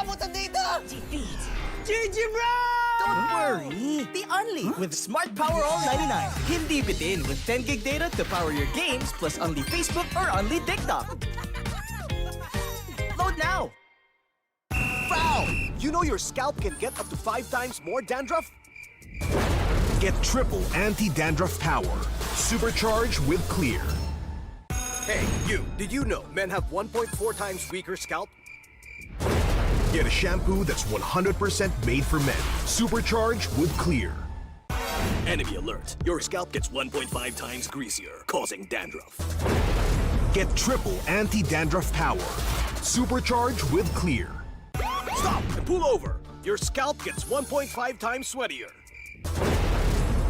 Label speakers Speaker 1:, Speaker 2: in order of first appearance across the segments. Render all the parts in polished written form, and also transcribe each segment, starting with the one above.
Speaker 1: papunta dito!
Speaker 2: Defeat.
Speaker 1: GG, bro!
Speaker 2: Don't worry. The Only with Smart Power All 99. Hindi bitin with 10 gig data to power your games plus Only Facebook or Only TikTok. Load now.
Speaker 3: Foul! You know your scalp can get up to 5 times more dandruff? Get triple anti-dandruff power. Supercharged with Clear. Hey, you, did you know men have 1.4 times weaker scalp? Get a shampoo that's 100% made for men. Supercharged with Clear.
Speaker 4: Enemy alert. Your scalp gets 1.5 times greasier, causing dandruff.
Speaker 3: Get triple anti-dandruff power. Supercharged with Clear.
Speaker 4: Stop and pull over. Your scalp gets 1.5 times sweatier.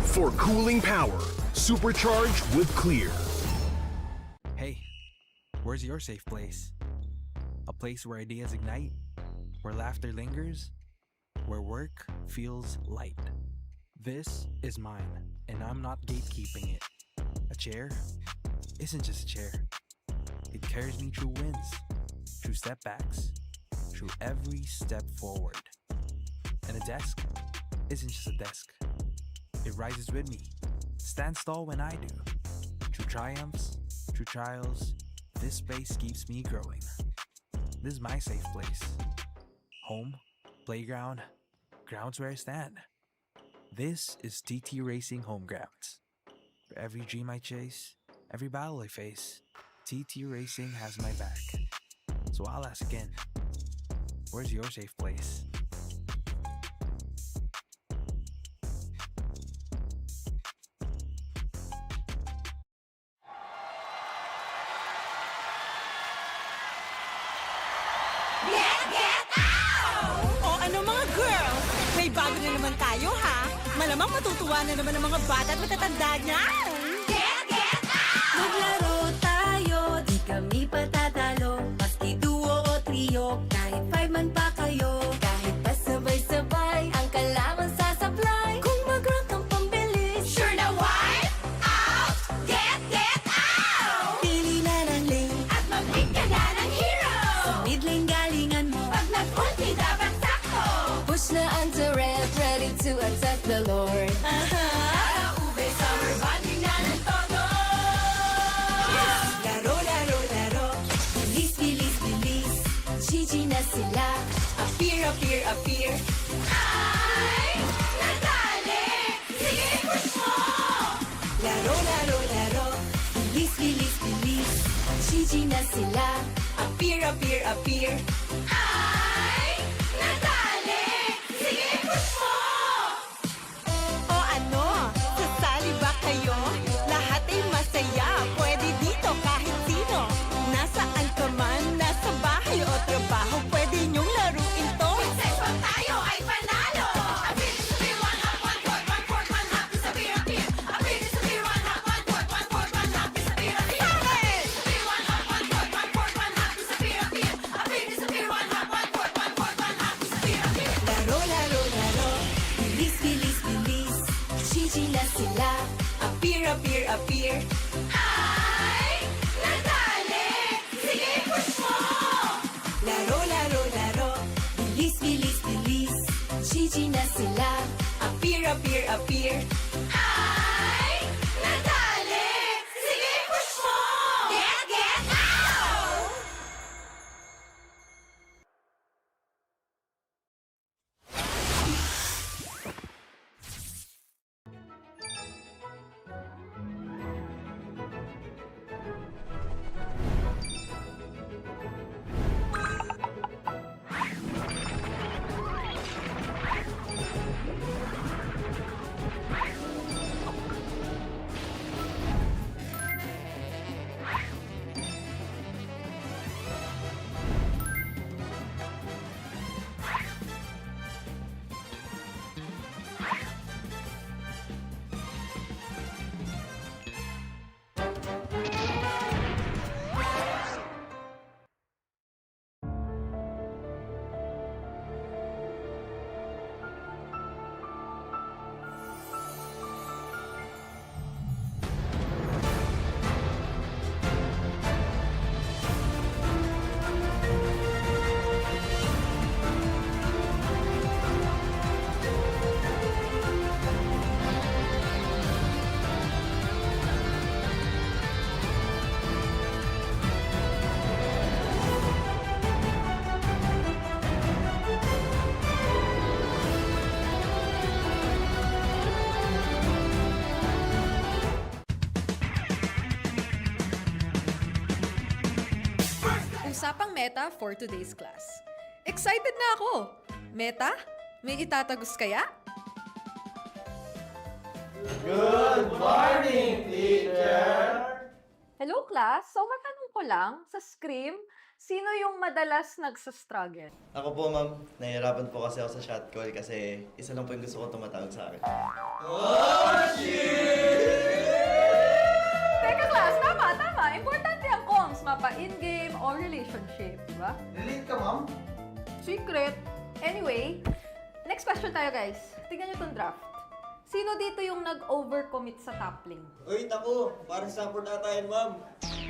Speaker 3: For cooling power. Supercharged with Clear.
Speaker 5: Hey, where's your safe place? A place where ideas ignite, where laughter lingers, where work feels light. This is mine, and I'm not gatekeeping it. A chair isn't just a chair. It carries me through wins, through stepbacks, through every step forward. And a desk isn't just a desk. It rises with me, stands tall when I do. Through triumphs, through trials, this space keeps me growing. This is my safe place. Home, playground, grounds where I stand. This is TT Racing Home Grounds. For every dream I chase, every battle I face, TT Racing has my back. So I'll ask again, where's your safe place?
Speaker 6: O ano mga girls, may bago na naman tayo ha. Malamang matutuwa na naman ang mga bata at matatanda niyan.
Speaker 7: Maglaro tayo, di kami patatalo. Maski duo o trio, kahit 5 man pa kayo. Kahit pa sabay-sabay, ang kalaban sasablay. Kung mag-rank ang pambilis, sure na wipe out! Get out! Pili na ng lane, at mag-pick ka na ng hero. Sa mid lane galingan mo, pag nag-ulti dapat sakto. Push na ang turret, ready to attack the Lord. Ube, summer bonding na ng todo. Laro, laro, laro. Bilis, bilis, bilis. Gigi na sila. Appear, appear, appear. Ay, natali. Sige, push mo. Laro, laro, laro. Bilis, bilis, bilis. Gigi na sila. Appear, appear, appear. Ay, natali. Sige, push mo.
Speaker 6: O ano, sasali ba kayo? Lahat ay masaya, pwede dito kahit sino. Nasaan ka man, nasa bahay o trabaho, pwede niyong laruin to.
Speaker 7: Sex bomb tayo ay panalo. Appear, disappear, one hop, one court, one court, one hop, disappear, appear. Appear, disappear, one hop, one court, one court, one hop, disappear, appear. Disappear, one hop, one court, one court, one hop, disappear, appear. Appear, disappear, one hop, one court, one court, one hop, disappear, appear. Laro, laro, laro. Bilis, bilis, bilis. Gigi na sila. Appear, appear, appear. Ay, natali. Sige, push mo. Laro, laro, laro. Bilis, bilis, bilis. Gigi na sila. Appear, appear, appear. Ay, natali. Sige, push mo. Get out!
Speaker 1: Usapang Meta for today's class. Excited na ako! Meta? May itatagos kaya?
Speaker 8: Hello class! So matanong ko lang, sa Scream, sino yung madalas nagsastruggle?
Speaker 9: Ako po, ma'am. Nahihirapan po kasi ako sa shot call kasi isa lang po yung gusto ko tumatawag sa akin.
Speaker 8: Teka class, tama! Importante ang comms, mapa in-game or relationship, di ba?
Speaker 9: Relate ka, ma'am?
Speaker 8: Secret! Anyway, next question tayo guys. Tingnan nyo tong draft. Sino dito yung nag-overcommit sa top lane?
Speaker 9: Uy, naku! Parang support ata yun, ma'am.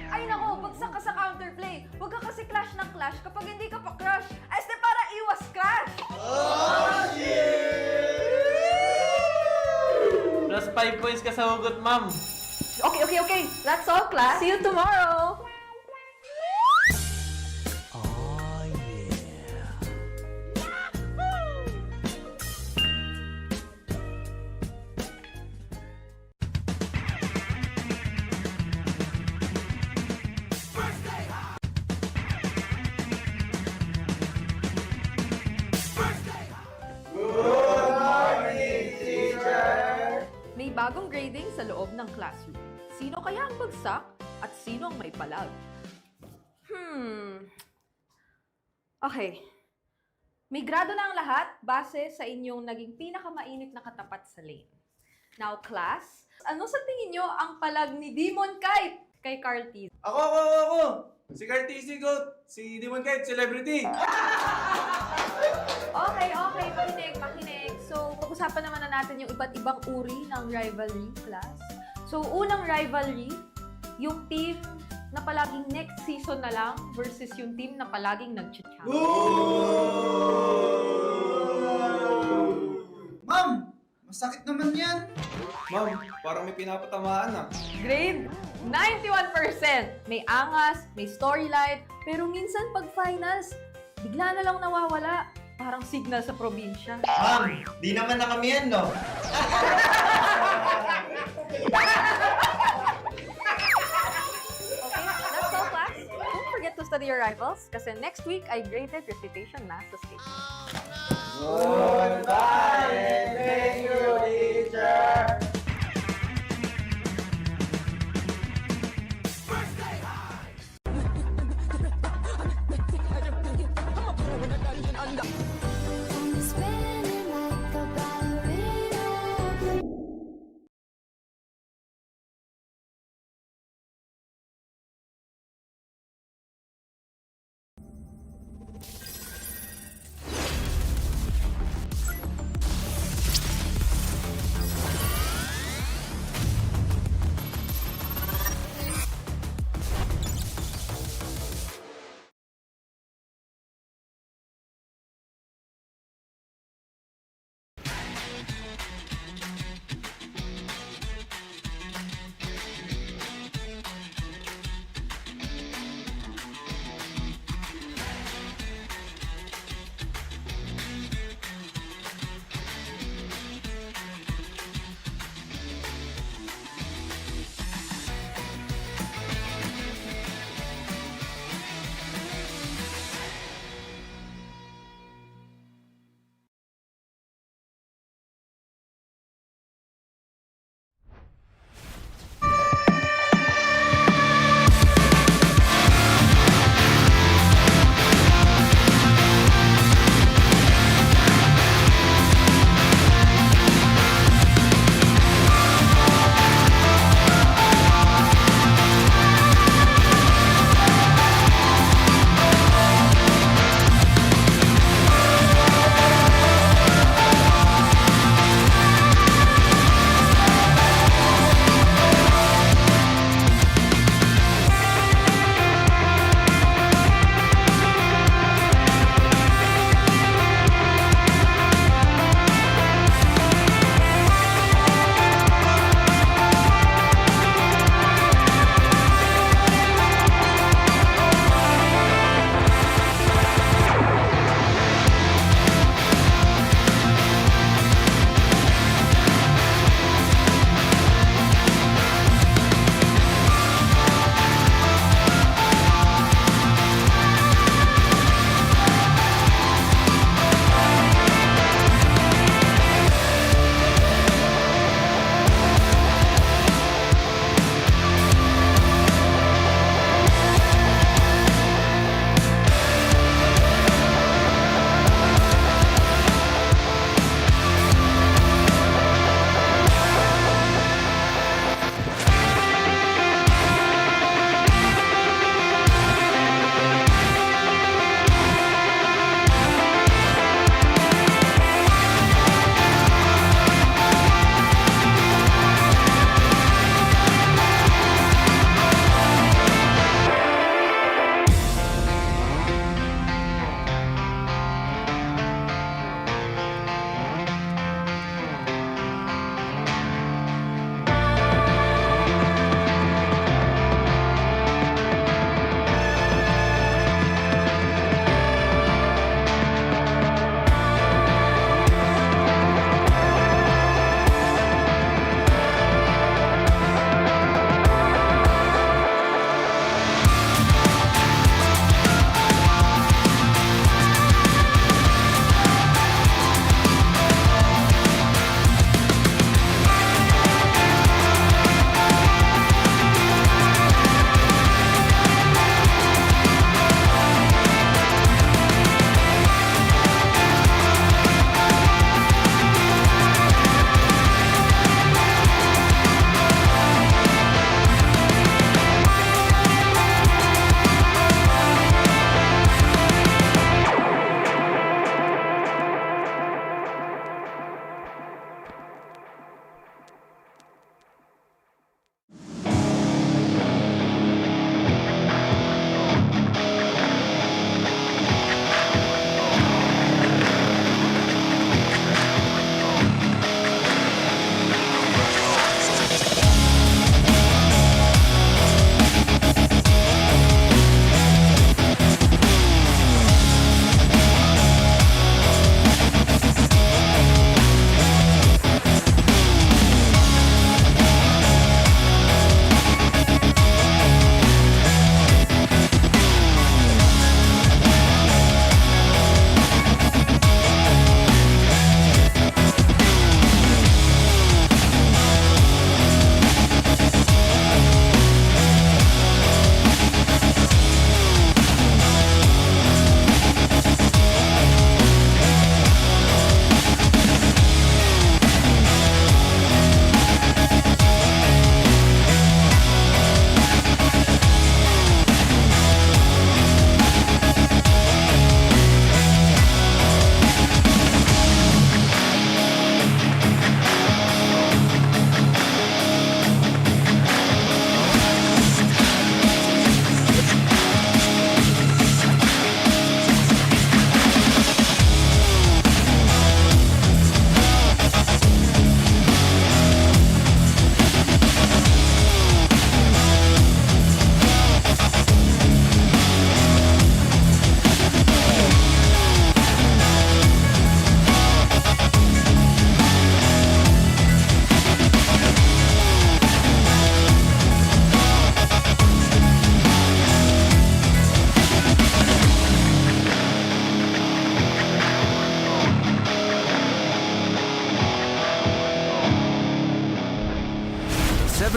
Speaker 8: Ay nako, bagsak ka sa counterplay. Huwag ka kasi clash ng clash kapag hindi ka pa crush. Este para iwas crash!
Speaker 10: Plus 5 points ka sa hugot, ma'am.
Speaker 8: Okay. That's all class. See you tomorrow!
Speaker 2: Oh yeah.
Speaker 8: May bagong grading sa loob ng classroom. Sino kaya ang bagsak at sino ang may palag? Okay. May grado na ang lahat base sa inyong naging pinakamainit na katapat sa lane. Now, class, ano sa tingin nyo ang palag ni Demon Kite kay Carl T?
Speaker 10: Ako! Si Cartesi Goat! Si Demon Kite, celebrity!
Speaker 8: Okay, pakinig. So, pag-usapan naman na natin yung iba't ibang uri ng rivalry, class. So, unang rivalry, yung team na palaging next season na lang versus yung team na palaging nag-champion.
Speaker 11: Ma'am! Masakit naman yan!
Speaker 10: Ma'am, parang may pinapatamaan ah.
Speaker 8: Grade 91%! May angas, may storyline, pero minsan pag finals, bigla na lang nawawala. Parang signal sa probinsya.
Speaker 9: Ma'am, di naman na kami yan, no?
Speaker 8: Okay, that's all class. Don't forget to study your rivals kasi next week ay graded recitation na sa stage.
Speaker 10: Goodbye! Thank you, teacher!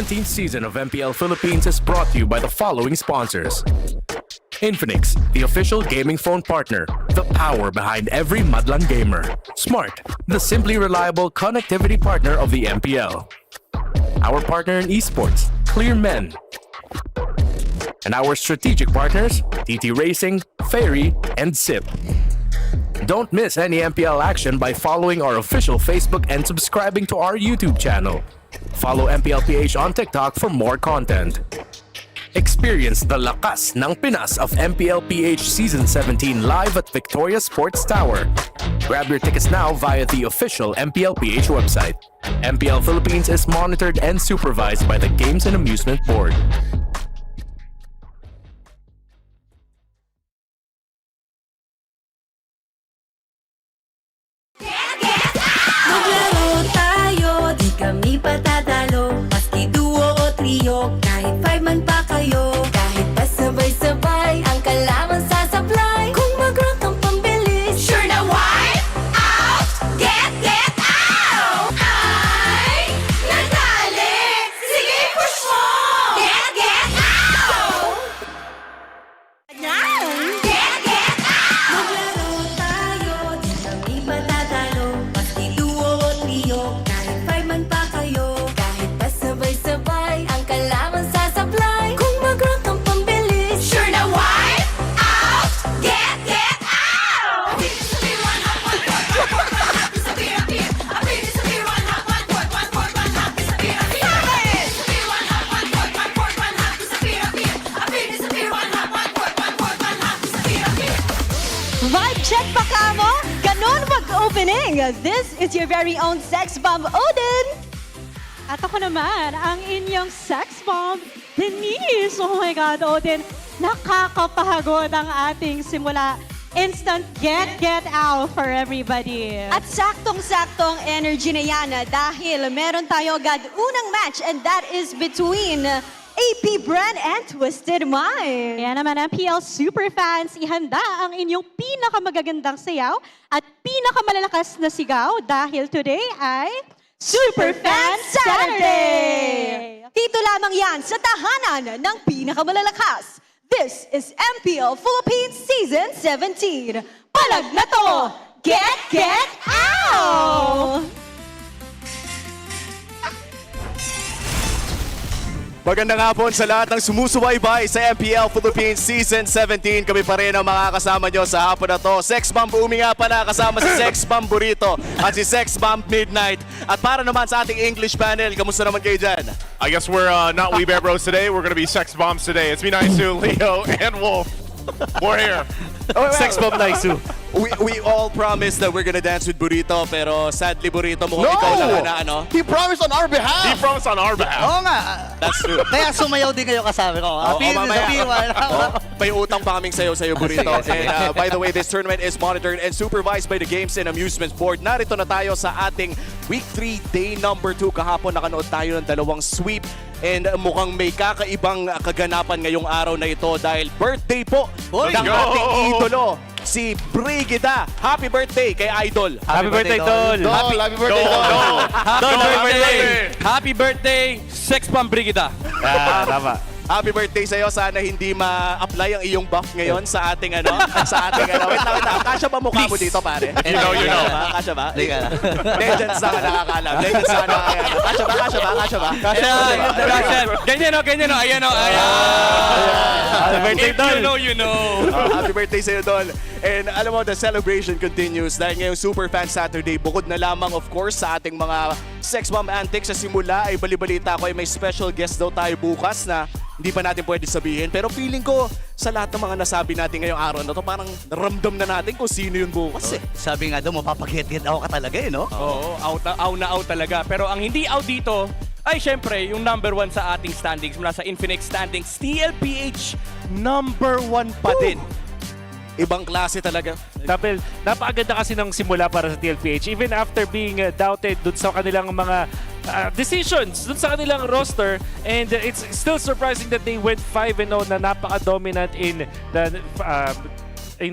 Speaker 4: 17th season of MPL Philippines is brought to you by the following sponsors. Infinix, the official gaming phone partner, the power behind every Madlang gamer. Smart, the simply reliable connectivity partner of the MPL. Our partner in esports, Clear Men. And our strategic partners, TT Racing, Ferry, and SIP. Don't miss any MPL action by following our official Facebook and subscribing to our YouTube channel. Follow MPLPH on TikTok for more content. Experience the lakas ng Pinas of MPLPH Season 17 live at Victoria Sports Tower. Grab your tickets now via the official MPLPH website. MPL Philippines is monitored and supervised by the Games and Amusement Board.
Speaker 6: Maglaro tayo, di kami patatalo. Maski duo o trio, kahit 5 man pa kayo. Kahit pa sabay-sabay, ang kalaban sasablay. Kung mag-rank ang pambilis,
Speaker 7: Sure na wipe out, get out! Ay, nadali! Sige, push mo! Get out! Get out!
Speaker 6: maglaro tayo, di kami patatalo. Maski duo o trio, kahit 5 man pa kayo. Kahit pa sabay-sabay, ang kalaban sasablay. Kung mag-rank ang pambilis,
Speaker 7: Sure na wipe out, get out! Sabi one hop, one court, one court, one hop, sabi appear. Sabi one hop, one court, one court, one hop, sabi appear. Sabi one hop, one court, one court, one hop, sabi appear. Sabi one hop, one court, one court, one hop, sabi appear.
Speaker 6: Vibe check pa ka mo? Ganon mag-opening. This is your very own sex bomb, Odin. At ako naman, ang inyong sex bomb, Denise. Oh my God, Odin. Nakakapahagod ang ating simula. Instant get out for everybody. At saktong-saktong energy na yan dahil meron tayo agad unang match and that is between APBR and Twisted Mind. Kaya naman MPL Superfans, ihanda ang inyong pinakamagagandang sayaw at pinakamalalakas na sigaw dahil today ay Superfan Saturday! Dito lamang yan sa tahanan ng pinakamalalakas. This is MPL Philippines Season 17. Palag na to! Get out!
Speaker 12: Magandang hapon sa lahat ng sumusubaybay sa MPL Philippines Season 17. Kami pa rin ang mga kasama nyo sa hapon na to. Sex Bomb Umi nga pala, kasama si Sex Bomb Burrito at si Sex Bomb Midnight. At para naman sa ating English panel, kamusta naman kayo dyan?
Speaker 3: I guess we're not We Bear Bros today. We're gonna be Sex Bombs today. It's me, Naisu, Leo, and Wolf. We're here.
Speaker 12: Sex Bomb Naisu. We all promised that we're gonna dance with Burrito, pero sadly Burrito mo ikaw lang na ano.
Speaker 2: He promised on our behalf!
Speaker 3: He promised on our behalf.
Speaker 2: Oo nga.
Speaker 12: That's true.
Speaker 2: Kaya sumayaw din kayo kasama ko.
Speaker 12: May utang pa kaming sayo sa'yo, Burrito. And by the way, this tournament is monitored and supervised by the Games and Amusements Board. Narito na tayo sa ating Week 3, Day number 2. Kahapon nakanood tayo ng dalawang sweep. And mukhang may kakaibang kaganapan ngayong araw na ito dahil birthday po ng ating idolo, si Brigida. Happy birthday kay Idol.
Speaker 10: Happy birthday, Tol!
Speaker 2: Happy birthday,
Speaker 10: Happy birthday, Sex Bomb Brigida!
Speaker 3: Tama.
Speaker 12: Happy birthday sa'yo. Sana hindi ma-apply ang iyong buff ngayon sa ating ano. Wait lang. Kasya ba mukha mo dito, pare?
Speaker 3: You know.
Speaker 12: Kasya ba? Legends na ka nakakalam. Legends na ka nakakalam. Kasya ba?
Speaker 10: Ganyan o. Ayan o. Happy birthday, Tol! You know.
Speaker 12: Happy birthday sa'yo, Don. And alam mo, the celebration continues dahil ngayong Superfan Saturday, bukod na lamang of course sa ating mga Sex Bomb antics sa simula, ay balibalita ko ay may special guest daw tayo bukas na hindi pa natin pwede sabihin. Pero feeling ko, sa lahat ng mga nasabi natin ngayong araw na to, parang naramdam na natin kung sino yun bukas eh.
Speaker 2: Sabi nga daw, mapapag-get out ka talaga eh, no?
Speaker 10: Oo, out talaga. Pero ang hindi out dito, ay syempre, yung number 1 sa ating standings mula sa Infinix standings, TLPH, number 1 pa din.
Speaker 12: Ibang klase talaga.
Speaker 13: Dahil napakaganda kasi ng simula para sa TLPH. Even after being doubted dun sa kanilang mga decisions, dun sa kanilang roster. And it's still surprising that they went 5-0 na napaka-dominant in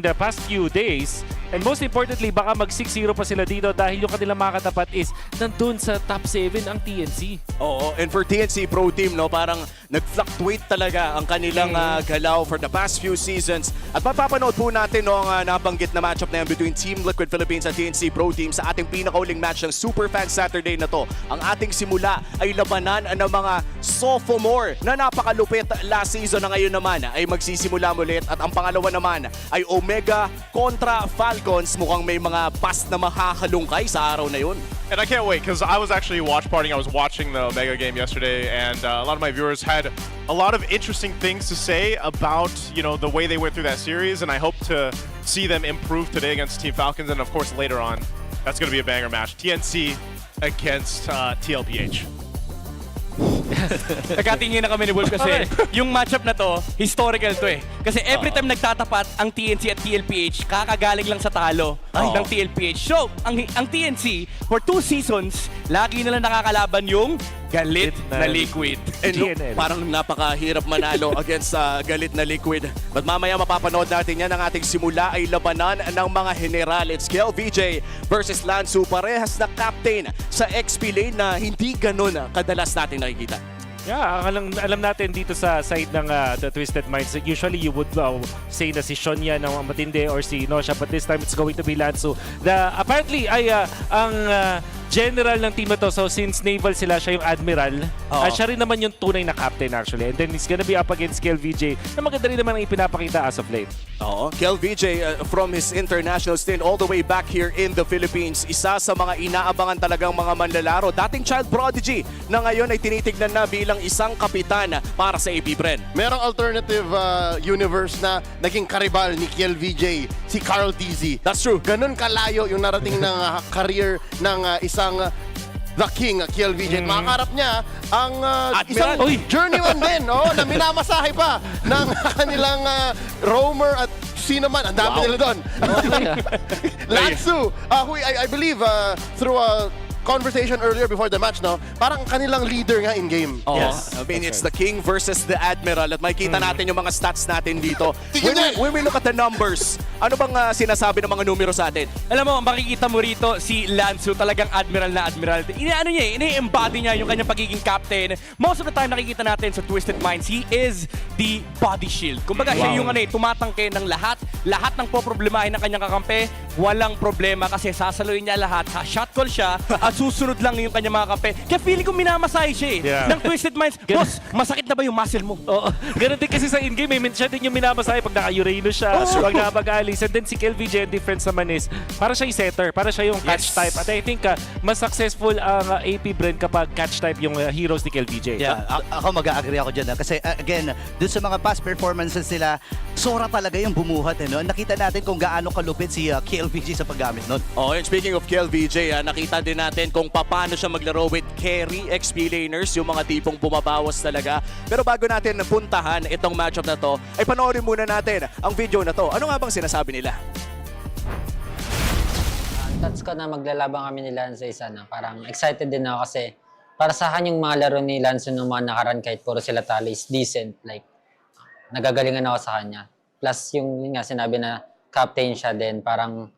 Speaker 13: the past few days. And most importantly, baka mag 6-0 pa sila dito dahil yung kanilang mga katapat is nandun sa top 7 ang TNC.
Speaker 12: Oo, and for TNC Pro Team, no, parang nag-fluctuate talaga ang kanilang galaw for the past few seasons. At mapapanood po natin no, ang nabanggit na matchup na yan between Team Liquid Philippines at TNC Pro Team sa ating pinakauling match ng Superfan Saturday na to. Ang ating simula ay labanan ng mga sophomore na napakalupit last season, na ngayon naman ay magsisimula mulit. At ang pangalawa naman ay Omega kontra Falcons. Mukhang may mga pass na makakalungkay sa araw na yun.
Speaker 14: And I can't wait because I was actually watch partying. I was watching the Omega game yesterday, and a lot of my viewers had a lot of interesting things to say about, you know, the way they went through that series, and I hope to see them improve today against Team Falcons, and of course later on, that's going to be a banger match. TNC against TLPH.
Speaker 10: Nagkatingin na kami ni Wolf kasi yung matchup na to, historical to eh. Kasi every time nagtatapat ang TNC at TLPH, kakagaling lang sa talo ng TLPH. So, ang TNC, for 2 seasons, lagi nila nakakalaban yung galit na Liquid.
Speaker 12: And look, parang napakahirap manalo against galit na Liquid. But mamaya mapapanood natin yan. Ang ating simula ay labanan ng mga general. It's KLVJ versus Lansu. Parehas na captain sa XP lane na hindi ganun kadalas natin nakikita.
Speaker 13: Yeah, alam natin dito sa side ng the Twisted Minds, usually you would say na si Shonya na matindi or si Nosha, but this time it's going to be Lansu. Apparently ay ang general ng team na to, so since naval sila, siya yung admiral, siya rin naman yung tunay na captain actually, and then he's gonna be up against KLVJ na maganda rin naman ang ipinapakita as of late.
Speaker 12: Oo, KLVJ from his international stint all the way back here in the Philippines, isa sa mga inaabangan talagang mga manlalaro, dating child prodigy na ngayon ay tinitignan na bilang isang kapitan para sa APBR.
Speaker 15: Merong alternative universe na naging karibal ni KLVJ, si Carl TZ.
Speaker 12: That's true.
Speaker 15: Ganun kalayo yung narating ng career ng isang The King, KLVJ. Makakarap niya ang isang journeyman din, na minamasahe pa ng kanilang roamer at sino man. Ang dami nila doon. Lansu, who I believe through a conversation earlier before the match, no? Parang kanilang leader nga in-game.
Speaker 12: Yes. I mean, it's the King versus the Admiral at makikita natin yung mga stats natin dito. When we look at the numbers, ano bang sinasabi ng mga numero sa atin?
Speaker 10: Alam mo, makikita mo rito si Lansu, talagang admiral na admiral. Ini-embody niya yung kanyang pagiging captain. Most of the time nakikita natin sa Twisted Minds, he is the body shield. Kumbaga siya yung tumatangke ng lahat ng poproblemahin ng kanyang kakampi, walang problema kasi sasaluhin niya lahat. Shot call siya at susunod lang yung kanyang mga kampi. Kaya feeling ko minamasahe siya ng Twisted Minds. Boss, masakit na ba yung muscle mo?
Speaker 13: Oo. Ganun din kasi sa in-game, siya din yung minamasahe pag naka-Urano siya, pag nakapag-alis. And then si KLVJ, ang difference naman is, para siya yung setter, para siya yung catch type. At I think mas successful ang APBR kapag catch type yung heroes ni KLVJ.
Speaker 16: Yeah, ako mag-agree ako dyan. Kasi again, dun sa mga past performances nila, Sora talaga yung bumuhat. Nakita natin kung gaano kalupit si KLVJ sa paggamit nun.
Speaker 12: Oh, and speaking of KLVJ, nakita din natin kung paano siya maglaro with carry XP laners, yung mga tipong bumabawas talaga. Pero bago natin puntahan itong matchup na to, ay panoorin muna natin ang video na to. Ano nga bang sinasabi nila?
Speaker 17: Thoughts ko na maglalaban kami ni Lanzo isa na. Parang excited din ako kasi para sa akin yung mga laro ni Lanzo nung mga nakaraan kahit puro sila talo is decent. Like, nagagalingan ako sa kanya. Plus yung nga sinabi na captain siya din, parang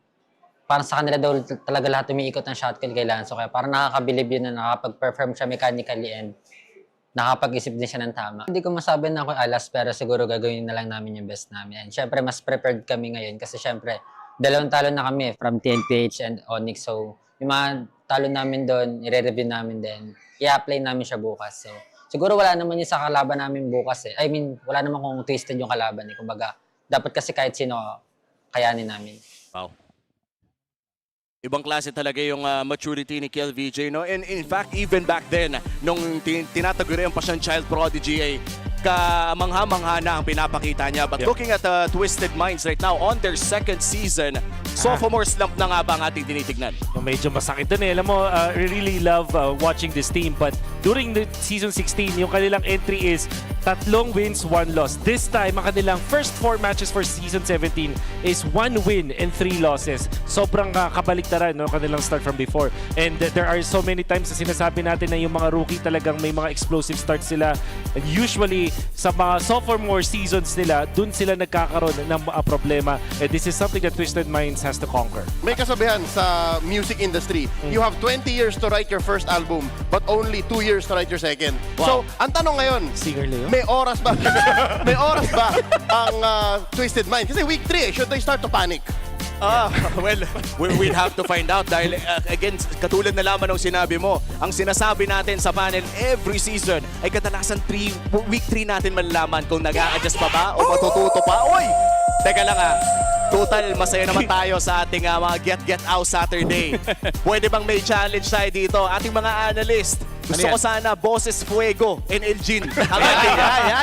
Speaker 17: sa kanila daw talaga lahat umiikot ng shot call kay Lanzo. Kaya parang nakakabilib yun na nakapag-perform siya mechanically and nakapag-isip din siya ng tama. Hindi ko masabi na ako alas pero siguro gagawin na lang namin yung best namin. And syempre mas prepared kami ngayon kasi syempre dalawang talo na kami from TLPH and Onyx. So yung mga talo namin doon, i-review namin din. I-apply namin siya bukas. So siguro wala naman yung sa kalaban namin bukas eh. I mean, wala naman kung twisted yung kalaban eh. Kumbaga, dapat kasi kahit sino kayanin namin.
Speaker 12: Wow. Ibang klase talaga yung maturity ni KLVJ, no? And in fact, even back then, nung tinatagurian pa siyang child prodigy, ay kamangha-mangha na ang pinapakita niya. But looking at Twisted Minds right now, on their second season, sophomore slump na nga ba ang ating tinitignan?
Speaker 13: Medyo masakit dun eh. Alam mo, I really love watching this team. But during the season 16, yung kanilang entry is 3 wins, 1 loss. This time, ang kanilang first 4 matches for Season 17 is 1 win and 3 losses. Sobrang kabaliktaran, no, kanilang start from before. And there are so many times na sinasabi natin na yung mga rookie talagang may mga explosive starts sila. And usually, sa mga sophomore seasons nila, dun sila nagkakaroon ng problema. And this is something that Twisted Minds has to conquer.
Speaker 15: May kasabihan sa music industry, you have 20 years to write your first album, but only 2 years to write your second. So, ang tanong ngayon,
Speaker 13: singer Leo?
Speaker 15: may oras ba? May oras ba ang Twisted Mind? Kasi week 3, should they start to panic?
Speaker 12: Well, we'll have to find out dahil again, katulad na lamang ng sinabi mo, ang sinasabi natin sa panel every season ay kadalasan week 3 natin malalaman kung nag-a-adjust pa ba o matututo pa. Oy! Teka lang total, masaya naman tayo sa ating mga Get Out Saturday. Pwede bang may challenge tayo dito? Ating mga analyst, gusto ko sana Boses Fuego and Elgin. Ang ating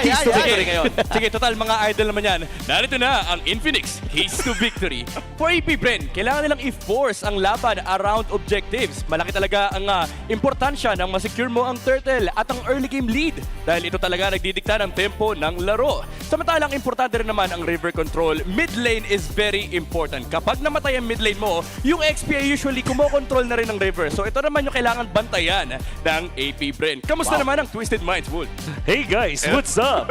Speaker 12: keys to victory ngayon.
Speaker 10: Sige, total, mga idol naman yan. Narito na ang Infinix Keys to Victory. For AP Bren, kailangan nilang i-force ang laban around objectives. Malaki talaga ang importansya ng masecure mo ang turtle at ang early game lead dahil ito talaga nagdidikta ng tempo ng laro. Samantalang importante rin naman ang river control. Mid lane is very important. Kapag namatay ang mid lane mo, yung XP ay usually kumokontrol na rin ng river. So ito naman yung kailangan bantayan ng AP Bren. Kamusta naman ang Twisted Minds, Wood?
Speaker 13: Hey guys, what's up?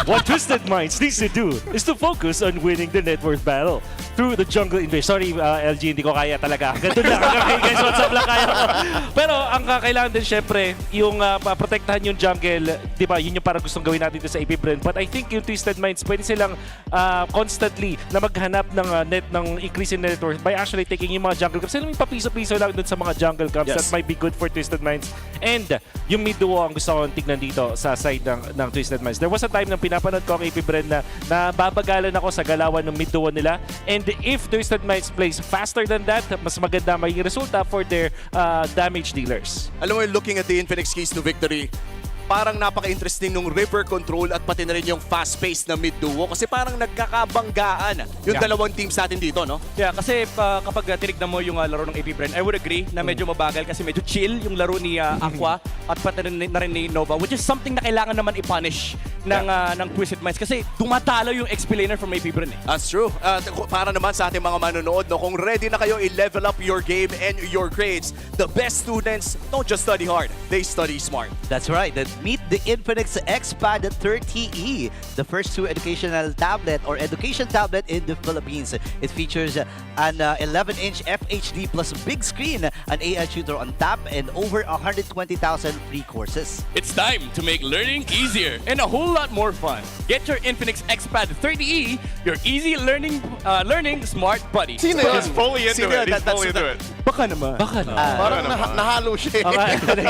Speaker 13: What Twisted Minds needs to do is to focus on winning the net worth battle through the jungle invasion. Sorry, LG, hindi ko kaya talaga. Ganun lang. Hey guys, what's up lang kaya ko. Pero ang kailangan din syempre, yung protektahan yung jungle, di ba, yun yung parang gustong gawin natin dito sa AP Bren. But I think yung Twisted Minds, pwede silang constantly na maghanap ng increase in net worth by actually taking yung mga jungle camps. Sila may papiso-piso lang dun sa mga jungle camps that might be good for Twisted Minds. And yung mid duo ang gusto kong tignan dito sa side ng Twisted Minds. There was a time na pinapanood ko ang AP Bren na babagalan ako sa galawan ng mid duo nila. And if Twisted Minds plays faster than that, mas maganda magiging resulta for their damage dealers.
Speaker 12: Alam mo, looking at the Infinix Keys to Victory, parang napaka-interesting nung river control at pati na rin yung fast-paced na mid-duo kasi parang nagkakabanggaan yung dalawang teams natin dito, no?
Speaker 10: Yeah, kasi kapag tinignan mo yung laro ng AP Bren, I would agree na medyo mabagal kasi medyo chill yung laro ni Aqua at pati na rin ni Nova, which is something na kailangan naman i-punish ng Twisted Minds kasi dumatalo yung XP laner from AP Bren.
Speaker 12: That's true. Para naman sa ating mga manonood, no, kung ready na kayo i-level up your game and your grades, the best students don't just study hard, they study smart.
Speaker 16: That's right. Meet the Infinix XPad 30E, the first true educational tablet or education tablet in the Philippines. It features an 11-inch FHD plus big screen, an AI tutor on tap, and over 120,000 free courses.
Speaker 10: It's time to make learning easier and a whole lot more fun. Get your Infinix XPad 30E, your easy learning smart buddy.
Speaker 15: Sino yun?
Speaker 14: He's fully into it. He's fully into it.
Speaker 10: Baka naman.
Speaker 15: Parang nahalo siya.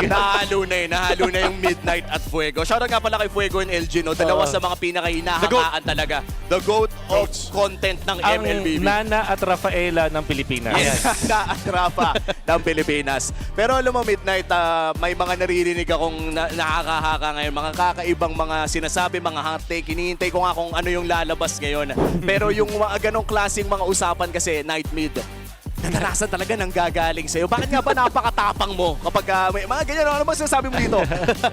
Speaker 12: Nahalo na yung Midnight at Fuego. Shoutout nga pala kay Fuego and LG, no? Dalawa sa mga pinaka-hinahangaan talaga. The GOAT of content ng MLBB.
Speaker 13: Nana at Rafaela ng Pilipinas.
Speaker 12: Nana at Rafa ng Pilipinas. Pero alam mo, Midnight, may mga naririnig akong nakakahaka ngayon. Mga kakaibang mga sinasabi, mga hot take. Hinihintay ko nga kung ano yung lalabas ngayon. Pero yung mga ganong klaseng mga usapan kasi, Night Mid, nadalasan talaga ng gagaling sa'yo. Bakit nga ba napakatapang mo kapag may mga ganyan? Ano ba sinasabi mo dito?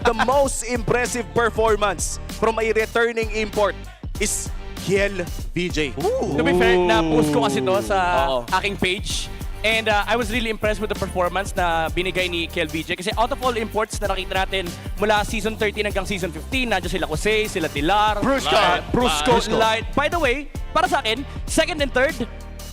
Speaker 12: The most impressive performance from a returning import is Kiel VJ.
Speaker 10: To be fair, na-post ko kasi to sa aking page. And I was really impressed with the performance na binigay ni Kiel VJ. Kasi out of all imports na nakita natin mula Season 13 hanggang Season 15, nandiyan sila Jose, sila Tilar, Brusco, Light. By the way, para sa akin, second and third,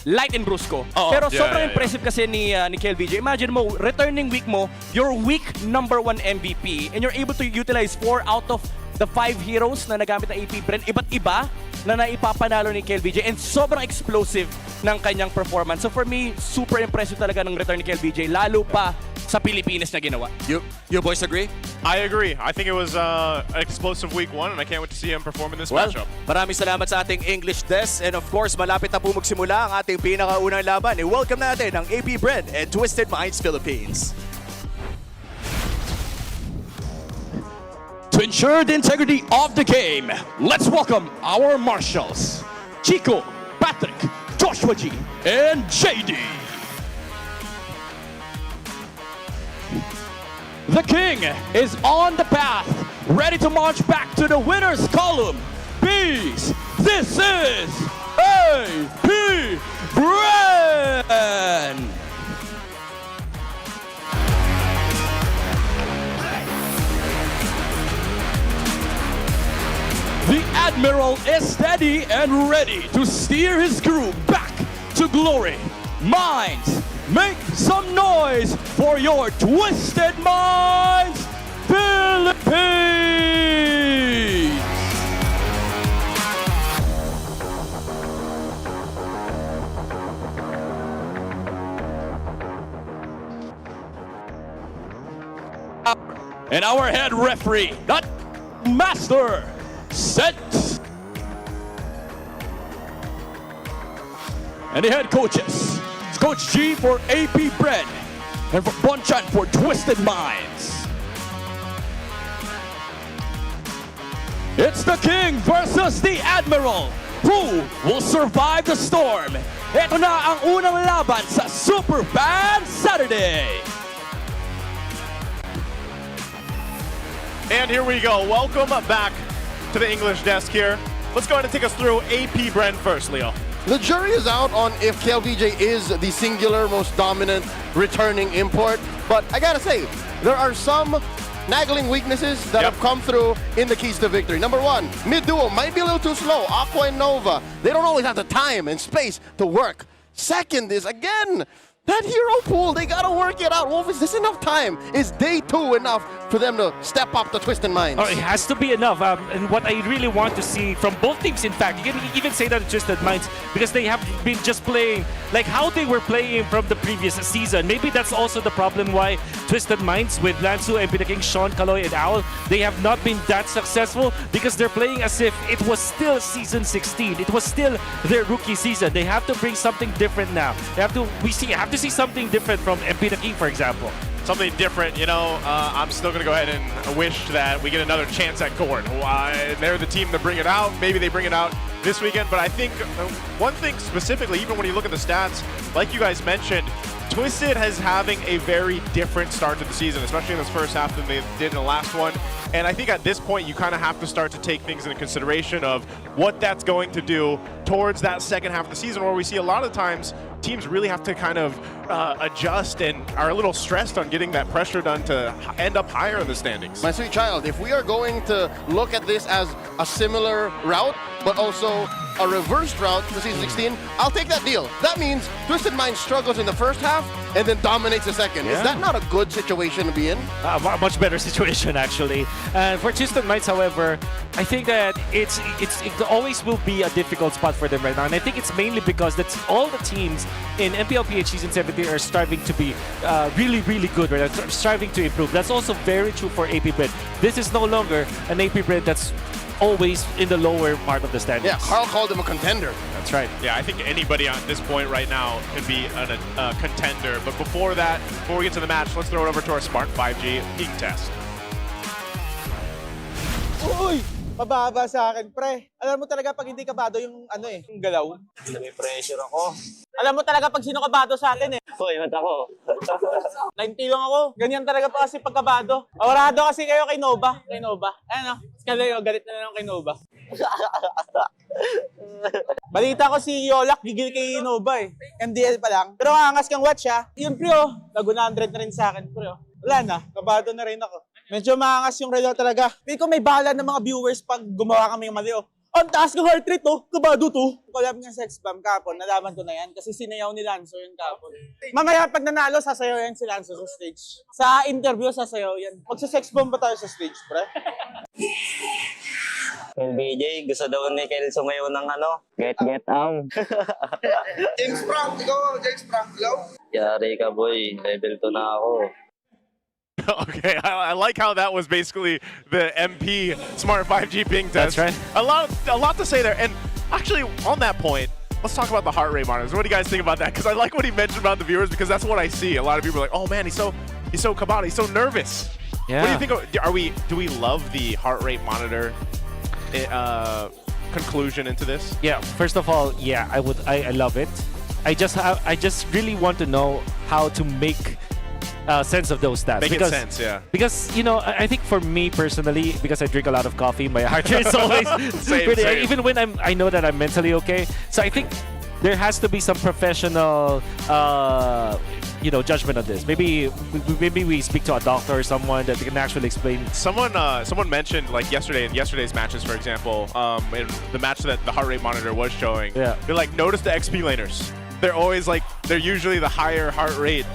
Speaker 10: Light and Brusco. Pero sobrang impressive kasi ni Kiel VJ. Imagine mo, returning week mo, your week #1 MVP, and you're able to utilize 4 out of the 5 heroes na nagamit ng AP Bren, iba't iba na naipapanalo ni Kiel VJ, and sobrang explosive ng kanyang performance. So for me, super impressive talaga ng return ni Kiel VJ, lalo pa sa Pilipinas na ginawa.
Speaker 12: You boys agree?
Speaker 14: I agree. I think it was an explosive week 1 and I can't wait to see him perform in this matchup.
Speaker 12: Maraming salamat sa ating English desk, and of course, malapit na po magsimula ang ating pinakaunang laban. I-welcome natin ang AP Bren and Twisted Minds Philippines.
Speaker 10: To ensure the integrity of the game, let's welcome our marshals, Chico, Patrick, Joshua G, and JD. The king is on the path ready to march back to the winners column. Bees, this is AP Brand. The Admiral is steady and ready to steer his crew back to glory. Minds, make some noise for your Twisted Minds Philippines! And our head referee, not master, set. And the head coaches, it's Coach G for AP Bread and for Bonchan for Twisted Minds. It's the King versus the Admiral. Who will survive the storm? Ito na ang unang laban sa Super Fan Saturday.
Speaker 14: And here we go. Welcome back to the English desk here. Let's go ahead and take us through AP Bren first, Leo.
Speaker 15: The jury is out on if TLPH is the singular most dominant returning import, but I gotta say, there are some nagging weaknesses that have come through in the keys to victory. Number one, mid-duo might be a little too slow. Aqua and Nova, they don't always have the time and space to work. Second is, again, that hero pool, they gotta work it out. Wolf, is this enough time? Is day 2 enough for them to step up the Twisted Minds?
Speaker 13: Oh, it has to be enough. And what I really want to see from both teams, in fact, you can even say that Twisted Minds, because they have been just playing like how they were playing from the previous season. Maybe that's also the problem why Twisted Minds with Lansu, MP the King, Sean, Kaloy, and Owl, they have not been that successful because they're playing as if it was still season 16. It was still their rookie season. They have to bring something different now. They have to see something different from MP the King, for example.
Speaker 14: Something different, you know, I'm still going to go ahead and wish that we get another chance at Gord. They're the team to bring it out. Maybe they bring it out this weekend, but I think one thing specifically, even when you look at the stats, like you guys mentioned, Twisted is having a very different start to the season, especially in this first half than they did in the last one. And I think at this point, you kind of have to start to take things into consideration of what that's going to do towards that second half of the season, where we see a lot of times teams really have to kind of adjust and are a little stressed on getting that pressure done to end up higher in the standings.
Speaker 15: My sweet child, if we are going to look at this as a similar route, but also a reversed route to season 16, I'll take that deal. That means Twisted Mind struggles in the first half and then dominates the second.
Speaker 13: Yeah.
Speaker 15: Is that not a good situation to be in?
Speaker 13: A much better situation, actually. And for Twisted Minds, however, I think that it always will be a difficult spot for them right now. And I think it's mainly because that's all the teams in MPL PH Season 17 are striving to be really, really good, right? Striving to improve. That's also very true for AP Bread. This is no longer an AP Bread that's always in the lower part of the standings.
Speaker 15: Yeah, Carl called him a contender.
Speaker 13: That's right.
Speaker 14: Yeah, I think anybody at this point right now could be a contender. But before that, before we get to the match, let's throw it over to our Smart 5G Ink Test.
Speaker 18: Uy! Mababa sa akin, pre. Alam mo talaga pag hindi kabado yung yung galaw.
Speaker 19: May pressure ako.
Speaker 18: Alam mo talaga pag sino kabado sa atin eh.
Speaker 19: Hoy, mat ako.
Speaker 18: 90 lang ako. Ganyan talaga pa kasi pagkabado. Awrado kasi kayo kay Nova. Kay Nova. Ano? Kalayo, galit na lang kay Nova. Balita ko si Yolak, gigil kay Nova eh. MDL pa lang. Pero angas kang watch ha. Yun pre oh. Nag-100 na rin sa akin pre oh. Wala na, kabado na rin ako. Medyo maangas yung relo talaga. Hindi ko may bahala ng mga viewers pag gumawa kami ng mali oh. Ang taas ng heart rate oh, kabado to. Collab ng Sex Bomb kapon, nalaman ko na yan kasi sinayaw ni Lanzo yung kapon. Mamaya pag nanalo, sasayaw yan si Lanzo sa stage. Sa interview, sasayaw yan. Magsa-Sex Bomb ba tayo sa stage, pre?
Speaker 19: Yung BJ, gusto daw ni Kel sumayaw ng get
Speaker 11: James Frank, ikaw, James Frank, ikaw?
Speaker 19: Yari ka boy, level 2 na ako.
Speaker 14: Okay, I like how that was basically the MP Smart 5G ping test.
Speaker 13: That's right.
Speaker 14: A lot to say there. And actually, on that point, let's talk about the heart rate monitors. What do you guys think about that? Because I like what he mentioned about the viewers, because that's what I see. A lot of people are like, oh man, he's so kabado, he's so nervous.
Speaker 13: Yeah.
Speaker 14: What do you think? Do we love the heart rate monitor conclusion into this?
Speaker 13: Yeah. First of all, yeah, I love it. I just really want to know how to make sense of those stats.
Speaker 14: Making sense, yeah.
Speaker 13: Because, you know, I think for me personally, because I drink a lot of coffee, my heart rate is always
Speaker 14: Same,
Speaker 13: pretty,
Speaker 14: same.
Speaker 13: even when I know that I'm mentally okay. So I think there has to be some professional, you know, judgment on this. Maybe we speak to a doctor or someone that can actually explain.
Speaker 14: Someone mentioned, like yesterday, in yesterday's matches, for example, in the match that the heart rate monitor was showing, they're like, notice the XP laners. They're always like, they're usually the higher heart rate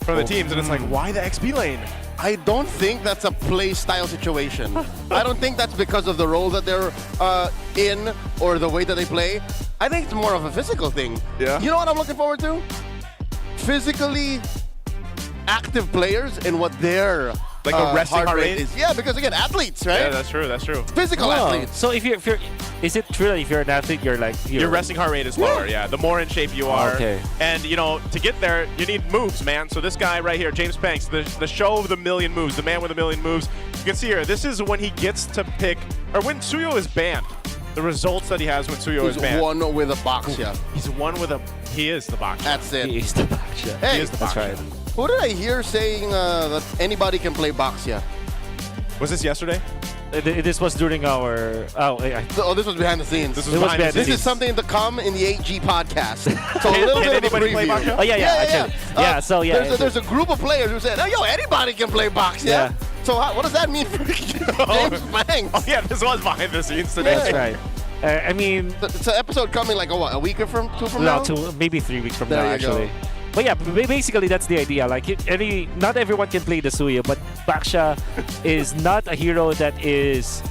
Speaker 14: from the teams, and it's like, why the XP lane?
Speaker 15: I don't think that's a play style situation. I don't think that's because of the role that they're in or the way that they play. I think it's more of a physical thing.
Speaker 14: Yeah.
Speaker 15: You know what I'm looking forward to? Physically active players and what their
Speaker 14: Like a resting heart rate?
Speaker 15: is. Yeah, because again, athletes, right?
Speaker 14: Yeah, that's true. That's true.
Speaker 15: Physical athletes.
Speaker 13: So if you're, is it true that if you're an athlete, you're like
Speaker 14: Your resting heart rate is lower, yeah. The more in shape you are.
Speaker 13: Okay.
Speaker 14: And, you know, to get there, you need moves, man. So this guy right here, James Banks, the show of the million moves, the man with a million moves. You can see here, this is when he gets to pick, or when Suyo is banned. The results that he has when Suyo is banned.
Speaker 15: He's one with a box, yeah.
Speaker 14: He's one with a, he is the box.
Speaker 15: That's it.
Speaker 13: He is the Baxia.
Speaker 15: Hey,
Speaker 14: He is the
Speaker 13: That's
Speaker 14: box.
Speaker 13: right.
Speaker 15: who did I hear saying that anybody can play Baxia?
Speaker 14: Was this yesterday?
Speaker 13: This was during our.
Speaker 15: Oh, this was behind the scenes.
Speaker 14: This was behind the
Speaker 15: This
Speaker 14: scenes.
Speaker 15: is something to come in the 8G podcast. So a little
Speaker 14: Can
Speaker 15: bit of a
Speaker 14: anybody play
Speaker 15: preview.
Speaker 14: Baxia?
Speaker 13: Oh, yeah, actually.
Speaker 15: There's a group of players who said, "Oh, yo, anybody can play Baxia."
Speaker 13: Yeah.
Speaker 15: So what does that mean for James Banks?
Speaker 14: Oh yeah, this was behind the scenes today.
Speaker 13: That's right. I mean,
Speaker 15: it's an episode coming like a week or two from now.
Speaker 13: Maybe 3 weeks from
Speaker 15: There
Speaker 13: now,
Speaker 15: you go.
Speaker 13: actually. But yeah, basically that's the idea. Like, not everyone can play the Suya, but Baxia is not a hero that is,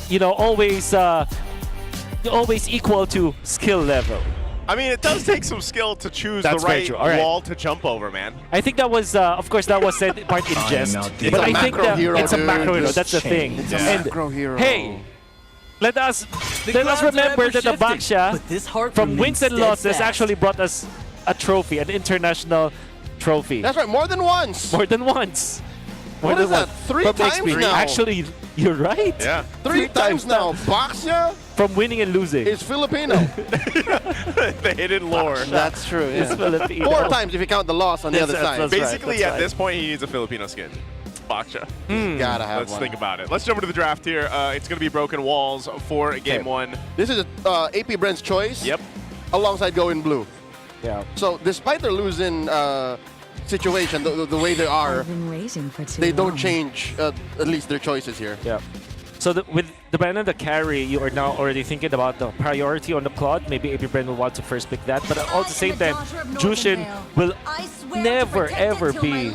Speaker 13: you know, always equal to skill level.
Speaker 14: I mean, it does take some skill to choose
Speaker 13: That's
Speaker 14: the
Speaker 13: very
Speaker 14: right,
Speaker 13: true. All right.
Speaker 14: wall to jump over, man.
Speaker 13: I think that was, of course, that was said part in jest.
Speaker 15: It's
Speaker 13: But
Speaker 15: a
Speaker 13: I think
Speaker 15: macro
Speaker 13: that
Speaker 15: hero,
Speaker 13: it's a
Speaker 15: dude.
Speaker 13: macro hero.
Speaker 15: Just
Speaker 13: That's the thing.
Speaker 15: It's a
Speaker 13: And,
Speaker 15: macro hero.
Speaker 13: Hey, let us
Speaker 16: clouds are
Speaker 13: remember
Speaker 16: ever
Speaker 13: that the
Speaker 16: shifting,
Speaker 13: Baxia,
Speaker 16: but this heart
Speaker 13: from
Speaker 16: remains
Speaker 13: wins and losses,
Speaker 16: steadfast.
Speaker 13: actually brought us a trophy, an international trophy.
Speaker 15: That's right, more than once.
Speaker 13: More than once. More
Speaker 15: What
Speaker 13: than
Speaker 15: is that,
Speaker 13: once.
Speaker 15: 3
Speaker 13: From
Speaker 15: times
Speaker 13: experience.
Speaker 15: now?
Speaker 13: Actually, you're right.
Speaker 14: Yeah.
Speaker 15: 3 times now. Baxia
Speaker 13: From winning and losing.
Speaker 15: is Filipino.
Speaker 14: The hidden lore.
Speaker 15: That's true.
Speaker 13: It's
Speaker 15: Yeah.
Speaker 13: Filipino.
Speaker 15: 4 times if you count the loss on the other side.
Speaker 13: that's right,
Speaker 14: Basically,
Speaker 13: that's
Speaker 14: at
Speaker 13: right.
Speaker 14: this point, he needs a Filipino skin. Baksha.
Speaker 15: Gotta have
Speaker 14: Let's
Speaker 15: one.
Speaker 14: think about it. Let's jump into the draft here. It's going to be Broken Walls for Game 1.
Speaker 15: This is AP Brent's choice.
Speaker 14: Yep.
Speaker 15: Alongside Go in Blue.
Speaker 13: Yeah.
Speaker 15: So despite their losing situation, the way they are, they don't change at least their choices here.
Speaker 13: Yeah. So with the ban on the carry, you are now already thinking about the priority on the Claude. Maybe AP Brand will want to first pick that. But at the same time, Jushin will never ever be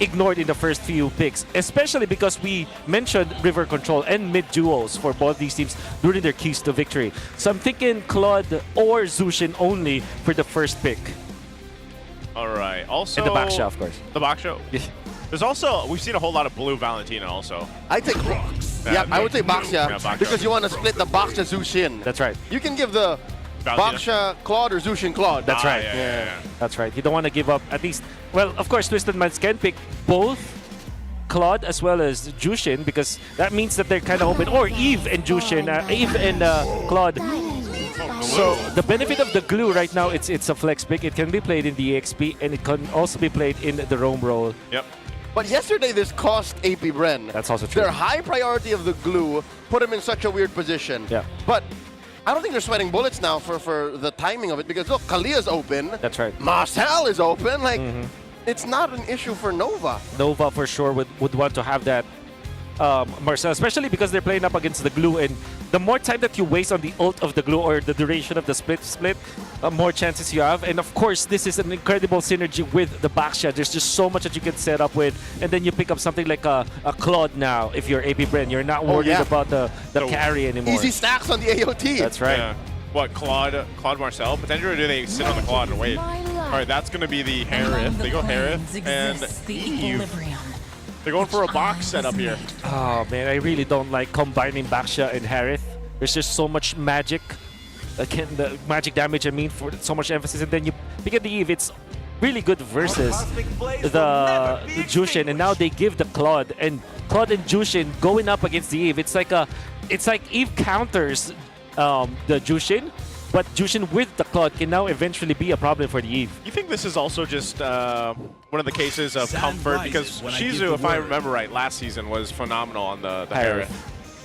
Speaker 13: ignored in the first few picks, especially because we mentioned river control and mid duos for both these teams during their keys to victory. So I'm thinking Claude or Zushin only for the first pick.
Speaker 14: All right. Also,
Speaker 13: And the Baksha, of course.
Speaker 14: The Baksha. There's also, we've seen a whole lot of blue Valentina also.
Speaker 15: I think, I would say Baxia,
Speaker 14: Baxia.
Speaker 15: because you want to split the Baxia Zushin.
Speaker 13: That's right.
Speaker 15: You can give the Baxia Claude or Zushin Claude.
Speaker 13: That's right.
Speaker 14: Yeah.
Speaker 13: That's right. You don't want to give up at least. Well, of course, Twisted Minds can pick both Claude as well as Jushin because that means that they're kind of open. Or Eve and Jushin, Eve and Claude. So the benefit of the glue right now, it's a flex pick. It can be played in the EXP and it can also be played in the roam role.
Speaker 14: Yep.
Speaker 15: But yesterday, this cost AP Bren.
Speaker 13: That's also true.
Speaker 15: Their high priority of the glue put him in such a weird position.
Speaker 13: Yeah.
Speaker 15: But I don't think they're sweating bullets now for the timing of it because look, Kalia's open.
Speaker 13: That's right.
Speaker 15: Marcel is open. Like, it's not an issue for Nova.
Speaker 13: Nova for sure would want to have that Marcel, especially because they're playing up against the glue, and the more time that you waste on the ult of the glue or the duration of the split, more chances you have. And of course, this is an incredible synergy with the Baxia. There's just so much that you can set up with, and then you pick up something like a Claude now. If you're AP Bren, you're not worried about the carry anymore.
Speaker 15: Easy stacks on the AOT.
Speaker 13: That's right.
Speaker 14: Yeah. What, Claude Marcel? Potentially, or do they sit on the Claude and wait? All right, that's going to be the Harith. They go Harith and Eve. They're going for a box setup here.
Speaker 13: Oh man, I really don't like combining Baxia and Harith. There's just so much magic. The magic damage, I mean, for so much emphasis. And then you pick at the Eve, it's really good versus the Jushin. And now they give the Claude. And Claude and Jushin going up against the Eve. It's like Eve counters the Jushin. But Jushin with the Claude can now eventually be a problem for the Eve.
Speaker 14: You think this is also just one of the cases of comfort? Because Shizu, if I remember right, last season was phenomenal on the Harith.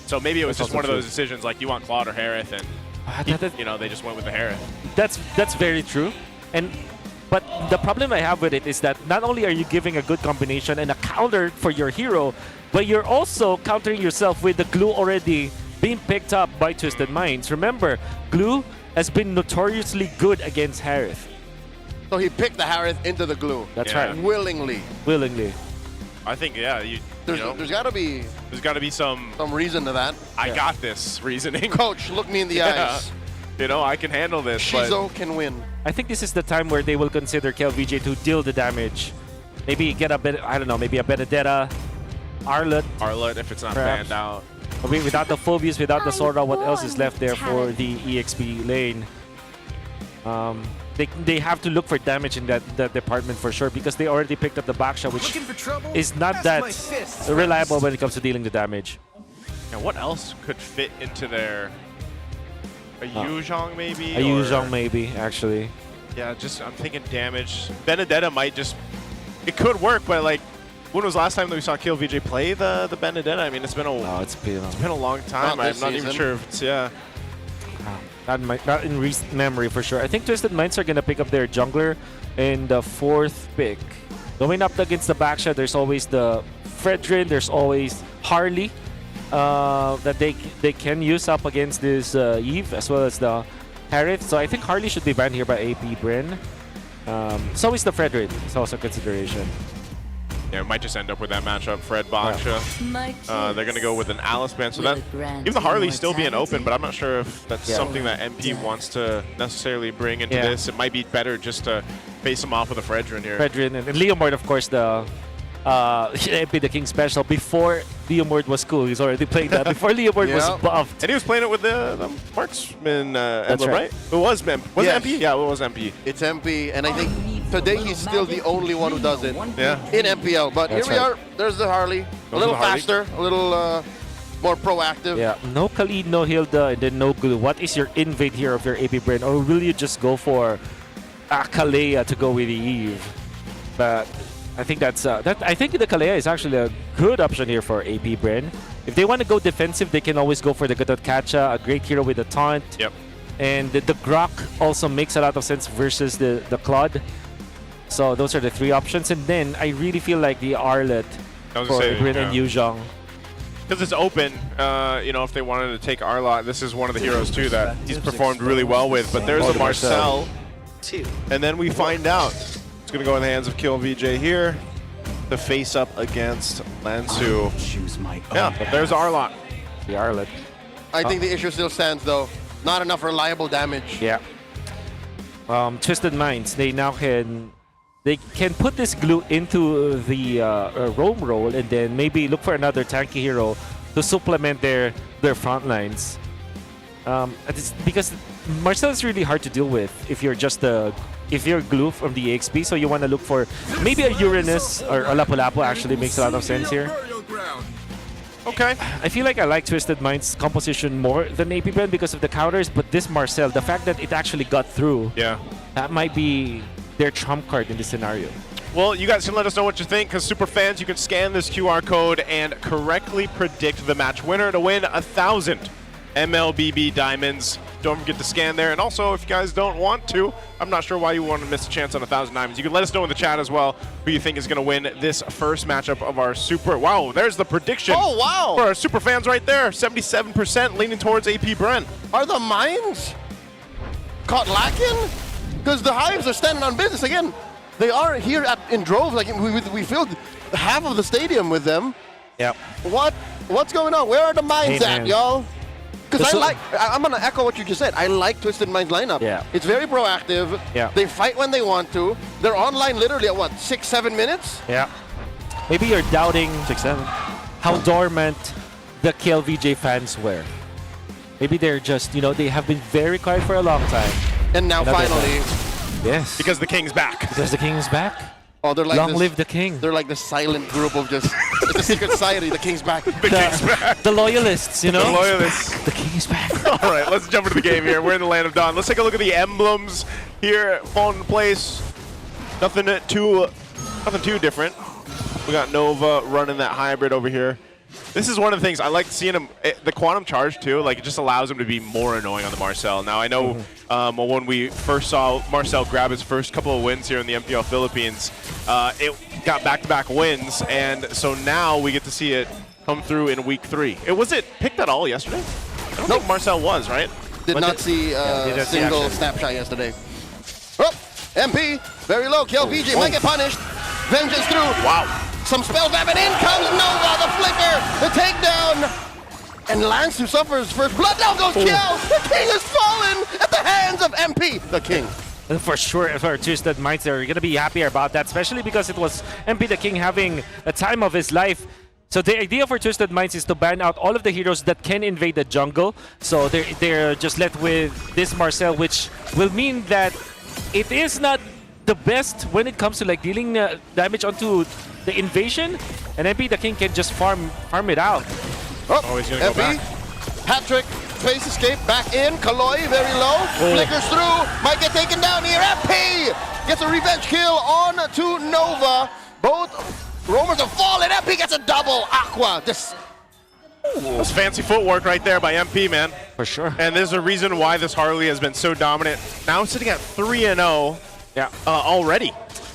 Speaker 14: So maybe it was
Speaker 13: That's
Speaker 14: just one of
Speaker 13: also
Speaker 14: those decisions like you want Claude or Harith, and you know, they just went with the Harith.
Speaker 13: That's very true. But the problem I have with it is that not only are you giving a good combination and a counter for your hero, but you're also countering yourself with the glue already being picked up by Twisted Minds. Remember, glue has been notoriously good against Harith.
Speaker 15: So he picked the Harith into the glue.
Speaker 13: That's right.
Speaker 15: Willingly.
Speaker 14: I think, yeah,
Speaker 15: there's got to be
Speaker 14: some
Speaker 15: reason to that.
Speaker 14: I got this reasoning.
Speaker 15: Coach, look me in the eyes.
Speaker 14: You know, I can handle this.
Speaker 15: Shizo can win.
Speaker 13: I think this is the time where they will consider KLVJ to deal the damage. Maybe get a bit, I don't know, maybe a Benedetta,
Speaker 14: Arlet if it's not
Speaker 13: perhaps.
Speaker 14: banned out.
Speaker 13: I mean, without the Phobius, without the Sora, what else is left there for the EXP lane? They have to look for damage in that department for sure, because they already picked up the Baksha, which is not that reliable when it comes to dealing the damage.
Speaker 14: And what else could fit into their... A Yuzhong maybe?
Speaker 13: A Yuzhong maybe, actually.
Speaker 14: Yeah, I'm thinking damage. Benedetta might just... It could work, but like, when was the last time that we saw KLVJ play the Benedetta? I mean, it's been a long time. I'm not even sure if it's,
Speaker 13: Not in recent memory for sure. I think Twisted Minds are going to pick up their jungler in the 4th pick. Going up against the Baksha, there's always the Fredrin, there's always Harley that they can use up against this Eve, as well as the Harith. So I think Harley should be banned here by AP Brin. So is the Fredrin. It's also a consideration.
Speaker 14: Yeah, it might just end up with that matchup, Fred Baksha. They're going to go with an Alice ban, so that even the Harley's still being open, but I'm not sure if that's something that MP wants to necessarily bring into this. It might be better just to face him off with a Fredrin here.
Speaker 13: Fredrin and Leomord, of course, the MP the King special. Before Leomord was cool, he's already playing that. Before Leomord was buffed.
Speaker 14: And he was playing it with the Marksman emblem,
Speaker 13: right.
Speaker 14: It was MP.
Speaker 15: Yes.
Speaker 14: It MP? Yeah, it was MP.
Speaker 15: It's MP, and I think today he's still the only one who does it in MPL. But
Speaker 13: That's
Speaker 15: here we
Speaker 13: right.
Speaker 15: are. There's the Harley. A little faster, a little more proactive.
Speaker 13: Yeah, no Khalid, no Hilda, and then no Glue. What is your invade here of your AP Brain? Or will you just go for Kalea to go with the Eve? But I think I think the Kalea is actually a good option here for AP Brain. If they want to go defensive, they can always go for the Gatot Kacha, a great hero with a taunt.
Speaker 14: Yep.
Speaker 13: And the Grok also makes a lot of sense versus the Claude. So those are the 3 options. And then I really feel like the Arlet for Brin and Yuzhong.
Speaker 14: Because it's open, you know, if they wanted to take Arlot, this is one of the heroes too that he's performed really well with. But there's a Marcel, and then we find out it's going to go in the hands of KLVJ here to face up against Lansu. Yeah, but there's Arlot.
Speaker 13: The Arlet.
Speaker 15: I think the issue still stands though. Not enough reliable damage.
Speaker 13: Yeah. Twisted Minds, they now can put this glue into the roam role and then maybe look for another tanky hero to supplement their front lines. Because Marcel is really hard to deal with if you're just if you're glue from the EXP, so you want to look for maybe a Uranus or a Lapu-Lapu actually makes a lot of sense here.
Speaker 14: Okay.
Speaker 13: I feel like I like Twisted Minds composition more than AP Bren because of the counters, but this Marcel, the fact that it actually got through, that might be their trump card in this scenario.
Speaker 14: Well, you guys can let us know what you think, because super fans, you can scan this QR code and correctly predict the match winner to win 1,000 MLBB diamonds. Don't forget to scan there. And also, if you guys don't want to, I'm not sure why you want to miss a chance on 1,000 diamonds. You can let us know in the chat as well who you think is going to win this first matchup of our super. Wow, there's the prediction.
Speaker 15: Oh, wow.
Speaker 14: For our super fans right there. 77% leaning towards AP Bren.
Speaker 15: Are the mines caught lacking? Because the Hives are standing on business again. They are here in droves. Like we filled half of the stadium with them.
Speaker 13: Yep.
Speaker 15: What's going on? Where are the mines at, y'all? Because I'm gonna echo what you just said. I like Twisted Minds lineup.
Speaker 13: Yeah.
Speaker 15: It's very proactive.
Speaker 13: Yeah.
Speaker 15: They fight when they want to. They're online literally at what, 6-7 minutes?
Speaker 13: Yeah. Maybe you're doubting 6-7 how dormant the KLVJ fans were. Maybe they're just, they have been very quiet for a long time.
Speaker 15: And now finally.
Speaker 13: Yes.
Speaker 14: Because the King's back.
Speaker 13: Because the King is back.
Speaker 15: Oh, they're like
Speaker 13: Long live the King.
Speaker 15: They're like the silent group of just It's a secret society. The king's back.
Speaker 14: The king's back.
Speaker 13: The loyalists, you know?
Speaker 14: The loyalists.
Speaker 13: The king is back.
Speaker 14: All right, let's jump into the game here. We're in the Land of Dawn. Let's take a look at the emblems here falling into place. Nothing too different. We got Nova running that hybrid over here. This is one of the things I like seeing him, the quantum charge too, like it just allows him to be more annoying on the Marcel. Now I know when we first saw Marcel grab his first couple of wins here in the MPL Philippines, it got back-to-back wins, and so now we get to see it come through in week 3. Was it picked at all yesterday? I don't think Marcel was, right?
Speaker 15: Did not see a single snapshot yesterday. Oh, MP, very low. TLPH might get punished. Vengeance through.
Speaker 14: Wow.
Speaker 15: Some spell back, and in comes Nova, the flicker, the takedown. And Lansu suffers first blood. Down goes Kiel. The king has fallen at the hands of MP, the king.
Speaker 13: For sure, for Twisted Minds, they're going to be happy about that, especially because it was MP the King having a time of his life. So the idea for Twisted Minds is to ban out all of the heroes that can invade the jungle. So they're just left with this Marcel, which will mean that it is not the best when it comes to like dealing damage onto the invasion, and MP the King can just farm it out.
Speaker 15: Oh,
Speaker 14: he's gonna go back.
Speaker 15: Hat-trick, face escape, back in. Kaloi very low, flickers through, might get taken down here. MP gets a revenge kill on to Nova. Both roamers have fallen. MP gets a double. Aqua.
Speaker 14: That's fancy footwork right there by MP, man.
Speaker 13: For sure.
Speaker 14: And there's a reason why this Harley has been so dominant. Now sitting at 3-0 already.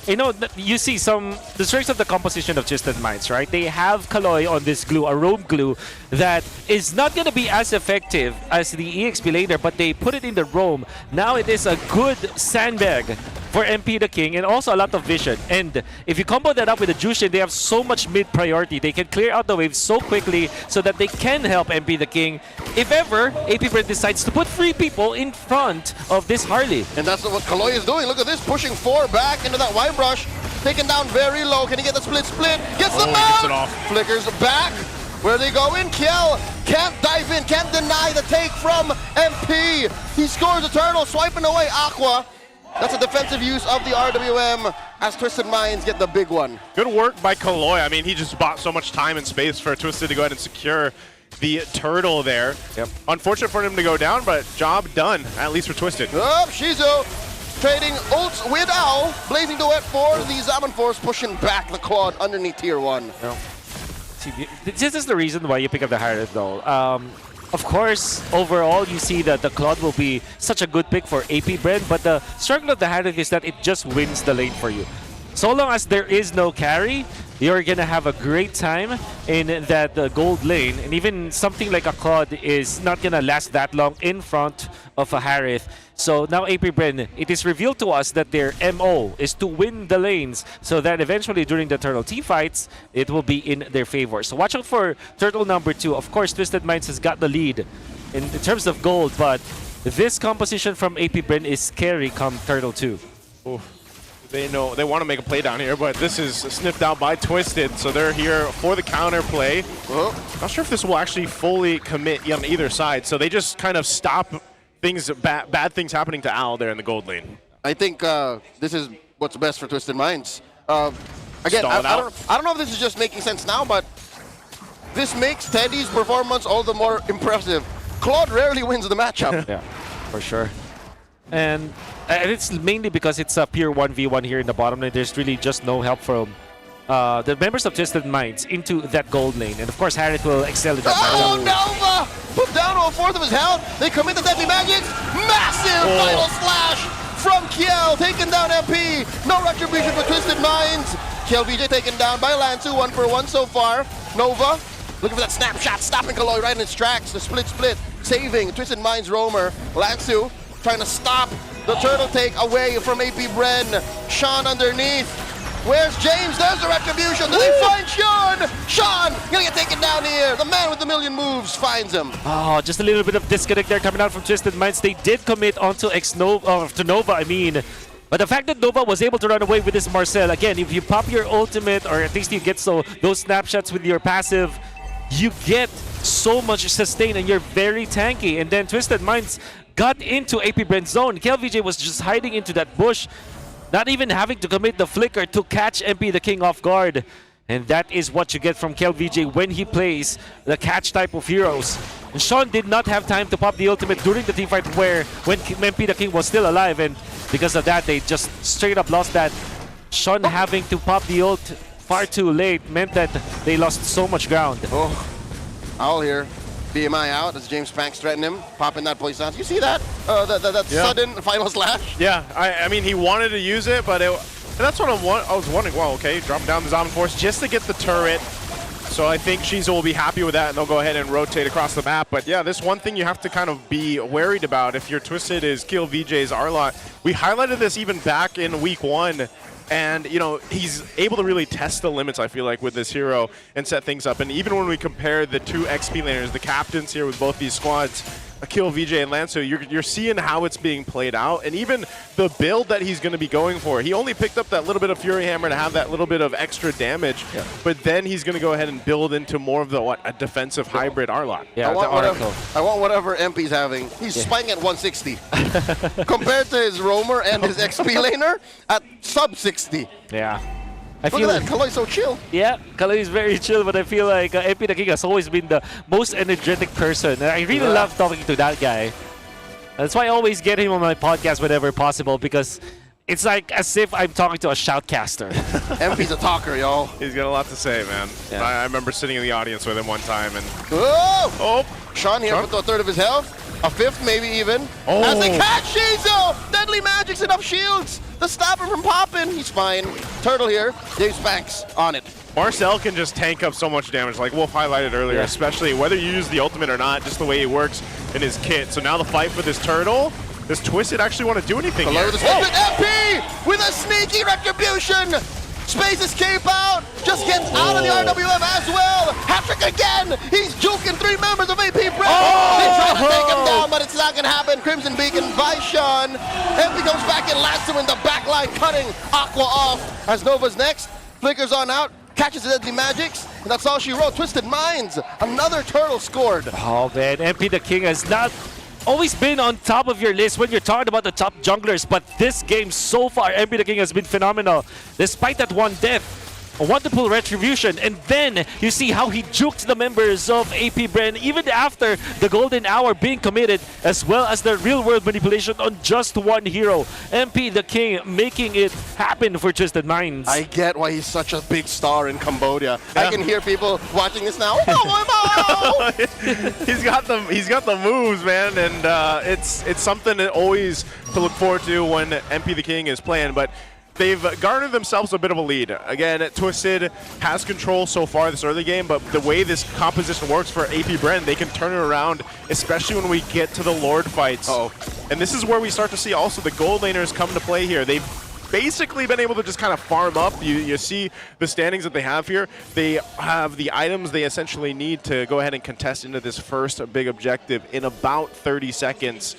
Speaker 13: You know, you see the strengths of the composition of Twisted Minds, right? They have Kaloi on this glue, a roam glue, that is not going to be as effective as the EXP laner, but they put it in the roam. Now it is a good sandbag for MP the King, and also a lot of vision. And if you combo that up with the Jushin, they have so much mid priority. They can clear out the waves so quickly so that they can help MP the King if ever APBR decides to put 3 people in front of this Harley.
Speaker 15: And that's what Kaloi is doing. Look at this, pushing 4 back into that wine brush. Taken down very low. Can he get the split? Gets the mount!
Speaker 14: Gets it off.
Speaker 15: Flickers back. Where they go in, Kiel can't dive in, can't deny the take from MP. He scores a turtle, swiping away Aqua. That's a defensive use of the RWM as Twisted Minds get the big one.
Speaker 14: Good work by Kaloi. I mean, he just bought so much time and space for Twisted to go ahead and secure the turtle there.
Speaker 13: Yep.
Speaker 14: Unfortunate for him to go down, but job done, at least for Twisted.
Speaker 15: Up, Shizu trading ults with Owl. Blazing duet for the Zaman Force, pushing back the Claude underneath tier 1.
Speaker 13: Yep. See, this is the reason why you pick up the Harriet, though. Of course, overall, you see that the Claude will be such a good pick for APBR, but the struggle of the Harriet is that it just wins the lane for you. So long as there is no carry, you're gonna have a great time in that gold lane, and even something like a Claude is not gonna last that long in front of a Harith. So now APBR, it is revealed to us that their MO is to win the lanes, so that eventually during the Turtle T fights, it will be in their favor. So watch out for Turtle number 2. Of course, Twisted Minds has got the lead in terms of gold, but this composition from APBR is scary come Turtle 2.
Speaker 14: Oof. They know they want to make a play down here, but this is sniffed out by Twisted, so they're here for the counter play. Not sure if this will actually fully commit on either side, so they just kind of stop things, bad things happening to Al there in the gold lane.
Speaker 15: I think this is what's best for Twisted Minds. Again, I don't know if this is just making sense now, but this makes Teddy's performance all the more impressive. Claude rarely wins the matchup.
Speaker 13: Yeah, for sure. And it's mainly because it's a pure 1v1 here in the bottom lane. There's really just no help from the members of Twisted Minds into that gold lane. And of course, Harriet will excel in that
Speaker 15: matchup.
Speaker 13: matchup.
Speaker 15: Nova! Put down to a fourth of his health. They commit the deadly magics. Massive final slash from Kiel. Taking down MP. No retribution for Twisted Minds. Kiel VJ taken down by Lansu. 1-for-1 so far. Nova looking for that snapshot. Stopping Kaloi right in its tracks. The split. Saving Twisted Minds roamer. Lansu trying to stop the turtle take away from APBR. Sean underneath. Where's James? There's the retribution. Do they find Sean? Sean gonna get taken down here. The man with the million moves finds him.
Speaker 13: Oh, just a little bit of disconnect there coming out from Twisted Minds. They did commit onto to Nova, I mean. But the fact that Nova was able to run away with this Marcel, again, if you pop your ultimate, or at least you get those snapshots with your passive, you get so much sustain and you're very tanky. And then Twisted Minds got into APBR's zone. KLVJ was just hiding into that bush, not even having to commit the flicker to catch MP the King off guard. And that is what you get from KLVJ when he plays the catch type of heroes. And Sean did not have time to pop the ultimate during the teamfight when MP the King was still alive, and because of that, they just straight up lost that. Sean having to pop the ult far too late meant that they lost so much ground.
Speaker 15: Oh, Owl here. BMI out as James Banks threatened him, popping that poison. You see that? That sudden final slash?
Speaker 14: Yeah, I mean, he wanted to use it, but that's what I was wondering. Well, okay, drop down the Zombie Force just to get the turret. So I think Shizu will be happy with that, and they'll go ahead and rotate across the map. But yeah, this one thing you have to kind of be worried about if you're Twisted is KillVJ's Arlot. We highlighted this even back in week 1. And, you know, he's able to really test the limits, I feel like, with this hero and set things up. And even when we compare the two XP laners, the captains here with both these squads, KillVJ and Lanzo, you're seeing how it's being played out. And even the build that he's going to be going for, he only picked up that little bit of Fury Hammer to have that little bit of extra damage. Yeah. But then he's going to go ahead and build into more of the, a defensive hybrid Arlot.
Speaker 15: Yeah, I want whatever MP's having. He's spiking at 160 compared to his roamer and his XP laner at sub 60.
Speaker 13: Yeah.
Speaker 15: Look at that, Kaloy's so chill.
Speaker 13: Yeah, Kaloy is very chill, but I feel like MP the King has always been the most energetic person. And I really love talking to that guy. That's why I always get him on my podcast whenever possible, because it's like as if I'm talking to a shoutcaster.
Speaker 15: MP's a talker, y'all.
Speaker 14: He's got a lot to say, man.
Speaker 13: Yeah.
Speaker 14: I remember sitting in the audience with him one time, and
Speaker 15: Sean here put to a third of his health, a fifth maybe even. As they catch Shizu! Deadly Magic's enough shields to stop him from popping. He's fine. Turtle here, James Banks on it.
Speaker 14: Marcel can just tank up so much damage, like Wolf highlighted earlier, especially whether you use the ultimate or not, just the way it works in his kit. So now the fight for this turtle, does Twisted actually want to do anything here?
Speaker 15: With MP with a sneaky retribution! Space escape out, just gets out of the RWM as well. Hat-trick again. He's juking 3 members of AP Brand. They try to take him down, but it's not gonna happen. Crimson Beacon by Sean. MP comes back and lands him in the back line, cutting Aqua off. As Nova's next, flickers on out, catches the Deadly Magics, and that's all she wrote. Twisted Minds, another turtle scored.
Speaker 13: Oh man, MP the King has not always been on top of your list when you're talking about the top junglers, but this game so far, MP the King has been phenomenal. Despite that one death, a wonderful retribution, and then you see how he juked the members of AP Bren even after the golden hour being committed, as well as the real-world manipulation on just one hero. MP the King making it happen for Twisted Minds.
Speaker 15: I get why he's such a big star in Cambodia. Yeah. I can hear people watching this now.
Speaker 14: He's got the moves, man, and it's something that always to look forward to when MP the King is playing. But they've garnered themselves a bit of a lead. Again, Twisted has control so far this early game, but the way this composition works for AP Bren, they can turn it around, especially when we get to the Lord fights. And this is where we start to see also the gold laners come to play here. They've basically been able to just kind of farm up. You see the standings that they have here. They have the items they essentially need to go ahead and contest into this first big objective in about 30 seconds.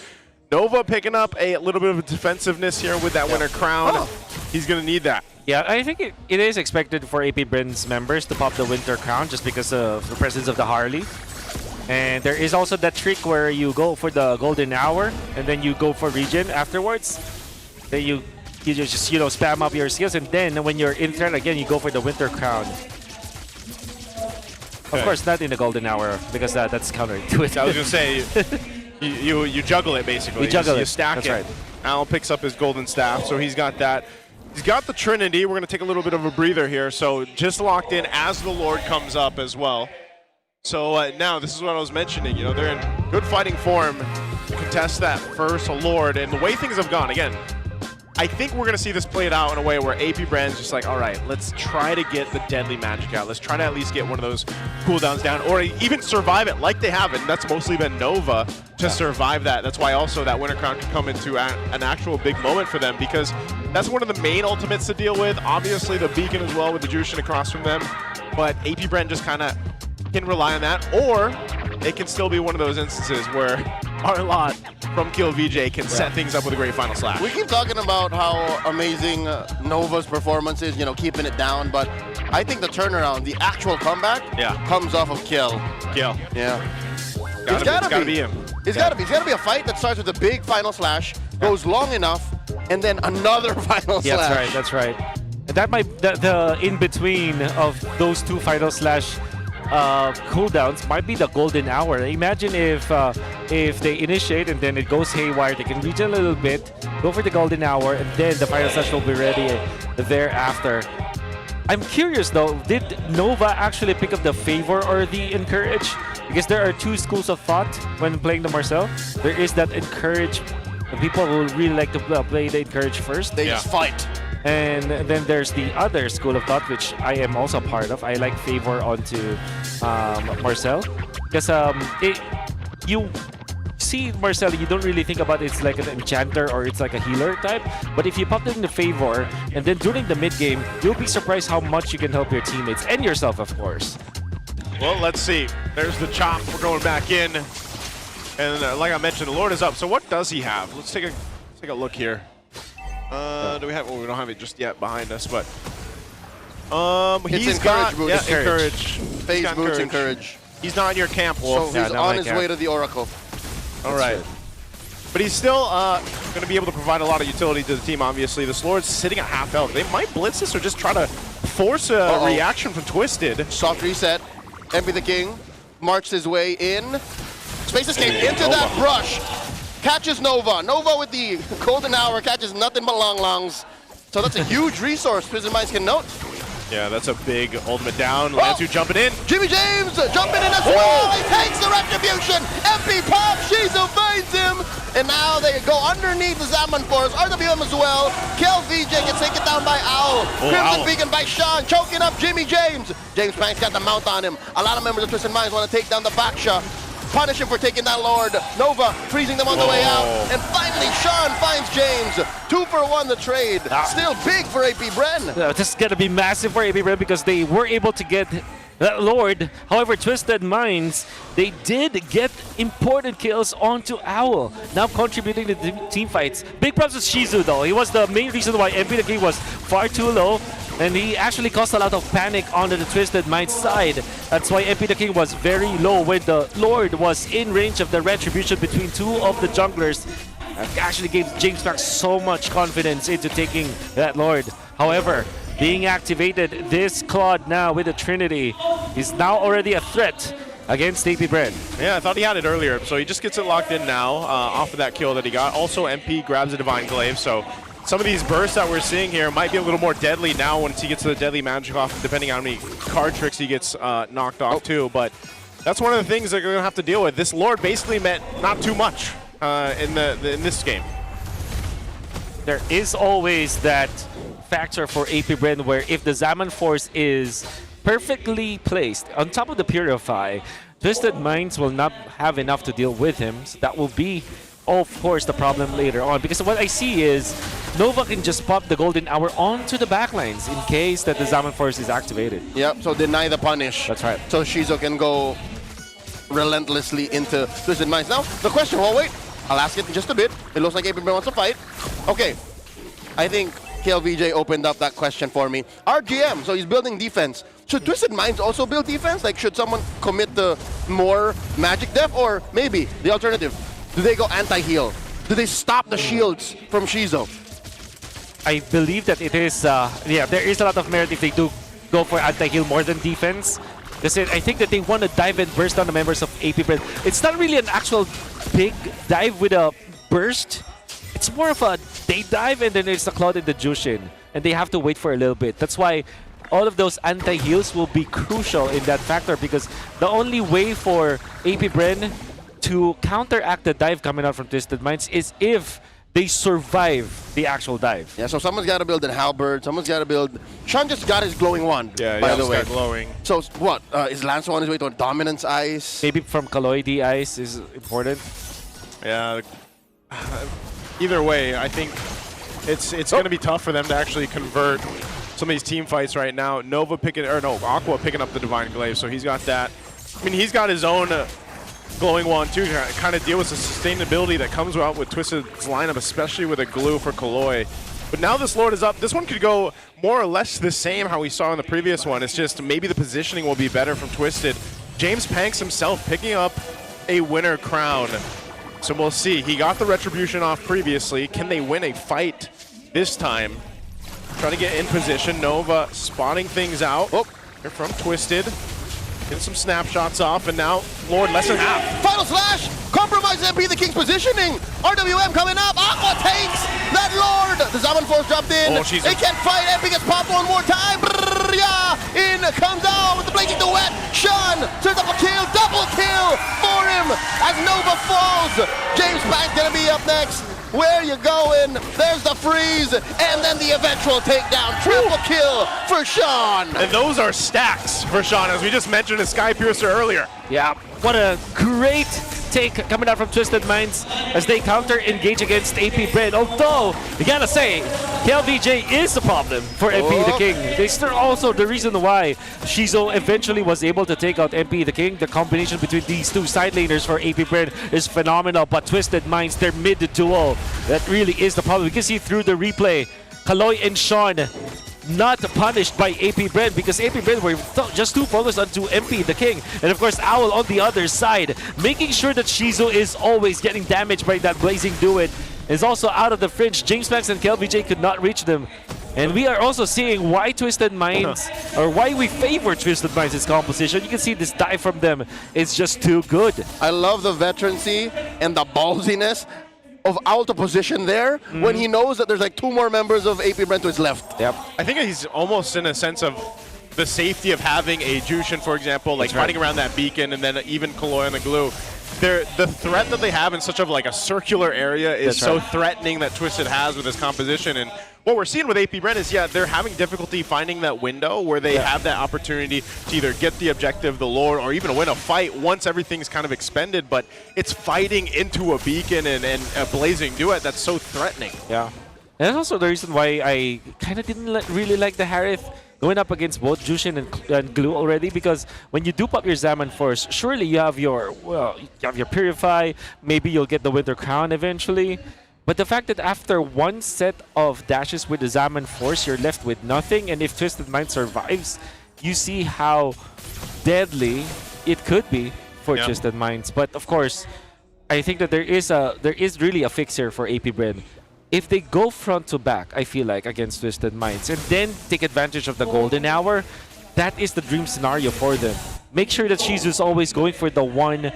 Speaker 14: Nova picking up a little bit of defensiveness here with that winter crown. He's going to need that.
Speaker 13: Yeah, I think it is expected for AP Bren's members to pop the winter crown just because of the presence of the Harley. And there is also that trick where you go for the golden hour and then you go for regen afterwards. Then you just, you know, spam up your skills, and then when you're in threat again, you go for the winter crown. Of course, not in the golden hour because that's counter to it.
Speaker 14: I was going to say, you juggle it basically. You stack
Speaker 13: that's
Speaker 14: it.
Speaker 13: Right.
Speaker 14: Al picks up his golden staff, so he's got that. He's got the Trinity. We're going to take a little bit of a breather here. So just locked in as the Lord comes up as well. So now this is what I was mentioning. You know, they're in good fighting form to contest that first Lord. And the way things have gone, again, I think we're going to see this played out in a way where AP Brand's just like, all right, let's try to get the Deadly Magic out. Let's try to at least get one of those cooldowns down or even survive it like they have. And that's mostly been Nova to survive that. That's why also that Winter Crown can come into an actual big moment for them, because that's one of the main ultimates to deal with. Obviously the Beacon as well with the Jushin across from them. But AP Brand just kind of can rely on that, or it can still be one of those instances where Arlot from KillVJ can set things up with a great final slash.
Speaker 15: We keep talking about how amazing Nova's performance is, you know, keeping it down, but I think the turnaround, the actual comeback, comes off of Kill.
Speaker 14: Kill.
Speaker 15: Yeah.
Speaker 14: It's gotta be him.
Speaker 15: It's gotta be a fight that starts with a big final slash, goes long enough, and then another final slash.
Speaker 13: That's right. That might the in between of those two final slash cooldowns might be the golden hour. Imagine if they initiate and then it goes haywire, they can reach a little bit, go for the golden hour, and then the final slash will be ready thereafter. I'm curious though, did Nova actually pick up the favor or the encourage? Because there are two schools of thought when playing the Marcel. There is that encourage, people who really like to play the encourage first.
Speaker 15: They just fight.
Speaker 13: And then there's the other school of thought, which I am also part of. I like favor onto Marcel. Because you see Marcel, you don't really think about it's like an enchanter or it's like a healer type. But if you pop it in the favor, and then during the mid game, you'll be surprised how much you can help your teammates and yourself, of course.
Speaker 14: Well, let's see. There's the chop. We're going back in. And like I mentioned, the Lord is up. So what does he have? Let's take a look here. Do we have? Well, we don't have it just yet behind us, but he's got encourage.
Speaker 15: Phase boots, encourage.
Speaker 14: He's not in your camp, Wolf.
Speaker 15: So he's on his way to the Oracle.
Speaker 14: All right. But he's still going to be able to provide a lot of utility to the team, obviously. The Lord's sitting at half health. They might blitz this or just try to force a reaction from Twisted.
Speaker 15: Soft reset. MP the King marched his way in. Space escape into that brush. Catches Nova. Nova with the golden hour catches nothing but longs. So that's a huge resource Twisted Minds can note.
Speaker 14: Yeah, that's a big ultimate down. Lansu jumping in.
Speaker 15: Jimmy James jumping in as well. He takes the retribution. MP pop. Shizu finds him. And now they go underneath the Zaman Force. RWM as well. Kill VJ gets taken down by Owl. Crimson Beacon by Sean. Choking up Jimmy James. James Pank's got the mount on him. A lot of members of Twisted Minds want to take down the back shot. Punish him for taking that Lord. Nova freezing them on the way out. And finally, Sean finds James. 2 for 1 the trade. Still big for AP Bren.
Speaker 13: This is going to be massive for AP Bren because they were able to get that Lord. However, Twisted Minds, they did get important kills onto Owl, now contributing to the team fights. Big props to Shizu though. He was the main reason why MP the King was far too low. And he actually caused a lot of panic on the Twisted Minds side. That's why MP the King was very low when the Lord was in range of the retribution between two of the junglers. Actually gave James Pack so much confidence into taking that Lord. However, being activated, this Claude now with the Trinity is now already a threat against AP Bren.
Speaker 14: Yeah, I thought he had it earlier, so he just gets it locked in now off of that kill that he got. Also, MP grabs a Divine Glaive, so some of these bursts that we're seeing here might be a little more deadly now once he gets to the Deadly Magic off, depending on how many card tricks he gets knocked off too. But that's one of the things they're going to have to deal with. This Lord basically meant not too much in this game.
Speaker 13: There is always that factor for AP Bren where if the Zaman Force is perfectly placed on top of the Purify, Twisted Minds will not have enough to deal with him. So that will be, of course, the problem later on. Because what I see is Nova can just pop the golden hour onto the backlines in case that the Zaman Force is activated.
Speaker 15: Yep, so deny the punish.
Speaker 13: That's right.
Speaker 15: So Shizu can go relentlessly into Twisted Minds. Now, the question, well, wait, I'll ask it in just a bit. It looks like AP Bren wants to fight. Okay, I think KLVJ opened up that question for me. RGM, so he's building defense. Should Twisted Minds also build defense? Like, should someone commit the more magic def? Or maybe the alternative, do they go anti-heal? Do they stop the shields from Shizu?
Speaker 13: I believe that it is, yeah, there is a lot of merit if they do go for anti-heal more than defense. Kasi I think that they want to dive and burst on the members of AP Bren. It's not really an actual big dive with a burst. It's more of a, they dive and then there's the Cloud and the Jushin. And they have to wait for a little bit. That's why all of those anti-heals will be crucial in that factor because the only way for AP Bren to counteract the dive coming out from Twisted Minds is if they survive the actual dive.
Speaker 15: Yeah, so someone's got to build an halberd. Someone's got to build. Sean just got his glowing wand.
Speaker 14: Yeah,
Speaker 15: by the way.
Speaker 14: Got glowing.
Speaker 15: So what? Is Lance on his way to a dominance ice?
Speaker 13: Maybe from Colloidy Ice is important.
Speaker 14: Yeah. Either way, I think it's going to be tough for them to actually convert some of these team fights right now. Nova picking, or no, Aqua picking up the Divine Glaive, so he's got that. I mean, he's got his own glowing wand too, to kind of deal with the sustainability that comes out with Twisted's lineup, especially with a glue for Kaloi. But now this Lord is up. This one could go more or less the same how we saw in the previous one. It's just maybe the positioning will be better from Twisted. James Panks himself picking up a winner crown. So we'll see. He got the retribution off previously. Can they win a fight this time? trying to get in position. Nova spotting things out. Oh, here from Twisted. Getting some snapshots off, and now Lord less than half.
Speaker 15: Final slash! Compromise MP the King's positioning! RWM coming up! Aqua takes that Lord! The Zaman Force dropped in.
Speaker 14: Oh,
Speaker 15: they can't fight. MP gets popped one more time. Brrr, yeah. In comes out with the blazing duet. Sean turns up a kill. Double kill for him as Nova falls. James Bank's gonna be up next. Where you going? There's the freeze, and then the eventual takedown. Triple kill for Sean.
Speaker 14: And those are stacks for Sean, as we just mentioned a Sky Piercer earlier.
Speaker 13: Yeah, what a great take coming out from Twisted Minds as they counter-engage against AP Bread. Although, you gotta say, KLVJ is a problem for MP the King. They still also the reason why Shizo eventually was able to take out MP the King. The combination between these two side laners for AP Bread is phenomenal, but Twisted Minds, their mid-duo, that really is the problem. We can see through the replay, Kaloy and Sean not punished by AP Bread because AP Bread were just too focused onto MP the King. And of course, Owl on the other side, making sure that Shizo is always getting damaged by that Blazing Duet, is also out of the fringe. James Max and KLVJ could not reach them. And we are also seeing why Twisted Minds, or why we favor Twisted Minds' composition. You can see this dive from them is just too good.
Speaker 15: I love the veterancy and the ballsiness of Owl to position there when he knows that there's like 2 more members of AP Brent to his left.
Speaker 13: Yep.
Speaker 14: I think he's almost in a sense of the safety of having a Jushin, for example, like fighting around that beacon, and then even Kaloy and the glue. The threat that they have in such of like a circular area is so threatening that Twisted has with his composition. And what we're seeing with AP Brent is, they're having difficulty finding that window where they have that opportunity to either get the objective, the Lord, or even win a fight once everything's kind of expended. But it's fighting into a beacon and a Blazing Duet that's so threatening.
Speaker 13: Yeah. And that's also the reason why I kind of didn't really like the Harith going up against both Jushin and Glue already, because when you dupe up your Zaman Force, surely you have your Purify, maybe you'll get the Winter Crown eventually. But the fact that after one set of dashes with the Zaman Force, you're left with nothing, and if Twisted Mind survives, you see how deadly it could be for Twisted Minds. But of course, I think that there is really a fix here for AP Bread. If they go front to back, I feel like, against Twisted Minds, and then take advantage of the golden hour, that is the dream scenario for them. Make sure that Shizu's always going for the -1,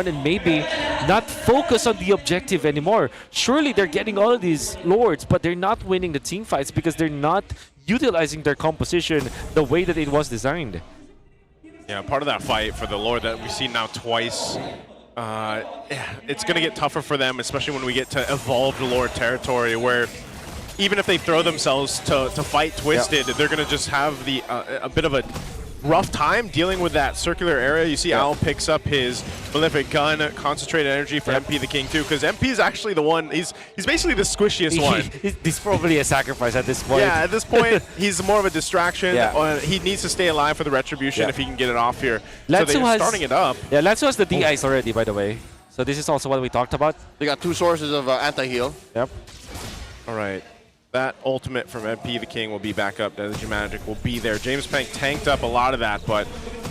Speaker 13: and maybe not focus on the objective anymore. Surely they're getting all of these Lords, but they're not winning the team fights because they're not utilizing their composition the way that it was designed.
Speaker 14: Yeah, part of that fight for the Lord that we've seen now twice, it's going to get tougher for them, especially when we get to evolved Lord territory, where even if they throw themselves to fight Twisted, they're going to just have a bit of a rough time dealing with that circular area. You see Owl picks up his Malefic Gun, concentrated energy for MP the King too, because MP is actually the one, he's basically the squishiest one.
Speaker 13: He's probably a sacrifice at this point.
Speaker 14: Yeah, at this point, he's more of a distraction. He needs to stay alive for the retribution if he can get it off here. So they're starting it up.
Speaker 13: Yeah, Lanzo has the D-Ice already, by the way. So this is also what we talked about.
Speaker 15: They got 2 sources of anti-heal.
Speaker 13: Yep.
Speaker 14: All right. That ultimate from MP the King will be back up. Energy Magic will be there. James Pank tanked up a lot of that, but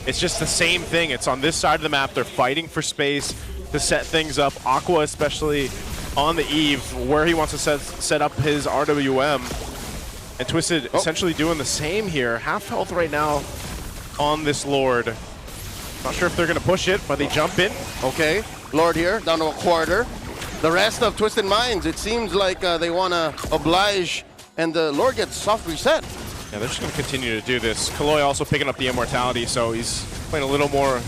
Speaker 14: it's just the same thing. It's on this side of the map. They're fighting for space to set things up. Aqua, especially on the eve, where he wants to set up his RWM. And Twisted essentially doing the same here. Half health right now on this Lord. Not sure if they're going to push it, but they jump in.
Speaker 15: Okay, Lord here, down to a quarter. The rest of Twisted Minds, it seems like they want to oblige, and the Lord gets soft reset.
Speaker 14: Yeah, they're just going to continue to do this. Kaloy also picking up the immortality, so he's playing a little more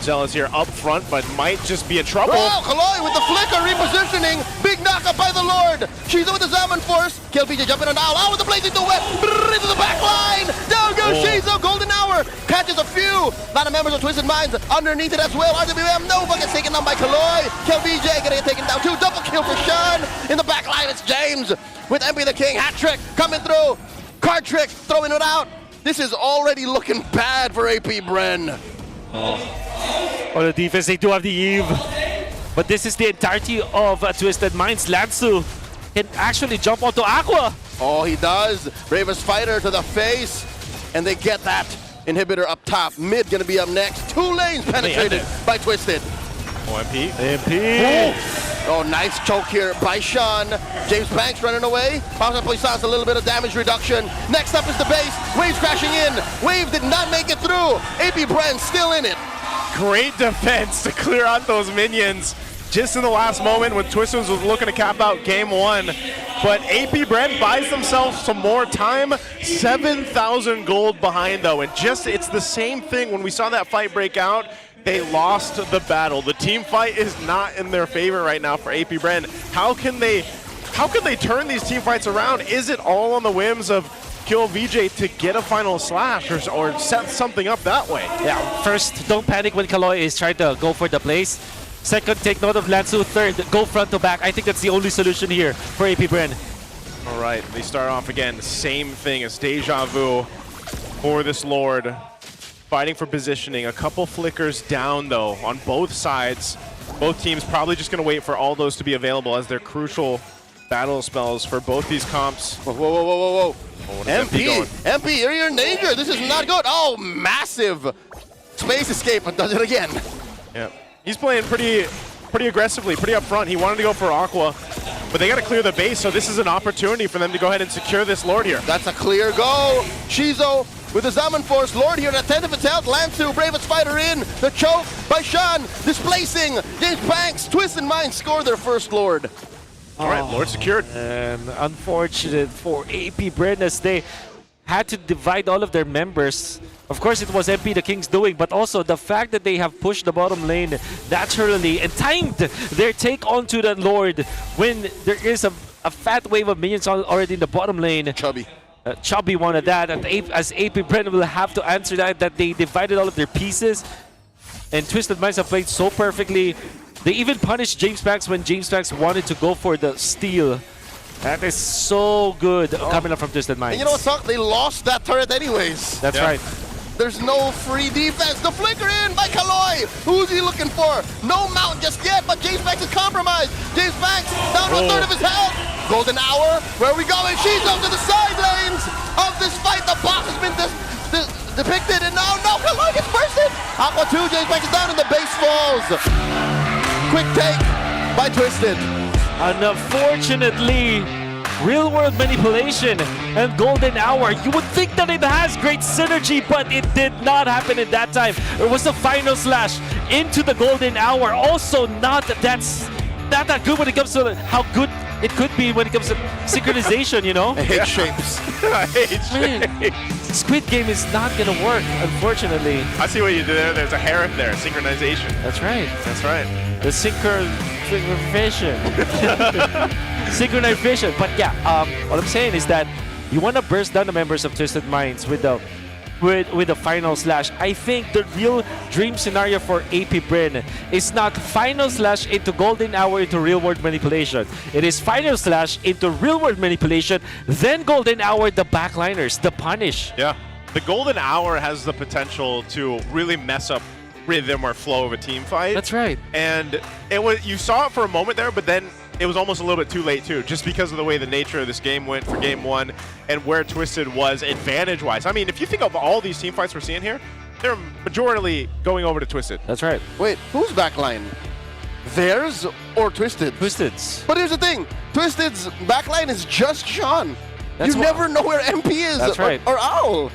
Speaker 14: zealous here up front, but might just be in trouble.
Speaker 15: Oh, Kaloy with the flicker, repositioning. Big knockup by the Lord. Shizo with the Zaman Force. KLPJ jumping on Owl. Owl with the Blazing Duet. Into the back line. Down goes Shizo. Golden hour. Catches a few. A lot of members of Twisted Minds underneath it as well. RWM Nova gets taken down by Kaloy. KLPJ gonna get taken down too. Double kill for Sean. In the back line, it's James with MP the King. Hat trick coming through. Card trick throwing it out. This is already looking bad for AP Bren.
Speaker 13: On the defense, they do have the Eve. But this is the entirety of Twisted Minds. Lansu can actually jump onto Aqua.
Speaker 15: Oh, he does. Bravest Fighter to the face. And they get that inhibitor up top. Mid gonna be up next. 2 lanes penetrated by Twisted.
Speaker 14: Oh, MP.
Speaker 13: MP.
Speaker 15: Oh, nice choke here by Sean. James Banks running away. Pausa Poisans, a little bit of damage reduction. Next up is the base. Waves crashing in. Wave did not make it through. AP Brand still in it.
Speaker 14: Great defense to clear out those minions just in the last moment when Twisted was looking to cap out game 1. But AP Brand buys themselves some more time. 7,000 gold behind though, and it's the same thing when we saw that fight break out. They lost the battle. The team fight is not in their favor right now for AP Brand. How can they turn these team fights around? Is it all on the whims of Kill VJ to get a final slash or set something up that way?
Speaker 13: Yeah, first, don't panic when Kaloy is trying to go for the place. Second, take note of Lansu. Third, go front to back. I think that's the only solution here for AP Brand.
Speaker 14: All right, they start off again. Same thing as Deja Vu for this Lord. Fighting for positioning. A couple flickers down, though, on both sides. Both teams probably just going to wait for all those to be available as they're crucial battle spells for both these comps.
Speaker 15: Whoa, whoa, whoa, whoa, whoa,
Speaker 14: Oh, what is MP going?
Speaker 15: MP, you're in danger. This is not good. Oh, massive space escape, but does it again.
Speaker 14: Yeah, he's playing pretty aggressively, pretty upfront. He wanted to go for Aqua, but they got to clear the base, so this is an opportunity for them to go ahead and secure this Lord here.
Speaker 15: That's a clear go. Shizo with the Zaman Force. Lord here at 10 of its health. Lansu, bravest fighter in. The choke by Sean, displacing James Banks. Twist and Mind score their first Lord.
Speaker 14: All right, Lord secured.
Speaker 13: And unfortunate for AP Brand as they had to divide all of their members. Of course, it was MP the King's doing, but also the fact that they have pushed the bottom lane naturally and timed their take onto the Lord when there is a fat wave of minions already in the bottom lane.
Speaker 15: Chubby.
Speaker 13: Chubby wanted that, and as AP Brand will have to answer that they divided all of their pieces. And Twisted Minds have played so perfectly. They even punished James Banks when James Banks wanted to go for the steal. That is so good coming up from Twisted Minds.
Speaker 15: And you know what sucked? They lost that turret anyways.
Speaker 13: That's right.
Speaker 15: There's no free defense. The flicker in by Kaloy. Who's he looking for? No mount just yet, but James Banks is compromised. James Banks down to a third of his health. Golden hour. Where are we going? She's up to the sidelines of this fight. The box has been depicted, and now Kaloy gets bursted. Aqua 2, James Banks is down, and the base falls. Quick take by Twisted.
Speaker 13: And unfortunately, real-world manipulation and golden hour. You would think that it has great synergy, but it did not happen in that time. It was the final slash into the golden hour. Also not that good when it comes to how good it could be when it comes to synchronization, you know?
Speaker 15: I hate shapes.
Speaker 14: I hate shapes.
Speaker 13: Squid Game is not gonna work, unfortunately.
Speaker 14: I see what you did there. There's a hair in there. Synchronization.
Speaker 13: That's right.
Speaker 14: That's right.
Speaker 13: The synchronization. Synchronization. But yeah, what I'm saying is that you want to burst down the members of Twisted Minds with the final slash. I think the real dream scenario for AP Brand is not final slash into golden hour into real world manipulation. It is final slash into real world manipulation, then golden hour the backliners, the punish.
Speaker 14: Yeah, the golden hour has the potential to really mess up rhythm or flow of a team fight.
Speaker 13: That's right.
Speaker 14: And you saw it for a moment there, but then it was almost a little bit too late too, just because of the way the nature of this game went for game 1 and where Twisted was advantage-wise. I mean, if you think of all these team fights we're seeing here, they're majorly going over to Twisted.
Speaker 13: That's right.
Speaker 15: Wait, whose backline? Theirs or Twisted?
Speaker 13: Twisted's.
Speaker 15: But here's the thing, Twisted's backline is just Sean. You never know where MP is.
Speaker 13: That's right.
Speaker 15: Or Owl.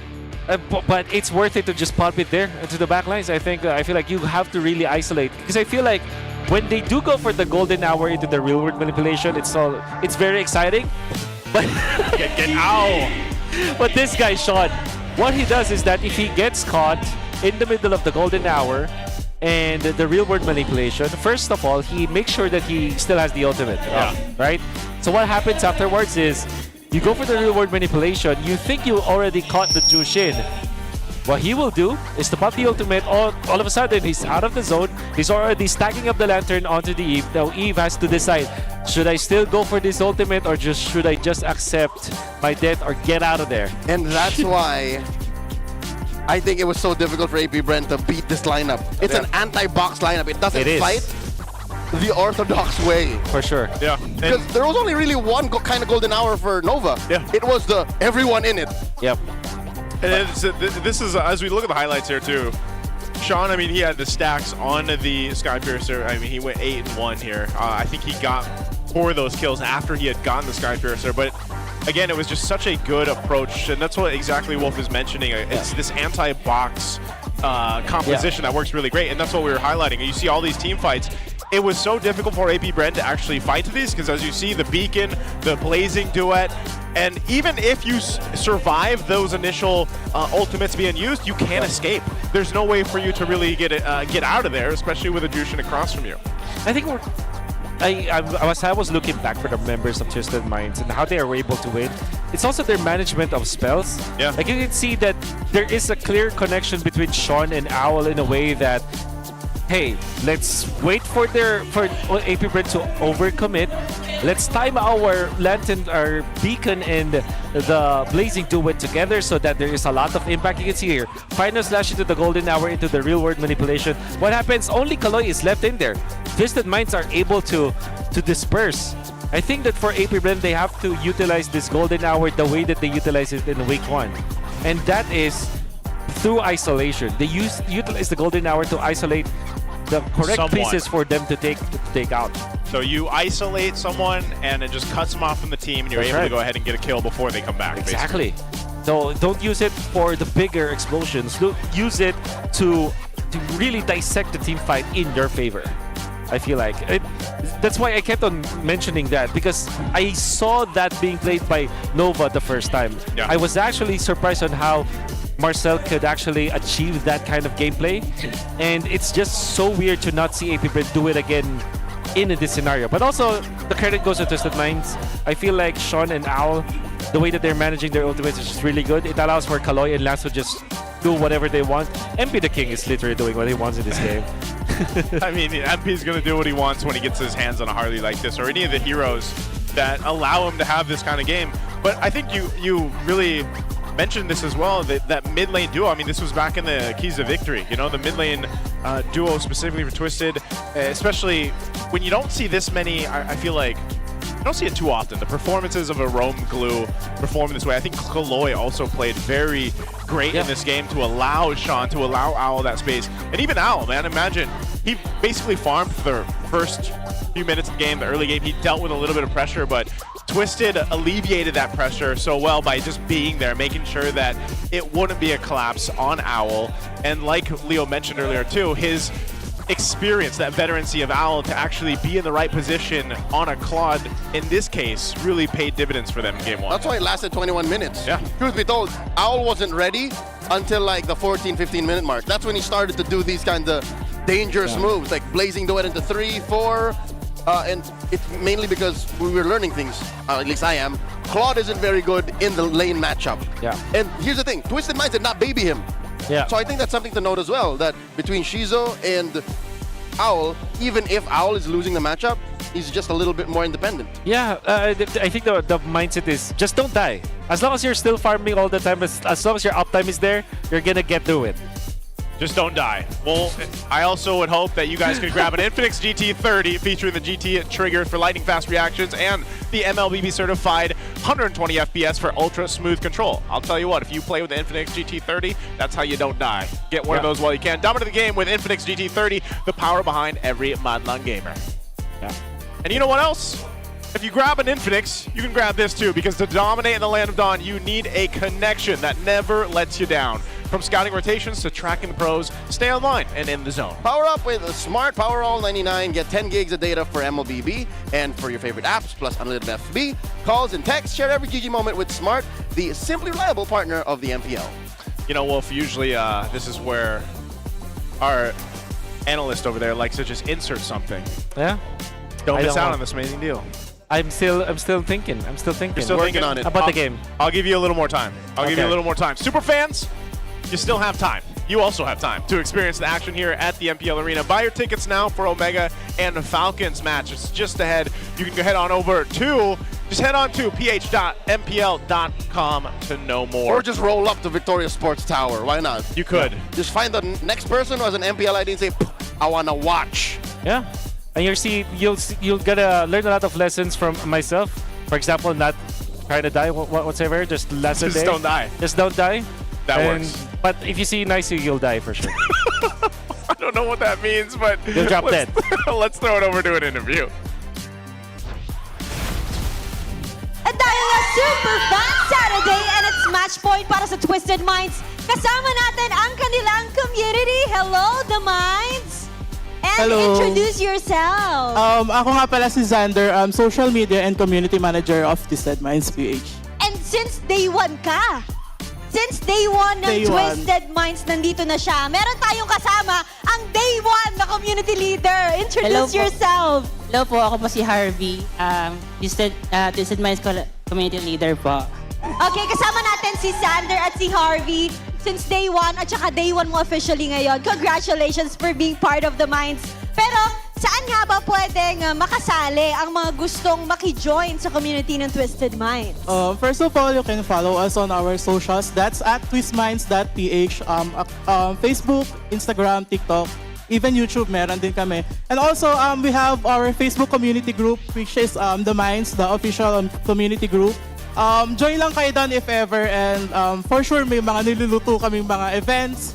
Speaker 13: But it's worth it to just pop it there into the backlines. I feel like you have to really isolate, because I feel like when they do go for the golden hour into the real world manipulation, it's very exciting. But
Speaker 14: get out.
Speaker 13: But this guy, Sean, what he does is that if he gets caught in the middle of the golden hour and the real world manipulation, first of all, he makes sure that he still has the ultimate. Right? So what happens afterwards is you go for the real world manipulation, you think you already caught the Jushin. What he will do is to pop the ultimate, all of a sudden he's out of the zone, he's already stacking up the lantern onto the Eve. Now Eve has to decide, should I still go for this ultimate or should I just accept my death or get out of there?
Speaker 15: And that's why I think it was so difficult for AP Brand to beat this lineup. It's an anti-box lineup. It doesn't fight the orthodox way.
Speaker 13: For sure.
Speaker 14: Yeah.
Speaker 15: Because there was only really one kind of golden hour for Nova.
Speaker 14: Yeah.
Speaker 15: It was the everyone in it.
Speaker 13: Yep.
Speaker 14: And this is, as we look at the highlights here too, Sean, I mean, he had the stacks on the Skypiercer. I mean, he went 8-1 here. I think he got 4 of those kills after he had gotten the Skypiercer. But again, it was just such a good approach, and that's what exactly Wolf is mentioning. It's this anti-box composition that works really great, and that's what we were highlighting. You see all these team fights. It was so difficult for APBR to actually fight to these because, as you see, the beacon, the blazing duet, and even if you survive those initial ultimates being used, you can't escape. There's no way for you to really get out of there, especially with a Jushin across from you.
Speaker 13: I think I was looking back for the members of Twisted Minds and how they are able to win. It's also their management of spells.
Speaker 14: Yeah.
Speaker 13: Like you can see that there is a clear connection between Sean and Owl in a way that, hey, let's wait for APBR to overcommit. Let's time our lantern, our beacon, and the blazing duet together so that there is a lot of impact. You can see here, final slash into the golden hour into the real world manipulation. What happens? Only Kaloy is left in there. Twisted Minds are able to disperse. I think that for APBR, they have to utilize this golden hour the way that they utilize it in week 1, and that is through isolation. They utilize the golden hour to isolate the correct pieces for them to take out.
Speaker 14: So you isolate someone and it just cuts them off from the team, and you're able to go ahead and get a kill before they come back.
Speaker 13: Exactly. So don't use it for the bigger explosions. Use it to really dissect the team fight in your favor. I feel like that's why I kept on mentioning that, because I saw that being played by Nova the first time.
Speaker 14: Yeah.
Speaker 13: I was actually surprised on how Marcel could actually achieve that kind of gameplay, and it's just so weird to not see APBR do it again in this scenario. But also, the credit goes to Twisted Minds. I feel like Sean and Owl, the way that they're managing their ultimates is just really good. It allows for Kaloy and Lance to just do whatever they want. MP the King is literally doing what he wants in this game.
Speaker 14: I mean, MP's going to do what he wants when he gets his hands on a Harley like this, or any of the heroes that allow him to have this kind of game. But I think you really mentioned this as well, that mid lane duo. I mean, this was back in the Keys of Victory, you know, the mid lane duo specifically for Twisted, especially when you don't see this many. I feel like you don't see it too often. The performances of a Rome Glue performing this way. I think Kaloy also played very great in this game to allow Sean, to allow Owl that space. And even Owl, man, imagine, he basically farmed for the first few minutes of the game, the early game. He dealt with a little bit of pressure, but Twisted alleviated that pressure so well by just being there, making sure that it wouldn't be a collapse on Owl. And like Leo mentioned earlier too, his experience, that veterancy of Owl to actually be in the right position on a Claude, in this case, really paid dividends for them in game 1.
Speaker 15: That's why it lasted 21 minutes.
Speaker 14: Yeah.
Speaker 15: Truth be told, Owl wasn't ready until like the 14-15 minute mark. That's when he started to do these kinds of dangerous moves, like blazing duet into 3, 4, and it's mainly because we were learning things, at least I am. Claude isn't very good in the lane matchup.
Speaker 13: Yeah.
Speaker 15: And here's the thing, Twisted Minds did not baby him.
Speaker 13: Yeah.
Speaker 15: So I think that's something to note as well, that between Shizo and Owl, even if Owl is losing the matchup, he's just a little bit more independent.
Speaker 13: Yeah, I think the mindset is just don't die. As long as you're still farming all the time, as long as your uptime is there, you're gonna get through it.
Speaker 14: Just don't die. Well, I also would hope that you guys could grab an Infinix GT30 featuring the GT trigger for lightning fast reactions and the MLBB certified 120 FPS for ultra smooth control. I'll tell you what, if you play with the Infinix GT30, that's how you don't die. Get one of those while you can. Dominate the game with Infinix GT30, the power behind every Madlang gamer.
Speaker 13: Yeah.
Speaker 14: And you know what else? If you grab an Infinix, you can grab this too, because to dominate in the Land of Dawn, you need a connection that never lets you down. From scouting rotations to tracking the pros, stay online and in the zone.
Speaker 15: Power up with a Smart Powerall 99. Get 10 gigs of data for MLBB and for your favorite apps, plus unlimited FB, calls, and texts. Share every GG moment with Smart, the simply reliable partner of the MPL.
Speaker 14: You know, Wolf, usually this is where our analyst over there likes to just insert something.
Speaker 13: Yeah?
Speaker 14: Don't miss out on this amazing deal.
Speaker 13: I'm still thinking. I'm still thinking.
Speaker 14: You're still
Speaker 15: Working
Speaker 14: thinking
Speaker 15: on it.
Speaker 13: About the game.
Speaker 14: I'll give you a little more time. I'll give you a little more time. Super fans, you still have time. You also have time to experience the action here at the MPL Arena. Buy your tickets now for Omega and Falcons match. It's just ahead. You can go head on over to, just head on to ph.mpl.com to know more.
Speaker 15: Or just roll up to Victoria Sports Tower. Why not?
Speaker 14: You could.
Speaker 15: Just find the next person who has an MPL ID and say, I want to watch.
Speaker 13: Yeah. And you'll gotta learn a lot of lessons from myself. For example, not trying to die whatsoever. Just lesson
Speaker 14: Just don't die.
Speaker 13: Just don't die.
Speaker 14: That
Speaker 13: And-
Speaker 14: works.
Speaker 13: But if you see Nice, you'll die for sure.
Speaker 14: I don't know what that means, but
Speaker 13: You'll drop
Speaker 14: let's,
Speaker 13: dead.
Speaker 14: let's throw it over to an interview.
Speaker 6: At dahil nga Super Fun Saturday and it's match point para sa Twisted Minds, kasama natin ang kanilang community. Hello, The Minds! And
Speaker 20: Hello.
Speaker 6: introduce yourself.
Speaker 20: Ako nga pala si Xander, Social Media and Community Manager of Twisted Minds PH.
Speaker 6: And since day one ka, since day one ng
Speaker 20: Day one.
Speaker 6: Twisted Minds, nandito na siya. Meron tayong kasama ang day one na community leader. Introduce yourself.
Speaker 21: Hello po, ako po si Harvey. Twisted Minds Community Leader po.
Speaker 6: Okay, kasama natin si Sander at si Harvey since day one at saka day one mo officially ngayon. Congratulations for being part of the Minds. Pero saan nga ba pwedeng makasali ang mga gustong maki-join sa community ng Twisted Minds?
Speaker 20: First of all, you can follow us on our socials. That's at twistminds.ph. Facebook, Instagram, TikTok, even YouTube, meron din kami. And also, we have our Facebook community group, which is The Minds, the official community group. Join lang kayo doon if ever. And for sure, may mga niluluto kaming mga events,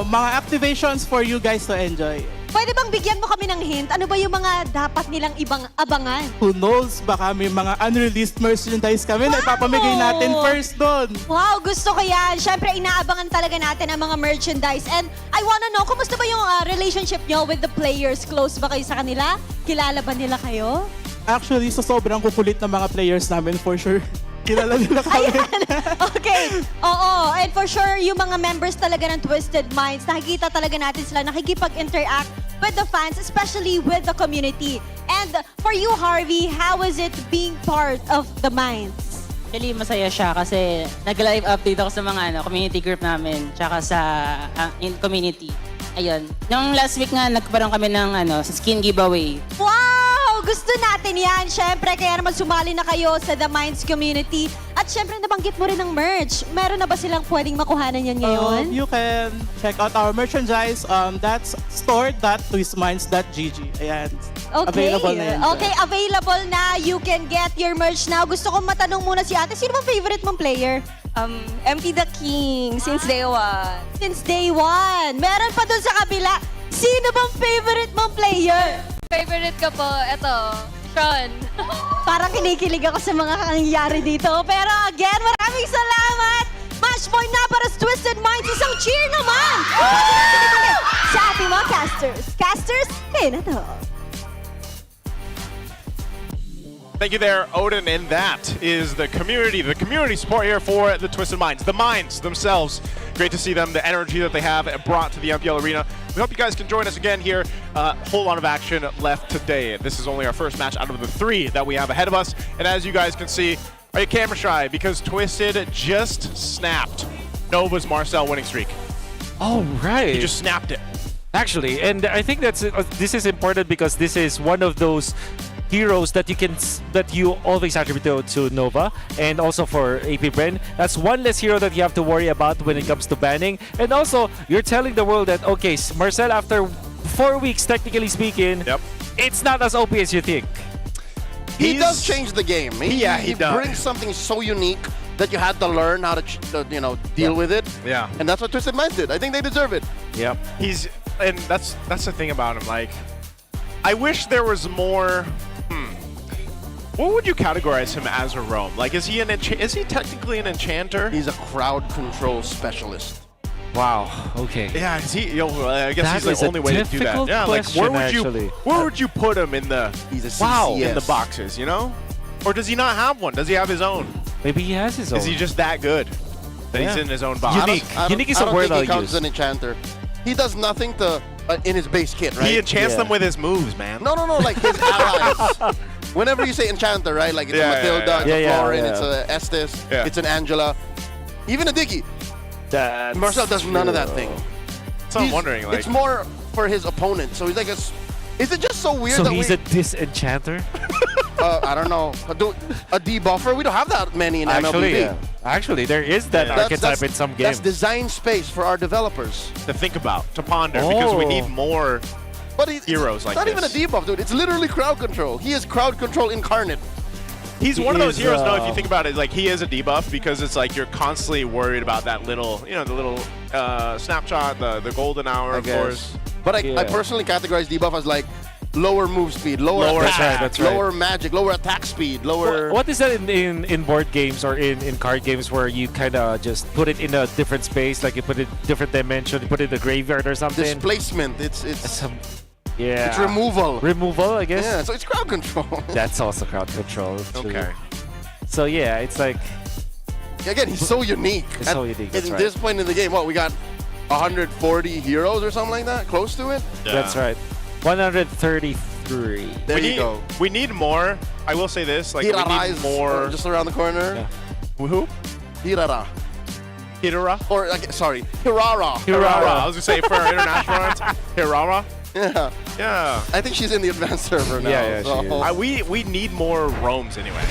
Speaker 20: mga activations for you guys to enjoy.
Speaker 6: Pwede bang bigyan mo kami ng hint? Ano ba yung mga dapat nilang ibang abangan?
Speaker 20: Who knows, baka may mga unreleased merchandise kami na ipapamigay natin first doon.
Speaker 6: Wow, gusto ko yan. Siyempre, inaabangan talaga natin ang mga merchandise. And I wanna know, kumusta ba yung relationship nyo with the players? Close ba kayo sa kanila? Kilala ba nila kayo?
Speaker 20: Actually, sa sobrang kukulit ng mga players namin, for sure, kilala nila kami.
Speaker 6: Okay, oo. And for sure, yung mga members talaga ng Twisted Minds, nakikita talaga natin sila nakikipag-interact with the fans, especially with the community. And for you, Harvey, how is it being part of the Minds?
Speaker 21: Actually, masaya siya kasi nag-live update ako sa mga community group namin tsaka sa community. Ayun. Nung last week nga, nagkaroon kami ng skin giveaway.
Speaker 6: Wow! Gusto natin yan. Siyempre, kaya naman sumali na kayo sa The Minds community. At siyempre, nabanggit mo rin ng merch. Meron na ba silang pwedeng makuhanan yan ngayon?
Speaker 20: You can check out our merchandise. That's store.twistminds.gg. Ayan.
Speaker 6: Okay.
Speaker 20: Available na yan.
Speaker 6: Okay, available na. You can get your merch now. Gusto kong matanong muna si ate, sino bang favorite mong player?
Speaker 22: MP the King, since day one.
Speaker 6: Since day one. Meron pa dun sa kabila. Sino bang favorite mong player?
Speaker 22: Favorite ko po, eto, Sean.
Speaker 6: Parang kinikilig ako sa mga nangyayari dito. Pero again, maraming salamat! Match point na para sa Twisted Minds. Isang cheer naman! Sa ating mga casters. Casters, kayo na to.
Speaker 14: Thank you there, Odin, and that is the community support here for the Twisted Minds. The Minds themselves, great to see them, the energy that they have brought to the MPL Arena. We hope you guys can join us again here. A whole lot of action left today. This is only our first match out of the 3 that we have ahead of us. And as you guys can see, are you camera shy? Because Twisted just snapped Nova's Marcel winning streak.
Speaker 13: Oh, right.
Speaker 14: He just snapped it.
Speaker 13: Actually, and I think this is important because this is one of those heroes that you always attribute to Nova and also for APBR. That's one less hero that you have to worry about when it comes to banning. And also, you're telling the world that, okay, Marcel, after 4 weeks, technically speaking, it's not as OP as you think.
Speaker 15: He does change the game.
Speaker 14: He does.
Speaker 15: Brings something so unique that you had to learn how to deal with it.
Speaker 14: Yeah.
Speaker 15: And that's what Twisted Minds did. I think they deserve it.
Speaker 14: Yep. And that's the thing about him. Like, I wish there was more. What would you categorize him as a roam? Like, is he technically an enchanter?
Speaker 15: He's a crowd control specialist.
Speaker 13: Wow. Okay.
Speaker 14: Yeah, is he? I guess
Speaker 13: That
Speaker 14: he's
Speaker 13: is
Speaker 14: the
Speaker 13: a
Speaker 14: only way to do that.
Speaker 13: difficult
Speaker 14: Yeah, like
Speaker 13: question,
Speaker 14: where would you put him in the?
Speaker 15: He's a
Speaker 14: in the
Speaker 15: CCS.
Speaker 14: boxes, you know? Or does he not have one? Does he have his own?
Speaker 13: Maybe he has his own.
Speaker 14: Is he just that good that he's
Speaker 13: Yeah.
Speaker 14: in his own box?
Speaker 13: Unique is
Speaker 15: I
Speaker 13: a
Speaker 15: don't
Speaker 13: word
Speaker 15: think he
Speaker 13: I'll
Speaker 15: counts
Speaker 13: use.
Speaker 15: as an enchanter. He does nothing to in his base kit, right?
Speaker 14: He enchants them with his moves, man.
Speaker 15: No, like his allies. Whenever you say enchanter, right? Like it's a Matilda, it's a Florin, it's a Estes, it's an Angela, even a Diggy. Marcel does none of that thing.
Speaker 14: So I'm wondering, like,
Speaker 15: it's more for his opponent. So he's like is it just so weird
Speaker 13: So
Speaker 15: that
Speaker 13: he's a disenchanter?
Speaker 15: I don't know. A debuffer? We don't have that many in MLBB.
Speaker 13: Actually, there is that archetype in some games.
Speaker 15: That's design space for our developers
Speaker 14: to think about, to ponder, because we need more heroes like
Speaker 15: not
Speaker 14: this.
Speaker 15: even a debuff, dude. It's literally crowd control. He is crowd control incarnate.
Speaker 14: He's
Speaker 13: He
Speaker 14: one of those
Speaker 13: is,
Speaker 14: heroes, though, if you think about it. Like, he is a debuff because it's like you're constantly worried about that little, you know, the little snapshot, the golden hour, of course.
Speaker 15: But I personally categorize debuff as like lower move speed, lower attack,
Speaker 13: that's right.
Speaker 15: lower magic, lower attack speed, lower...
Speaker 13: What is that in board games or in card games where you kind of just put it in a different space, like you put it different dimension, you put it in the graveyard or something?
Speaker 15: Displacement. It's
Speaker 13: yeah.
Speaker 15: It's removal.
Speaker 13: Removal, I guess.
Speaker 15: Yeah, so it's crowd control.
Speaker 13: That's also crowd control. True.
Speaker 14: Okay.
Speaker 13: So yeah, it's like...
Speaker 15: Again, he's so unique.
Speaker 13: He's so unique, that's
Speaker 15: At
Speaker 13: right.
Speaker 15: this point in the game, what, we got 140 heroes or something like that? Close to it?
Speaker 13: That's right. 133.
Speaker 15: There you go.
Speaker 14: We need more. I will say this. Like,
Speaker 15: Hirara
Speaker 14: we need
Speaker 15: is
Speaker 14: more.
Speaker 15: just around the corner.
Speaker 13: Yeah.
Speaker 14: Who?
Speaker 15: Hirara.
Speaker 14: Hirara?
Speaker 15: Or, like, sorry, Hirara.
Speaker 14: I was going to say, for our international runs, Hirara?
Speaker 15: Yeah.
Speaker 14: Yeah.
Speaker 15: I think she's in the advanced server now.
Speaker 13: Yeah, she is.
Speaker 14: We need more roams anyway,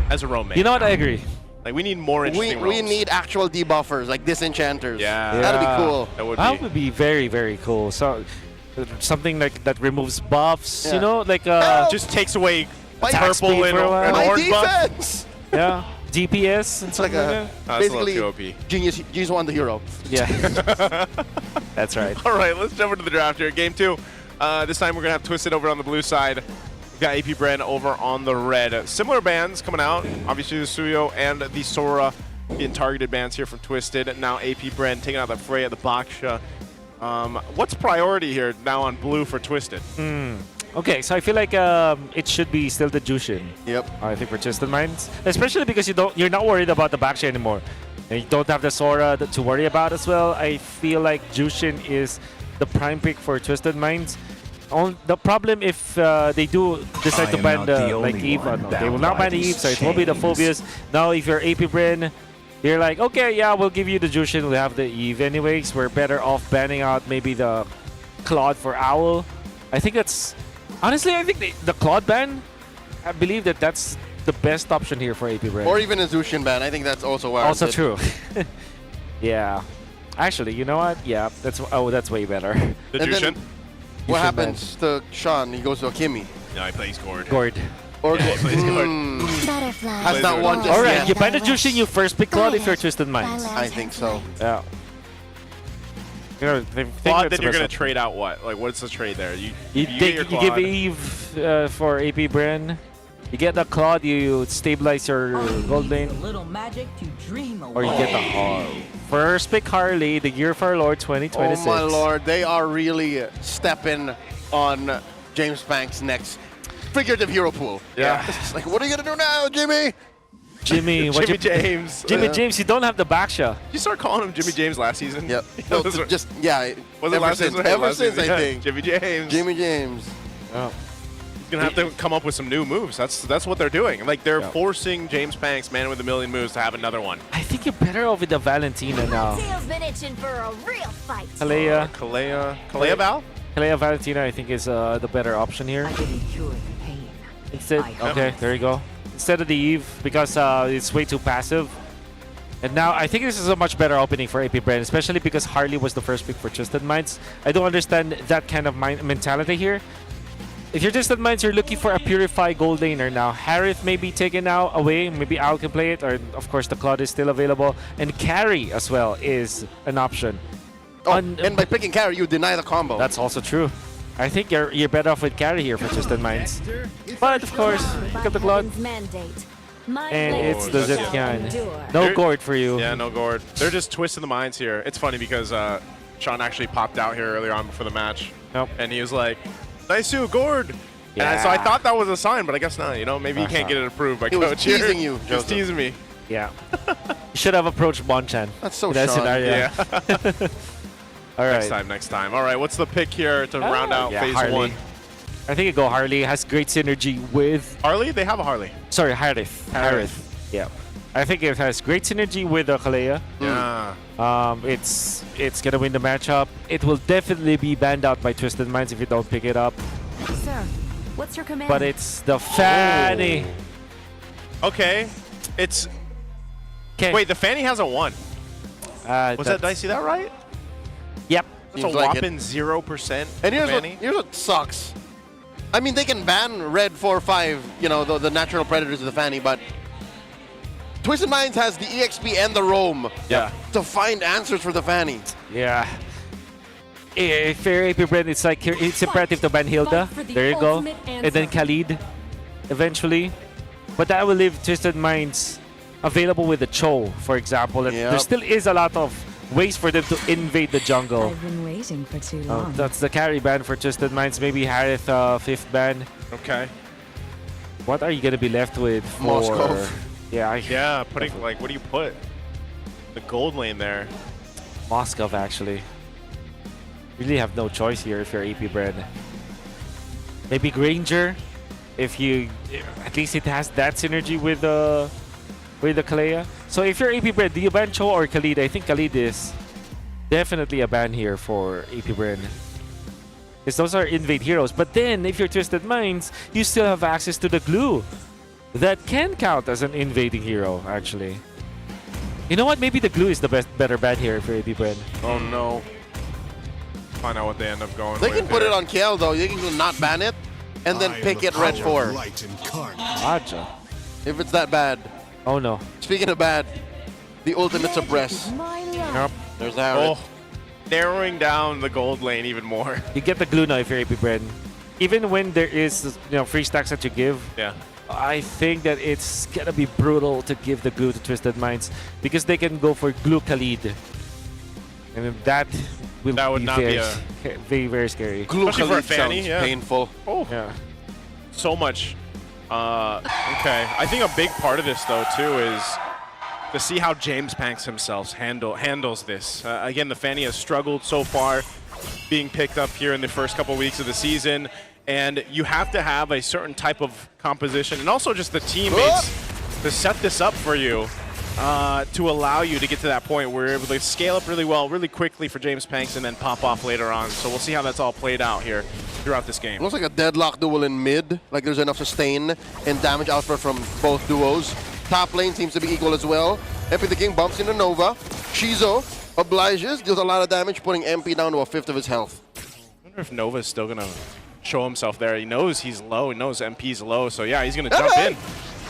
Speaker 14: as a roam main.
Speaker 13: You know what? I agree.
Speaker 14: Like, we need more interesting
Speaker 15: We
Speaker 14: roams.
Speaker 15: need actual debuffers, like disenchanters.
Speaker 14: Yeah.
Speaker 15: That'd be cool.
Speaker 14: That would be.
Speaker 13: very, very cool. So something like that removes buffs,
Speaker 15: Yeah.
Speaker 13: you know, like
Speaker 14: just takes away
Speaker 13: attack speed
Speaker 14: purple and
Speaker 13: for a while.
Speaker 15: My
Speaker 14: orange buff.
Speaker 15: defense!
Speaker 13: Yeah. DPS.
Speaker 15: It's like a
Speaker 14: That's a little
Speaker 15: basically
Speaker 14: too OP.
Speaker 15: Genius One the hero.
Speaker 13: Yeah. That's right.
Speaker 14: All right, let's jump into the draft here. Game 2. This time we're going to have Twisted over on the blue side. We've got AP Bren over on the red. Similar bands coming out. Obviously the Suyo and the Sora being targeted bands here from Twisted. Now AP Bren taking out the fray at the Baksha. What's priority here now on blue for Twisted?
Speaker 13: Okay, so I feel like it should be still the Jushin.
Speaker 15: Yep.
Speaker 13: I think for Twisted Minds, especially because you're not worried about the Baksha anymore. And you don't have the Sora to worry about as well. I feel like Jushin is the prime pick for Twisted Minds. The problem if they do decide to ban like Eve, they will not ban the Eve, so it will be the Phobias. Now if you're AP Bren, you're like, okay, yeah, we'll give you the Jushin, we'll have the Eve anyways. We're better off banning out maybe the Claude for Owl. I think that's... Honestly, I think the Claude ban, I believe that's the best option here for AP Bren.
Speaker 15: Or even a Zushin ban. I think that's also warranted.
Speaker 13: Also true. Yeah. Actually, you know what? Yeah, that's way better.
Speaker 14: The
Speaker 15: And then
Speaker 14: Jushin?
Speaker 15: what happens to Sean? He goes to Akimi.
Speaker 14: No, he plays Gord.
Speaker 13: Gord.
Speaker 15: Or
Speaker 14: Yeah, he plays Gord.
Speaker 15: Has that one just
Speaker 13: Alright,
Speaker 15: yet.
Speaker 13: you ban the Jushin, you first pick Claude if you're Twisted Minds.
Speaker 15: I think so.
Speaker 13: Yeah. You know, they think
Speaker 14: Claude,
Speaker 13: that's
Speaker 14: then
Speaker 13: the
Speaker 14: you're
Speaker 13: best
Speaker 14: going to
Speaker 13: option.
Speaker 14: trade out what? Like, what's the trade there? You
Speaker 13: You
Speaker 14: get your
Speaker 13: give
Speaker 14: Claude.
Speaker 13: Eve for AP Bren. You get the Claude, you stabilize your gold lane,
Speaker 2: Little magic to dream
Speaker 13: or you get the Harley. First pick Harley, the Gear of Our Lord 2026.
Speaker 15: Oh my lord, they are really stepping on James Banks' next figurative hero pool.
Speaker 13: Yeah.
Speaker 15: It's like, what are you gonna do now, Jimmy?
Speaker 13: Jimmy,
Speaker 14: Jimmy James.
Speaker 13: Jimmy James, you don't have the Baksha.
Speaker 14: Did you start calling him Jimmy James last season?
Speaker 15: Yep. No,
Speaker 14: Was it-
Speaker 15: just yeah.
Speaker 14: was it
Speaker 15: ever
Speaker 14: last
Speaker 15: since,
Speaker 14: season?
Speaker 15: ever
Speaker 14: Last
Speaker 15: since
Speaker 14: season,
Speaker 15: I
Speaker 14: yeah.
Speaker 15: think.
Speaker 14: Jimmy James.
Speaker 15: Jimmy James.
Speaker 13: Oh.
Speaker 14: Gonna have to come up with some new moves. That's what they're doing. Like they're forcing James Banks, man with a million moves, to have another one.
Speaker 13: I think you're better off with the Valentina now.
Speaker 7: Tail's been itching for a real fight.
Speaker 13: Kalea.
Speaker 14: Kalea Val?
Speaker 13: Kalea Valentina, I think, is the better option here. Instead, okay, there you go. Instead of the Eve, because it's way too passive. And now, I think this is a much better opening for AP Bren, especially because Harley was the first pick for Twisted Minds. I don't understand that kind of mentality here. If you're Twisted Minds, you're looking for a purified gold laner now. Harith may be taken out away. Maybe Owl can play it, or of course the Claude is still available. And Carry as well is an option.
Speaker 15: Oh, and by picking Carry, you deny the combo.
Speaker 13: That's also true. I think you're better off with Carry here for Twisted Minds. But of course, pick up the Claude. And it's the Zetkian. No Gord for you.
Speaker 14: Yeah, no Gord. They're just twisting the minds here. It's funny because Sean actually popped out here earlier on before the match.
Speaker 13: Nope.
Speaker 14: And he was like, nice you, Gord.
Speaker 13: Yeah.
Speaker 14: And so I thought that was a sign, but I guess not. You know, maybe you can't get it approved by
Speaker 15: He was
Speaker 14: Coach here.
Speaker 15: teasing you,
Speaker 14: He was
Speaker 15: Joseph.
Speaker 14: teasing me.
Speaker 13: Yeah. You should have approached Bonchan.
Speaker 15: That's so
Speaker 13: in that
Speaker 15: Sean.
Speaker 13: scenario.
Speaker 14: Yeah.
Speaker 13: All right.
Speaker 14: Next time. All right, what's the pick here to round out phase
Speaker 13: Harley.
Speaker 14: 1?
Speaker 13: I think it go Harley. Has great synergy with...
Speaker 14: Harley? They have a Harley.
Speaker 13: Sorry, Harith. Yeah. I think it has great synergy with Kalea.
Speaker 14: Yeah.
Speaker 13: It's gonna win the matchup. It will definitely be banned out by Twisted Minds if you don't pick it up.
Speaker 7: Sir, what's your command?
Speaker 13: But it's the Fanny.
Speaker 14: Okay. It's...
Speaker 13: Okay.
Speaker 14: Wait, the Fanny has a 1. Was that, did I see that right?
Speaker 13: Yep.
Speaker 14: That's
Speaker 15: Seems
Speaker 14: a
Speaker 15: like
Speaker 14: whopping 0%.
Speaker 15: And
Speaker 14: Fanny.
Speaker 15: here's what sucks. I mean, they can ban red 4-5, you know, the natural predators of the Fanny, but Twisted Minds has the EXP and the roam to find answers for the Fanny.
Speaker 13: Yeah. If you're AP Bren, it's like it's imperative to ban Hilda. There you go. And then Khalid eventually. But that will leave Twisted Minds available with the Cho, for example. And there still is a lot of ways for them to invade the jungle.
Speaker 1: I've been waiting for too long.
Speaker 13: That's the carry ban for Twisted Minds. Maybe Harith 5th ban.
Speaker 14: Okay.
Speaker 13: What are you going to be left with for...
Speaker 14: Moskov.
Speaker 13: Yeah,
Speaker 14: putting, like, what do you put? The gold lane there.
Speaker 13: Moskov, actually. Really have no choice here if you're AP Bren. Maybe Granger, if you... At least it has that synergy with the Kalea. So if you're AP Bren, do you ban Cho or Khalid? I think Khalid is definitely a ban here for AP Bren. Because those are invade heroes. But then, if you're Twisted Minds, you still have access to the glue. That can count as an invading hero, actually. You know what? Maybe the glue is the better ban here for AP Bren.
Speaker 14: Oh no. Find out what they end up going
Speaker 15: They
Speaker 14: with
Speaker 15: can put
Speaker 14: here.
Speaker 15: it on KL though. You can not ban it and then pick it red 4.
Speaker 13: Aja.
Speaker 15: If it's that bad.
Speaker 13: Oh no.
Speaker 15: Speaking of bad, the ultimate suppress.
Speaker 13: Yep.
Speaker 15: There's the Harith.
Speaker 14: Oh, narrowing down the gold lane even more.
Speaker 13: You get the glue now if you're AP Bren. Even when there is, free stacks that you give.
Speaker 14: Yeah.
Speaker 13: I think that it's gonna be brutal to give the glue to Twisted Minds because they can go for glue Khalid. And that would
Speaker 14: not be a
Speaker 13: very, very scary.
Speaker 15: Glue
Speaker 14: Especially for a
Speaker 15: Khalid
Speaker 14: Fanny,
Speaker 15: sounds
Speaker 14: yeah.
Speaker 15: painful.
Speaker 14: Oh,
Speaker 13: yeah.
Speaker 14: So much. Okay. I think a big part of this, though, too, is to see how James Panks himself handles this. Again, the Fanny has struggled so far being picked up here in the first couple weeks of the season. And you have to have a certain type of composition and also just the teammates to set this up for you to allow you to get to that point where you're able to scale up really well, really quickly for James Panks and then pop off later on. So we'll see how that's all played out here throughout this game.
Speaker 15: Looks like a deadlock duel in mid. Like there's enough sustain and damage output from both duos. Top lane seems to be equal as well. MP the King bumps into Nova. Shizo obliges, deals a lot of damage, putting MP down to a 1/5 of his health.
Speaker 14: I wonder if Nova's still going to show himself there. He knows he's low. He knows MP's low. So yeah, he's going to jump in.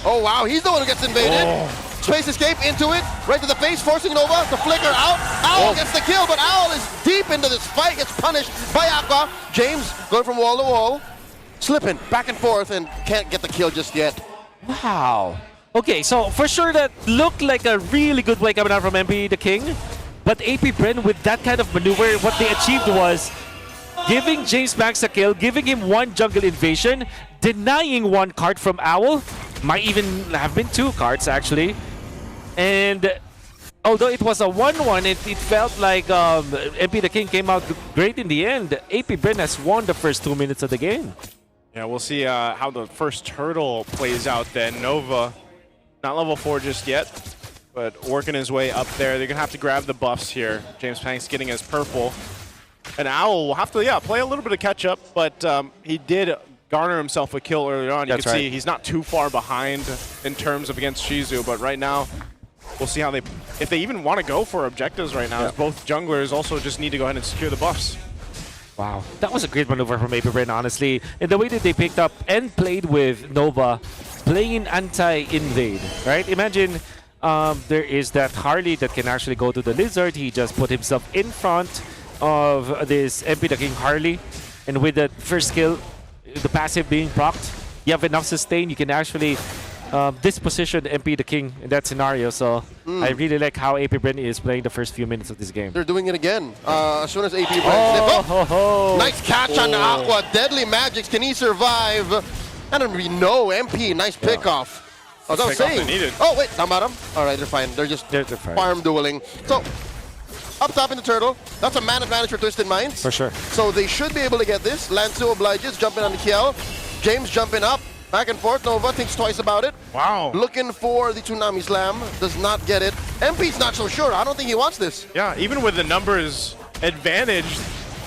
Speaker 15: Oh wow, he's the one who gets invaded. Space escape into it, right to the face, forcing Nova to flicker out. Owl gets the kill, but Owl is deep into this fight, gets punished by Aqua. James going from wall to wall, slipping back and forth and can't get the kill just yet.
Speaker 13: Wow. Okay, so for sure that looked like a really good play coming out from MP the King. But AP Bren with that kind of maneuver, what they achieved was giving James Max a kill, giving him one jungle invasion, denying one card from Owl. Might even have been 2 cards, actually. And although it was a 1-1, it felt like MP the King came out great in the end. AP Bren has won the first 2 minutes of the game.
Speaker 14: Yeah, we'll see how the first turtle plays out then. Nova, not level 4 just yet, but working his way up there. They're going to have to grab the buffs here. James Panks getting his purple. And Owl will have to, play a little bit of catch-up, but he did garner himself a kill earlier on. You can see he's not too far behind in terms of against Shizu, but right now, we'll see how if they even want to go for objectives right now, as both junglers also just need to go ahead and secure the buffs.
Speaker 13: Wow, that was a great maneuver from AP Bren, honestly. And the way that they picked up and played with Nova, playing anti-invade, right? Imagine there is that Harley that can actually go to the Lizard. He just put himself in front of this MP the King Harley. And with that first skill, the passive being procced, you have enough sustain. You can actually disposition MP the King in that scenario. So I really like how AP Bren is playing the first few minutes of this game.
Speaker 15: They're doing it again. As soon as AP Bren nice catch on Aqua. Deadly magics. Can he survive? I don't really know. MP, nice pickoff. I was saying. Oh wait, Tamaram. All right, they're fine. They're just farm dueling. So up top in the turtle. That's a man advantage for Twisted Minds.
Speaker 13: For sure.
Speaker 15: So they should be able to get this. Lanzu obliges, jumping on the kill. James jumping up, back and forth. Nova thinks twice about it.
Speaker 14: Wow.
Speaker 15: Looking for the Tsunami Slam. Does not get it. MP's not so sure. I don't think he wants this.
Speaker 14: Yeah, even with the numbers advantage,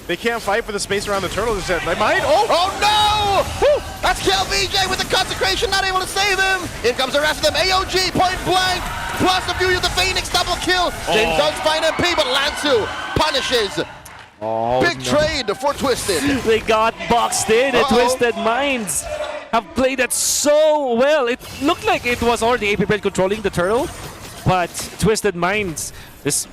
Speaker 14: they can't fight for the space around the turtle. They might.
Speaker 15: Oh no! Woo! That's KLVJ with the consecration, not able to save him. In comes the rest of them. AOG, point blank. Plus the beauty of the Phoenix, double kill. James does find MP, but Lanzu punishes.
Speaker 13: Oh,
Speaker 15: Big
Speaker 13: no.
Speaker 15: trade for Twisted.
Speaker 13: They got boxed in, and Twisted Minds have played that so well. It looked like it was already APBR controlling the turtle, but Twisted Minds,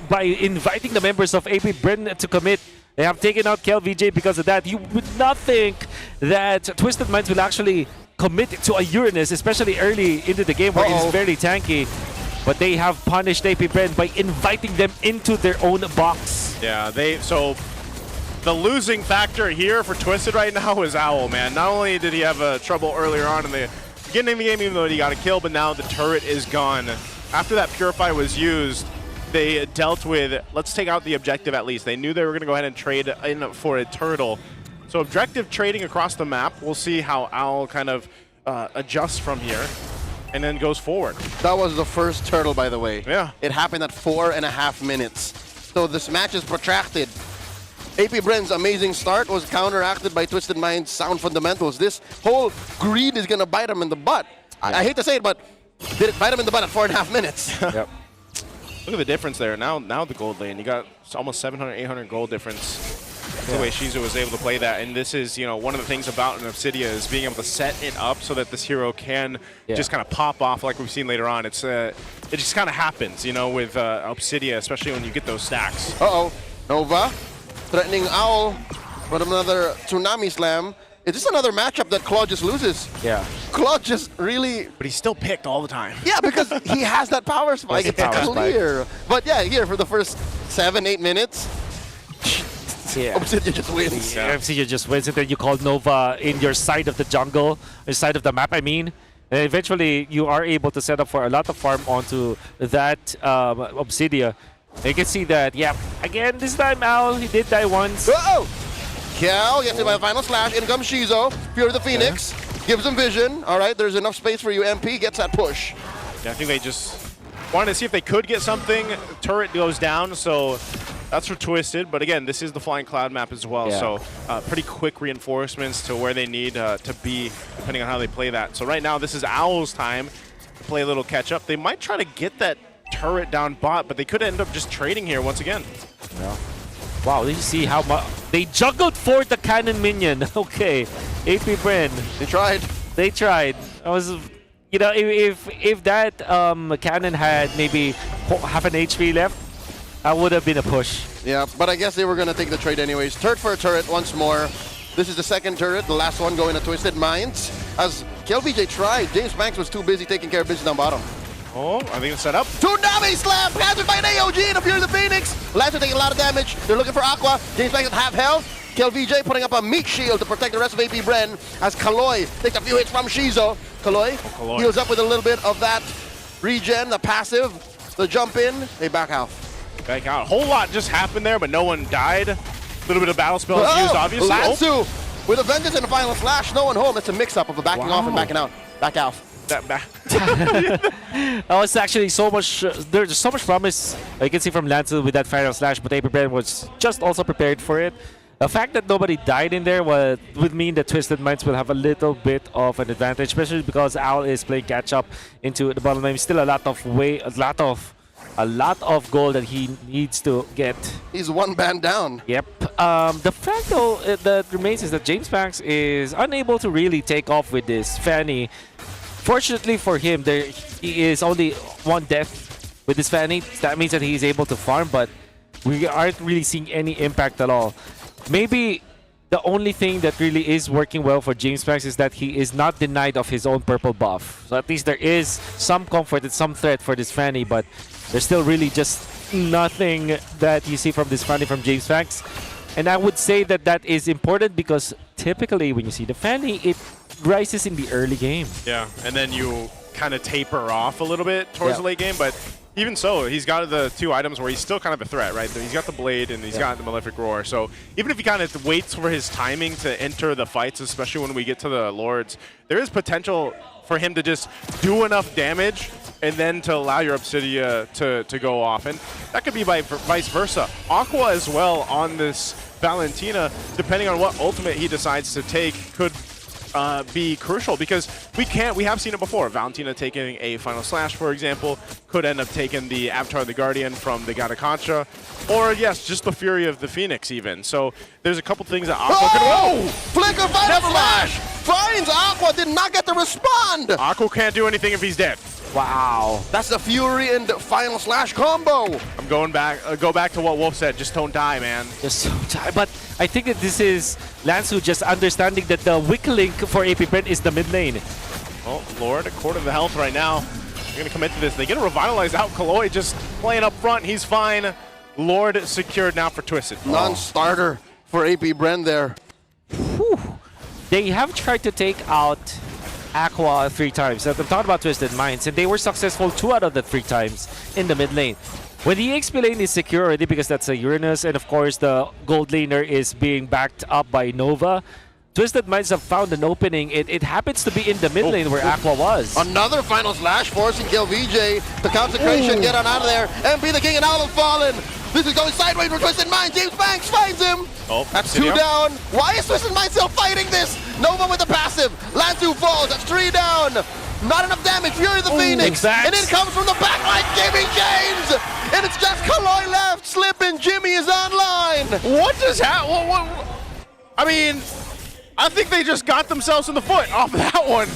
Speaker 13: by inviting the members of APBR to commit, they have taken out KLVJ because of that. You would not think that Twisted Minds will actually commit to a Uranus, especially early into the game where it is very tanky. But they have punished APBR by inviting them into their own box.
Speaker 14: Yeah, so the losing factor here for Twisted right now is Owl, man. Not only did he have trouble earlier on in the beginning of the game, even though he got a kill, but now the turret is gone. After that Purify was used, they dealt with, let's take out the objective at least. They knew they were going to go ahead and trade in for a turtle. So objective trading across the map. We'll see how Owl kind of adjusts from here and then goes forward.
Speaker 15: That was the first turtle, by the way.
Speaker 14: Yeah.
Speaker 15: It happened at 4.5 minutes. So this match is protracted. APBR's amazing start was counteracted by Twisted Mind's sound fundamentals. This whole greed is going to bite him in the butt. I hate to say it, but did it bite him in the butt at 4.5 minutes?
Speaker 14: Yep. Look at the difference there. Now the gold lane. You got almost 700, 800 gold difference. That's the way Shizu was able to play that. And this is, one of the things about an Obsidia is being able to set it up so that this hero can just kind of pop off like we've seen later on. It just kind of happens, with Obsidia, especially when you get those stacks.
Speaker 15: Uh-oh. Nova threatening Owl with another Tsunami Slam. Is this another matchup that Claude just loses?
Speaker 13: Yeah.
Speaker 15: Claude just really...
Speaker 14: But he's still picked all the time.
Speaker 15: Yeah, because he has that power spike. It's clear. But yeah, here for the first 7-8 minutes, Obsidia just wins.
Speaker 13: Yeah. Obsidia just wins, and then you call Nova in your side of the jungle, your side of the map, I mean. And eventually, you are able to set up for a lot of farm onto that Obsidia. You can see that, again, this time Owl, he did die once.
Speaker 15: Uh-oh! Cal gets hit by the final slash. In comes Shizo. Fury the Phoenix. Gives him vision. All right, there's enough space for you. MP gets that push.
Speaker 14: Yeah, I think they just wanted to see if they could get something. Turret goes down, so that's for Twisted. But again, this is the Flying Cloud map as well, so pretty quick reinforcements to where they need to be, depending on how they play that. So right now, this is Owl's time to play a little catch-up. They might try to get that turret down bot, but they could end up just trading here once again.
Speaker 13: Yeah. Wow, did you see how much they juggled for the cannon minion? Okay, APBR.
Speaker 15: They tried.
Speaker 13: They tried. I was, if that cannon had maybe half an HP left, that would have been a push.
Speaker 15: Yeah, but I guess they were gonna take the trade anyways. Turret for a turret once more. This is the second turret, the last one going to Twisted Minds. As KLVJ tried, James Banks was too busy taking care of business down bottom.
Speaker 14: Oh, I think it's set up.
Speaker 15: Tsunami Slam! Captured by an AOG to Fury the Phoenix! Lancer taking a lot of damage. They're looking for Aqua. James Banks at half health. KLVJ putting up a meat shield to protect the rest of APBR as Kaloy takes a few hits from Shizo. Kaloy heals up with a little bit of that regen, the passive, the jump in. They back out.
Speaker 14: Back out. A whole lot just happened there, but no one died. A little bit of battle spells used, obviously.
Speaker 15: Lansu with a vengeance and a final flash. No one home. It's a mix-up of a backing off and backing out. Back out.
Speaker 13: That was actually so much. There's so much promise you can see from Lansu with that final slash, but APBR was just also prepared for it. The fact that nobody died in there would mean that Twisted Minds will have a little bit of an advantage, especially because Owl is playing catch up into the bottom lane. Still a lot of gold that he needs to get.
Speaker 15: He's one band down.
Speaker 13: Yep. The fact though that remains is that James Banks is unable to really take off with this Fanny. Fortunately for him, he is only one death with this Fanny. That means that he's able to farm, but we aren't really seeing any impact at all. Maybe the only thing that really is working well for James Banks is that he is not denied of his own purple buff. So at least there is some comfort and some threat for this Fanny, but there's still really just nothing that you see from this Fanny from James Banks. And I would say that that is important because typically when you see the Fanny, it rises in the early game.
Speaker 14: Yeah, and then you kind of taper off a little bit towards the late game, but even so, he's got the two items where he's still kind of a threat, right? He's got the Blade and he's got the Malefic Roar. So even if he kind of waits for his timing to enter the fights, especially when we get to the Lords, there is potential for him to just do enough damage and then to allow your Obsidia to go off. And that could be vice versa. Aqua as well on this Valentina, depending on what ultimate he decides to take, could be crucial because we have seen it before. Valentina taking a Final Slash, for example, could end up taking the Avatar of the Guardian from the Gatakacha, or yes, just the Fury of the Phoenix even. So there's a couple things that Aqua can...
Speaker 15: Whoa! Flicker Final Slash! Finds Aqua, did not get to respond!
Speaker 14: Aqua can't do anything if he's dead.
Speaker 15: Wow. That's the Fury and Final Slash combo.
Speaker 14: I'm going back, go back to what Wolf said, just don't die, man.
Speaker 13: Just don't die. But I think that this is Lansu just understanding that the weak link for APBR is the mid lane.
Speaker 14: Oh, Lord, a quarter of the health right now. They're going to commit to this. They get a revitalized out. Kaloi just playing up front. He's fine. Lord secured now for Twisted.
Speaker 15: Non-starter for APBR there.
Speaker 13: Whew. They have tried to take out Aqua 3 times. I'm talking about Twisted Minds, and they were successful 2 out of the 3 times in the mid lane. When the EXP lane is secure already because that's a Uranus, and of course the gold laner is being backed up by Nova, Twisted Minds have found an opening. It happens to be in the mid lane where Aqua was.
Speaker 15: Another Final Slash forcing KillVJ. The consecration, get on out of there. MP the King and Owl have fallen. This is going sideways for Twisted Minds. James Banks finds him.
Speaker 14: Oh,
Speaker 15: that's 2 down. Why is Twisted Minds still fighting this? Nova with the passive. Lansu falls. That's 3 down. Not enough damage. Fury of the Phoenix. And it comes from the back line. Jimmy James. And it's just Kaloi left. Slip and Jimmy is online.
Speaker 14: What does happen? I mean, I think they just got themselves in the foot off that one.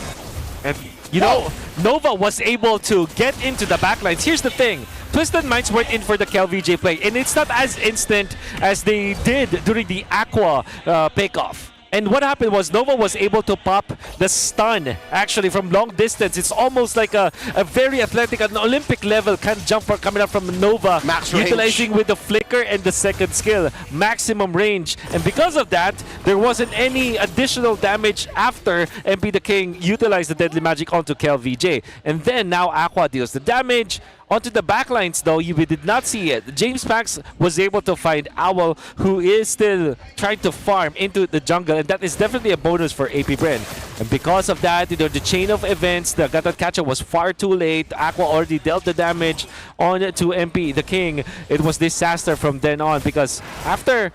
Speaker 13: And you know, Nova was able to get into the backlines. Here's the thing. Twisted Minds went in for the KLVJ play, and it's not as instant as they did during the Aqua pickoff. And what happened was Nova was able to pop the stun actually from long distance. It's almost like a very athletic, an Olympic level kind of jumper coming up from Nova.
Speaker 15: Max range.
Speaker 13: Utilizing with the flicker and the second skill, maximum range. And because of that, there wasn't any additional damage after MP the King utilized the Deadly Magic onto KLVJ. And then now Aqua deals the damage. Onto the backlines, though, we did not see it. James Pax was able to find Owl, who is still trying to farm into the jungle, and that is definitely a bonus for APBR. And because of that, you know, the chain of events, the Gatakacha was far too late. Aqua already dealt the damage on to MP, the King. It was disaster from then on, because after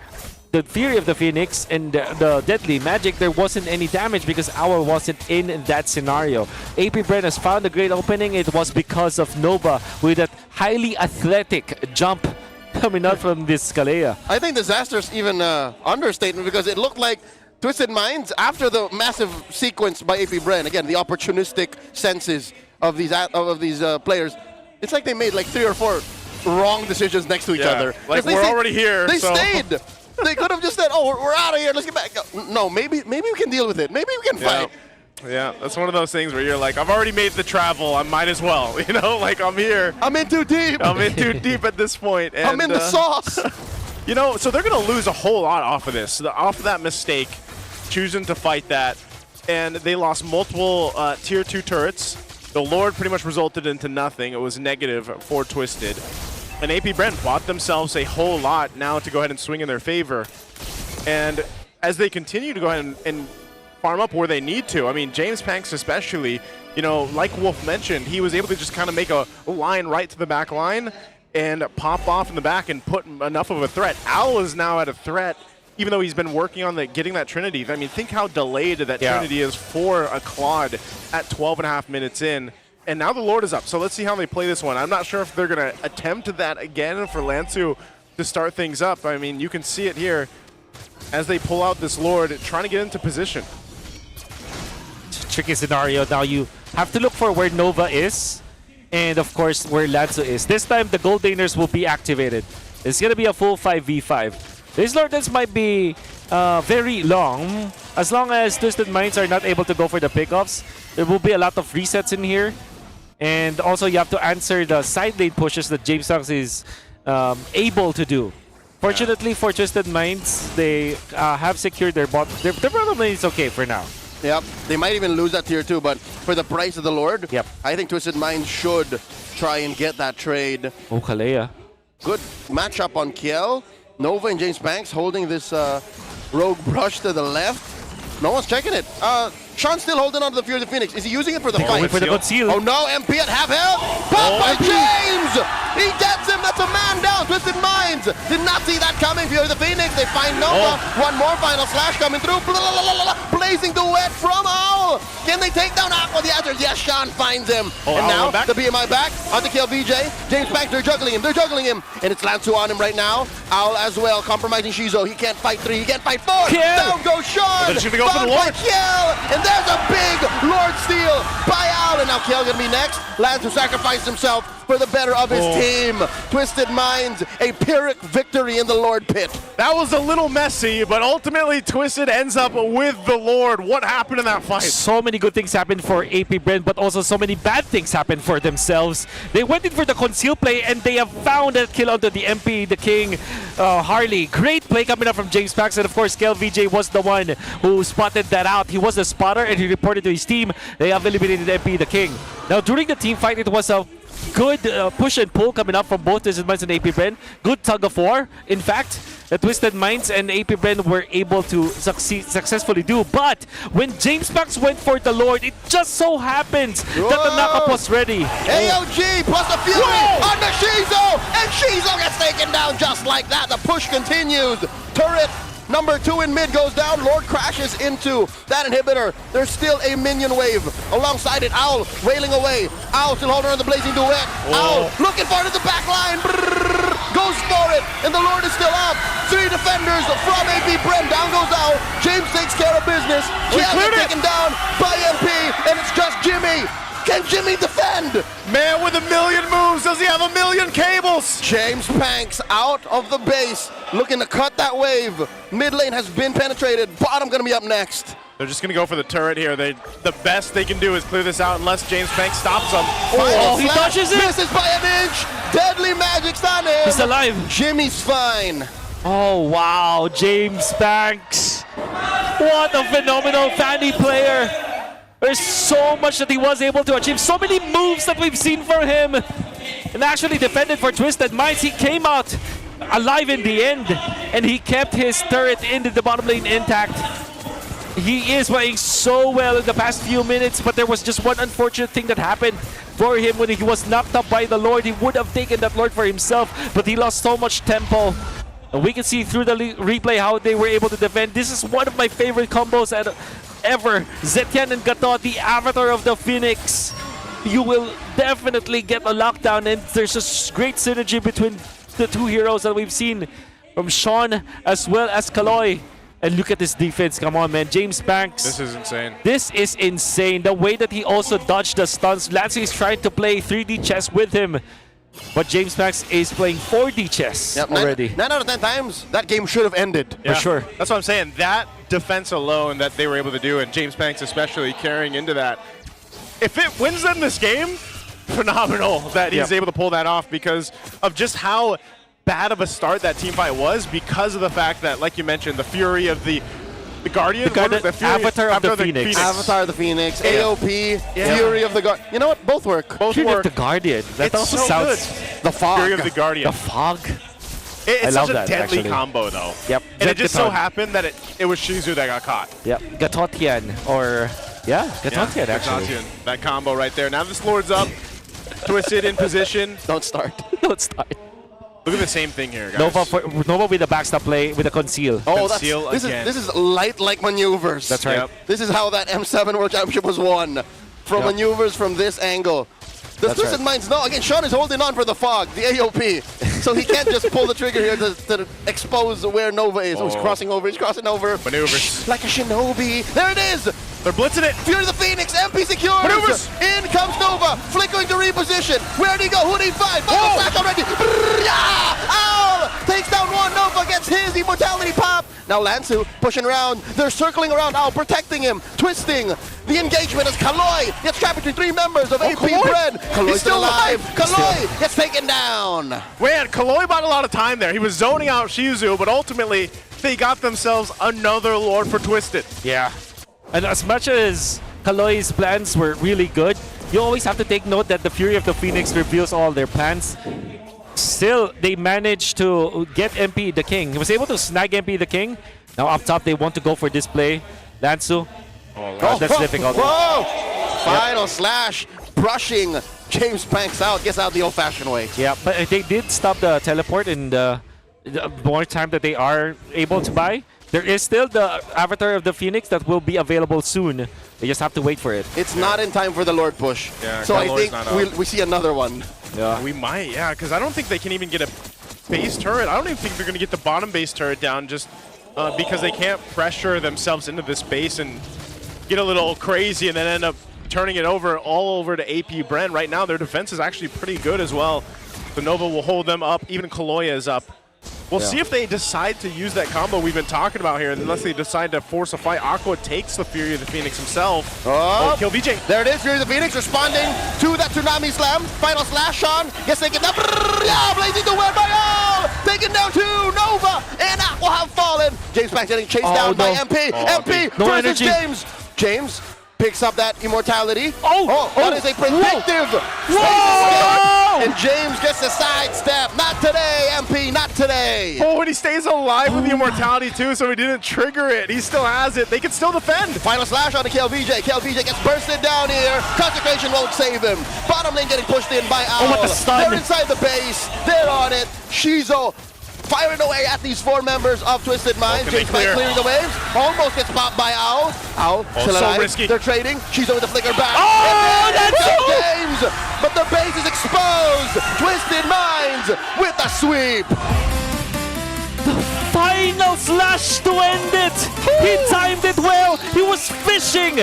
Speaker 13: the Fury of the Phoenix and the Deadly Magic, there wasn't any damage because Owl wasn't in that scenario. APBR has found a great opening. It was because of Nova with that highly athletic jump coming out from this Skalea.
Speaker 15: I think disaster's even understatement because it looked like Twisted Minds after the massive sequence by APBR. Again, the opportunistic senses of these players. It's like they made like 3 or 4 wrong decisions next to each other.
Speaker 14: Like we're already here.
Speaker 15: They
Speaker 14: so.
Speaker 15: stayed. They could have just said, "Oh, we're out of here. Let's get back." No, maybe we can deal with it. Maybe we can fight.
Speaker 14: Yeah, that's one of those things where you're like, I've already made the travel. I might as well. You know, like I'm here.
Speaker 15: I'm in too deep.
Speaker 14: I'm in too deep at this point. And,
Speaker 15: I'm in the sauce.
Speaker 14: You know, so they're going to lose a whole lot off of this. Off of that mistake, choosing to fight that. And they lost multiple tier 2 turrets. The Lord pretty much resulted into nothing. It was negative for Twisted. And APBR bought themselves a whole lot now to go ahead and swing in their favor. And as they continue to go ahead and farm up where they need to, I mean, James Panks especially, you know, like Wolf mentioned, he was able to just kind of make a line right to the back line and pop off in the back and put enough of a threat. Owl is now at a threat, even though he's been working on getting that Trinity. I mean, think how delayed that Trinity is for a Claude at 12.5 minutes in. And now the Lord is up, so let's see how they play this one. I'm not sure if they're going to attempt that again for Lansu to start things up. I mean, you can see it here as they pull out this Lord, trying to get into position.
Speaker 13: Tricky scenario. Now you have to look for where Nova is, and of course where Lansu is. This time the Gold Laners will be activated. It's going to be a full 5v5. These Lordens might be very long. As long as Twisted Minds are not able to go for the pickoffs, there will be a lot of resets in here. And also, you have to answer the side lane pushes that James Stunks is able to do. Fortunately for Twisted Minds, they have secured their bot. Their bottom lane is okay for now.
Speaker 15: Yep, they might even lose that tier 2, but for the price of the Lord, I think Twisted Minds should try and get that trade.
Speaker 13: Oh, Kalea.
Speaker 15: Good matchup on Kiel. Nova and James Banks holding this rogue brush to the left. No one's checking it. Sean's still holding on to the Fury of the Phoenix. Is he using it for the fight?
Speaker 13: For the conceal.
Speaker 15: Oh no, MP at half health. Pop by James! He gets him. That's a man down. Twisted Minds did not see that coming. Fury of the Phoenix, they find Nova. One more final slash coming through. Blazing duet from Owl. Can they take down Aqua? The answer is yes. Sean finds him. And now the BMI back on the kill VJ. James Banks, they're juggling him. And it's Lansu on him right now. Owl as well, compromising Shizo. He can't fight 3, he can't fight 4.
Speaker 14: Kill.
Speaker 15: Down goes Sean.
Speaker 14: They're just gonna go for the Lord.
Speaker 15: Kill. And there's a big Lord steal by Owl. And now Kill gonna be next. Lansu sacrificed himself for the better of his team. Twisted Minds, a Pyrrhic victory in the Lord Pit.
Speaker 14: That was a little messy, but ultimately Twisted ends up with the Lord. What happened in that fight?
Speaker 13: So many good things happened for APBR, but also so many bad things happened for themselves. They went in for the conceal play, and they have found that kill onto the MP, the King, Harley. Great play coming up from James Pax, and of course, Kel VJ was the one who spotted that out. He was the spotter, and he reported to his team. They have eliminated MP, the King. Now, during the team fight, it was a good push and pull coming up from both Twisted Minds and APBR. Good tug of war. In fact, the Twisted Minds and APBR were able to successfully do. But when James Pax went for the Lord, it just so happens that the knockup was ready.
Speaker 15: AOG plus the Fury on the Shizo, and Shizo gets taken down just like that. The push continues. Turret number 2 in mid goes down. Lord crashes into that inhibitor. There's still a minion wave alongside it. Owl wailing away. Owl still holding on the blazing duet. Owl looking for it at the back line. Goes for it, and the Lord is still up. 3 defenders from APBR. Down goes Owl. James takes care of business. Kiel taken down by MP, and it's just Jimmy. Can Jimmy defend?
Speaker 14: Man with a million moves. Does he have a million cables?
Speaker 15: James Panks out of the base, looking to cut that wave. Mid lane has been penetrated. Bottom gonna be up next.
Speaker 14: They're just going to go for the turret here. The best they can do is clear this out unless James Banks stops them.
Speaker 15: He touches it. Misses by an inch. Deadly Magic's on him.
Speaker 13: He's alive.
Speaker 15: Jimmy's fine.
Speaker 13: Oh, wow. James Banks. What a phenomenal Fanny player. There's so much that he was able to achieve. So many moves that we've seen from him. And actually defended for Twisted Minds. He came out alive in the end. And he kept his turret into the bottom lane intact. He is playing so well in the past few minutes, but there was just one unfortunate thing that happened for him when he was knocked up by the Lord. He would have taken that Lord for himself, but he lost so much tempo. And we can see through the replay how they were able to defend. This is one of my favorite combos ever. Zetian and Gato, the avatar of the Phoenix. You will definitely get a lockdown, and there's a great synergy between the two heroes that we've seen from Sean as well as Kaloy. And look at this defense. Come on, man. James Banks.
Speaker 14: This is insane.
Speaker 13: This is insane. The way that he also dodged the stuns. Lansing is trying to play 3D chess with him. But James Banks is playing 4D chess already.
Speaker 15: 9 out of 10 times, that game should have ended.
Speaker 14: Yeah.
Speaker 13: For sure.
Speaker 14: That's what I'm saying. That defense alone that they were able to do, and James Banks especially carrying into that. If it wins them this game, phenomenal that he's able to pull that off because of just how bad of a start that team fight was, because of the fact that, like you mentioned, the Fury of the Guardian,
Speaker 13: the Avatar of the Phoenix.
Speaker 15: Avatar of the Phoenix, AOP, Fury of the Guardian. You know what? Both work.
Speaker 13: Fury of the Guardian. That also
Speaker 14: so
Speaker 13: sounds
Speaker 14: good.
Speaker 15: The Fog.
Speaker 14: Fury of the Guardian.
Speaker 13: The Fog.
Speaker 14: It's
Speaker 13: I love
Speaker 14: such a
Speaker 13: that,
Speaker 14: deadly
Speaker 13: actually.
Speaker 14: combo, though.
Speaker 13: Yep.
Speaker 14: And it just so
Speaker 13: Gatot.
Speaker 14: happened that it was Shizu that got caught.
Speaker 13: Yep. Gatotian or Gatotian actually.
Speaker 14: Gatotian. That combo right there. Now this Lord's up. Twisted in position.
Speaker 15: Don't start.
Speaker 13: Don't start.
Speaker 14: Look at the same thing here, guys.
Speaker 13: Nova with the backstop play with the conceal.
Speaker 15: Oh,
Speaker 14: Conceal
Speaker 15: this
Speaker 14: again.
Speaker 15: is light-like maneuvers.
Speaker 13: That's right.
Speaker 14: Yep.
Speaker 15: This is how that M7 World Championship was won. From maneuvers from this angle. The Twisted Minds, no, again, Sean is holding on for the Fog, the AOP. So he can't just pull the trigger here to expose where Nova is. Oh, he's crossing over,
Speaker 14: Maneuvers.
Speaker 15: Like a shinobi. There it is!
Speaker 14: They're blitzing it.
Speaker 15: Fury of the Phoenix, MP secures.
Speaker 14: Maneuvers.
Speaker 15: In comes Nova, flickering to reposition. Where'd he go? Who'd he find? Final slash already. Owl takes down one. Nova gets his immortality pop. Now Lansu pushing around. They're circling around Owl, protecting him, twisting. The engagement as Kaloy gets trapped between 3 members of APBR. Kaloy's still alive. Kaloy gets taken down.
Speaker 14: Man, Kaloy bought a lot of time there. He was zoning out Shizu, but ultimately they got themselves another Lord for Twisted.
Speaker 13: Yeah. And as much as Kaloy's plans were really good, you always have to take note that the Fury of the Phoenix reveals all their plans. Still, they managed to get MP the King. He was able to snag MP the King. Now up top, they want to go for this play. Lansu. That's difficult.
Speaker 15: Whoa! Final slash. brushing James Banks out, gets out the old-fashioned way.
Speaker 13: Yeah, but they did stop the teleport in the more time that they are able to buy. There is still the Avatar of the Phoenix that will be available soon. They just have to wait for it.
Speaker 15: It's not in time for the Lord push.
Speaker 14: Yeah,
Speaker 15: so I
Speaker 14: Galor's
Speaker 15: think we see another one.
Speaker 13: Yeah.
Speaker 14: We might, yeah, because I don't think they can even get a base turret. I don't even think they're going to get the bottom base turret down just because they can't pressure themselves into this base and get a little crazy and then end up turning it all over to AP Brent. Right now, their defense is actually pretty good as well. So Nova will hold them up. Even Kaloya is up. We'll see if they decide to use that combo we've been talking about here, unless they decide to force a fight. Aqua takes the Fury of the Phoenix himself.
Speaker 15: Oh,
Speaker 14: kill VJ.
Speaker 15: There it is, Fury of the Phoenix responding to that Tsunami Slam. Final slash on. Yes, they get that. Yeah, blazing the web by all. Taken down to Nova, and Aqua have fallen. James Banks getting chased down by MP. MP
Speaker 13: no
Speaker 15: versus
Speaker 13: energy.
Speaker 15: James. James picks up that immortality. That is a predictive. And James gets a sidestep. Not today, MP, not today.
Speaker 14: Oh, and he stays alive with the immortality too, so he didn't trigger it. He still has it. They can still defend.
Speaker 15: Final slash on the KLVJ. KLVJ gets bursted down here. Consecration won't save him. Bottom lane getting pushed in by Owl.
Speaker 13: what the stun.
Speaker 15: They're inside the base. They're on it. Shizo firing away at these 4 members of Twisted Minds. James Banks clearing the waves. Almost gets popped by Owl. Owl still
Speaker 14: so
Speaker 15: alive.
Speaker 14: risky.
Speaker 15: They're trading. Shizo with the flicker back.
Speaker 13: Oh,
Speaker 15: and
Speaker 13: that's
Speaker 15: James. But the base is exposed. Twisted Minds with a sweep.
Speaker 13: Final slash to end it. He timed it well. He was fishing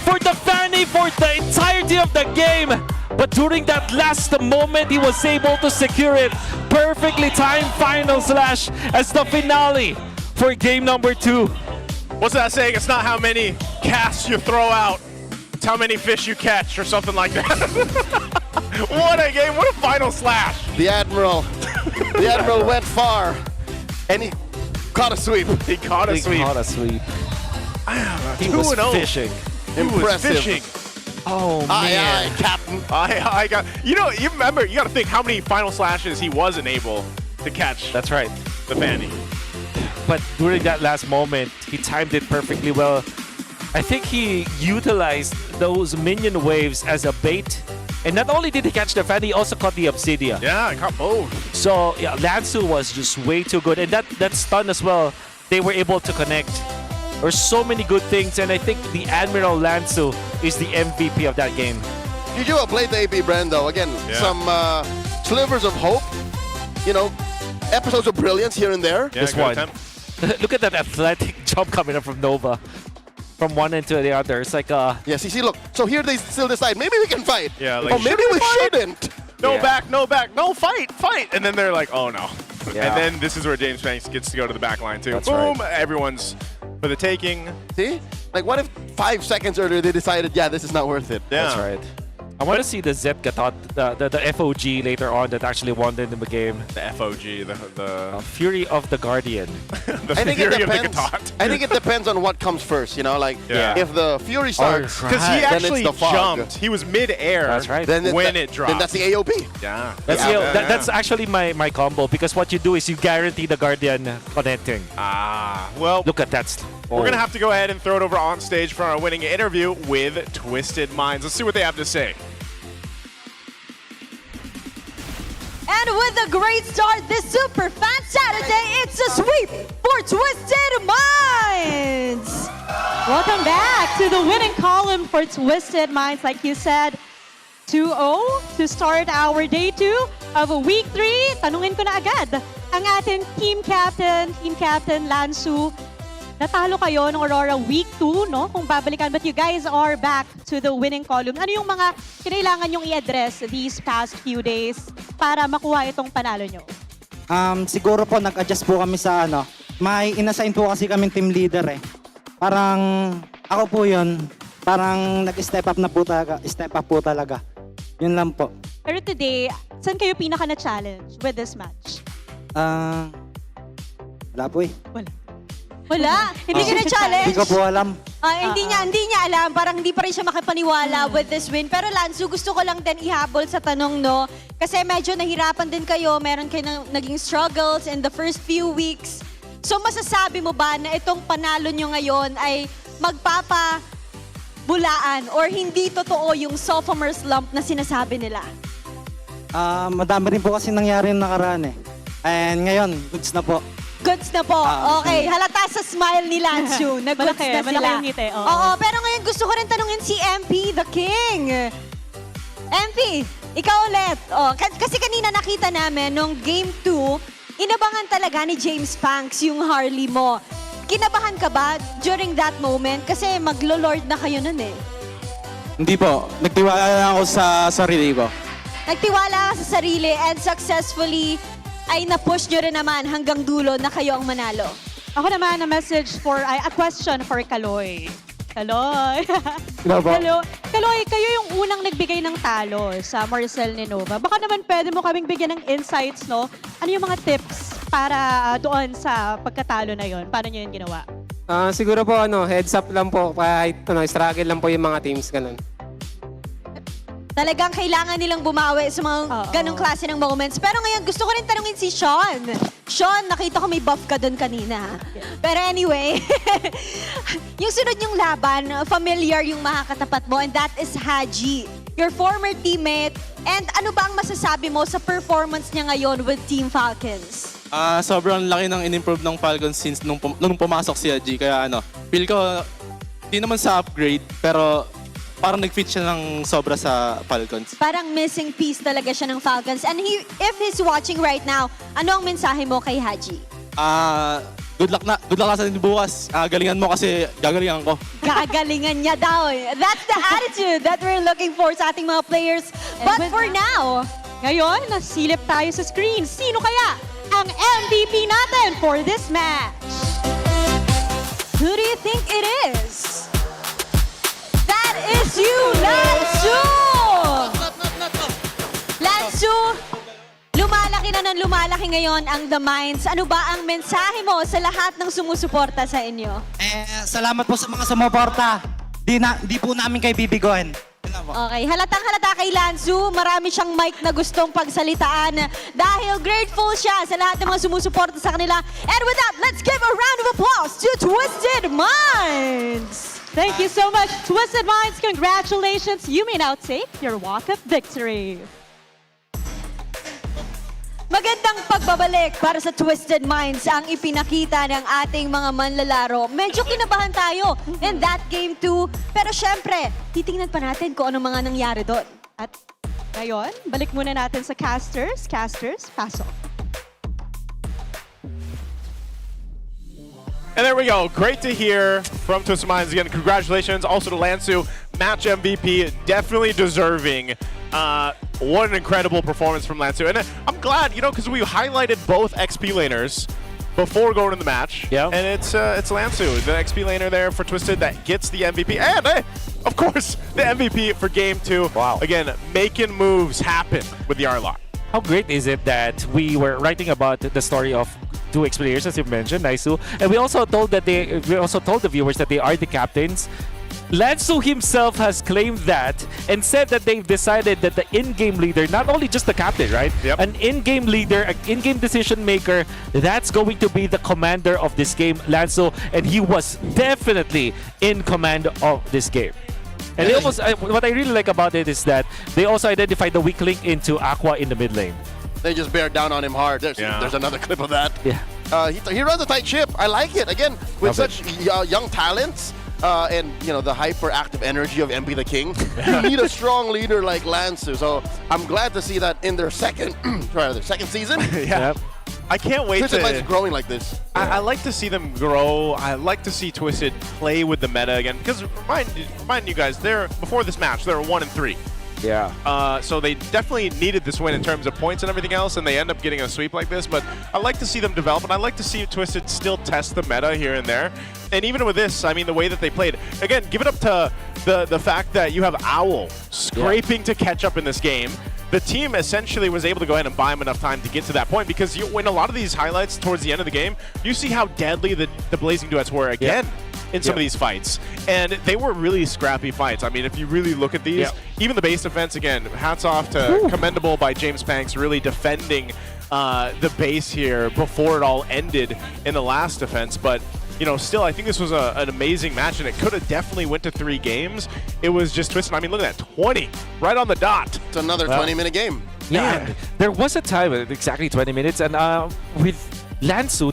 Speaker 13: for the Fanny for the entirety of the game. But during that last moment, he was able to secure it. Perfectly timed final slash as the finale for game number 2.
Speaker 14: What's that saying? It's not how many casts you throw out. It's how many fish you catch or something like that. What a game. What a final slash.
Speaker 15: The Admiral went far. And he caught a sweep.
Speaker 14: He caught a sweep.
Speaker 13: He was fishing.
Speaker 15: Impressive.
Speaker 14: Fishing.
Speaker 13: Oh, man.
Speaker 15: Aye, Captain.
Speaker 14: I got. You remember, you got to think how many final slashes he wasn't able to catch.
Speaker 13: That's right.
Speaker 14: The Fanny.
Speaker 13: But during that last moment, he timed it perfectly well. I think he utilized those minion waves as a bait. And not only did he catch the Fanny, he also caught the Obsidia.
Speaker 14: Yeah, I caught both.
Speaker 13: So, yeah, Lansu was just way too good. And that stun as well, they were able to connect. There's so many good things, and I think the Admiral Lansu is the MVP of that game.
Speaker 15: You played the AP brand though. Again, some slivers of hope. Episodes of brilliance here and there.
Speaker 13: Yeah, this one. Look at that athletic jump coming up from Nova. From one end to the other. It's like
Speaker 15: Yes, see, look. So here they still decide, maybe we can fight.
Speaker 14: Yeah, like,
Speaker 15: maybe we shouldn't.
Speaker 14: No back, no, fight. And then they're like, oh no.
Speaker 15: Yeah.
Speaker 14: And then this is where James Banks gets to go to the back line too.
Speaker 13: That's
Speaker 14: Boom,
Speaker 13: right.
Speaker 14: everyone's for the taking.
Speaker 15: See? Like, what if 5 seconds earlier they decided, yeah, this is not worth it?
Speaker 14: Yeah.
Speaker 13: That's right. I want to see the Zepkatot, the FOG later on that actually won the game.
Speaker 14: The FOG, the
Speaker 13: Fury of the Guardian.
Speaker 14: the
Speaker 15: I think
Speaker 14: Fury
Speaker 15: it
Speaker 14: of the
Speaker 15: depends.
Speaker 14: Katot.
Speaker 15: I think it depends on what comes first, Like,
Speaker 14: Yeah.
Speaker 15: if the Fury starts,
Speaker 14: Because he
Speaker 15: then
Speaker 14: actually
Speaker 15: it's the fog.
Speaker 14: jumped. He was mid-air
Speaker 13: That's right.
Speaker 15: Then
Speaker 14: when it dropped.
Speaker 15: Then that's the AOP.
Speaker 14: Yeah.
Speaker 13: That's actually my combo, because what you do is you guarantee the Guardian connecting.
Speaker 14: Well,
Speaker 13: Look at that.
Speaker 14: we're going to have to go ahead and throw it over on stage for our winning interview with Twisted Minds. Let's see what they have to say.
Speaker 6: And with a great start this Super Fan Saturday, it's a sweep for Twisted Minds!
Speaker 1: Welcome back to the winning column for Twisted Minds. Like you said, 2-0 to start our day 2 of week 3. Tanungin ko na agad ang ating team captain Lansu. Natalo kayo ng Aurora week 2, no? Kung babalikan, but you guys are back to the winning column. Ano yung mga kailangan nyong i-address these past few days para makuha itong panalo nyo?
Speaker 5: Siguro po nag-adjust po kami sa may inassign po kasi kaming team leader eh. Parang ako po yun, parang nag-step up po talaga. Yun lang po.
Speaker 1: Pero today, saan kayo pinaka na-challenge with this match?
Speaker 5: Wala po eh.
Speaker 6: Wala, hindi ka na-challenge.
Speaker 5: Hindi ko po alam.
Speaker 6: Hindi niya alam, parang hindi pa rin siya makapaniwala with this win. Pero Lansu, gusto ko lang din ihabol sa tanong, no? Kasi medyo nahirapan din kayo, meron kayo naging struggles in the first few weeks. So masasabi mo ba na itong panalo nyo ngayon ay
Speaker 22: bulaan or hindi totoo yung sophomore slump na sinasabi nila?
Speaker 5: Madami rin po kasi nangyari yung nakaraan eh. And ngayon, goods na po.
Speaker 22: Goods na po. Okay, halata sa smile ni Lansu. Nag-goods
Speaker 1: Malaki,
Speaker 22: na
Speaker 1: malaki
Speaker 22: sila.
Speaker 1: yung ngiti, oo.
Speaker 22: Oo, pero ngayon gusto ko rin tanungin si MP, the King. MP, ikaw ulit. Oh, kasi kanina nakita namin nung Game 2, inabangan talaga ni James Panks yung Harley mo. Kinabahan ka ba during that moment? Kasi maglo-lord na kayo nun eh.
Speaker 20: Hindi po. Nagtiwala lang ako sa sarili ko.
Speaker 22: Nagtiwala ka sa sarili and successfully ay na-push nyo rin naman hanggang dulo na kayo ang manalo.
Speaker 1: Ako naman, a question for Kaloy. Kaloy.
Speaker 20: Hello po.
Speaker 1: Kaloy, kayo yung unang nagbigay ng talo sa Marcel ni Nova. Baka naman pwede mo kaming bigyan ng insights, no? Ano yung mga tips para doon sa pagkatalo na yon? Paano nyo yun ginawa?
Speaker 8: Siguro po, heads up lang po. Kahit struggle lang po yung mga teams, ganun.
Speaker 22: Talagang kailangan nilang bumawi sa mga ganong klase ng moments. Pero ngayon, gusto ko rin tanungin si Sean. Sean, nakita ko may buff ka doon kanina. Pero anyway, yung sunod yung laban, familiar yung makakatapat mo, and that is Haji, your former teammate. And ano ba ang masasabi mo sa performance niya ngayon with Team Falcons?
Speaker 20: Sobrang laki ng in-improve ng Falcons since nung pumasok si Haji. Kaya feel ko, di naman sa upgrade, pero parang nag-fit siya ng sobra sa Falcons.
Speaker 22: Parang missing piece talaga siya ng Falcons. And if he's watching right now, ano ang mensahe mo kay Haji?
Speaker 20: Good luck sa bukas. Galingan mo kasi gagalingan ko.
Speaker 22: Gagalingan niya daw. That's the attitude that we're looking for sa ating mga players. But for now,
Speaker 1: ngayon, nasilip tayo sa screen. Sino kaya ang MVP natin for this match?
Speaker 22: who do you think it is? That is you, Lansu! Lansu, lumalaki na ng lumalaki ngayon ang The Minds. Ano ba ang mensahe mo sa lahat ng sumusuporta sa inyo?
Speaker 5: Salamat po sa mga sumuporta. Di po namin kayo bibigoin.
Speaker 22: Okay, halatang halata kay Lansu. Marami siyang mic na gustong pagsalitaan dahil grateful siya sa lahat ng mga sumusuporta sa kanila. And with that, let's give a round of applause to Twisted Minds!
Speaker 1: Thank you so much, Twisted Minds. Congratulations. You may now take your walk of victory.
Speaker 22: Magandang pagbabalik para sa Twisted Minds ang ipinakita ng ating mga manlalaro. Medyo kinabahan tayo in that game 2. Pero syempre, titingnan pa natin kung ano mga nangyari doon.
Speaker 1: At ngayon, balik muna natin sa casters. Casters, pasok.
Speaker 14: And there we go. Great to hear from Twisted Minds again. Congratulations also to Lansu, match MVP, definitely deserving. What an incredible performance from Lansu. And I'm glad, because we highlighted both XP laners before going to the match.
Speaker 13: Yeah.
Speaker 14: And it's Lansu, the XP laner there for Twisted that gets the MVP. And, of course, the MVP for Game 2.
Speaker 13: Wow.
Speaker 14: Again, making moves happen with the R-Lock.
Speaker 13: How great is it that we were writing about the story of two players, as you mentioned, Naisu, and we also told the viewers that they are the captains. Lansu himself has claimed that and said that they've decided that the in-game leader, not only just the captain, right?
Speaker 14: Yep.
Speaker 13: An in-game leader, an in-game decision maker, that's going to be the commander of this game, Lansu, and he was definitely in command of this game. And they almost, what I really like about it is that they also identified the weak link into Aqua in the mid lane.
Speaker 15: They just bear down on him hard. There's another clip of that.
Speaker 13: Yeah.
Speaker 15: He runs a tight ship. I like it. Again, with such young talents and the hyperactive energy of MP the King, you need a strong leader like Lansu. So I'm glad to see that in their second season.
Speaker 14: Yeah. I can't wait
Speaker 15: Twisted Minds growing like this.
Speaker 14: I like to see them grow. I like to see Twisted play with the meta again. Because remind you guys, before this match, they were 1-3.
Speaker 13: Yeah.
Speaker 14: So they definitely needed this win in terms of points and everything else, and they end up getting a sweep like this. But I like to see them develop, and I like to see Twisted still test the meta here and there. And even with this, I mean, the way that they played, again, give it up to the fact that you have Owl scraping to catch up in this game. The team essentially was able to go ahead and buy him enough time to get to that point, because you win a lot of these highlights towards the end of the game, you see how deadly the Blazing Duets were again. In some of these fights. And they were really scrappy fights. I mean, if you really look at these, even the base defense, again, hats off to commendable by James Panks really defending the base here before it all ended in the last defense. But you know, still, I think this was an amazing match, and it could have definitely went to 3 games. It was just twisted. I mean, look at that, 20, right on the dot.
Speaker 15: It's another 20-minute game.
Speaker 13: Yeah, there was a time, exactly 20 minutes, and with Lansu,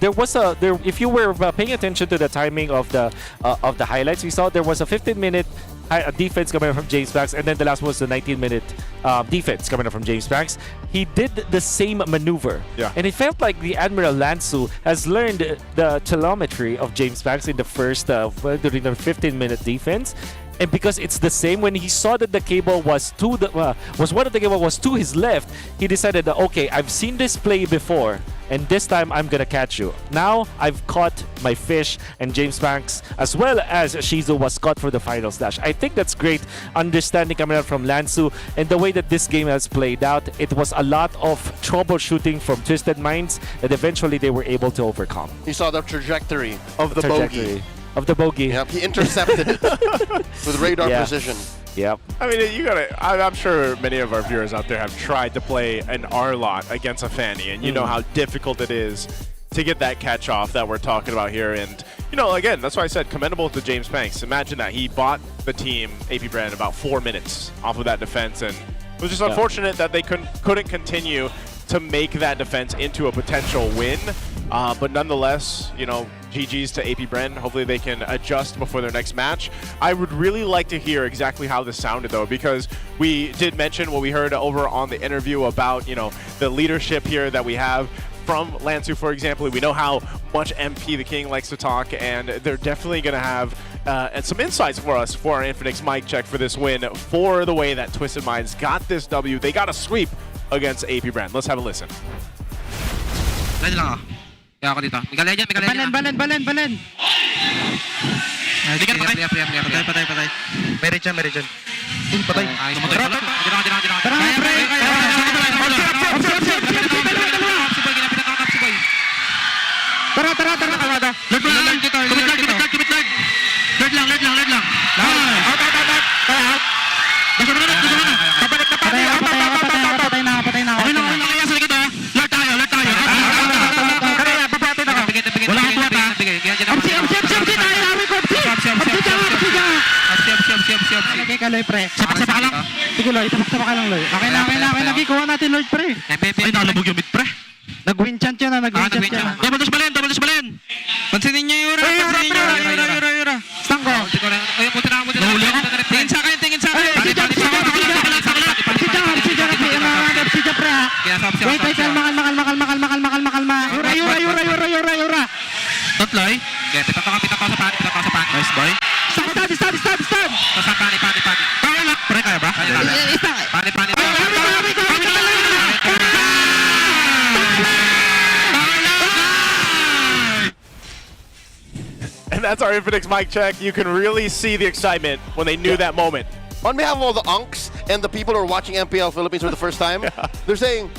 Speaker 13: if you were paying attention to the timing of the highlights, we saw there was a 15-minute defense coming from James Banks, and then the last was the 19-minute defense coming from James Banks. He did the same maneuver, and it felt like the Admiral Lansu has learned the telemetry of James Banks in the first during the 15-minute defense. And because it's the same, when he saw that the cable was one of the cable was to his left, he decided that, okay, I've seen this play before, and this time I'm gonna catch you. Now I've caught my fish, and James Banks as well as Shizu was caught for the final slash. I think that's great understanding coming out from Lansu, and the way that this game has played out, it was a lot of troubleshooting from Twisted Minds that eventually they were able to overcome.
Speaker 15: He saw the trajectory of the bogey.
Speaker 13: Of the bogey.
Speaker 15: Yep, he intercepted it with radar precision.
Speaker 13: Yep.
Speaker 14: I mean, I'm sure many of our viewers out there have tried to play an R-lot against a Fanny, and you know how difficult it is to get that catch off that we're talking about here. And, you know, again, that's why I said commendable to James Banks. Imagine that he bought the team, APBR, in about 4 minutes off of that defense, and it was just unfortunate that they couldn't continue to make that defense into a potential win. But nonetheless, you know, GG's to APBR. Hopefully they can adjust before their next match. I would really like to hear exactly how this sounded, though, because we did mention what we heard over on the interview about, you know, the leadership here that we have from Lansu, for example. We know how much MP the King likes to talk, and they're definitely going to have some insights for us for our Infinix mic check for this win, for the way that Twisted Minds got this W. They got a sweep against APBR. Let's have a listen.
Speaker 4: Kaya ako dito. Migalaya dyan. Balen. Hindi ka patay. Patay. Merit dyan. Patay. Tara. Lord lang. Patay na. Okay na. Kaya sa likod, Lord tayo. Wala kang tuwata. Lagay ka, Loy, pre. Sapa ka lang. Sige, Loy. Sapa ka lang, Loy. Okay na. Lagi, kuha natin, Lord, pre. Ay, nakalabog yung mid, pre. Nag-win chant yun, nag-win chant. Double dash balen. Pansinin nyo, Yura. Stangko. Nahuli ako. Tingin sa akin. Si Jam, pre, ha. Wait, Yura. Totloy. Pita ka sa pani. Nice boy. Stop. Sa pani. Lock, pre, kaya ba? Pani.
Speaker 14: And that's our Infinix mic check. You can really see the excitement when they knew that moment.
Speaker 15: On behalf of all the unks and the people who are watching MPL Philippines for the first time, they're saying,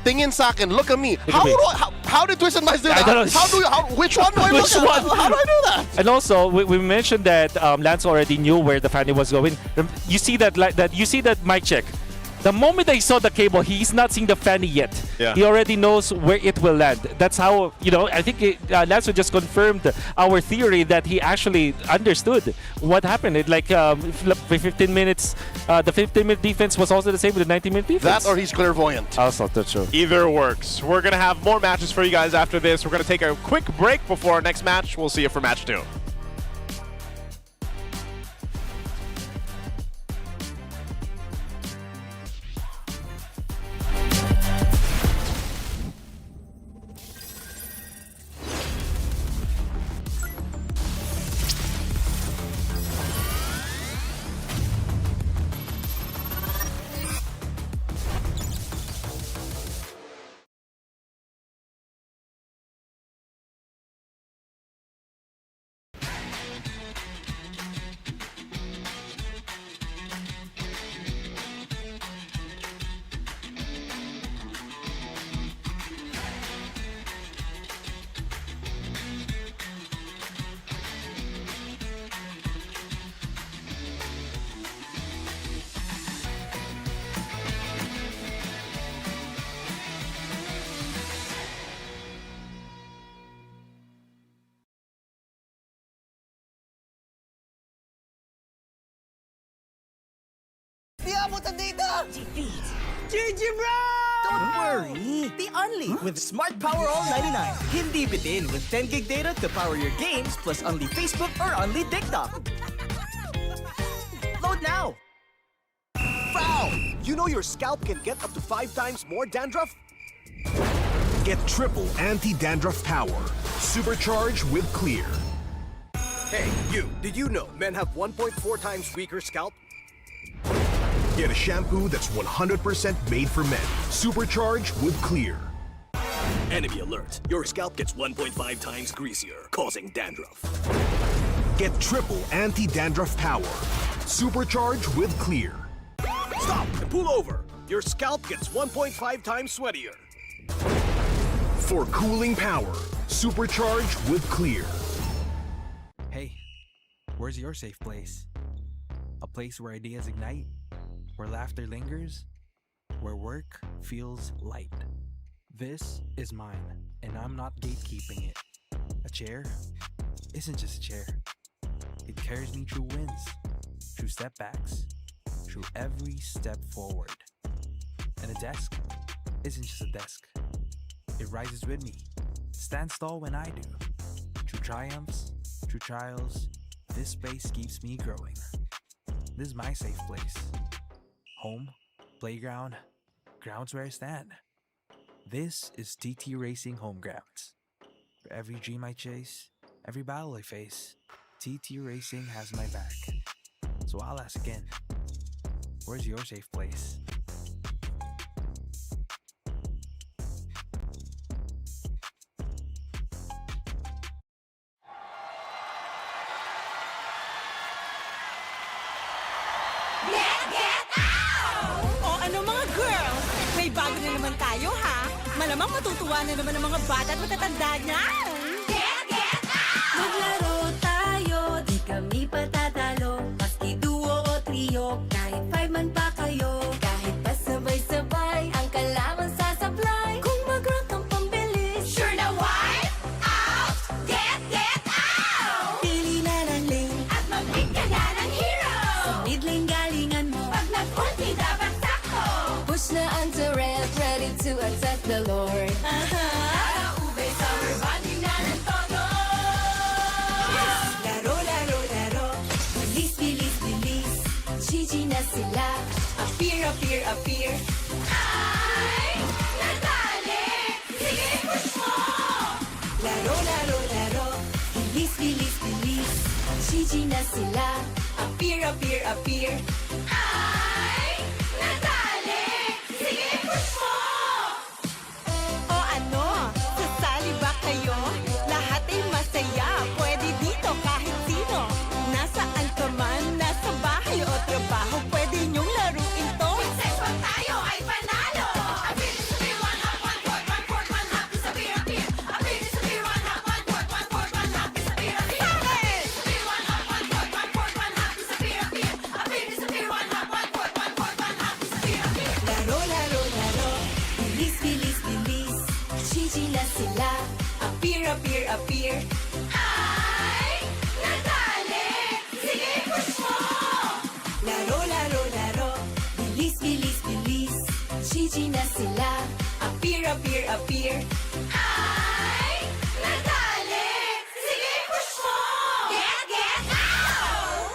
Speaker 15: tingin sa akin, look at me. How did Twisted Minds do that? Which one do I look at? How do I do that?
Speaker 13: And also, we mentioned that Lance already knew where the Fanny was going. You see that mic check. The moment that he saw the cable, he's not seeing the Fanny yet.
Speaker 14: Yeah.
Speaker 13: He already knows where it will land. That's how, you know, I think Lance just confirmed our theory that he actually understood what happened. It like 15 minutes, the 15-minute defense was also the same with the 19-minute defense.
Speaker 15: That or he's clairvoyant.
Speaker 13: Also, that's true.
Speaker 14: Either works. We're going to have more matches for you guys after this. We're going to take a quick break before our next match. We'll see you for match 2.
Speaker 15: papunta dito!
Speaker 2: GG bro! Don't worry. The Only with Smart Power All 99. Hindi bitin with 10 gig data to power your games plus only Facebook or only TikTok. Load now.
Speaker 3: Foul! You know your scalp can get up to 5 times more dandruff? Get triple anti-dandruff power. Supercharge with Clear. Hey, you. Did you know men have 1.4 times weaker scalp? Get a shampoo that's 100% made for men. Supercharge with Clear. Enemy alert. Your scalp gets 1.5 times greasier, causing dandruff. Get triple anti-dandruff power. Supercharge with Clear. Stop and pull over. Your scalp gets 1.5 times sweatier. For cooling power, supercharge with Clear.
Speaker 9: Hey, where's your safe place? A place where ideas ignite, where laughter lingers, where work feels light. This is mine, and I'm not gatekeeping it. A chair isn't just a chair. It carries me through wins, through setbacks, through every step forward. And a desk isn't just a desk. It rises with me, stands tall when I do. Through triumphs, through trials, this space keeps me growing. This is my safe place. Home, playground, grounds where I stand. This is TT Racing Home Grounds. For every dream I chase, every battle I face, TT Racing has my back. So I'll ask again, where's your safe place?
Speaker 6: O ano mga girls, may bago na naman tayo ha. Malamang matutuwa na naman ang mga bata at matatanda niyan.
Speaker 7: Maglaro tayo, di kami patatalo. Maski duo o trio, kahit 5 man pa kayo. Kahit pa sabay-sabay, ang kalaman sasablay. Kung mag-rank ang pambilis, sure na wipe out! Get out! Pili na ng lane at mag-pick ka na ng hero. Sa mid lane galingan mo, pag nag-ulti dapat sakto. Push na onto red, ready to attack the Lord. Ube, summer bonding na ng todo. Laro, laro, laro. Bilis, bilis, bilis. GG na sila. Appear, appear, appear. Ay! Natali! Sige, push mo! Laro, laro, laro. Bilis, bilis, bilis. GG na sila. Appear, appear, appear. Ay! Natali! Sige, push mo!
Speaker 6: O ano, sasali ba kayo? Lahat ay masaya, pwede dito kahit sino. Nasaan ka man, nasa bahay o trabaho, pwede niyong laruin to.
Speaker 7: Sex pag tayo ay panalo! Abilis sa beer, one hop, one court, one court, one hop. Sa beer, appear. Abilis sa beer, one hop, one court, one court, one hop. Sa beer, appear. Abilis sa beer, one hop, one court, one court, one hop. Sa beer, appear. Abilis sa beer, one hop, one court, one court, one hop. Sa beer, appear.
Speaker 6: Laro, laro, laro.
Speaker 7: Bilis, bilis, bilis. GG na sila.
Speaker 6: Appear, appear, appear.
Speaker 7: Ay! Natali! Sige, push mo!
Speaker 6: Laro, laro, laro.
Speaker 7: Bilis, bilis, bilis. GG na sila.
Speaker 6: Appear, appear, appear.
Speaker 7: Ay! Natali! Sige, push mo! Get out!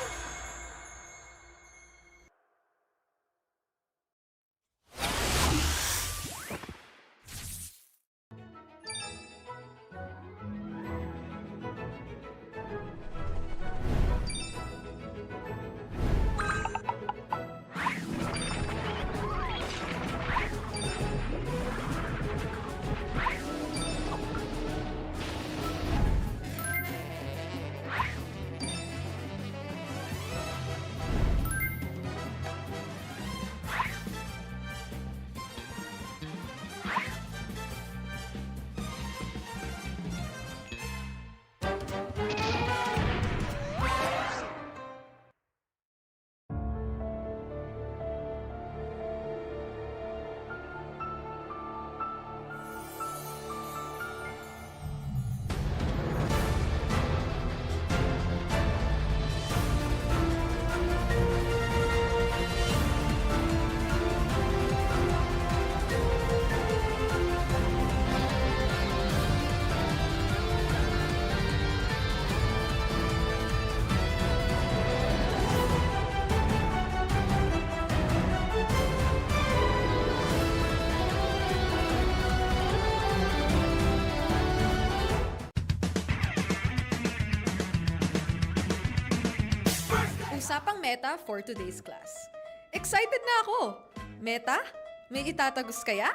Speaker 12: Usapang Meta for today's class. Excited na ako! Meta? May itatagos kaya?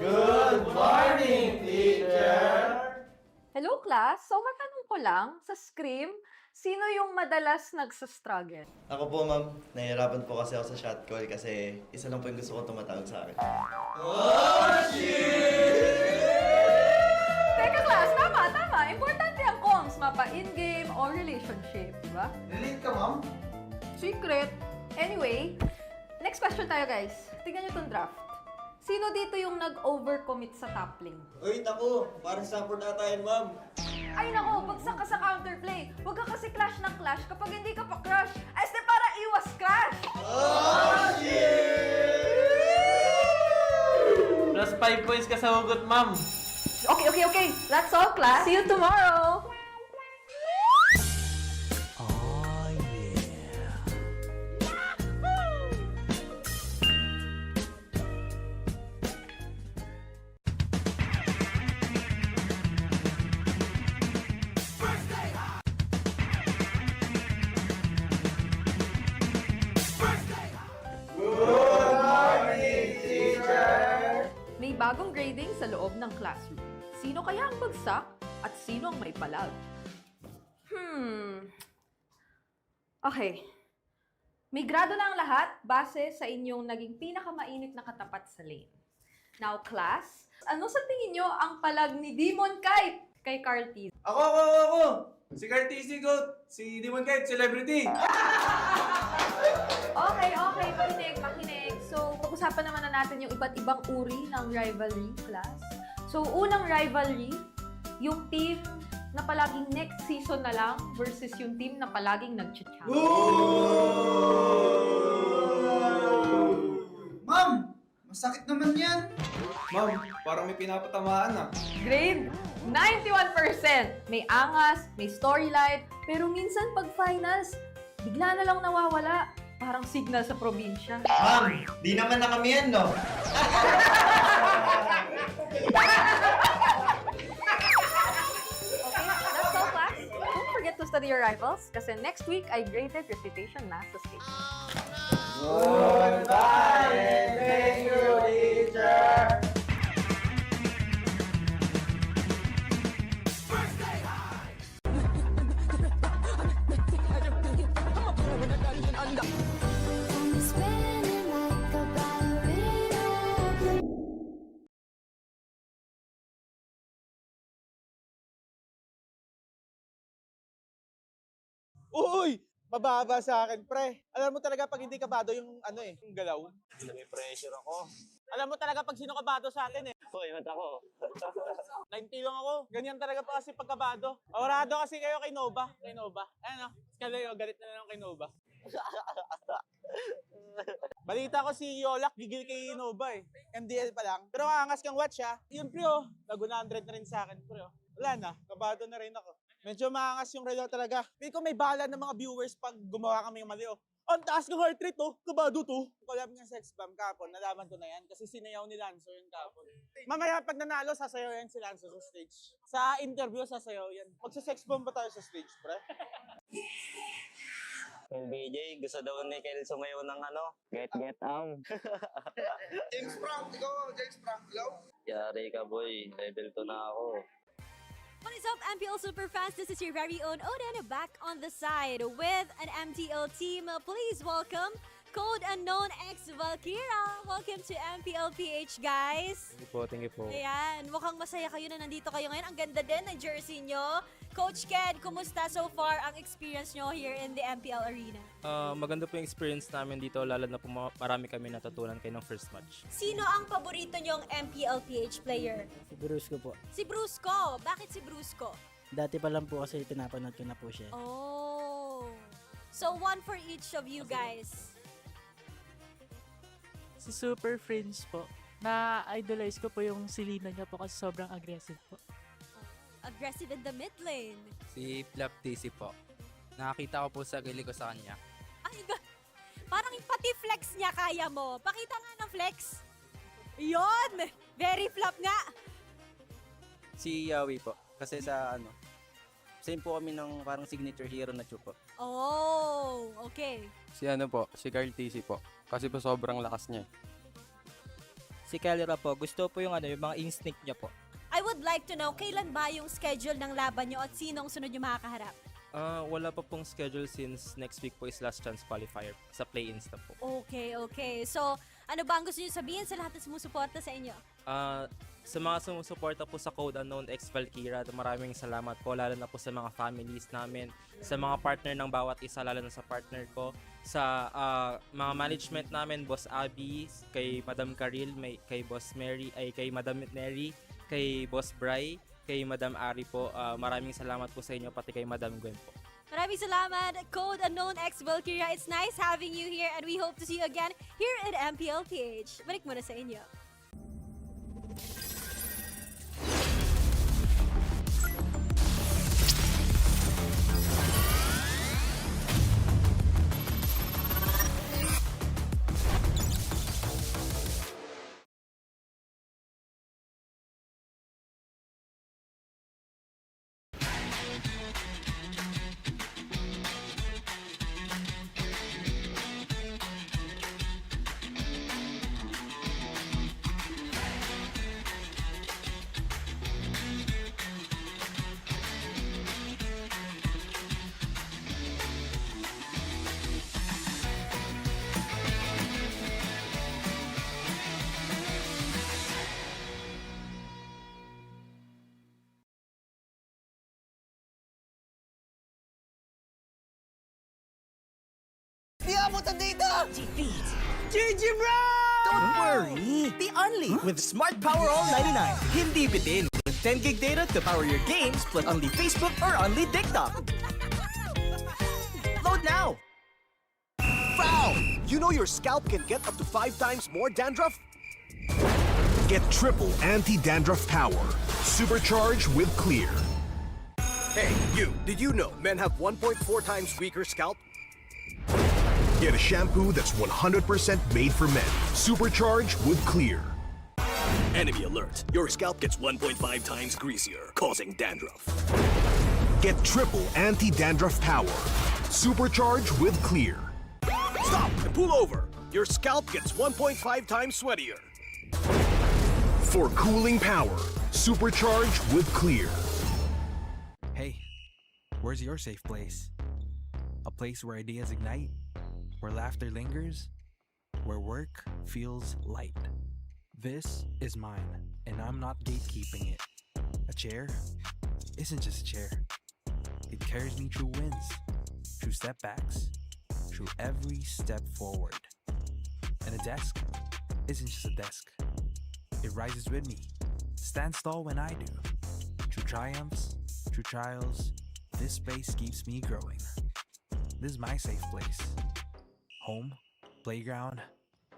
Speaker 18: Good morning, teacher!
Speaker 17: Hello class, so matanong ko lang, sa Scream, sino yung madalas nagsastruggle?
Speaker 23: Ako po, ma'am. Nahihirapan po kasi ako sa shot call kasi isa lang po yung gusto ko tumatawag sa akin.
Speaker 18: Oh,
Speaker 17: Teka class, tama! Importante ang comms, mapa in-game o relationship, di ba?
Speaker 18: Relate ka, ma'am?
Speaker 17: Secret. Anyway, next question tayo guys. Tingnan nyo tong draft. Sino dito yung nag-overcommit sa top lane?
Speaker 23: Uy, naku! Parang support ata yun, ma'am.
Speaker 17: Ay nako, bagsak ka sa counterplay. Huwag ka kasi clash ng clash kapag hindi ka pa crush. Este para iwas crush!
Speaker 18: Oh, Plus 5 points ka sa hugot, ma'am.
Speaker 17: Okay. That's all class. See you tomorrow! May bagong grading sa loob ng classroom. Sino kaya ang bagsak at sino ang may palag? Okay. May grado na ang lahat base sa inyong naging pinakamainit na katapat sa lane. Now, class, ano sa tingin nyo ang palag ni Demon Kite kay Carl T?
Speaker 18: Ako! Si Cartesi Goat! Si Demon Kite, celebrity!
Speaker 17: Okay, makinig. So, pag-usapan naman na natin yung iba't ibang uri ng rivalry, class. So, unang rivalry, yung team na palaging next season na lang versus yung team na palaging nag-champion.
Speaker 11: Ma'am! Masakit naman yan! Ma'am, parang may pinapatamaan ah.
Speaker 17: Grade 91%. May angas, may storyline, pero minsan pag finals, bigla na lang nawawala. Parang signal sa probinsya.
Speaker 23: Ma'am, di naman na kami yan, no?
Speaker 17: Okay, that's all class. Don't forget to study your rivals kasi next week I graded recitation math sa stage.
Speaker 18: Goodbye and thank you, teacher! Uy! Mababa sa akin, pre. Alam mo talaga pag hindi kabado yung yung galaw.
Speaker 19: May pressure ako.
Speaker 18: Alam mo talaga pag sino kabado sa atin eh.
Speaker 19: Hoy, mat ako.
Speaker 18: 90 lang ako. Ganyan talaga pa kasi pagkabado. Orado kasi kayo kay Nova. Ano? Kalayo, galit na lang kay Nova. Balita ko si Yolak gigil kay Nova eh. MDL pa lang. Pero angas kang watch ha. Yun pre oh. Nag-100 na rin sa akin pre oh. Wala na. Kabado na rin ako. Medyo maangas yung relo talaga. Hindi ko may bala ng mga viewers pag gumawa kami ng mali oh. Ang taas ng heart rate oh. Kabado to. Collab ng sex bomb kapon. Nalaman ko na yan kasi sinayaw ni Lanzo yung kapon. Mamaya pag nanalo, sasayaw yan si Lanzo sa stage. Sa interview, sasayaw yan. Magsa-sex bomb ba tayo sa stage, pre?
Speaker 19: Yung BJ, gusto daw ni Kel sumayaw ng get
Speaker 11: James Frank, ikaw, James Frank, hello?
Speaker 19: Yari ka boy, level 2 na ako.
Speaker 22: What is up, MPL Superfans? This is your very own Oden back on the side with an MTL team. Please welcome Code Unknown X Valkyra. Welcome to MPL PH, guys.
Speaker 24: Thank you po.
Speaker 22: Ayan, mukhang masaya kayo na nandito kayo ngayon. Ang ganda din ng jersey nyo. Coach Ked, kumusta so far ang experience nyo here in the MPL arena?
Speaker 24: Maganda po yung experience namin dito, lalo na po marami kami natutunan kayo ng first match.
Speaker 22: Sino ang paborito nyong MPL PH player?
Speaker 25: Si Brusco po.
Speaker 22: Si Brusco. Bakit si Brusco?
Speaker 25: Dati pa lang po kasi pinapanood ko na po siya.
Speaker 22: Oh. So one for each of you guys.
Speaker 25: Si Super Friends po. Na-idolize ko po yung silina niya po kasi sobrang aggressive po.
Speaker 22: Aggressive in the mid lane.
Speaker 24: Si Flap TC po. Nakakita ko po sa gili ko sa kanya.
Speaker 22: Ay, parang pati flex niya kaya mo. Pakita nga ng flex. Yon! Very flop nga.
Speaker 24: Si Yawi po. Kasi sa Same po kami ng parang signature hero na Chu po.
Speaker 22: Oh, okay.
Speaker 8: Si Carl TC po. Kasi po sobrang lakas niya.
Speaker 24: Si Kellyra po, gusto po yung yung mga instinct niya po.
Speaker 22: I would like to know, kailan ba yung schedule ng laban nyo at sino ang sunod yung makakaharap?
Speaker 24: Wala pa pong schedule since next week po is last chance qualifier sa play-ins na po.
Speaker 22: Okay. So, ano ba ang gusto nyo sabihin sa lahat ng sumusuporta sa inyo?
Speaker 24: Sa mga sumusuporta po sa Code Unknown X Valkyra, maraming salamat po, lalo na po sa mga families namin, sa mga partner ng bawat isa, lalo na sa partner ko, sa mga management namin, Boss Abby, kay Madam Karil, kay Boss Mary, kay Madam Neri, kay Boss Bry, kay Madam Ari po. Maraming salamat po sa inyo, pati kay Madam Gwen po.
Speaker 22: Maraming salamat, Code Unknown X Valkyria. It's nice having you here and we hope to see you again here at MPL PH. Balik muna sa inyo.
Speaker 2: Di abutan dito! GG bro! Don't worry! The only with Smart Power All 99. Hindi bitin with 10 gig data to power your games plus only Facebook or only TikTok. Load now!
Speaker 3: Foul! You know your scalp can get up to 5 times more dandruff? Get triple anti-dandruff power. Supercharged with Clear. Hey, you! Did you know men have 1.4 times weaker scalp? Get a shampoo that's 100% made for men. Supercharged with Clear.
Speaker 10: Enemy alert. Your scalp gets 1.5 times greasier, causing dandruff.
Speaker 3: Get triple anti-dandruff power. Supercharged with Clear.
Speaker 10: Stop and pull over. Your scalp gets 1.5 times sweatier.
Speaker 3: For cooling power. Supercharged with Clear.
Speaker 9: Hey, where's your safe place? A place where ideas ignite, where laughter lingers, where work feels light. This is mine, and I'm not gatekeeping it. A chair isn't just a chair. It carries me through wins, through setbacks, through every step forward. And a desk isn't just a desk. It rises with me, stands tall when I do. Through triumphs, through trials, this space keeps me growing. This is my safe place. Home, playground,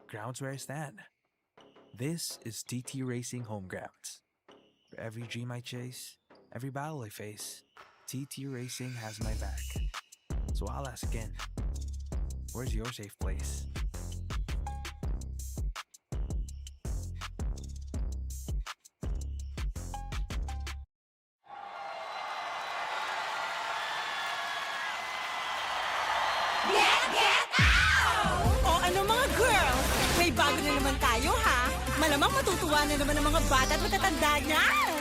Speaker 9: grounds where I stand. This is TT Racing Home Grounds. For every dream I chase, every battle I face, TT Racing has my back. So I'll ask again, where's your safe place?
Speaker 6: O ano mga girls, may bago na naman tayo ha. Malamang matutuwa na naman ang mga bata at matatanda niyan.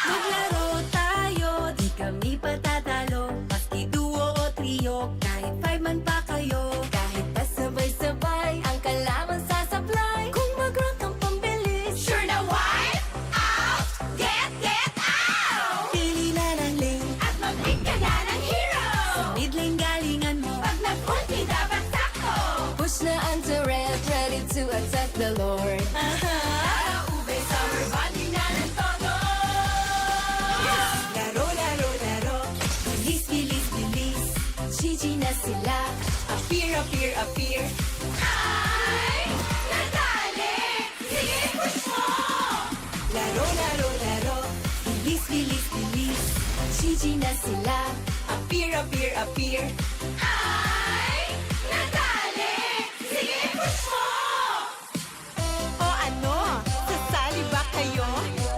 Speaker 7: Maglaro tayo, di kami patatalo. Maski duo o trio, kahit 5 man pa kayo. Kahit pasabay-sabay, ang kalaban sasablay. Kung mag-rank ang pambilis, sure na wipe out! Get out! Pili na ng lane at mag-pick ka na ng hero. Sa mid lane galingan mo, pag nag-ulti dapat sakto. Push na ang turret, ready to attack the Lord. Ube, summer bonding na ng todo. Laro, laro, laro. Bilis, bilis, bilis. GG na sila. Appear, appear, appear. Ay! Natali! Sige, push mo! Laro, laro, laro. Bilis, bilis, bilis. GG na sila. Appear, appear, appear. Ay! Natali! Sige, push mo!
Speaker 6: O ano, sasali ba kayo?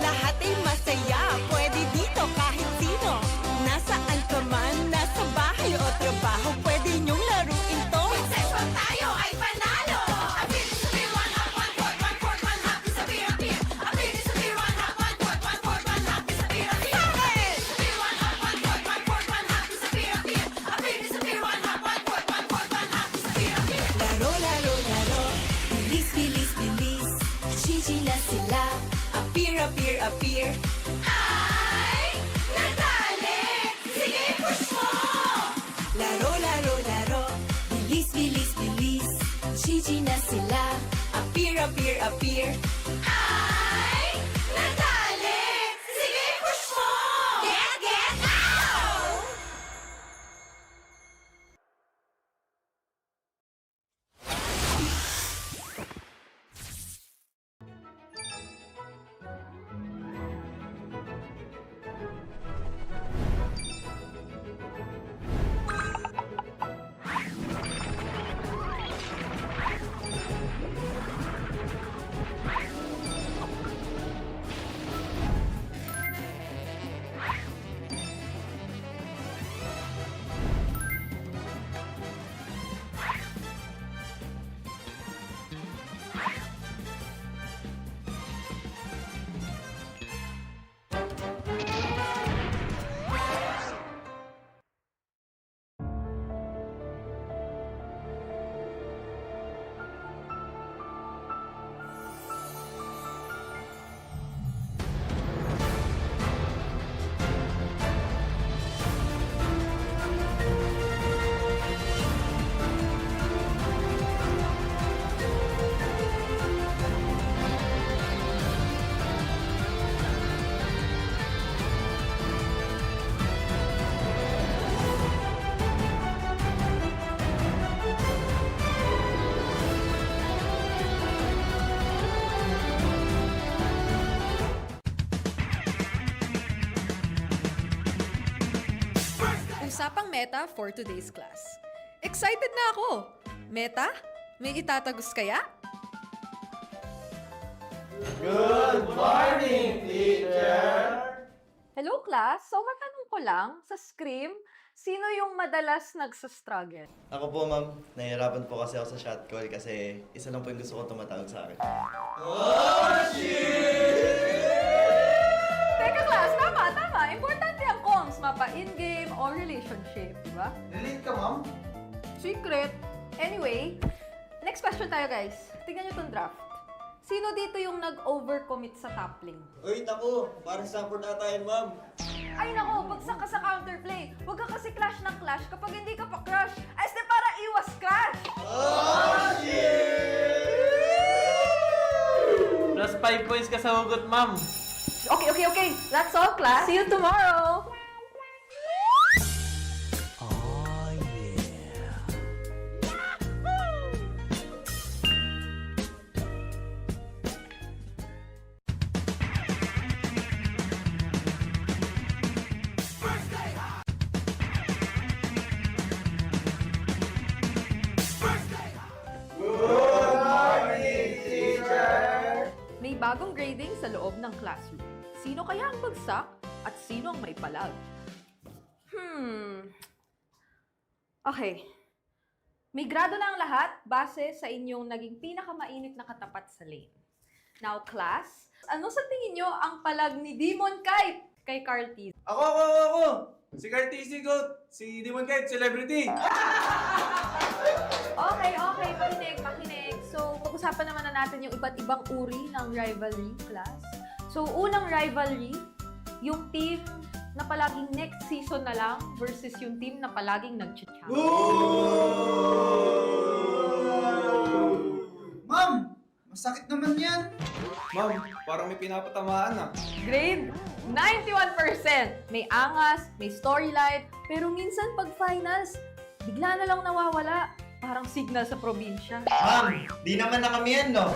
Speaker 6: Lahat ay masaya, pwede dito kahit sino.
Speaker 7: Gigi na sila. Appear, appear, appear. Ay, nadali! Sige, push mo! Laro, laro, laro. Bilis, bilis, bilis. Gigi na sila. Appear, appear, appear. Ay, nadali! Sige, push mo! Get, get out!
Speaker 12: Usapang meta for today's class. Excited na ako! Meta? May itatagos kaya?
Speaker 11: Good morning, teacher!
Speaker 17: Hello class, so matanong ko lang, sa Scream, sino yung madalas nagsastruggle?
Speaker 23: Ako po, ma'am. Nahihirapan po kasi ako sa shot call kasi isa lang po yung gusto ko tumatawag sa akin.
Speaker 11: Oh, shit!
Speaker 17: Teka class, tama, tama. Importante ang comms, mapa in-game o relationship, di ba?
Speaker 11: Relate ka, ma'am?
Speaker 17: Secret. Anyway, next question tayo guys. Tingnan nyo tong draft. Sino dito yung nag-overcommit sa top lane?
Speaker 11: Uy, naku! Parang support ata yan, ma'am.
Speaker 17: Ay nako, bagsak ka sa counterplay. Huwag ka kasi clash ng clash kapag hindi ka pa crush. Ay, este para iwas crush!
Speaker 11: Oh, shit!
Speaker 18: Plus 5 points ka sa hugot, ma'am.
Speaker 17: Okay, okay, okay. That's all, class. See you tomorrow. May bagong grading sa loob ng classroom. Sino kaya ang bagsak at sino ang may palag? Okay. May grado na ang lahat base sa inyong naging pinakamainit na katapat sa lane. Now, class, ano sa tingin nyo ang palag ni Demon Kite kay Carl T?
Speaker 11: Ako! Si Cartesi Goat! Si Demon Kite, celebrity!
Speaker 17: Okay, okay. Makinig. So, pag-usapan naman na natin yung iba't ibang uri ng rivalry, class. So, unang rivalry, yung team na palaging next season na lang versus yung team na palaging nag-champion.
Speaker 11: Ma'am! Masakit naman yan! Ma'am, parang may pinapatamaan ah.
Speaker 17: Grade 91%. May angas, may storyline, pero minsan pag finals, bigla na lang nawawala. Parang signal sa probinsya.
Speaker 11: Ma'am, di naman na kami yan, no?
Speaker 17: Okay,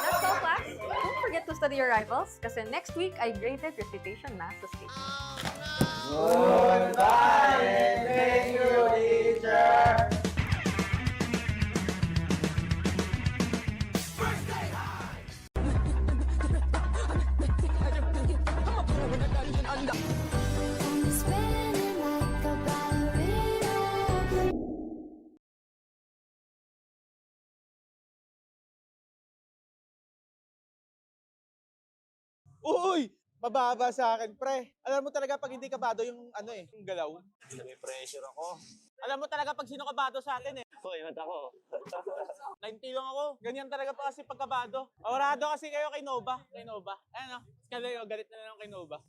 Speaker 17: that's all, class. Don't forget to study your rivals kasi next week ay graded recitation na sa stage.
Speaker 11: Goodbye and thank you, teacher!
Speaker 18: Uy! mababa sa akin, pre. Alam mo talaga pag hindi kabado yung yung galaw.
Speaker 19: May pressure ako.
Speaker 18: Alam mo talaga pag sino kabado sa atin eh.
Speaker 19: Hoy, ba't ako?
Speaker 18: 90 lang ako. Ganyan talaga pa kasi pagkabado. Awrado kasi kayo kay Nova. Kay Nova. Ayan o. Kalayo, galit na lang kay Nova.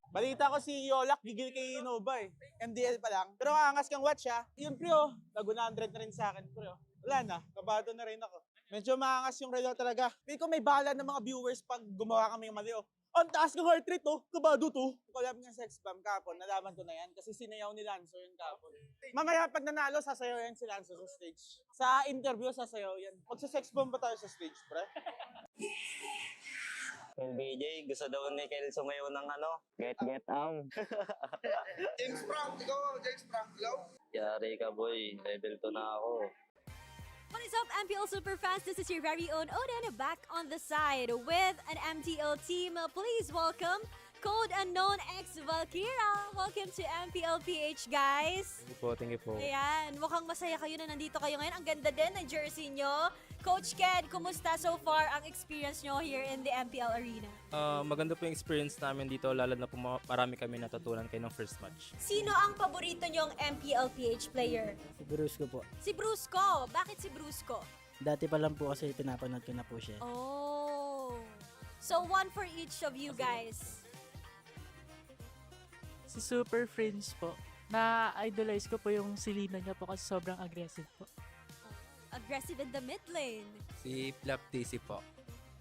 Speaker 18: Balita ko si Yolak, gigil kay Nova eh. MDL pa lang. Pero angas kang watch ha. Yun pre oh. Nag-100 na rin sa akin pre oh. Wala na. Kabado na rin ako. Medyo maangas yung relo talaga. Feel ko may bala ng mga viewers pag gumawa kami ng mali oh. Ang taas ng heart rate oh. Kabado to. Collab ng sex bomb kapon. Nalaman ko na yan. Kasi sinayaw ni Lanzo yung kapon. Mamaya pag nanalo, sasayaw yan si Lanzo sa stage. Sa interview, sasayaw yan. Magsa-sex bomb ba tayo sa stage, pre?
Speaker 19: Yung BJ, gusto daw ni Kel sumayaw ng get
Speaker 11: James Frank, ikaw, James Frank, hello?
Speaker 19: Yari ka boy, level 2 na ako.
Speaker 1: What is up, MPL Superfans? This is your very own Oden back on the side with an MTL team. Please welcome Code Unknown X Valkyra. Welcome to MPL PH, guys.
Speaker 8: Thank you po.
Speaker 1: Ayan, mukhang masaya kayo na nandito kayo ngayon. Ang ganda din ng jersey nyo. Coach Ken, kumusta so far ang experience nyo here in the MPL arena?
Speaker 24: Maganda po yung experience namin dito, lalo na po marami kami natutunan kayo ng first match.
Speaker 1: Sino ang paborito nyong MPL PH player?
Speaker 5: Si Brusco po.
Speaker 1: Si Brusco. Bakit si Brusco?
Speaker 5: Dati pa lang po kasi pinapanood ko na po siya.
Speaker 1: Oh. So one for each of you guys.
Speaker 25: Si Super Friends po. Na-idolize ko po yung silina niya po kasi sobrang aggressive po.
Speaker 1: Aggressive in the mid lane.
Speaker 16: Si Flap TC po.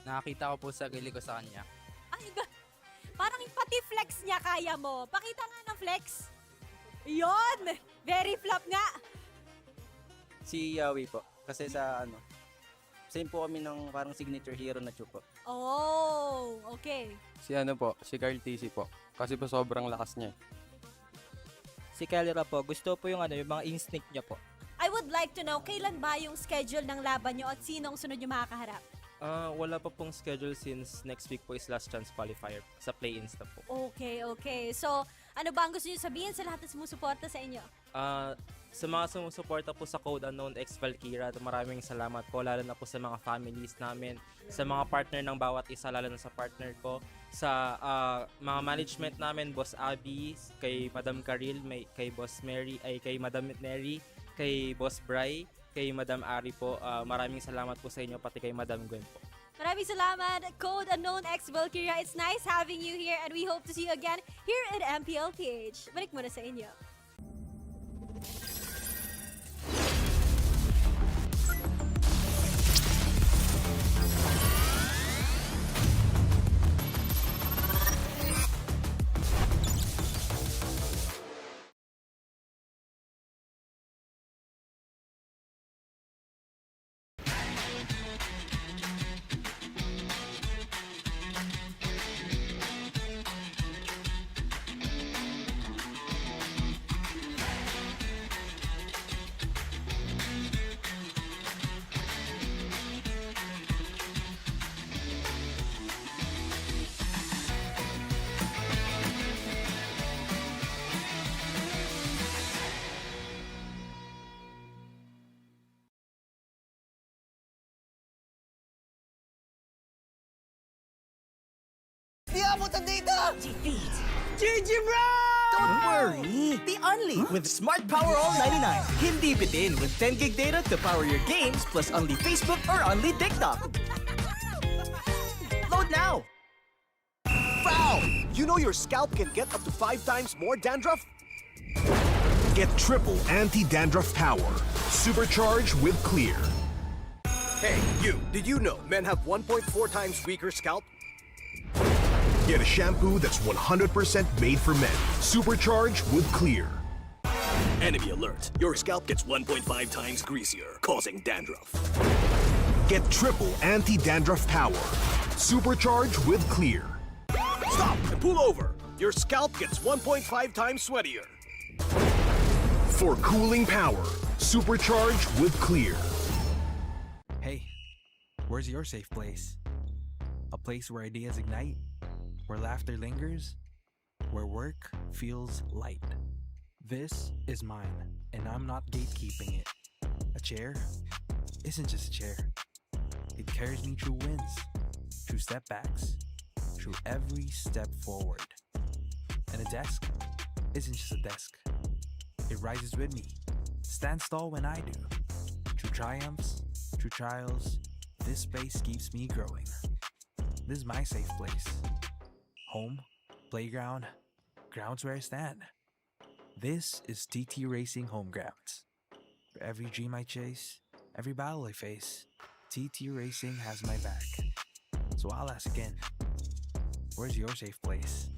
Speaker 16: Nakakita ko po sa gili ko sa kanya.
Speaker 1: Ay, parang pati flex niya kaya mo. Pakita nga ng flex. Yon! Very flop nga.
Speaker 16: Si Yawi po. Kasi sa same po kami ng parang signature hero na Chu po.
Speaker 1: Oh, okay.
Speaker 8: Si si Carl TC po. Kasi po sobrang lakas niya.
Speaker 20: Si Kellyra po, gusto po yung yung mga instinct niya po.
Speaker 1: I would like to know, kailan ba yung schedule ng laban nyo at sinong sunod yung makakaharap?
Speaker 24: Wala pa pong schedule since next week po is last chance qualifier sa play-ins na po.
Speaker 1: Okay. So, ano ba ang gusto nyo sabihin sa lahat ng sumusuporta sa inyo?
Speaker 24: Sa mga sumusuporta po sa Code Unknown X Valkyra, maraming salamat po, lalo na po sa mga families namin, sa mga partner ng bawat isa, lalo na sa partner ko, sa mga management namin, Boss Abby, kay Madam Karil, kay Boss Mary, kay Madam Neri, kay Boss Bry, kay Madam Ari po. Maraming salamat po sa inyo, pati kay Madam Gwen po.
Speaker 1: Maraming salamat, Code Unknown X Valkyria. It's nice having you here and we hope to see you again here at MPL PH. Balik muna sa inyo.
Speaker 2: Di abutan dito!
Speaker 7: Defeat.
Speaker 2: GG bro! Don't worry! The Only with Smart Power All 99. Hindi bitin with 10 gig data to power your games plus only Facebook or only TikTok. Load now!
Speaker 3: Foul! You know your scalp can get up to 5 times more dandruff? Get triple anti-dandruff power. Supercharged with Clear.
Speaker 10: Hey, you, did you know men have 1.4 times weaker scalp?
Speaker 3: Get a shampoo that's 100% made for men. Supercharged with Clear.
Speaker 10: Enemy alert. Your scalp gets 1.5 times greasier, causing dandruff.
Speaker 3: Get triple anti-dandruff power. Supercharged with Clear.
Speaker 10: Stop and pull over. Your scalp gets 1.5 times sweatier.
Speaker 3: For cooling power. Supercharged with Clear.
Speaker 9: Hey, where's your safe place? A place where ideas ignite, where laughter lingers, where work feels light. This is mine, and I'm not gatekeeping it. A chair isn't just a chair. It carries me through wins through step backs, through every step forward. And a desk isn't just a desk. It rises with me, stands tall when I do. Through triumphs, through trials, this space keeps me growing. This is my safe place. Home, playground, grounds where I stand. This is TT Racing Home Grounds. For every dream I chase, every battle I face, TT Racing has my back. So I'll ask again, where's your safe place?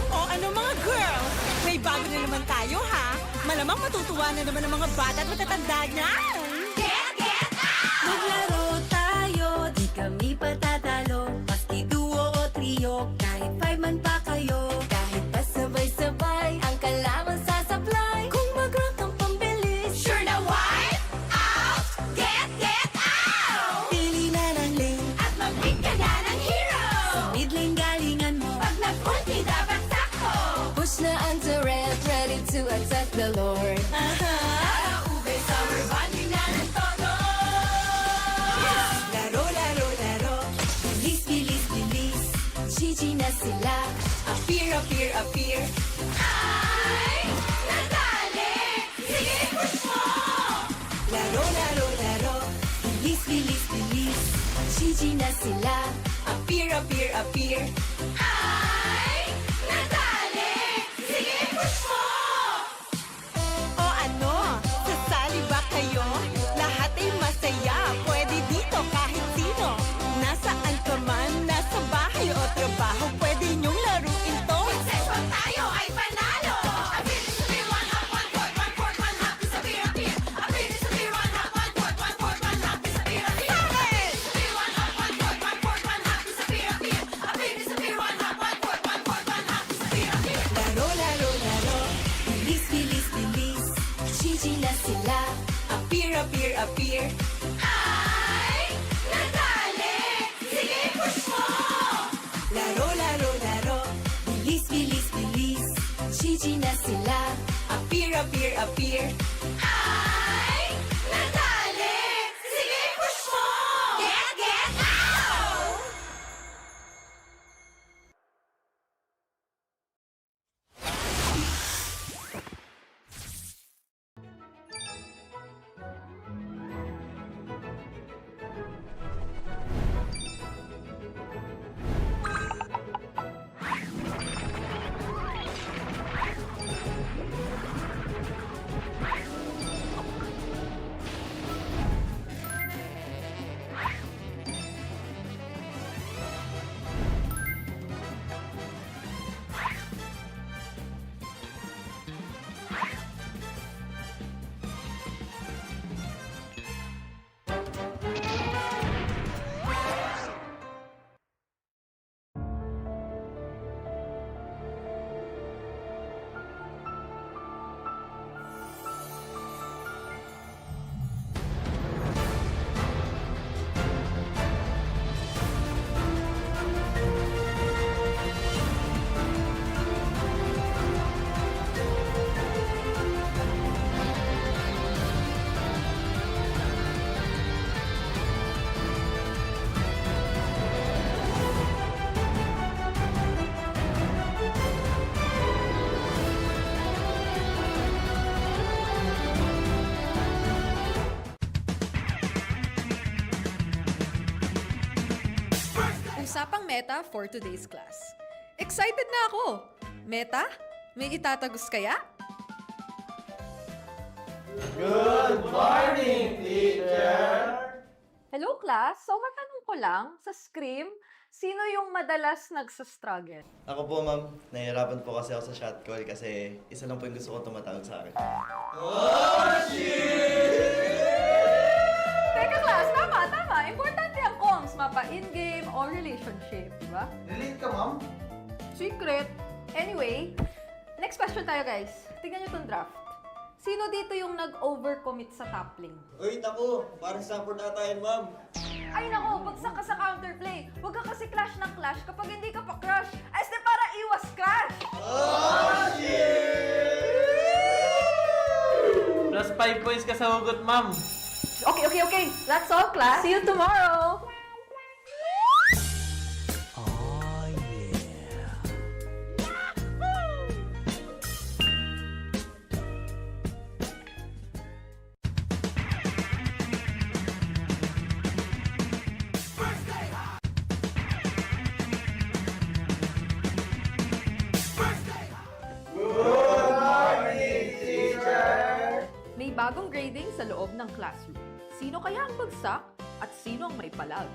Speaker 6: O ano mga girls, may bago na naman tayo ha. Malamang matutuwa na naman ang mga bata at matatanda niyan.
Speaker 7: Maglaro tayo, di kami patatalo. Maski duo o trio, kahit 5 man pa kayo. Kahit pa sabay-sabay, ang kalaban sasablay. Kung mag-rank ang pambilis, sure na wipe out. Get out! Pili na ng lane at mag-pick ka na ng hero. Sa mid lane galingan mo, pag nag-ulti dapat sakto. Push na ang turret, ready to attack the Lord. Para ube, summer bonding na ng todo. Laro, laro, laro. Bilis, bilis, bilis. GG na sila. Appear, appear, appear. Ay, nadali. Sige, push mo. Laro, laro, laro. Bilis, bilis, bilis. GG na sila. Appear, appear, appear. Ay, nadali. Sige, push mo.
Speaker 6: O ano, sasali ba kayo? Lahat ay masaya, pwede dito kahit sino. Nasaan ka man, nasa bahay o trabaho, pwede niyong laruin to.
Speaker 7: Successful tayo ay panalo. Abilis to be one half, one fourth, one fourth, one half. Disappear, appear. Abilis to be one half, one fourth, one fourth, one half. Disappear, appear. Abilis to be one half, one fourth, one fourth, one half. Disappear, appear. Abilis to be one half, one fourth, one fourth, one half. Disappear, appear. Laro, laro, laro. Bilis, bilis, bilis. GG na sila. Appear, appear, appear. Ay, nadali. Sige, push mo. Laro, laro, laro. Bilis, bilis, bilis. GG na sila. Appear, appear, appear. Ay, nadali. Sige, push mo. Get out!
Speaker 12: Usapang meta for today's class. Excited na ako! Meta? May itatagos kaya?
Speaker 18: Good morning, teacher!
Speaker 17: Hello class, so matanong ko lang, sa Scream, sino yung madalas nagsastruggle?
Speaker 23: Ako po, ma'am. Nahihirapan po kasi ako sa shot call kasi isa lang po yung gusto ko tumatawag sa akin.
Speaker 17: Teka class, tama. Importante ang comms, mapa in-game o relationship, di ba?
Speaker 11: Relate ka, ma'am?
Speaker 17: Secret. Anyway, next question tayo guys. Tingnan nyo tong draft. Sino dito yung nag-overcommit sa top lane?
Speaker 4: Uy, naku! Parang support ata yan, ma'am.
Speaker 17: Ay nako, bagsak ka sa counterplay. Huwag ka kasi clash ng clash kapag hindi ka pa crush. Ay, para iwas crush!
Speaker 18: Plus 5 points ka sa hugot, ma'am.
Speaker 17: Okay. That's all, class. See you tomorrow! May bagong grading sa loob ng classroom. Sino kaya ang bagsak at sino ang may palag?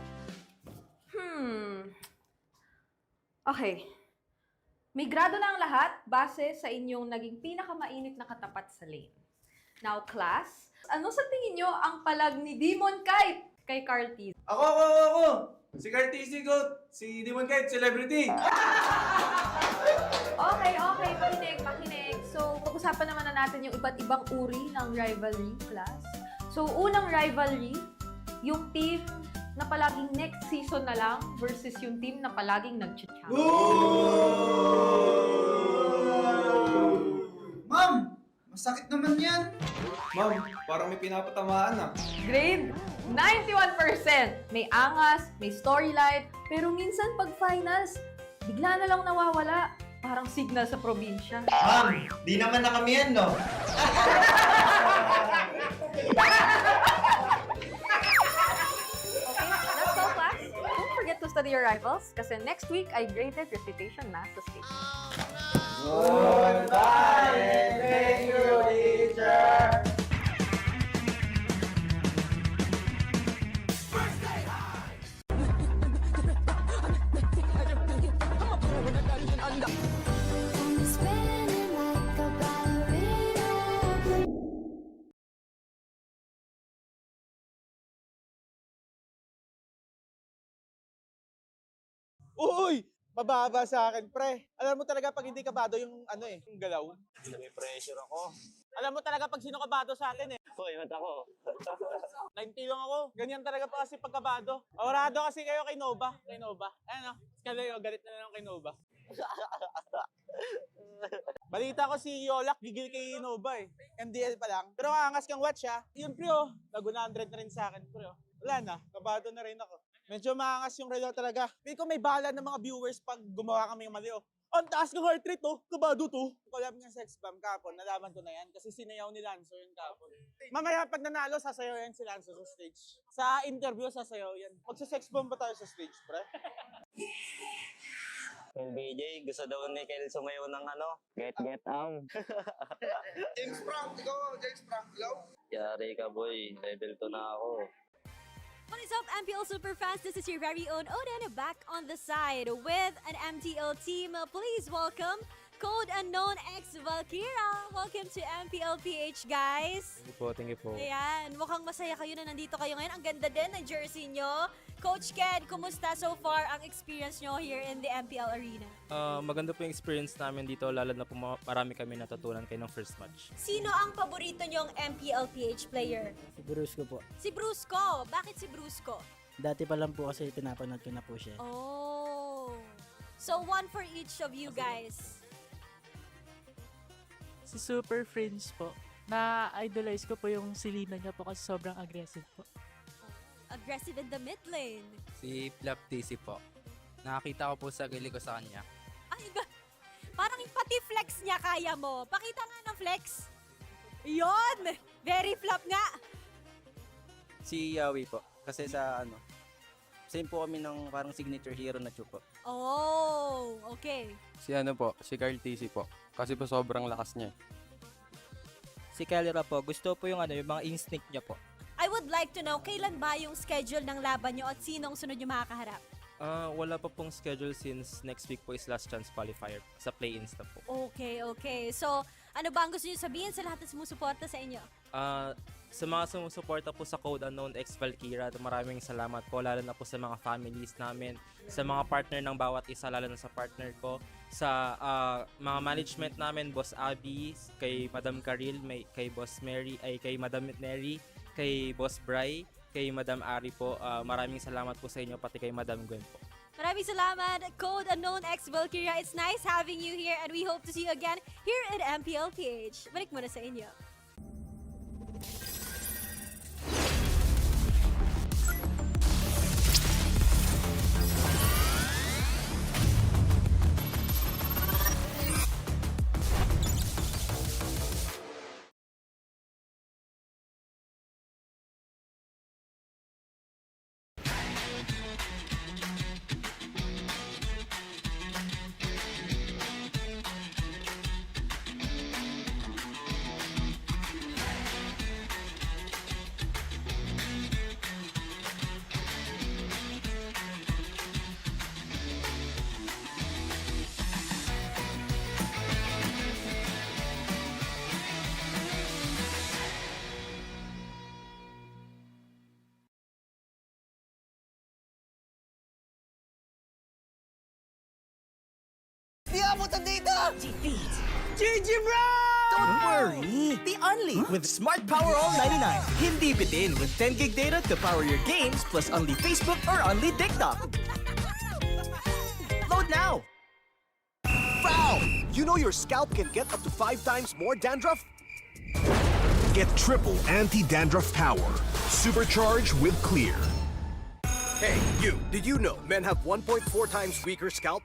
Speaker 17: Okay. May grado na ang lahat base sa inyong naging pinakamainit na katapat sa lane. Now, class, ano sa tingin nyo ang palag ni Demon Kite kay Carl T?
Speaker 11: Ako! Si Carl TC Goat! Si Demon Kite, celebrity!
Speaker 17: Okay, pakinig. So, pag-usapan naman na natin yung iba't ibang uri ng rivalry, class. So, unang rivalry, yung team na palaging next season na lang versus yung team na palaging nag-champion.
Speaker 11: Ma'am! Masakit naman yan! Ma'am, parang may pinapatamaan ah.
Speaker 17: Grade 91%. May angas, may storyline, pero minsan pag finals, bigla na lang nawawala. Parang signal sa probinsya.
Speaker 23: Ma'am, di naman na kami yan, no?
Speaker 17: That's all, class. Don't forget to study your rivals kasi next week ay graded recitation math sa stage.
Speaker 18: Goodbye and thank you, teacher! Uy! Mababa sa akin, pre. Alam mo talaga pag hindi kabado yung yung galaw.
Speaker 19: May pressure ako.
Speaker 18: Alam mo talaga pag sino kabado sa atin eh.
Speaker 19: Hoy, mat ako.
Speaker 18: 90 lang ako. Ganyan talaga pa kasi pagkabado. Awrado kasi kayo kay Nova. Ayan o. Kalayo, galit na lang kay Nova. Balita ko si Yolak, gigil kay Nova eh. MDL pa lang. Pero angas kang watch ha. Yun pre oh. Nag-100 na rin sa akin pre oh. Wala na, kabado na rin ako. Medyo maangas yung relo talaga. Hindi ko may bala ng mga viewers pag gumawa kami ng mali oh. Ang taas ng heart rate oh, kabado to. Collab ng sex bomb kapon, nalaman ko na yan kasi sinayaw ni Lanzo yung kapon. Mamaya pag nanalo, sasayaw yan si Lanzo sa stage. Sa interview, sasayaw yan. Magsa-sex bomb ba tayo sa stage, pre?
Speaker 19: Yung BJ, gusto daw ni Kel sumayaw ng get
Speaker 11: James Frank, ikaw?
Speaker 19: Yari ka boy, level 2 na ako.
Speaker 1: What is up, MPL Superfans? This is your very own Oden back on the side with an MTL team. Please welcome Code Unknown X Valkyra. Welcome to MPL PH, guys.
Speaker 8: Thank you po.
Speaker 1: Ayan, mukhang masaya kayo na nandito kayo ngayon. Ang ganda din ng jersey nyo. Coach Ked, kumusta so far ang experience nyo here in the MPL arena?
Speaker 24: Maganda po yung experience namin dito, lalo na po marami kami natutunan kayo ng first match.
Speaker 1: Sino ang paborito nyong MPL PH player?
Speaker 5: Si Brusco po.
Speaker 1: Si Brusco. Bakit si Brusco?
Speaker 5: Dati pa lang po kasi pinapanood ko na po siya.
Speaker 1: Oh. So one for each of you guys.
Speaker 25: Si Super Friends po. Na-idolize ko po yung silina niya po kasi sobrang aggressive po.
Speaker 1: Aggressive in the mid lane.
Speaker 8: Si Flap TC po. Nakakita ko po sa gili ko sa kanya.
Speaker 1: Ay, parang pati flex niya kaya mo. Pakita nga ng flex. Yon! Very flop nga.
Speaker 16: Si Yawi po. Kasi sa same po kami ng parang signature hero na Chu po.
Speaker 1: Oh, okay.
Speaker 8: Si si Carl TC po. Kasi po sobrang lakas niya.
Speaker 20: Si Kellyra po, gusto po yung yung mga instinct niya po.
Speaker 1: I would like to know, kailan ba yung schedule ng laban nyo at sinong sunod yung makakaharap?
Speaker 24: Wala pa pong schedule since next week po is last chance qualifier sa play-ins na po.
Speaker 1: Okay. So, ano ba ang gusto nyo sabihin sa lahat ng sumusuporta sa inyo?
Speaker 24: Sa mga sumusuporta po sa Code Unknown X Valkyra, maraming salamat po, lalo na po sa mga families namin, sa mga partner ng bawat isa, lalo na sa partner ko, sa mga management namin, Boss Abby, kay Madam Karil, kay Boss Mary, kay Madam Mary, kay Boss Bry, kay Madam Ari po. Maraming salamat po sa inyo, pati kay Madam Gwen po.
Speaker 1: Maraming salamat, Code Unknown X Valkyria. It's nice having you here and we hope to see you again here at MPL PH. Balik muna sa inyo.
Speaker 2: Di abutan dito! GG bro! Don't worry! The only with Smart Power All 99. Hindi bitin with 10 gig data to power your games plus only Facebook or only TikTok. Load now!
Speaker 3: Foul! You know your scalp can get up to 5 times more dandruff? Get triple anti-dandruff power. Supercharged with Clear.
Speaker 10: Hey, you, did you know men have 1.4 times weaker scalp?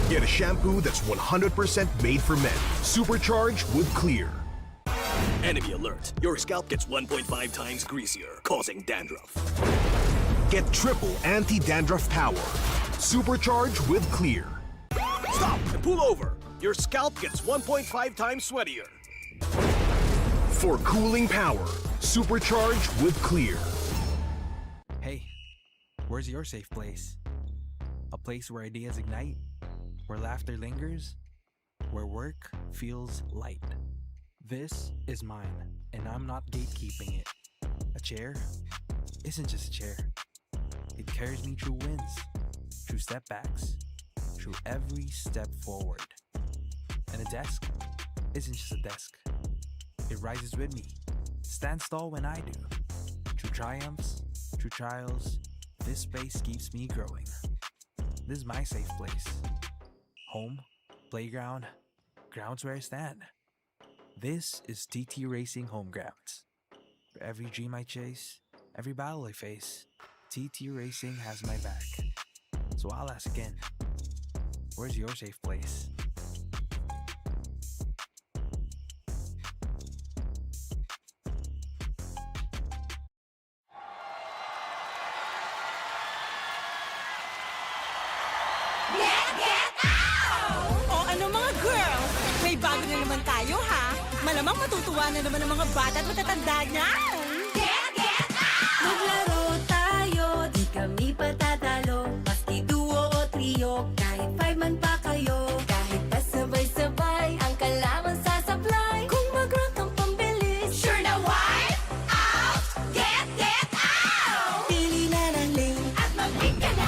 Speaker 3: Get a shampoo that's 100% made for men. Supercharged with Clear.
Speaker 10: Enemy alert. Your scalp gets 1.5 times greasier, causing dandruff.
Speaker 3: Get triple anti-dandruff power. Supercharged with Clear.
Speaker 10: Stop and pull over. Your scalp gets 1.5 times sweatier.
Speaker 3: For cooling power. Supercharged with Clear.
Speaker 9: Hey, where's your safe place? A place where ideas ignite, where laughter lingers, where work feels light. This is mine, and I'm not gatekeeping it. A chair isn't just a chair. It carries me through wins, through setbacks, through every step forward. And a desk isn't just a desk. It rises with me, stands tall when I do. Through triumphs, through trials, this space keeps me growing. This is my safe place. Home, playground, grounds where I stand. This is TT Racing Home Grounds. For every dream I chase, every battle I face, TT Racing has my back. So I'll ask again, where's your safe place?
Speaker 6: O ano mga girls, may bago na naman tayo ha. Malamang matutuwa na naman ang mga bata at matatanda niyan.
Speaker 7: Maglaro tayo, di kami patatalo. Maski duo o trio, kahit 5 man pa kayo. Kahit pasabay-sabay, ang kalaban sasablay. Kung mag-rank ang pambilis, sure na wipe out! Get out!
Speaker 6: Pili na ng lane
Speaker 7: At mag-pick ka na!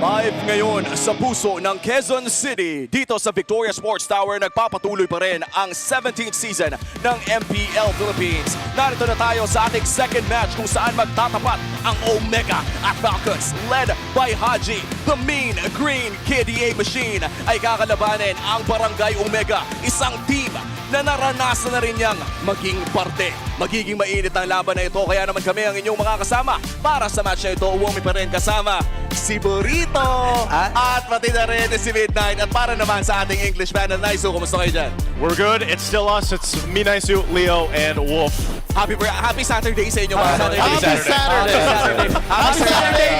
Speaker 4: Live ngayon sa puso ng Quezon City, dito sa Victoria Sports Tower, nagpapatuloy pa rin ang 17th season ng MPL Philippines. Narito na tayo sa ating second match kung saan magtatapat ang Omega at Falcons led by Haji. The Mean Green KDA Machine ay kakalabanin ang Barangay Omega, isang team na naranasan na rin niyang maging parte. Magiging mainit ang laban na ito, kaya naman kami ang inyong makakasama para sa match na ito. Uwami pa rin kasama si Burrito at pati na rin si Midnight. At para naman sa ating English panel, Naisu, kumusta kayo dyan?
Speaker 13: We're good. It's still us. It's me, Naisu, Leo, and Wolf.
Speaker 4: Happy Saturday sa inyo mga
Speaker 13: Happy Saturday!
Speaker 4: Happy Saturday!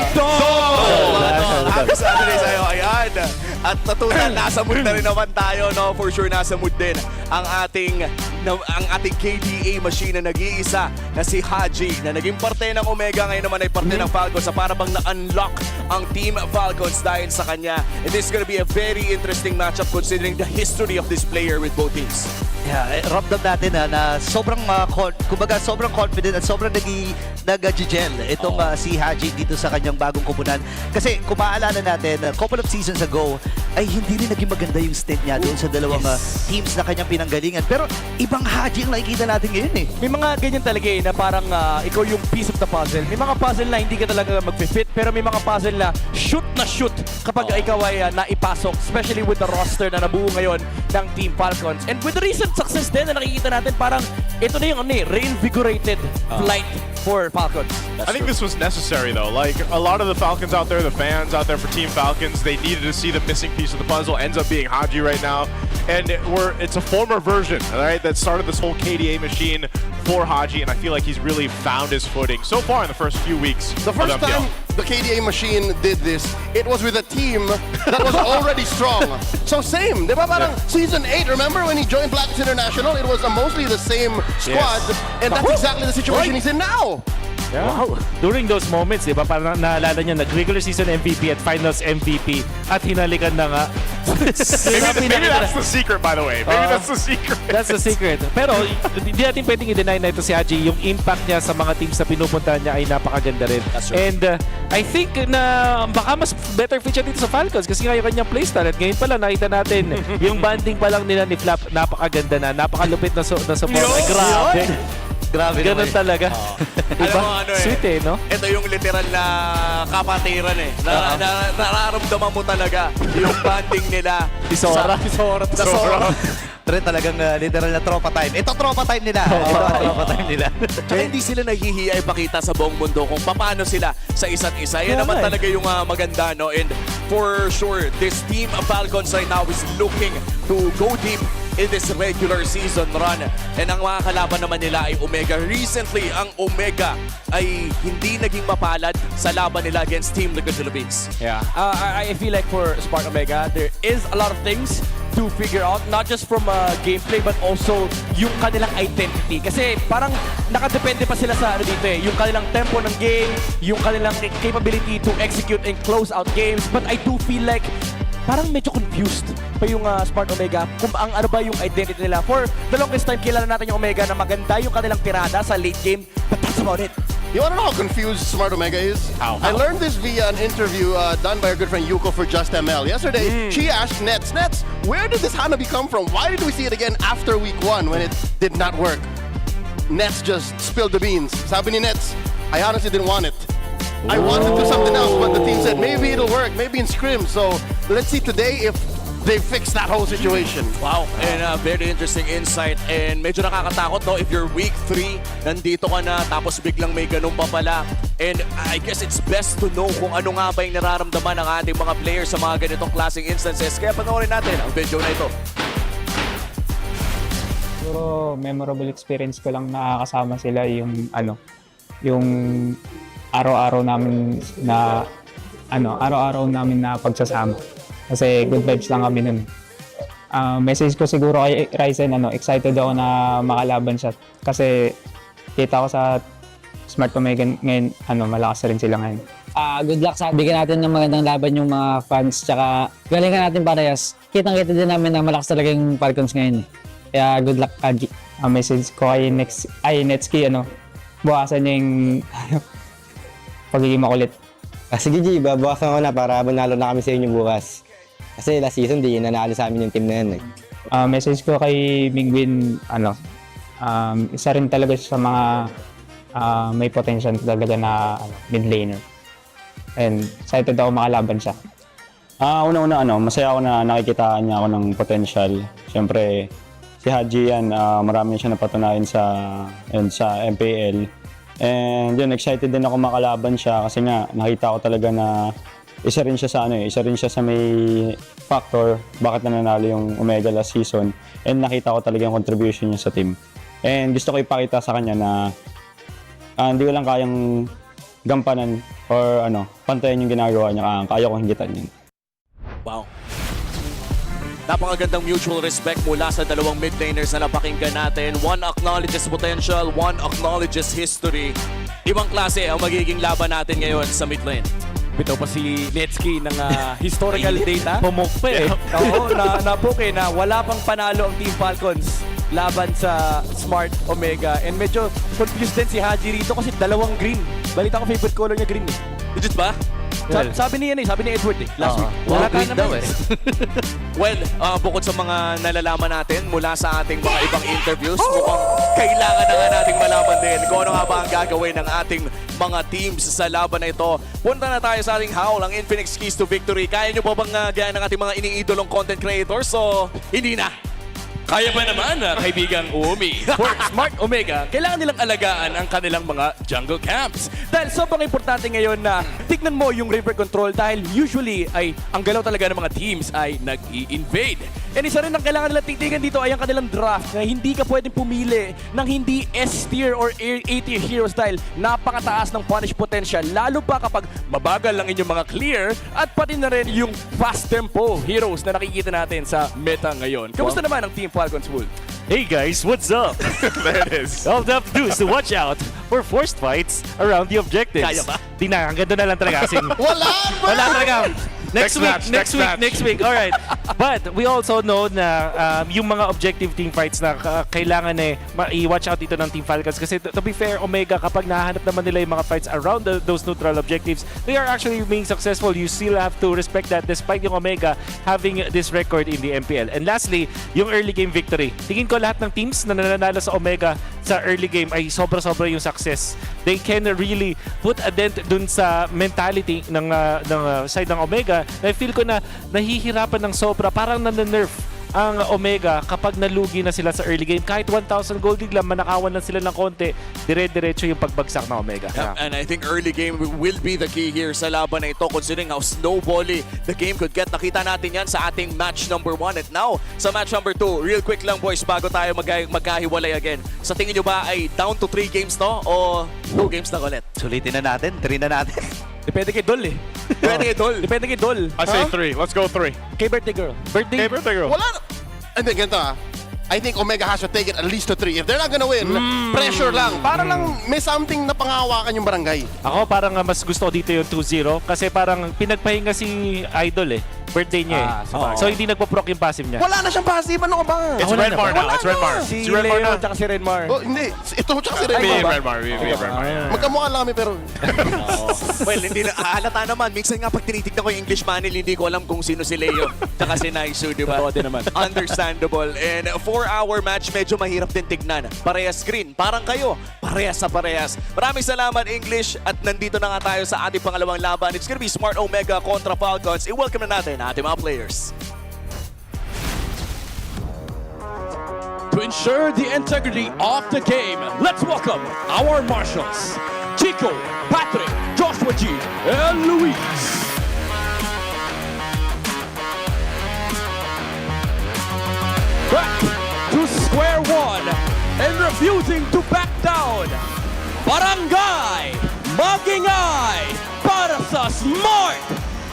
Speaker 4: Happy Saturday sa'yo, ayan. At natunan, nasa mood na rin naman tayo, no? For sure, nasa mood din ang ating KDA machine na nag-iisa na si Haji na naging parte ng Omega, ngayon naman ay parte ng Falcons, sa para bang na-unlock ang Team Falcons dahil sa kanya. And this is gonna be a very interesting matchup considering the history of this player with both teams.
Speaker 14: Yeah, ramdam natin na sobrang sobrang confident at sobrang nag-gel itong si Haji dito sa kanyang bagong kupunan. Kasi kung maaalala natin, a couple of seasons ago ay hindi rin naging maganda yung stint niya doon sa dalawang teams na kanyang pinanggalingan. Pero ibang Haji ang nakikita natin ngayon eh.
Speaker 15: May mga ganyan talaga na parang ikaw yung piece of the puzzle. May mga puzzle na hindi ka talaga mag-fit, pero may mga puzzle na shoot kapag ikaw ay naipasok, especially with the roster na nabuo ngayon ng Team Falcons. And with the recent success din na nakikita natin, parang ito na yung reinvigorated flight for Falcons.
Speaker 13: I think this was necessary though. Like a lot of the Falcons out there, the fans out there for Team Falcons, they needed to see the missing piece of the puzzle. Ends up being Haji right now. And it's a former version, right, that started this whole KDA machine for Haji, and I feel like he's really found his footing so far in the first few weeks.
Speaker 21: The first time the KDA machine did this, it was with a team that was already strong. So same, di ba parang season 8, remember when he joined Black International? It was mostly the same squad, and that's exactly the situation he's in now.
Speaker 26: Yeah. Wow. During those moments, di ba, parang naalala niya, nag-regular season MVP at finals MVP at hinalikan na nga.
Speaker 13: Maybe that's the secret, by the way. Maybe that's the secret.
Speaker 26: That's the secret. Pero hindi natin pwedeng i-deny na ito si Haji. Yung impact niya sa mga teams na pinupuntahan niya ay napakaganda rin. And I think na baka mas better fit siya dito sa Falcons kasi nga yung kanyang playstyle. At ngayon pala nakita natin yung banding pa lang nila ni Flap, napakaganda na, napakalupit na support. Grabe.
Speaker 14: Grabe
Speaker 26: ganun talaga.
Speaker 4: Alam mo ano
Speaker 26: Sweet no?
Speaker 4: Ito yung literal na kapatiran nararamdaman mo talaga yung banding nila.
Speaker 26: Sora.
Speaker 14: Pero talagang literal na tropa time. Ito tropa time nila. Ito ang tropa time nila.
Speaker 4: Tsaka hindi sila naghihiya ipakita sa buong mundo kung paano sila sa isa't isa. Yan naman talaga yung maganda, no? And for sure, this Team Falcons right now is looking to go deep in this regular season run. And ang mga kalaban naman nila ay Omega. Recently, ang Omega ay hindi naging mapalad sa laban nila against Team Liquid Philippines.
Speaker 15: Yeah, I feel like for Spark Omega, there is a lot of things to figure out, not just from gameplay but also yung kanilang identity. Kasi parang nakadepende pa sila sa dito yung kanilang tempo ng game, yung kanilang capability to execute and close out games. But I do feel like parang medyo confused pa yung Smart Omega kung ano ba yung identity nila. For the longest time, kilala natin yung Omega na maganda yung kanilang tirada sa late game, but that's about it.
Speaker 21: You wanna know how confused Smart Omega is?
Speaker 26: How?
Speaker 21: I learned this via an interview done by our good friend Yuko for Just ML. Yesterday, she asked Nets, where did this Hanabi come from? Why did we see it again after week 1 when it did not work? Nets just spilled the beans. Sabi ni Nets, I honestly didn't want it. I wanted to do something else, but the team said maybe it'll work, maybe in scrim. So let's see today if they fix that whole situation.
Speaker 4: Wow, and very interesting insight. And medyo nakakatakot, no? If you're week 3, nandito ka na, tapos biglang may ganun pa pala. And I guess it's best to know kung ano nga ba yung nararamdaman ng ating mga players sa mga ganitong klaseng instances. Kaya panoorin natin ang video na ito.
Speaker 27: Siguro memorable experience ko lang nakakasama sila yung yung araw-araw namin na pagsasama. Kasi good vibes lang kami nun. Message ko siguro kay Ryzen, excited ako na makalaban siya. Kasi kita ko sa Smart Omega ngayon, malakas rin sila ngayon.
Speaker 28: Good luck sa bigyan natin ng magandang laban yung mga fans. Tsaka galingan natin parehas. Kitang-kita din namin na malakas talaga yung Falcons ngayon. Kaya good luck, Haji. Message ko kay Netski, bukasan niya yung pagiging makulit.
Speaker 5: Sige G, babawasan ko na para manalo na kami sa inyo bukas. Kasi last season, di nanalo sa amin yung team na yan.
Speaker 27: Message ko kay Mingwin, isa rin talaga siya sa mga may potential talaga na mid laner. And excited ako makalaban siya.
Speaker 11: Una-una, masaya ako na nakikita niya ako ng potential. Siyempre, si Haji yan, marami siya napatunayan sa MPL. And yun, excited din ako makalaban siya kasi nga, nakita ko talaga na isa rin siya sa may factor bakit nanalo yung Omega last season. And nakita ko talaga yung contribution niya sa team. And gusto ko ipakita sa kanya na hindi ko lang kayang gampanan or pantayan yung ginagawa niya, kaya ko hinggitan yun.
Speaker 4: Wow. Napakagandang mutual respect mula sa dalawang mid laners na napakinggan natin. One acknowledges potential, one acknowledges history. Ibang klase ang magiging laban natin ngayon sa mid lane.
Speaker 15: Bitaw pa si Netsky ng historical data. Pumukpe Oo, napuke na wala pang panalo ang Team Falcons laban sa Smart Omega. And medyo confused din si Haji rito kasi dalawang green. Balita ko favorite color niya green.
Speaker 4: Legit ba?
Speaker 15: Sabi ni Edward last week.
Speaker 4: Wala green daw Well, bukod sa mga nalalaman natin mula sa ating mga ibang interviews, mukhang kailangan na nga nating malaman din kung ano nga ba ang gagawin ng ating mga teams sa laban na ito. Punta na tayo sa ating haul, ang Infinix Keys to Victory. Kaya nyo ba bang gaya ng ating mga iniidolong content creators o hindi na? Kaya ba naman, kaibigang Umi? For Smart Omega, kailangan nilang alagaan ang kanilang mga jungle camps. Dahil sobrang importante ngayon na tignan mo yung river control dahil usually ay ang galaw talaga ng mga teams ay nag-i-invade. And isa rin ang kailangan nilang titigan dito ay ang kanilang draft na hindi ka pwedeng pumili ng hindi S-tier or A-tier heroes dahil napakataas ng punish potential lalo pa kapag mabagal lang inyong mga clear at pati na rin yung fast tempo heroes na nakikita natin sa meta ngayon. Kamusta naman ang Team Falcons, Wool?
Speaker 26: Hey guys, what's up?
Speaker 13: There it is.
Speaker 26: All they have to do is to watch out for forced fights around the objectives.
Speaker 4: Kaya ba?
Speaker 26: Di na, hanggang doon na lang talaga. Wala talaga. Next week. All right. But we also know na yung mga objective team fights na kailangan i-watch out dito ng Team Falcons kasi to be fair, Omega, kapag nahanap naman nila yung mga fights around those neutral objectives, they are actually being successful. You still have to respect that despite yung Omega having this record in the MPL. And lastly, yung early game victory. Tingin ko lahat ng teams na nananalo sa Omega sa early game ay sobra-sobra yung success. They can really put a dent dun sa mentality ng side ng Omega. I feel ko na nahihirapan ng sobra, parang nanerf ang Omega kapag nalugi na sila sa early game. Kahit 1,000 gold league lang, manakawan lang sila ng konti, dire-diretso yung pagbagsak ng Omega.
Speaker 4: And I think early game will be the key here sa laban na ito considering how snowbally the game could get. Nakita natin yan sa ating match number 1 at now sa match number 2. Real quick lang boys bago tayo magkahiwalay again. Sa tingin nyo ba ay down to 3 games to o 2 games na ulit?
Speaker 14: Sulitin na natin, 3 na natin.
Speaker 15: Depende kay Dol Depende kay Dol.
Speaker 13: I say 3. Let's go 3.
Speaker 15: Kay birthday girl.
Speaker 13: Birthday girl.
Speaker 21: Wala na. And then, ganito I think Omega has to take it at least to 3. If they're not gonna win, pressure lang. Para lang may something na pangahawakan yung barangay.
Speaker 26: Ako parang mas gusto ko dito yung 2-0 kasi parang pinagpahinga si Idol birthday niya So hindi nagpo-proc yung passive niya.
Speaker 21: Wala na siyang passive. Ano ka ba?
Speaker 13: It's Redmar now. It's Redmar.
Speaker 15: Si Leo tsaka si Redmar.
Speaker 21: Oh, hindi. Ito tsaka si Redmar. Magkamukha lang kami pero...
Speaker 4: Well, hindi na halata naman. Minsan nga pag tinitignan ko yung English panel, hindi ko alam kung sino si Leo tsaka si Naisu, di ba?
Speaker 15: Totoo din naman.
Speaker 4: Understandable. And 4-hour match, medyo mahirap din tignan. Parehas screen. Parang kayo. Parehas sa parehas. Maraming salamat, English. At nandito na nga tayo sa ating pangalawang laban. It's gonna be Smart Omega kontra Falcons. I-welcome na natin ating mga players.
Speaker 15: To ensure the integrity of the game, let's welcome our marshals, Chico, Patrick, Joshua G, and Luis. Back to square one and refusing to back down. Barangay Magingay para sa Smart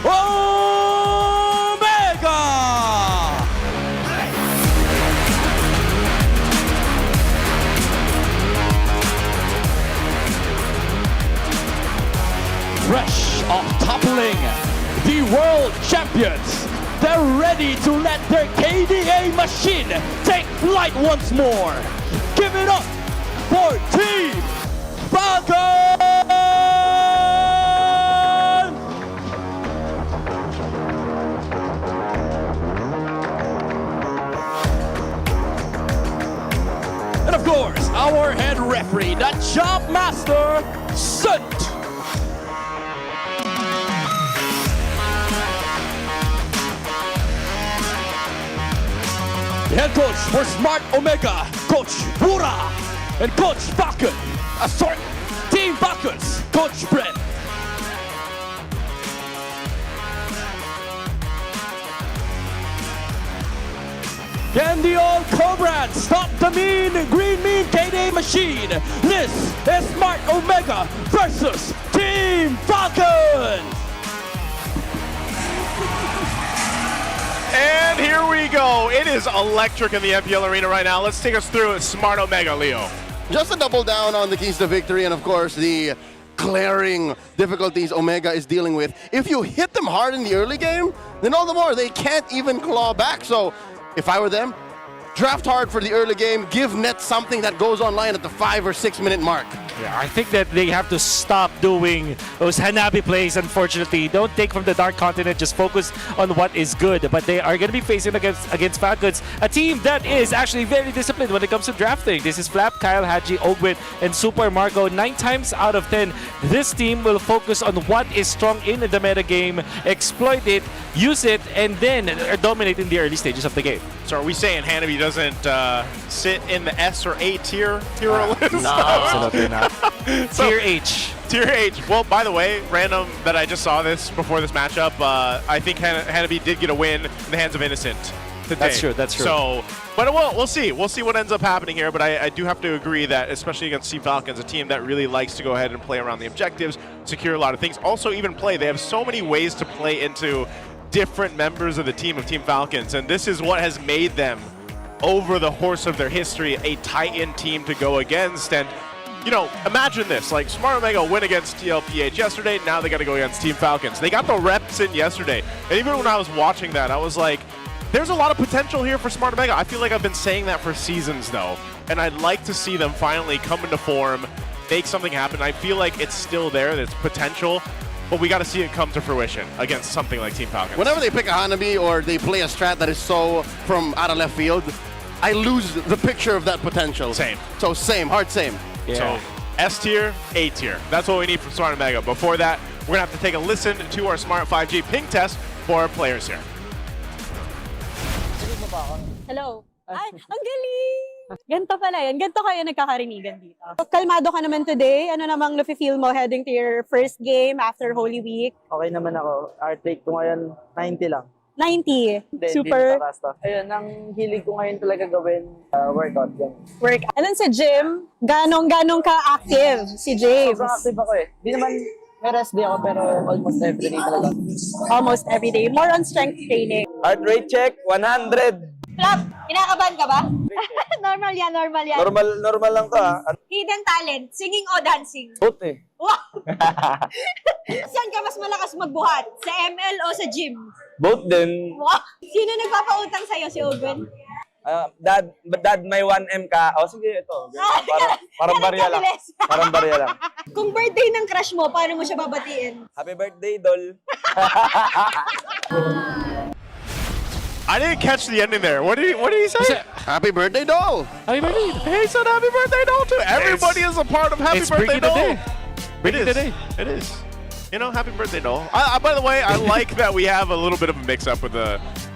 Speaker 15: Omega! Fresh off toppling the world champions, they're ready to let their KDA machine take flight once more. Give it up for Team Falcon the head coach for Smart Omega, Coach Pura, and Coach Falcon. Team Falcons, Coach Brett. Can the old Cobras stop the green mean K-Day machine? This is Smart Omega versus Team Falcon.
Speaker 13: And here we go. It is electric in the MPL arena right now. Let's take us through Smart Omega, Leo.
Speaker 21: Just to double down on the keys to victory and, of course, the glaring difficulties Omega is dealing with. If you hit them hard in the early game, then all the more they can't even claw back. So if I were them, draft hard for the early game, give Nets something that goes online at the 5 or 6 minute mark.
Speaker 26: Yeah, I think that they have to stop doing those Hanabi plays, unfortunately. Don't take from the Dark Continent, just focus on what is good. But they are going to be facing against Falcons, a team that is actually very disciplined when it comes to drafting. This is Flap, Kyle, Haji, Ogwin, and Super Marco. 9 times out of 10, this team will focus on what is strong in the meta game, exploit it, use it, and then dominate in the early stages of the game.
Speaker 13: So are we saying Hanabi doesn't sit in the S or A tier list?
Speaker 26: No, absolutely not.
Speaker 13: So,
Speaker 26: Tier H.
Speaker 13: Tier H. Well, by the way, random that I just saw this before this matchup, I think Hanabi did get a win in the hands of Innocent today.
Speaker 26: That's true, that's true.
Speaker 13: So, but we'll see. We'll see what ends up happening here, but I do have to agree that, especially against Team Falcons, a team that really likes to go ahead and play around the objectives, secure a lot of things, also even play. They have so many ways to play into different members of the team of Team Falcons, and this is what has made them, over the course of their history, a tight-end team to go against. And you know, imagine this, like Smart Omega win against TLPH yesterday, now they got to go against Team Falcons. They got the reps in yesterday, and even when I was watching that, I was like, there's a lot of potential here for Smart Omega. I feel like I've been saying that for seasons though, and I'd like to see them finally come into form, make something happen. I feel like it's still there, there's potential, but we got to see it come to fruition against something like Team Falcons.
Speaker 21: Whenever they pick a Hanabi or they play a strat that is so from out of left field, I lose the picture of that potential.
Speaker 13: Same.
Speaker 21: So same, hard same.
Speaker 26: Yeah.
Speaker 13: So S tier, A tier. That's what we need from Smart Omega. Before that, we're gonna have to take a listen to our Smart 5G ping test for our players here.
Speaker 12: Hello. Ay, ang galing! Ganto pala yun. Ganto kayo nagkakarinigan dito. Kalmado ka naman today. Ano namang nafe-feel mo heading to your first game after Holy Week?
Speaker 28: Okay naman ako. Heart rate ko ngayon, 90 lang.
Speaker 12: 90.
Speaker 28: Hindi,
Speaker 12: Super.
Speaker 28: Hindi nakasta. Ayun, ang hilig ko ngayon talaga gawin, workout. Yan.
Speaker 12: Work. Alam sa gym, ganong ka-active si James?
Speaker 28: Sobrang active ako eh. Di naman, may rest day ako pero almost every day talaga.
Speaker 12: Almost every day. More on strength training.
Speaker 28: Heart rate check, 100.
Speaker 12: Flap, kinakabahan ka ba? Normal yan, normal yan.
Speaker 28: Normal lang to ah.
Speaker 12: Hidden talent, singing o dancing?
Speaker 28: Both eh.
Speaker 12: Wow! Saan ka mas malakas magbuhat? Sa ML o sa gym?
Speaker 28: Both din.
Speaker 12: Wow! Sino nagpapautang sa'yo, si Owen?
Speaker 28: Dad, may 1M ka. O sige, ito. Parang barya lang. Parang barya lang.
Speaker 12: Kung birthday ng crush mo, paano mo siya babatiin?
Speaker 28: Happy birthday, Dol.
Speaker 13: I didn't catch the ending there. What did he say?
Speaker 21: Happy birthday, Doll.
Speaker 26: Happy birthday.
Speaker 13: He said happy birthday, Doll too. Everybody is a part of happy birthday, Doll.
Speaker 26: Bringing the day.
Speaker 13: It is. You know, happy birthday, Doll. By the way, I like that we have a little bit of a mix-up with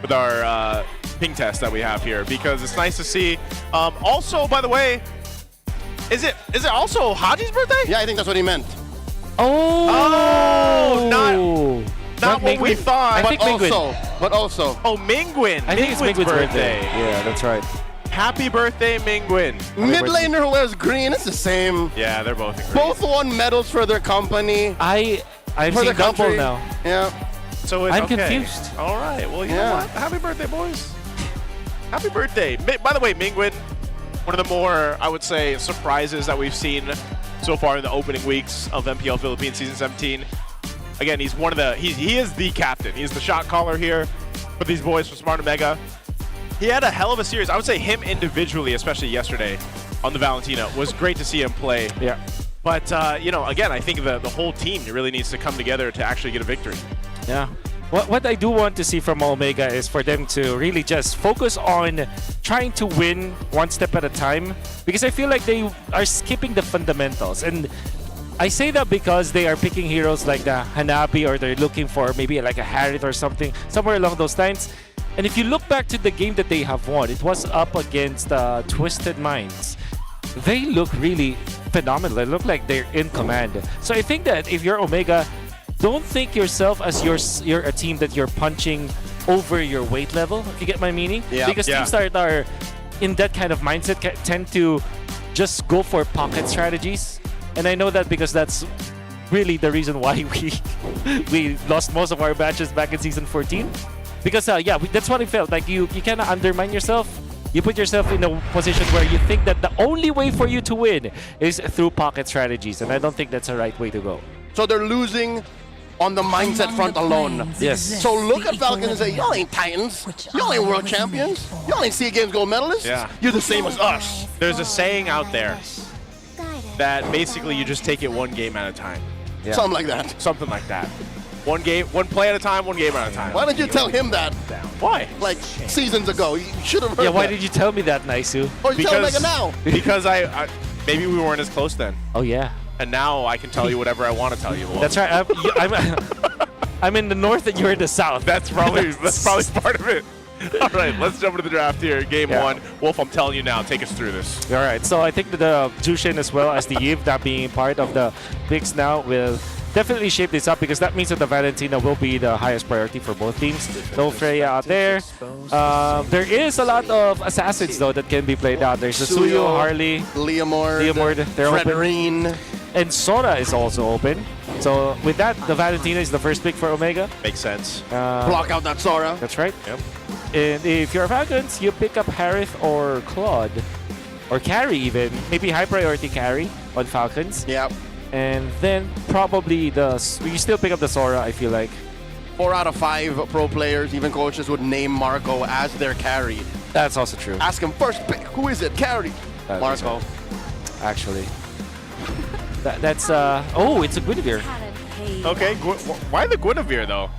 Speaker 13: our ping test that we have here, because it's nice to see. Also, by the way, is it also Haji's birthday?
Speaker 21: Yeah, I think that's what he meant.
Speaker 26: Oh,
Speaker 13: not what we thought.
Speaker 21: But also.
Speaker 13: Oh, Mingwin.
Speaker 26: I think it's Mingwin's birthday. Yeah, that's right.
Speaker 13: Happy birthday, Mingwin.
Speaker 21: Mid laner who wears green, it's the same.
Speaker 13: Yeah, they're both in green.
Speaker 21: Both won medals for their company.
Speaker 26: I've
Speaker 21: for
Speaker 26: seen double now.
Speaker 21: Yeah.
Speaker 13: So it's
Speaker 26: I'm
Speaker 13: okay.
Speaker 26: confused.
Speaker 13: All right. Well, you know what? Happy birthday, boys. Happy birthday. By the way, Mingwin, one of the more, I would say, surprises that we've seen so far in the opening weeks of MPL Philippines Season 17. Again, he's one of the, he is the captain. He's the shot caller here for these boys from Smart Omega. He had a hell of a series. I would say him individually, especially yesterday on the Valentina, was great to see him play.
Speaker 26: Yeah.
Speaker 13: But, you know, again, I think the whole team really needs to come together to actually get a victory.
Speaker 26: Yeah. What I do want to see from Omega is for them to really just focus on trying to win one step at a time, because I feel like they are skipping the fundamentals. And I say that because they are picking heroes like the Hanabi, or they're looking for maybe like a Harriet or something, somewhere along those lines. And if you look back to the game that they have won, it was up against Twisted Minds. They look really phenomenal. They look like they're in command. So I think that if you're Omega, don't think yourself as you're a team that you're punching over your weight level, if you get my meaning.
Speaker 21: Yeah.
Speaker 26: Because teams that are in that kind of mindset tend to just go for pocket strategies. And I know that because that's really the reason why we lost most of our matches back in Season 14. Because, that's what I felt. Like, you kind of undermine yourself. You put yourself in a position where you think that the only way for you to win is through pocket strategies. And I don't think that's the right way to go.
Speaker 21: So they're losing on the mindset front alone.
Speaker 26: Yes.
Speaker 21: So look at Falcons and say, y'all ain't Titans. Y'all ain't world champions. Y'all ain't SEA Games gold medalists.
Speaker 13: Yeah.
Speaker 21: You're the same as us.
Speaker 13: There's a saying out there that basically you just take it one game at a time.
Speaker 21: Yeah. Something like that.
Speaker 13: Something like that. One play at a time, one game at a time.
Speaker 21: Why didn't you tell him that?
Speaker 13: Why?
Speaker 21: Like seasons ago. You should have heard
Speaker 26: why
Speaker 21: that.
Speaker 26: did you tell me that, Naisu?
Speaker 21: Or you tell Omega now.
Speaker 13: Because I maybe we weren't as close then.
Speaker 26: Oh, yeah.
Speaker 13: And now I can tell you whatever I want to tell you.
Speaker 26: That's right. I'm in the north and you're in the south.
Speaker 13: That's probably part of it. All right, let's jump into the draft here. Game one. Wolf, I'm telling you now, take us through this.
Speaker 26: All right, so I think that the Jushin as well as the Eve, that being part of the picks now, will definitely shape this up because that means that the Valentina will be the highest priority for both teams. No Freya out there. There is a lot of assassins, though, that can be played out. There's the Suyo, Harley,
Speaker 21: Leomord,
Speaker 26: they're
Speaker 21: Fredrine.
Speaker 26: open. And Sora is also open. So with that, the Valentina is the first pick for Omega.
Speaker 13: Makes sense.
Speaker 21: Block out that Sora.
Speaker 26: That's right.
Speaker 13: Yep.
Speaker 26: And if you're Falcons, you pick up Harith or Claude. Or Carry even. Maybe high priority Carry on Falcons.
Speaker 21: Yep.
Speaker 26: And then probably you still pick up the Sora, I feel like.
Speaker 21: 4 out of 5 pro players, even coaches, would name Marco as their carry.
Speaker 26: That's also true.
Speaker 21: Ask him first pick. Who is it? Carry. Marco.
Speaker 26: Actually. That's it's a Guinevere.
Speaker 13: Okay, why the Guinevere though?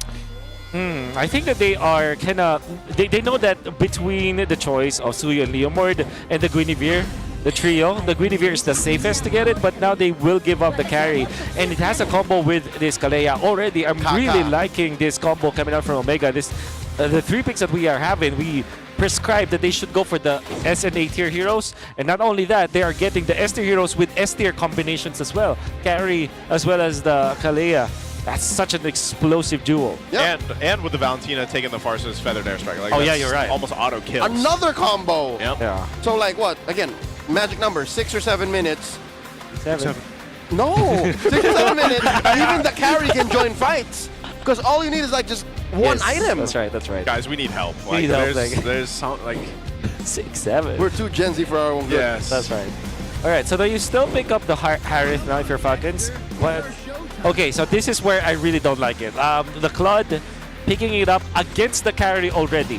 Speaker 26: I think that they are kind of they know that between the choice of Suyo and Leomord and the Guinevere, the trio, the Guinevere is the safest to get it, but now they will give up the carry, and it has a combo with this Kalea already. I'm really liking this combo coming out from Omega. This the 3 picks that we are having, we prescribed that they should go for the S and A tier heroes, and not only that, they are getting the S tier heroes with S tier combinations as well. Carry as well as the Kalea. That's such an explosive duo.
Speaker 21: Yep.
Speaker 13: And with the Valentina taking the Farsa's Feathered Airstrike. Like,
Speaker 26: yeah, you're right.
Speaker 13: Almost auto kills.
Speaker 21: Another combo.
Speaker 13: Yep.
Speaker 26: Yeah.
Speaker 21: So like what? Again, magic number 6 or 7 minutes.
Speaker 26: 7.
Speaker 21: No, 6 or 7 minutes. Even the carry can join fights because all you need is like just one item.
Speaker 26: That's right. That's right.
Speaker 13: Guys, we need help.
Speaker 26: We need help,
Speaker 13: there's some like
Speaker 26: 6, 7.
Speaker 21: We're too Gen Z for our own good.
Speaker 13: Yes.
Speaker 26: That's right. All right, so do you still pick up the Harith now if you're Falcons? What? Okay, so this is where I really don't like it. The Claude picking it up against the carry already.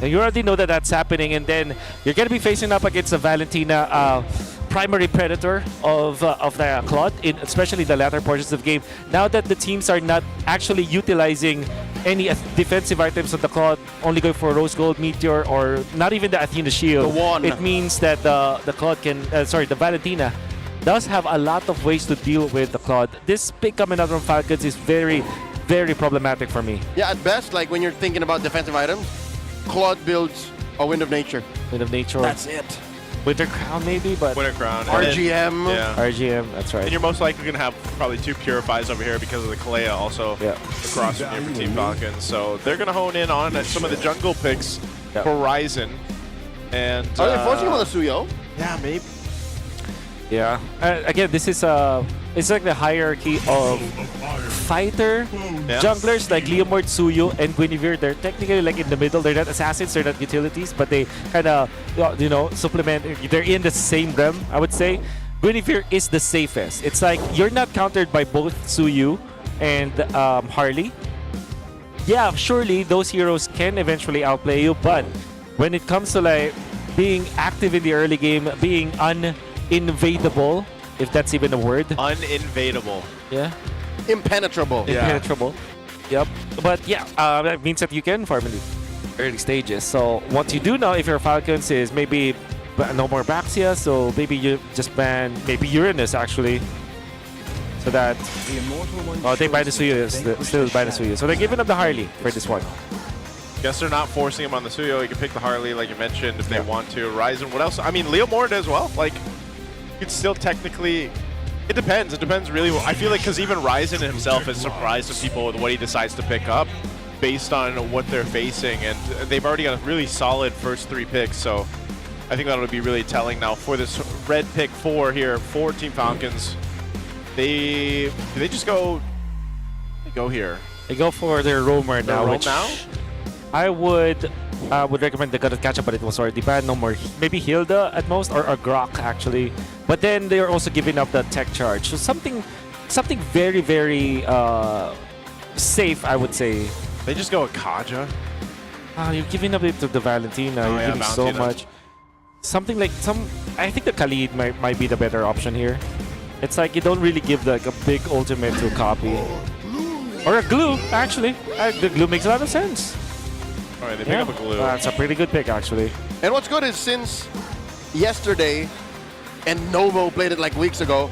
Speaker 26: And you already know that that's happening, and then you're going to be facing up against the Valentina primary predator of the Claude, especially the latter portions of the game. Now that the teams are not actually utilizing any defensive items on the Claude, only going for Rose Gold, Meteor, or not even the Athena Shield,
Speaker 21: The one.
Speaker 13: Mm-hmm.
Speaker 26: it means that the Claude can, the Valentina does have a lot of ways to deal with the Claude. This pick coming out from Falcons is very, very problematic for me.
Speaker 21: Yeah, at best, like when you're thinking about defensive items, Claude builds a Wind of Nature.
Speaker 26: Wind of Nature.
Speaker 21: That's it.
Speaker 26: Winter Crown maybe, but
Speaker 13: Winter Crown.
Speaker 21: RGM.
Speaker 13: Yeah.
Speaker 26: RGM, that's right.
Speaker 13: And you're most likely going to have probably 2 Purifies over here because of the Kalea also across from here for Team Falcons. So they're going to hone in on some of the jungle picks, Horizon. And
Speaker 21: Are they forcing him on the Suyo?
Speaker 13: Yeah, maybe.
Speaker 26: Yeah. Again, this is it's like the hierarchy of fighter junglers like Leomord, Suyo, and Guinevere. They're technically like in the middle. They're not assassins, they're not utilities, but they kind of supplement. They're in the same realm, I would say. Guinevere is the safest. It's like you're not countered by both Suyu and Harley. Yeah, surely those heroes can eventually outplay you, but when it comes to like being active in the early game, being uninvadable, if that's even a word.
Speaker 13: Uninvadable.
Speaker 26: Yeah.
Speaker 21: Impenetrable.
Speaker 26: Impenetrable. Yep. But yeah, that means that you can farm in the early stages. So what you do now if you're Falcons is maybe no more Baxia, so maybe you just ban maybe Uranus actually. So that they buy the Suyu, still buy the Suyu. So they're giving up the Harley for this one.
Speaker 13: Guess they're not forcing him on the Suyo. He can pick the Harley, like you mentioned, if they want to. Ryzen, what else? I mean, Leo Moore as well. Like, you could still technically... It depends. It depends really. I feel like because even Ryzen himself is surprised of people with what he decides to pick up based on what they're facing. And they've already got a really solid first 3 picks. So I think that'll be really telling now for this red pick 4 here for Team Falcons. Do they just go... They go here.
Speaker 26: They go for their roamer now, which I would recommend they gotta catch up, but it was already banned. No more. Maybe Hilda at most, or Grok actually. But then they're also giving up the tech charge. So something very, very safe, I would say.
Speaker 13: They just go with Kaja.
Speaker 26: You're giving up it to the Valentina. You're giving so much. Something like I think the Khalid might be the better option here. It's like you don't really give like a big ultimate to copy. Or a glue, actually. The glue makes a lot of sense.
Speaker 13: All right, they pick up a glue.
Speaker 26: That's a pretty good pick, actually.
Speaker 21: And what's good is since yesterday, and Novo played it like weeks ago,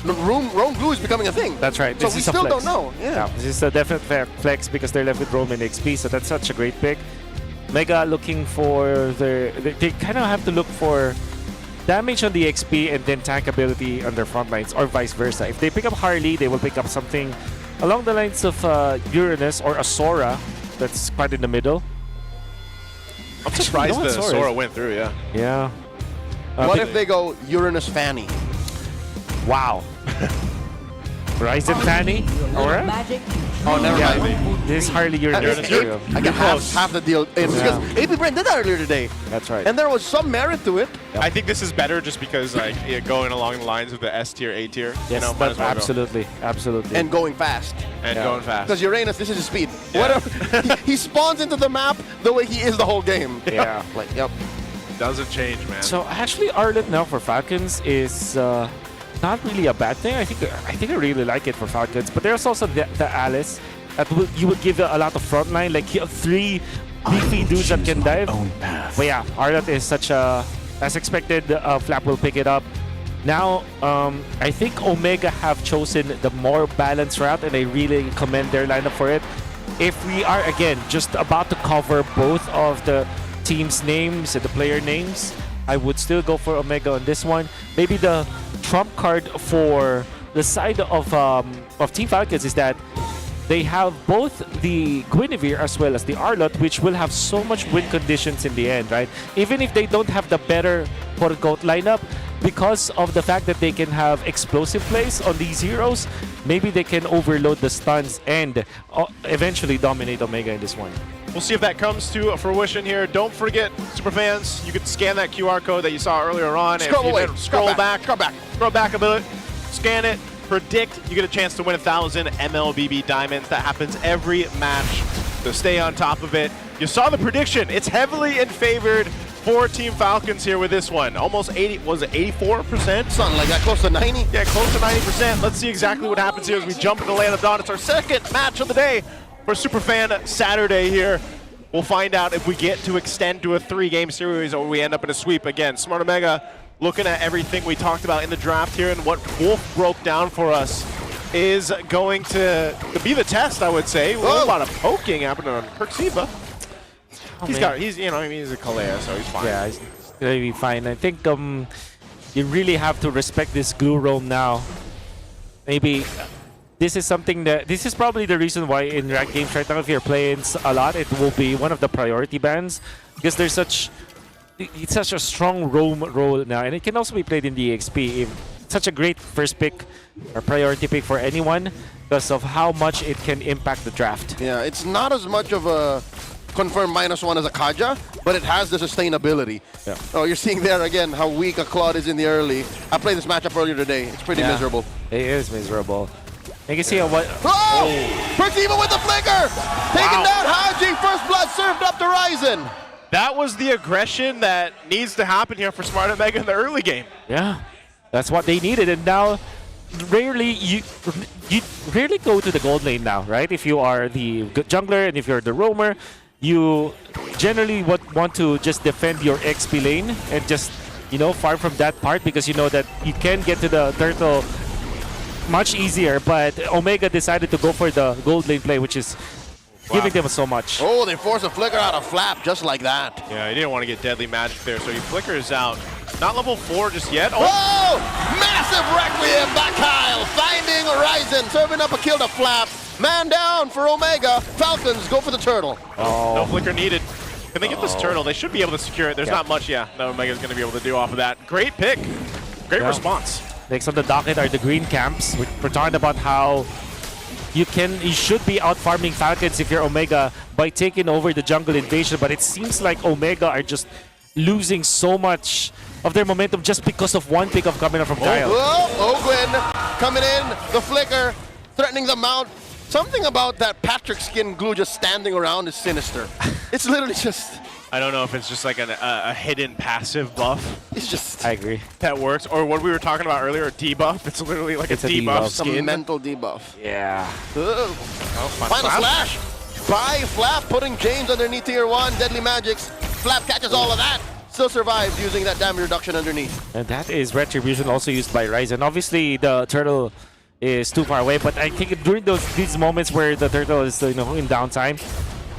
Speaker 21: Roam glue is becoming a thing.
Speaker 26: That's right.
Speaker 21: So
Speaker 26: This
Speaker 21: we
Speaker 26: is a
Speaker 21: still
Speaker 26: flex.
Speaker 21: don't know. Yeah.
Speaker 26: This is a definite flex because they're left with Roam and XP, so that's such a great pick. Mega looking for they kind of have to look for damage on the XP and then tank ability on their front lines, or vice versa. If they pick up Harley, they will pick up something along the lines of Uranus or a Sora that's quite in the middle.
Speaker 13: I'm surprised the Sora went through, yeah.
Speaker 26: Yeah.
Speaker 21: What if they go Uranus Fanny?
Speaker 26: Wow. Ryzen Fanny? Alright.
Speaker 21: Oh, never mind.
Speaker 26: This is Harley Uranus.
Speaker 21: I got half the deal. It's because APBR did that earlier today.
Speaker 26: That's right.
Speaker 21: And there was some merit to it.
Speaker 13: I think this is better just because like going along the lines of the S tier, A tier.
Speaker 26: Yes,
Speaker 13: might as well go.
Speaker 26: absolutely.
Speaker 21: And going fast.
Speaker 13: And going fast.
Speaker 21: Because Uranus, this is his speed. Whatever. he spawns into the map the way he is the whole game.
Speaker 26: Yeah.
Speaker 21: Like, yep.
Speaker 13: Doesn't change, man.
Speaker 26: So actually, Arlet now for Falcons is not really a bad thing. I think I really like it for Falcons. But there's also the Alice that you would give a lot of frontline. Like you have 3 beefy dudes that can dive. But yeah, Arlet is such a, as expected, Flap will pick it up. Now, I think Omega have chosen the more balanced route, and I really commend their lineup for it. If we are, again, just about to cover both of the team's names and the player names, I would still go for Omega on this one. Maybe the trump card for the side of Team Falcons is that they have both the Guinevere as well as the Arlott, which will have so much win conditions in the end, right? Even if they don't have the better quote-unquote lineup, because of the fact that they can have explosive plays on these heroes, maybe they can overload the stuns and eventually dominate Omega in this one.
Speaker 13: We'll see if that comes to fruition here. Don't forget, Superfans, you can scan that QR code that you saw earlier on. Scroll back a bit, scan it, predict. You get a chance to win 1,000 MLBB diamonds. That happens every match, so stay on top of it. You saw the prediction. It's heavily in favored for Team Falcons here with this one. Almost 80, was it 84%?
Speaker 21: Something like that, close to 90.
Speaker 13: Yeah, close to 90%. Let's see exactly what happens here as we jump into Land of Dawn. It's our second match of the day for Superfan Saturday here. We'll find out if we get to extend to a 3-game series or we end up in a sweep again. Smart Omega looking at everything we talked about in the draft here, and what Wolf broke down for us is going to be the test, I would say. A lot of poking happening on Perxiva. He's a Kalea, so he's fine.
Speaker 26: Yeah, he's gonna be fine. I think you really have to respect this glue roam now. Maybe this is something that, this is probably the reason why in ranked games right now, if you're playing a lot, it will be one of the priority bans, because there's it's such a strong roam role now, and it can also be played in the XP. Such a great first pick or priority pick for anyone because of how much it can impact the draft.
Speaker 21: Yeah, it's not as much of a confirmed -1 as a Kaja, but it has the sustainability.
Speaker 26: Yeah.
Speaker 21: Oh, you're seeing there again how weak a Claude is in the early. I played this matchup earlier today. It's pretty miserable.
Speaker 26: It is miserable. You can see what...
Speaker 21: Oh! Perxiva with the flicker! Taking down Haji, first blood served up to Ryzen.
Speaker 13: That was the aggression that needs to happen here for Smart Omega in the early game.
Speaker 26: Yeah, that's what they needed, and now rarely you rarely go to the gold lane now, right? If you are the jungler and if you're the roamer, you generally want to just defend your XP lane and just, far from that part, because you know that you can get to the turtle much easier. But Omega decided to go for the gold lane play, which is giving them so much.
Speaker 21: Oh, they force a flicker out of Flap just like that.
Speaker 13: Yeah, he didn't want to get deadly magic there, so he flickers out. Not level 4 just yet.
Speaker 21: Oh! Massive Requiem by Kyle, finding Horizon, serving up a kill to Flap. Man down for Omega. Falcons go for the turtle.
Speaker 13: No flicker needed. Can they get this turtle? They should be able to secure it. There's not much, that Omega's going to be able to do off of that. Great pick. Great response.
Speaker 26: Next on the docket are the green camps. We're talking about how you should be out farming Falcons if you're Omega by taking over the jungle invasion, but it seems like Omega are just losing so much of their momentum just because of one pick of coming up from Kyle.
Speaker 21: Ogwin coming in, the flicker, threatening the mount. Something about that Patrick skin glue just standing around is sinister. It's literally just...
Speaker 13: I don't know if it's just like a hidden passive buff.
Speaker 21: It's just...
Speaker 26: I agree.
Speaker 13: That works. Or what we were talking about earlier, a debuff. It's literally like a debuff skin.
Speaker 21: Some mental debuff.
Speaker 26: Yeah.
Speaker 21: Final slash by Flap, putting James underneath tier 1. Deadly magics. Flap catches all of that. Still survives using that damage reduction underneath.
Speaker 26: And that is Retribution also used by Ryzen. Obviously, the turtle is too far away, but I think during these moments where the turtle is in downtime,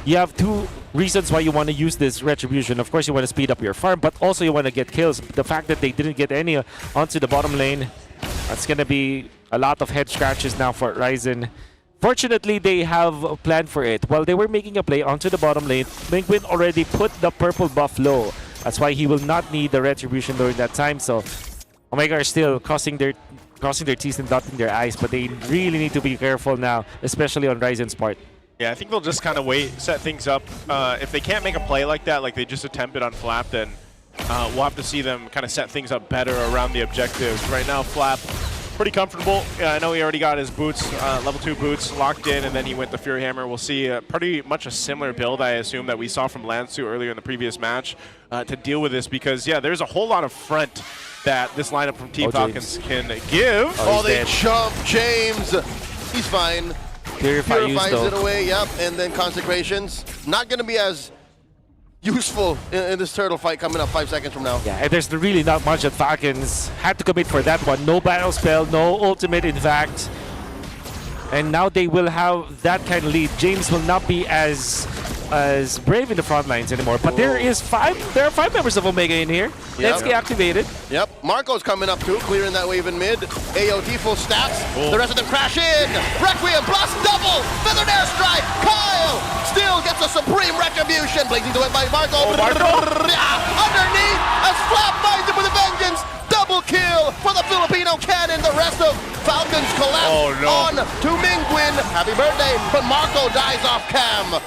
Speaker 26: you have two reasons why you want to use this Retribution. Of course, you want to speed up your farm, but also you want to get kills. The fact that they didn't get any onto the bottom lane, that's going to be a lot of head scratches now for Ryzen. Fortunately, they have a plan for it. While they were making a play onto the bottom lane, Mingwin already put the purple buff low. That's why he will not need the Retribution during that time. So Omega are still crossing their T's and dotting their I's, but they really need to be careful now, especially on Ryzen's part.
Speaker 13: Yeah, I think they'll just kind of wait, set things up. If they can't make a play like that, like they just attempted on Flap, then we'll have to see them kind of set things up better around the objectives. Right now, Flap, pretty comfortable. I know he already got his boots, level 2 boots locked in, and then he went the Fury Hammer. We'll see pretty much a similar build, I assume, that we saw from Lansu earlier in the previous match to deal with this, because, yeah, there's a whole lot of front that this lineup from Team Falcons can give.
Speaker 21: Oh, they jump James. He's fine. Purifies it away, yep. And then Consecrations. Not going to be as useful in this turtle fight coming up 5 seconds from now.
Speaker 26: Yeah, and there's really not much that Falcons had to commit for that one. No battle spell, no ultimate, in fact. And now they will have that kind of lead. James will not be as brave in the front lines anymore. But there are 5 members of Omega in here. Let's get activated.
Speaker 21: Yep, Marco's coming up too, clearing that wave in mid. AOT full stacks. The rest of them crash in. Requiem plus double. Feathered airstrike. Kyle still gets a supreme retribution. Blazing to it by Marco. Underneath as Flap finds him with a vengeance. Double kill for the Filipino cannon. The rest of Falcons collapse on to Mingwin. Happy birthday, but Marco dies off cam.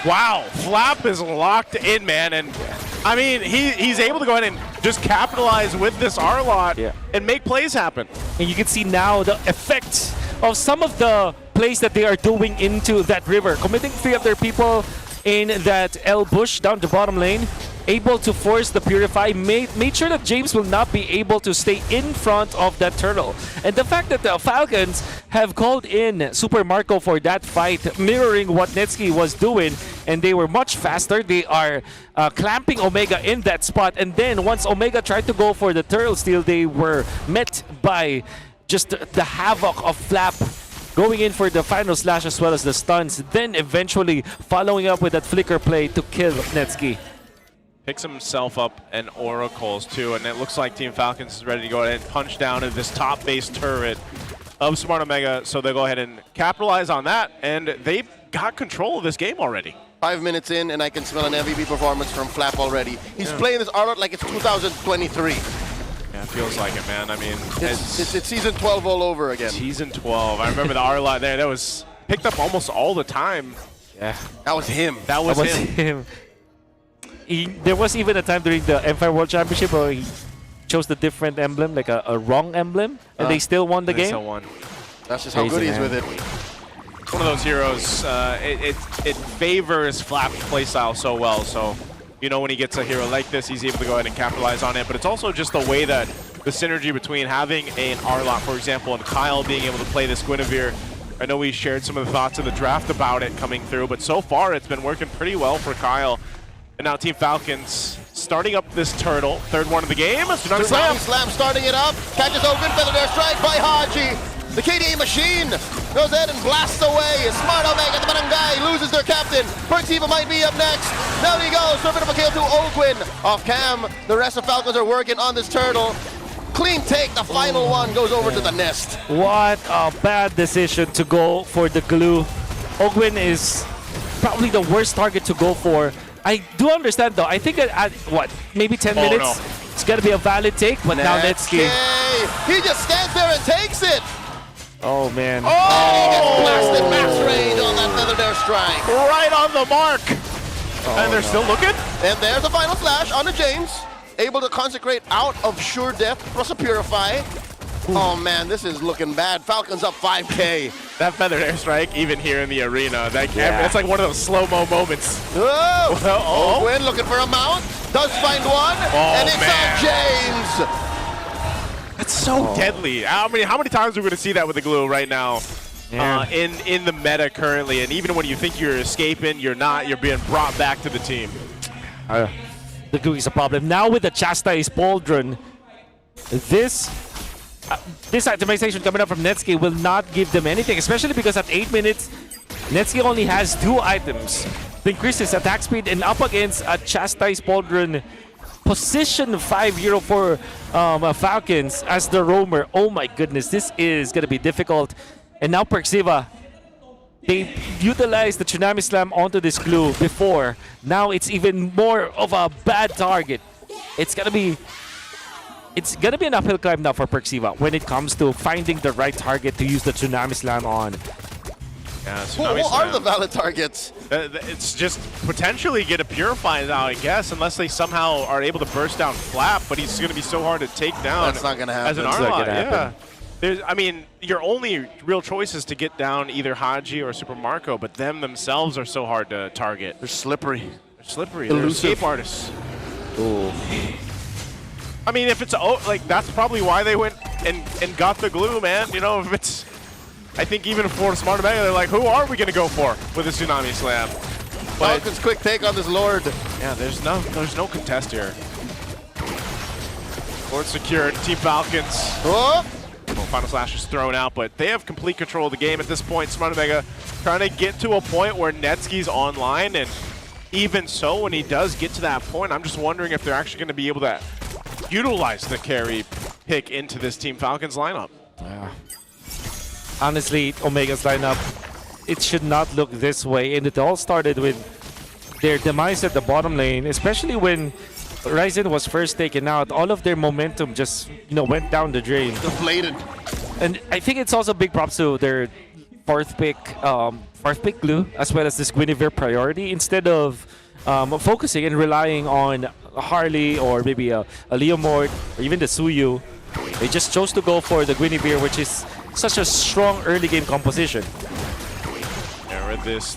Speaker 13: Wow, Flap is locked in, man, and I mean, he's able to go ahead and just capitalize with this R-Lot and make plays happen.
Speaker 26: And you can see now the effects of some of the plays that they are doing into that river, committing 3 of their people in that L bush down the bottom lane, able to force the Purify, made sure that James will not be able to stay in front of that turtle. And the fact that the Falcons have called in Super Marco for that fight, mirroring what Netsky was doing, and they were much faster. They are clamping Omega in that spot, and then once Omega tried to go for the turtle steal, they were met by just the havoc of Flap going in for the final slash as well as the stuns, then eventually following up with that flicker play to kill Netsky.
Speaker 13: Picks himself up and Oracles too, and it looks like Team Falcons is ready to go ahead and punch down at this top base turret of Smart Omega, so they'll go ahead and capitalize on that, and they've got control of this game already.
Speaker 21: 5 minutes in, and I can smell an MVP performance from Flap already. He's playing this R-Lot like it's 2023.
Speaker 13: Yeah, it feels like it, man. I mean,
Speaker 21: it's season 12 all over again.
Speaker 13: Season 12. I remember the R-Lot there. That was picked up almost all the time.
Speaker 26: Yeah.
Speaker 21: That was him.
Speaker 13: That was him.
Speaker 26: There was even a time during the M5 World Championship where he chose the different emblem, like a wrong emblem, and they still won the game.
Speaker 13: Still won.
Speaker 21: That's just how good he is with it.
Speaker 13: One of those heroes, it favors Flap's playstyle so well, so you know when he gets a hero like this, he's able to go ahead and capitalize on it, but it's also just the way that the synergy between having an R-Lot, for example, and Kyle being able to play this Guinevere. I know we shared some of the thoughts in the draft about it coming through, but so far it's been working pretty well for Kyle. And now Team Falcons starting up this turtle. 3rd one of the game.
Speaker 21: Slam starting it up. Catches Ogun. Feather Air Strike by Haji. The KDA machine goes ahead and blasts away. Smart Omega, the Barangay loses their captain. Perxiva might be up next. Down he goes for a bit of a kill to Ogwin. Off cam, the rest of Falcons are working on this turtle. Clean take, the final one goes over to the nest.
Speaker 26: What a bad decision to go for the glue. Ogwin is probably the worst target to go for. I do understand though. I think at what, maybe 10 minutes,
Speaker 13: no.
Speaker 26: it's gonna be a valid take, but now Netsky.
Speaker 21: He just stands there and takes it.
Speaker 26: Oh man.
Speaker 21: Oh, he gets blasted max range on that Feathered Air Strike.
Speaker 13: Right on the mark. And they're still looking.
Speaker 21: And there's the final flash onto James. Able to consecrate out of sure death plus a purify. Oh man, this is looking bad. Falcons up 5K.
Speaker 13: That Feathered Airstrike, even here in the arena, that's like one of those slow-mo moments.
Speaker 21: Oh, Ogwin looking for a mount. Does find one. And it's on James.
Speaker 13: That's so deadly. How many times are we going to see that with the glue right now?
Speaker 26: Yeah.
Speaker 13: In the meta currently, and even when you think you're escaping, you're not. You're being brought back to the team.
Speaker 26: The glue is a problem. Now with the Chastise Pauldron, this itemization coming up from Netsky will not give them anything, especially because at 8 minutes, Netsky only has 2 items to increase his attack speed, and up against a Chastise Pauldron position 5-0 for Falcons as the roamer. Oh my goodness, this is going to be difficult. And now Perxiva, they utilized the Tsunami Slam onto this glue before. Now it's even more of a bad target. It's gonna be an uphill climb now for Perxiva when it comes to finding the right target to use the Tsunami Slam on.
Speaker 13: Yeah,
Speaker 21: What are the valid targets?
Speaker 13: It's just potentially get a Purify now, I guess, unless they somehow are able to burst down Flap, but he's going to be so hard to take down.
Speaker 21: That's not going to happen.
Speaker 13: As an Armor, yeah. I mean, your only real choice is to get down either Haji or Super Marco, but them themselves are so hard to target.
Speaker 21: They're slippery.
Speaker 13: They're slippery.
Speaker 21: Elusive.
Speaker 13: They're escape artists. Ooh. I mean, if it's like that's probably why they went and got the glue, man. You know, if it's, I think even for Smart Omega, they're like, who are we gonna go for with a Tsunami Slam? But
Speaker 21: Falcons quick take on this Lord.
Speaker 13: Yeah, there's no contest here. Lord secured. Team Falcons.
Speaker 21: Oh.
Speaker 13: Final Slash is thrown out, but they have complete control of the game at this point. Smart Omega trying to get to a point where Netsky's online, and even so, when he does get to that point, I'm just wondering if they're actually going to be able to utilize the carry pick into this Team Falcons lineup.
Speaker 26: Yeah. Honestly, Omega's lineup, it should not look this way, and it all started with their demise at the bottom lane, especially when Ryzen was first taken out. All of their momentum just, went down the drain.
Speaker 21: Deflated.
Speaker 26: And I think it's also big props to their fourth pick glue, as well as this Guinevere priority, instead of focusing and relying on a Harley or maybe a Leomord or even the Suyu. They just chose to go for the Guinevere, which is such a strong early game composition.
Speaker 13: Yeah, read this.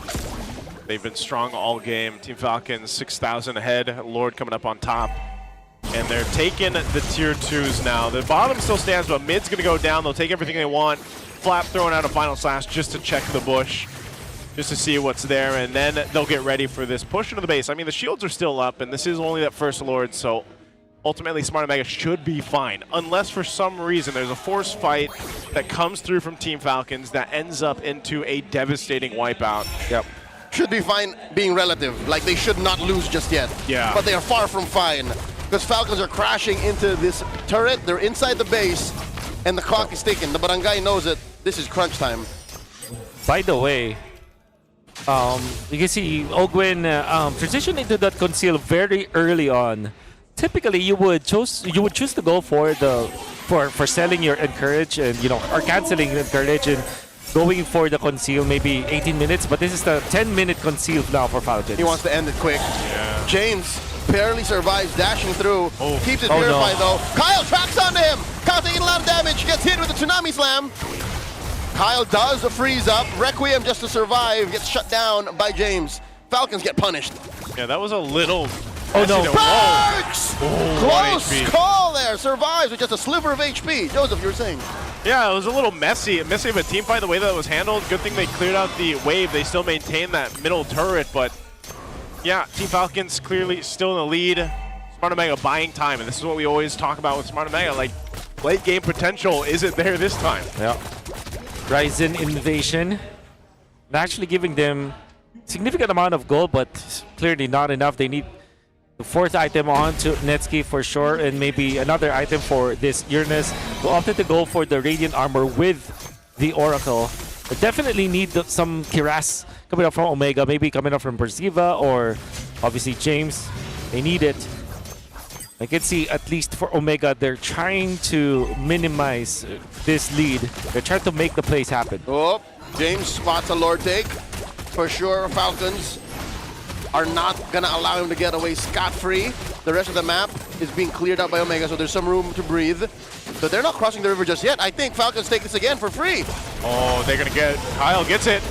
Speaker 13: They've been strong all game. Team Falcons 6,000 ahead. Lord coming up on top. And they're taking the tier 2s now. The bottom still stands, but mid's going to go down. They'll take everything they want. Flap throwing out a Final Slash just to check the bush, just to see what's there. And then they'll get ready for this push into the base. I mean, the shields are still up, and this is only that first Lord, so ultimately Smart Omega should be fine. Unless for some reason there's a force fight that comes through from Team Falcons that ends up into a devastating wipeout.
Speaker 26: Yep.
Speaker 21: Should be fine being relative. Like, they should not lose just yet.
Speaker 13: Yeah.
Speaker 21: But they are far from fine. Because Falcons are crashing into this turret. They're inside the base. And the clock is ticking. The Barangay knows it. This is crunch time.
Speaker 26: By the way, you can see Ogwin transition into that conceal very early on. Typically, you would choose to go for selling your encourage and or canceling encourage and going for the conceal maybe 18 minutes, but this is the 10-minute conceal now for Falcons.
Speaker 21: He wants to end it quick.
Speaker 13: Yeah.
Speaker 21: James barely survives, dashing through. Keeps it purified though. Kyle tracks onto him. Kyle taking a lot of damage. Gets hit with the Tsunami Slam. Kyle does a freeze up. Requiem just to survive. Gets shut down by James. Falcons get punished.
Speaker 13: Yeah, that was a little...
Speaker 21: Oh no.
Speaker 13: Sparks!
Speaker 21: Close call there. Survives with just a sliver of HP. Joseph, you were saying.
Speaker 13: Yeah, it was a little messy of a team fight the way that it was handled. Good thing they cleared out the wave. They still maintained that middle turret, but yeah, Team Falcons clearly still in the lead. Smart Omega buying time, and this is what we always talk about with Smart Omega. Like, late game potential isn't there this time.
Speaker 26: Yeah. Ryzen invasion. And actually giving them significant amount of gold, but clearly not enough. They need the fourth item on to Netsky for sure, and maybe another item for this Uranus, who opted to go for the Radiant Armor with the Oracle. They definitely need some Kiras coming up from Omega, maybe coming up from Persiva or obviously James. They need it. I can see at least for Omega, they're trying to minimize this lead. They're trying to make the plays happen.
Speaker 21: Oh, James spots a Lord take. For sure, Falcons are not going to allow him to get away scot-free. The rest of the map is being cleared out by Omega, so there's some room to breathe. But they're not crossing the river just yet. I think Falcons take this again for free.
Speaker 13: Oh, they're going to get... Kyle gets it.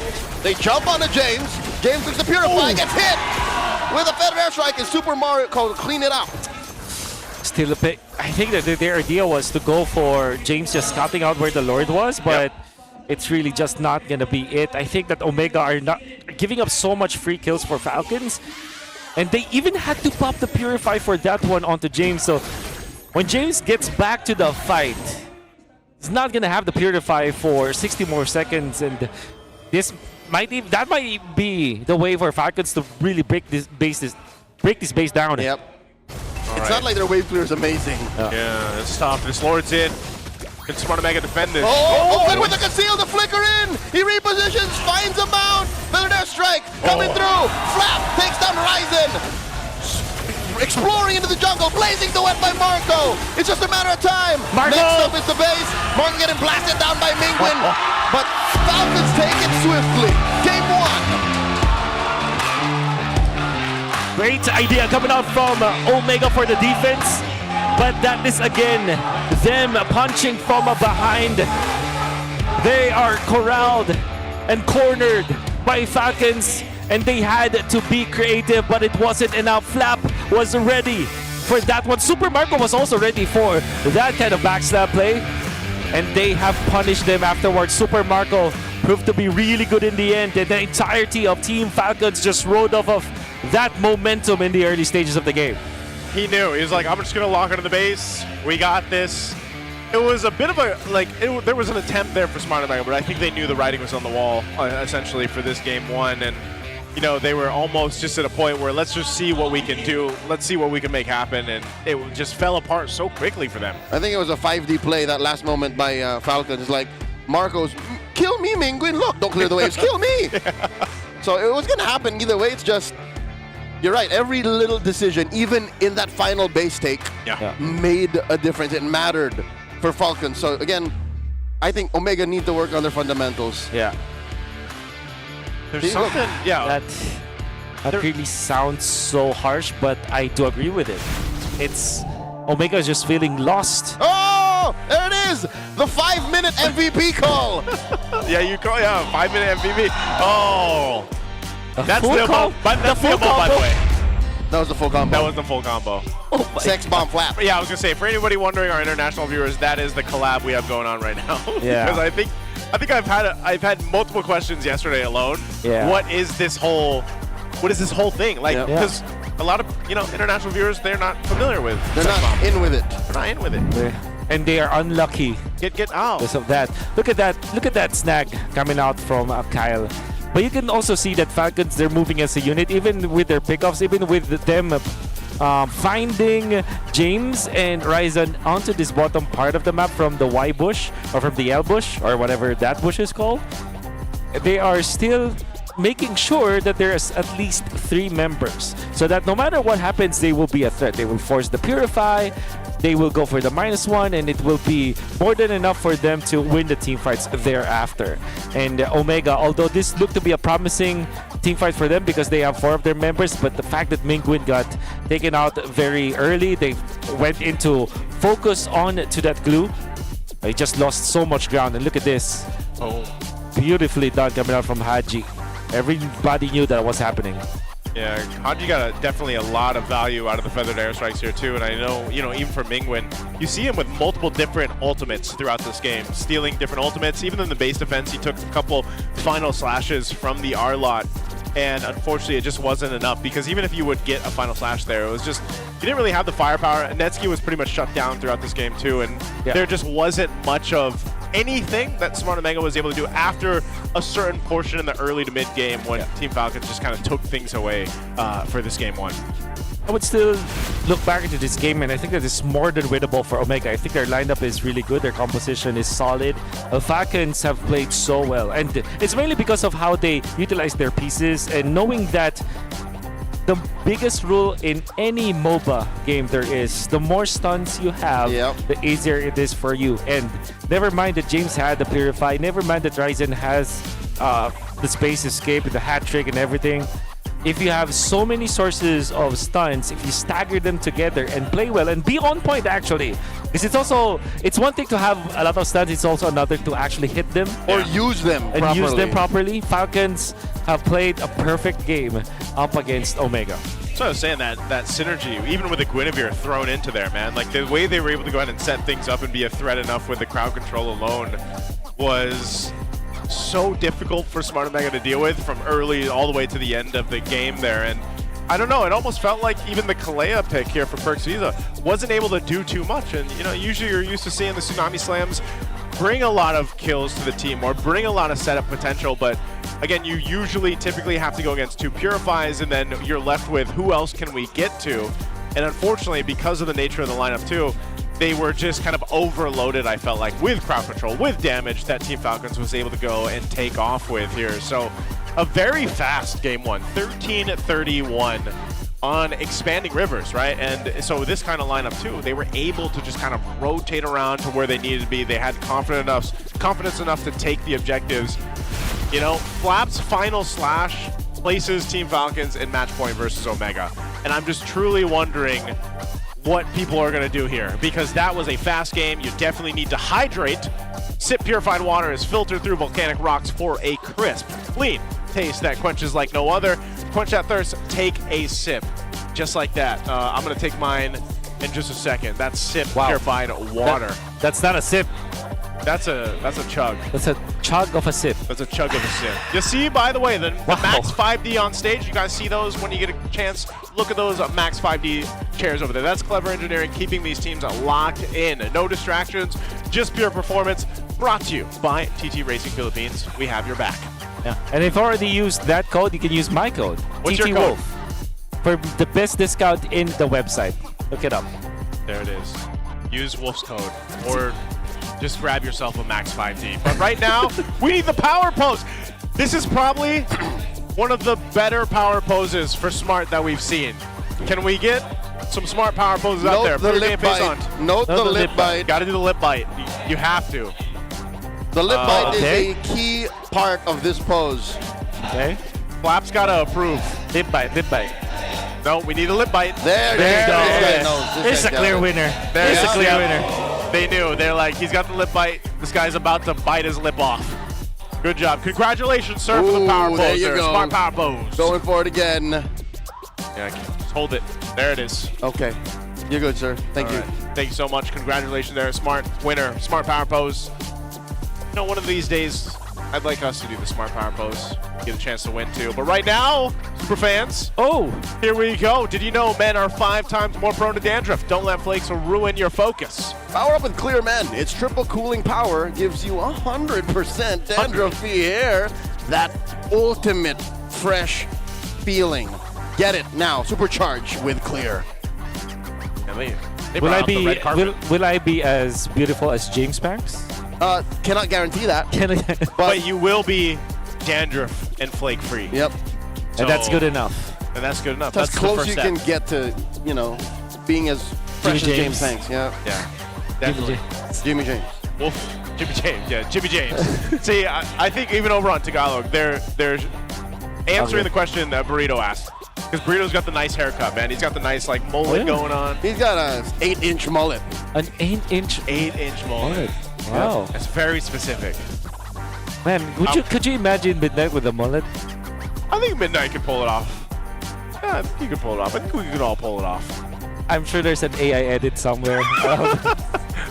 Speaker 21: They jump onto James. James looks to Purify, gets hit with a Feather Airstrike, and Super Mario to clean it out.
Speaker 26: Still a bit... I think that their idea was to go for James just scouting out where the Lord was, but it's really just not going to be it. I think that Omega are not giving up so much free kills for Falcons, and they even had to pop the Purify for that one onto James. So when James gets back to the fight, he's not going to have the Purify for 60 more seconds, and this might be the way for Falcons to really break this base down.
Speaker 21: Yep. It's not like their wave clear is amazing.
Speaker 13: Yeah, it's tough. This Lord's in. Can Smart Omega defend this?
Speaker 21: Open with the conceal, the flicker in! He repositions, finds a mount! Feather Airstrike coming through! Flap takes down Ryzen! Exploring into the jungle, blazing the wet by Marco! It's just a matter of time!
Speaker 26: Marco!
Speaker 21: Next up is the base, Marco getting blasted down by Mingwin, but Falcons take it swiftly. Game 1!
Speaker 26: Great idea coming out from Omega for the defense, but that is again them punching from behind. They are corralled and cornered by Falcons, and they had to be creative, but it wasn't enough. Flap was ready for that one. Super Marco was also ready for that kind of backstab play, and they have punished them afterwards. Super Marco proved to be really good in the end, and the entirety of Team Falcons just rode off of that momentum in the early stages of the game.
Speaker 13: He knew. He was like, I'm just going to lock into the base. We got this. It was a bit of a, there was an attempt there for Smart Omega, but I think they knew the writing was on the wall, essentially, for this game 1. And, you know, they were almost just at a point where let's just see what we can do. Let's see what we can make happen. And it just fell apart so quickly for them.
Speaker 21: I think it was a 5D play, that last moment by Falcons. Like, Marco's, kill me, Mingwin. Look, don't clear the waves. Kill me. So it was going to happen either way. It's just, you're right. Every little decision, even in that final base take, made a difference. It mattered for Falcons. So again, I think Omega need to work on their fundamentals.
Speaker 26: Yeah.
Speaker 13: There's something,
Speaker 26: that really sounds so harsh, but I do agree with it. It's Omega is just feeling lost.
Speaker 21: Oh, there it is, the 5-minute MVP call.
Speaker 13: You call 5-minute MVP. Oh, that's
Speaker 26: full
Speaker 13: the
Speaker 26: call?
Speaker 13: That's
Speaker 26: The full
Speaker 13: by the
Speaker 26: combo?
Speaker 13: way.
Speaker 21: That was the full combo.
Speaker 13: That was the full combo.
Speaker 21: Sex bomb flap.
Speaker 13: Yeah, I was gonna say, for anybody wondering, our international viewers, that is the collab we have going on right now.
Speaker 26: Yeah.
Speaker 13: Because I think I've had multiple questions yesterday alone.
Speaker 26: Yeah.
Speaker 13: What is this whole thing? Like, because a lot of international viewers, they're not familiar with.
Speaker 21: They're not in with it.
Speaker 13: They're not in with it.
Speaker 26: And they are unlucky.
Speaker 13: Get out.
Speaker 26: Because of that. Look at that snag coming out from Kyle. But you can also see that Falcons, they're moving as a unit, even with their pickoffs, even with them finding James and Ryzen onto this bottom part of the map from the Y bush, or from the L bush, or whatever that bush is called. They are still making sure that there's at least 3 members, so that no matter what happens, they will be a threat. They will force the Purify, they will go for the -1, and it will be more than enough for them to win the team fights thereafter. And Omega, although this looked to be a promising team fight for them because they have 4 of their members, but the fact that Mingwin got taken out very early, they went into focus on to that glue. They just lost so much ground, and look at this.
Speaker 13: Oh,
Speaker 29: beautifully done coming out from Haji. Everybody knew that was happening.
Speaker 13: Yeah, Haji got definitely a lot of value out of the feathered airstrikes here too, and I know, even for Mingwin, you see him with multiple different ultimates throughout this game, stealing different ultimates. Even in the base defense, he took a couple final slashes from the R-Lot, and unfortunately it just wasn't enough, because even if you would get a final slash there, it was just, you didn't really have the firepower. Netsky was pretty much shut down throughout this game too, and there just wasn't much of anything that Smart Omega was able to do after a certain portion in the early to mid game when Team Falcons just kind of took things away for this game one.
Speaker 26: I would still look back into this game, and I think that it's more than winnable for Omega. I think their lineup is really good. Their composition is solid. Falcons have played so well, and it's mainly because of how they utilize their pieces and knowing that the biggest rule in any MOBA game there is, the more stuns you have, the easier it is for you. And never mind that James had the Purify, never mind that Ryzen has the Space Escape and the hat trick and everything. If you have so many sources of stuns, if you stagger them together and play well and be on point actually, because it's one thing to have a lot of stuns, it's also another to actually hit them
Speaker 21: or use them
Speaker 26: and
Speaker 21: properly.
Speaker 26: use them properly. Falcons have played a perfect game up against Omega.
Speaker 13: So I was saying that synergy, even with the Guinevere thrown into there, man, like the way they were able to go ahead and set things up and be a threat enough with the crowd control alone was so difficult for Smart Omega to deal with from early all the way to the end of the game there. And I don't know, it almost felt like even the Kalea pick here for Perks Visa wasn't able to do too much. And you know, usually you're used to seeing the Tsunami Slams bring a lot of kills to the team or bring a lot of setup potential, but again, you usually typically have to go against 2 Purifies and then you're left with who else can we get to? And unfortunately, because of the nature of the lineup too, they were just kind of overloaded, I felt like, with crowd control, with damage that Team Falcons was able to go and take off with here. So a very fast game one, 13-31 on expanding rivers, right? And so this kind of lineup too, they were able to just kind of rotate around to where they needed to be. They had confidence enough to take the objectives. You know, Flap's final slash places Team Falcons in match point versus Omega. And I'm just truly wondering what people are going to do here, because that was a fast game. You definitely need to hydrate. Sip purified water is filtered through volcanic rocks for a crisp, clean taste that quenches like no other. Quench that thirst, take a sip. Just like that. I'm going to take mine in just a second. That's Sip purified water.
Speaker 26: That's not a sip.
Speaker 13: That's a chug.
Speaker 26: That's a chug of a sip.
Speaker 13: That's a chug of a sip. You see, by the way, the Max 5D on stage, you guys see those when you get a chance? Look at those Max 5D chairs over there. That's clever engineering, keeping these teams locked in. No distractions, just pure performance. Brought to you by TT Racing Philippines. We have your back.
Speaker 26: Yeah. And if you already used that code, you can use my code.
Speaker 13: What's
Speaker 26: TT
Speaker 13: your code?
Speaker 26: Wolf, for the best discount in the website. Look it up.
Speaker 13: There it is. Use Wolf's code or just grab yourself a Max 5D. But right now, we need the power pose. This is probably one of the better power poses for Smart that we've seen. Can we get some Smart power poses out there?
Speaker 21: Note the lip bite. Note the lip bite.
Speaker 13: Got to do the lip bite. You have to.
Speaker 21: The lip bite is a key part of this pose.
Speaker 26: Okay.
Speaker 13: Flap's got to approve.
Speaker 26: Lip bite, lip bite.
Speaker 13: No, we need a lip bite.
Speaker 21: There you go.
Speaker 26: It's a clear winner. It's a clear winner.
Speaker 13: They knew. They're like, he's got the lip bite. This guy's about to bite his lip off. Good job. Congratulations, sir, for the power pose.
Speaker 21: There you go.
Speaker 13: Smart power pose.
Speaker 21: Going for it again.
Speaker 13: Yeah, just hold it. There it is.
Speaker 21: Okay. You're good, sir. Thank you.
Speaker 13: Thank you so much. Congratulations there. Smart winner. Smart power pose. You know, one of these days, I'd like us to do the smart power pose. Get a chance to win too. But right now, super fans.
Speaker 26: Oh,
Speaker 13: here we go. Did you know men are 5 times more prone to dandruff? Don't let flakes ruin your focus.
Speaker 21: Power up with Clear Men. Its triple cooling power gives you 100% dandruff-free hair. That ultimate fresh feeling. Get it now. Supercharge with Clear.
Speaker 26: Will I be as beautiful as James Banks?
Speaker 21: Cannot guarantee that.
Speaker 13: But you will be dandruff and flake free.
Speaker 21: Yep.
Speaker 26: And that's good enough.
Speaker 13: And that's good enough.
Speaker 21: That's
Speaker 13: the
Speaker 21: close
Speaker 13: first
Speaker 21: you
Speaker 13: step.
Speaker 21: can get to, you know, being as fresh as James Banks. Yeah.
Speaker 13: Yeah. Definitely.
Speaker 21: Jimmy James.
Speaker 13: Wolf. Jimmy James. Yeah, Jimmy James. See, I think even over on Tagalog, they're answering the question that Burrito asked. Because Burrito's got the nice haircut, man. He's got the nice like mullet going on.
Speaker 21: He's got an 8-inch mullet.
Speaker 26: An 8-inch
Speaker 13: mullet.
Speaker 26: Wow.
Speaker 13: That's very specific.
Speaker 26: Man, could you imagine Midnight with a mullet?
Speaker 13: I think Midnight could pull it off. Yeah, I think you could pull it off. I think we could all pull it off.
Speaker 26: I'm sure there's an AI edit somewhere.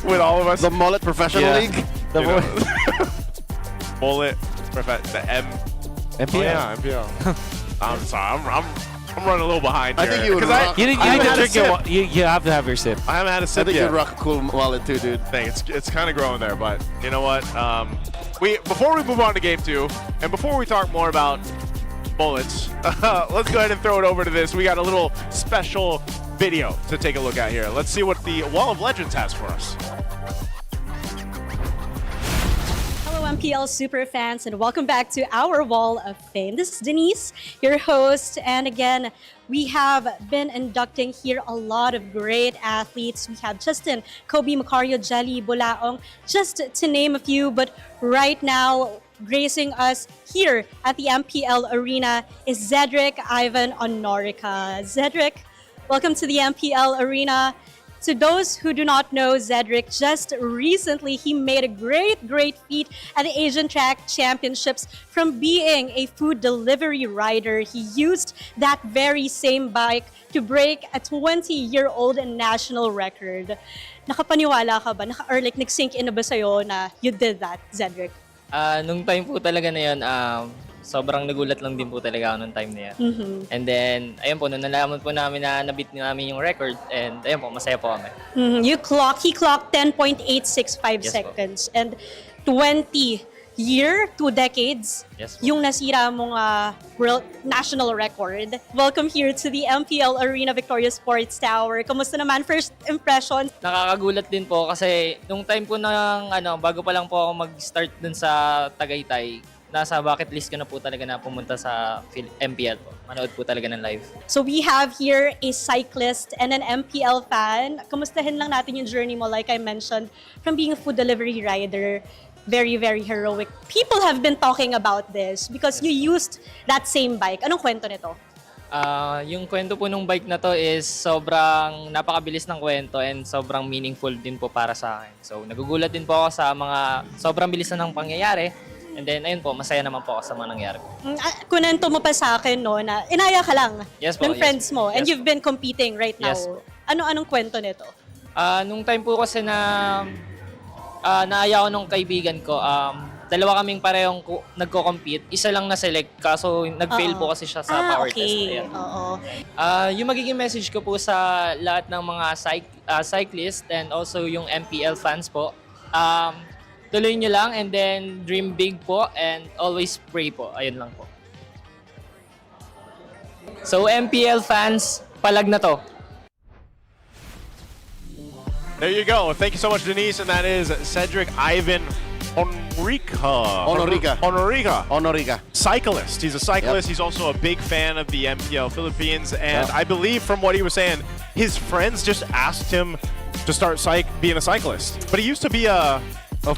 Speaker 13: With all of us.
Speaker 21: The Mullet Professional League?
Speaker 13: The mullet. The MPL. Oh, yeah, MPL. I'm sorry. I'm running a little behind
Speaker 21: I
Speaker 13: here.
Speaker 21: think you would
Speaker 13: 'Cause
Speaker 21: rock.
Speaker 26: You need to drink you have to have your sip.
Speaker 13: I haven't had a
Speaker 21: I
Speaker 13: sip
Speaker 21: think
Speaker 13: yet.
Speaker 21: you'd rock a cool wallet too, dude.
Speaker 13: Thing. It's kind of growing there, but you know what? Before we move on to game 2, and before we talk more about bullets, let's go ahead and throw it over to this. We got a little special video to take a look at here. Let's see what the Wall of Legends has for us.
Speaker 12: Hello, MPL super fans, and welcome back to our Wall of Fame. This is Denise, your host, and again, we have been inducting here a lot of great athletes. We have Justin, Kobe, Macario, Jelly, Bulaong, just to name a few, but right now, gracing us here at the MPL Arena is Zedric Ivan Honorica. Zedric, welcome to the MPL Arena. To those who do not know Zedric, just recently he made a great feat at the Asian Track Championships. From being a food delivery rider, he used that very same bike to break a 20-year-old national record. Nakapaniwala ka ba? Nag-sink in na ba sa'yo na you did that, Zedric?
Speaker 20: Nung time po talaga na yun, sobrang nagulat lang din po talaga ako nung time na yan. And then, ayun po, nung nalaman po namin na nabit namin yung record, and ayun po, masaya po kami.
Speaker 12: He clocked 10.865
Speaker 20: Yes,
Speaker 12: seconds. And 2 decades,
Speaker 20: Yes,
Speaker 12: yung nasira mong world national record. Welcome here to the MPL Arena Victoria Sports Tower. Kamusta naman? First impressions?
Speaker 20: Nakakagulat din po kasi nung time po bago pa lang po ako mag-start dun sa Tagaytay, nasa bucket list ko na po talaga na pumunta sa MPL po. Manood po talaga ng live.
Speaker 12: So we have here a cyclist and an MPL fan. Kamustahin lang natin yung journey mo, like I mentioned, from being a food delivery rider. Very heroic. People have been talking about this because you used that same bike. Anong kwento nito?
Speaker 20: Yung kwento po nung bike na to is sobrang napakabilis ng kwento and sobrang meaningful din po para sa akin. So nagugulat din po ako sa mga sobrang bilis na ng pangyayari. And then, ayun po, masaya naman po ako sa mga nangyari po.
Speaker 12: Kunento mo pa sa akin, no, na inaya ka lang
Speaker 20: Yes po,
Speaker 12: ng
Speaker 20: yes
Speaker 12: friends
Speaker 20: po.
Speaker 12: mo and
Speaker 20: Yes
Speaker 12: you've been competing right now.
Speaker 20: Yes po.
Speaker 12: Anong kwento nito?
Speaker 20: Nung time po kasi na naaya ko nung kaibigan ko, dalawa kaming parehong nagko-compete. Isa lang na-select, kaso nag-fail po kasi siya sa power test. Ayan. Yung magiging message ko po sa lahat ng mga cyclist and also yung MPL fans po, tuloy nyo lang and then dream big po and always pray po. Ayun lang po. So MPL fans, palag na to.
Speaker 13: There you go. Thank you so much, Denise. And that is Cedric Ivan Honorica. Cyclist. He's a cyclist. Yep. He's also a big fan of the MPL Philippines. And I believe from what he was saying, his friends just asked him to start being a cyclist. But he used to be a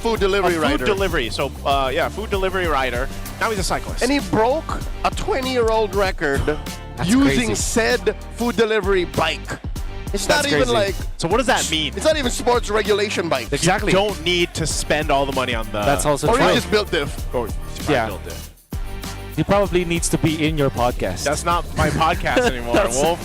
Speaker 13: food delivery rider. Food delivery rider. Now he's a cyclist.
Speaker 21: And he broke a 20-year-old record using said food delivery bike. It's not even like...
Speaker 13: So what does that mean?
Speaker 21: It's not even sports regulation bike.
Speaker 13: Exactly. You don't need to spend all the money on the...
Speaker 26: That's also
Speaker 21: true.
Speaker 26: true.
Speaker 21: Or you just built diff.
Speaker 26: Built diff. He probably needs to be in your podcast.
Speaker 13: That's not my podcast anymore, Wolf.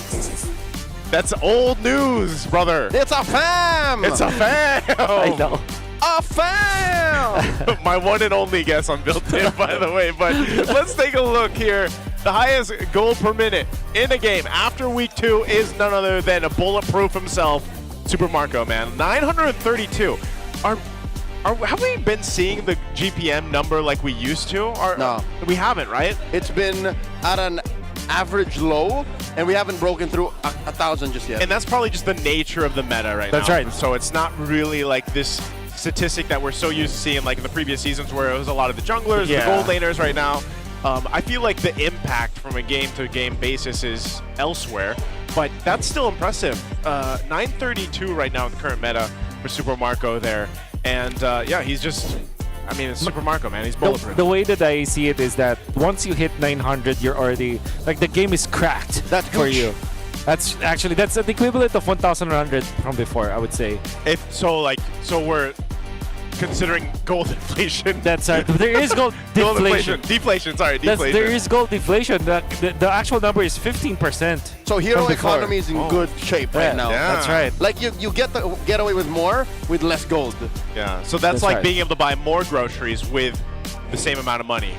Speaker 13: That's old news, brother.
Speaker 21: It's a fam!
Speaker 13: It's a fam!
Speaker 26: I know.
Speaker 21: A fam!
Speaker 13: My one and only guess on Built In, by the way. But let's take a look here. The highest goal per minute in a game after week 2 is none other than a bulletproof himself, Super Marco, man. 932. Have we been seeing the GPM number like we used to?
Speaker 21: No.
Speaker 13: We haven't, right?
Speaker 21: It's been at an average low, and we haven't broken through 1,000 just yet.
Speaker 13: And that's probably just the nature of the meta right now.
Speaker 26: That's right.
Speaker 13: So it's not really like this statistic that we're so used to seeing like in the previous seasons where it was a lot of the junglers, the gold laners right now. I feel like the impact from a game-to-game basis is elsewhere, but that's still impressive. 932 right now in the current meta for Super Marco there. And he's just, it's Super Marco, man. He's bulletproof.
Speaker 26: The way that I see it is that once you hit 900, you're already, like, the game is cracked for you. That's the equivalent of 1,100 from before, I would say.
Speaker 13: So we're considering gold inflation.
Speaker 26: That's there is gold deflation.
Speaker 13: Deflation.
Speaker 26: There is gold deflation. The actual number is 15%.
Speaker 21: So hero economy is in good shape right now.
Speaker 26: Yeah. That's right.
Speaker 21: Like you get away with more with less gold.
Speaker 13: Yeah. So that's like being able to buy more groceries with the same amount of money.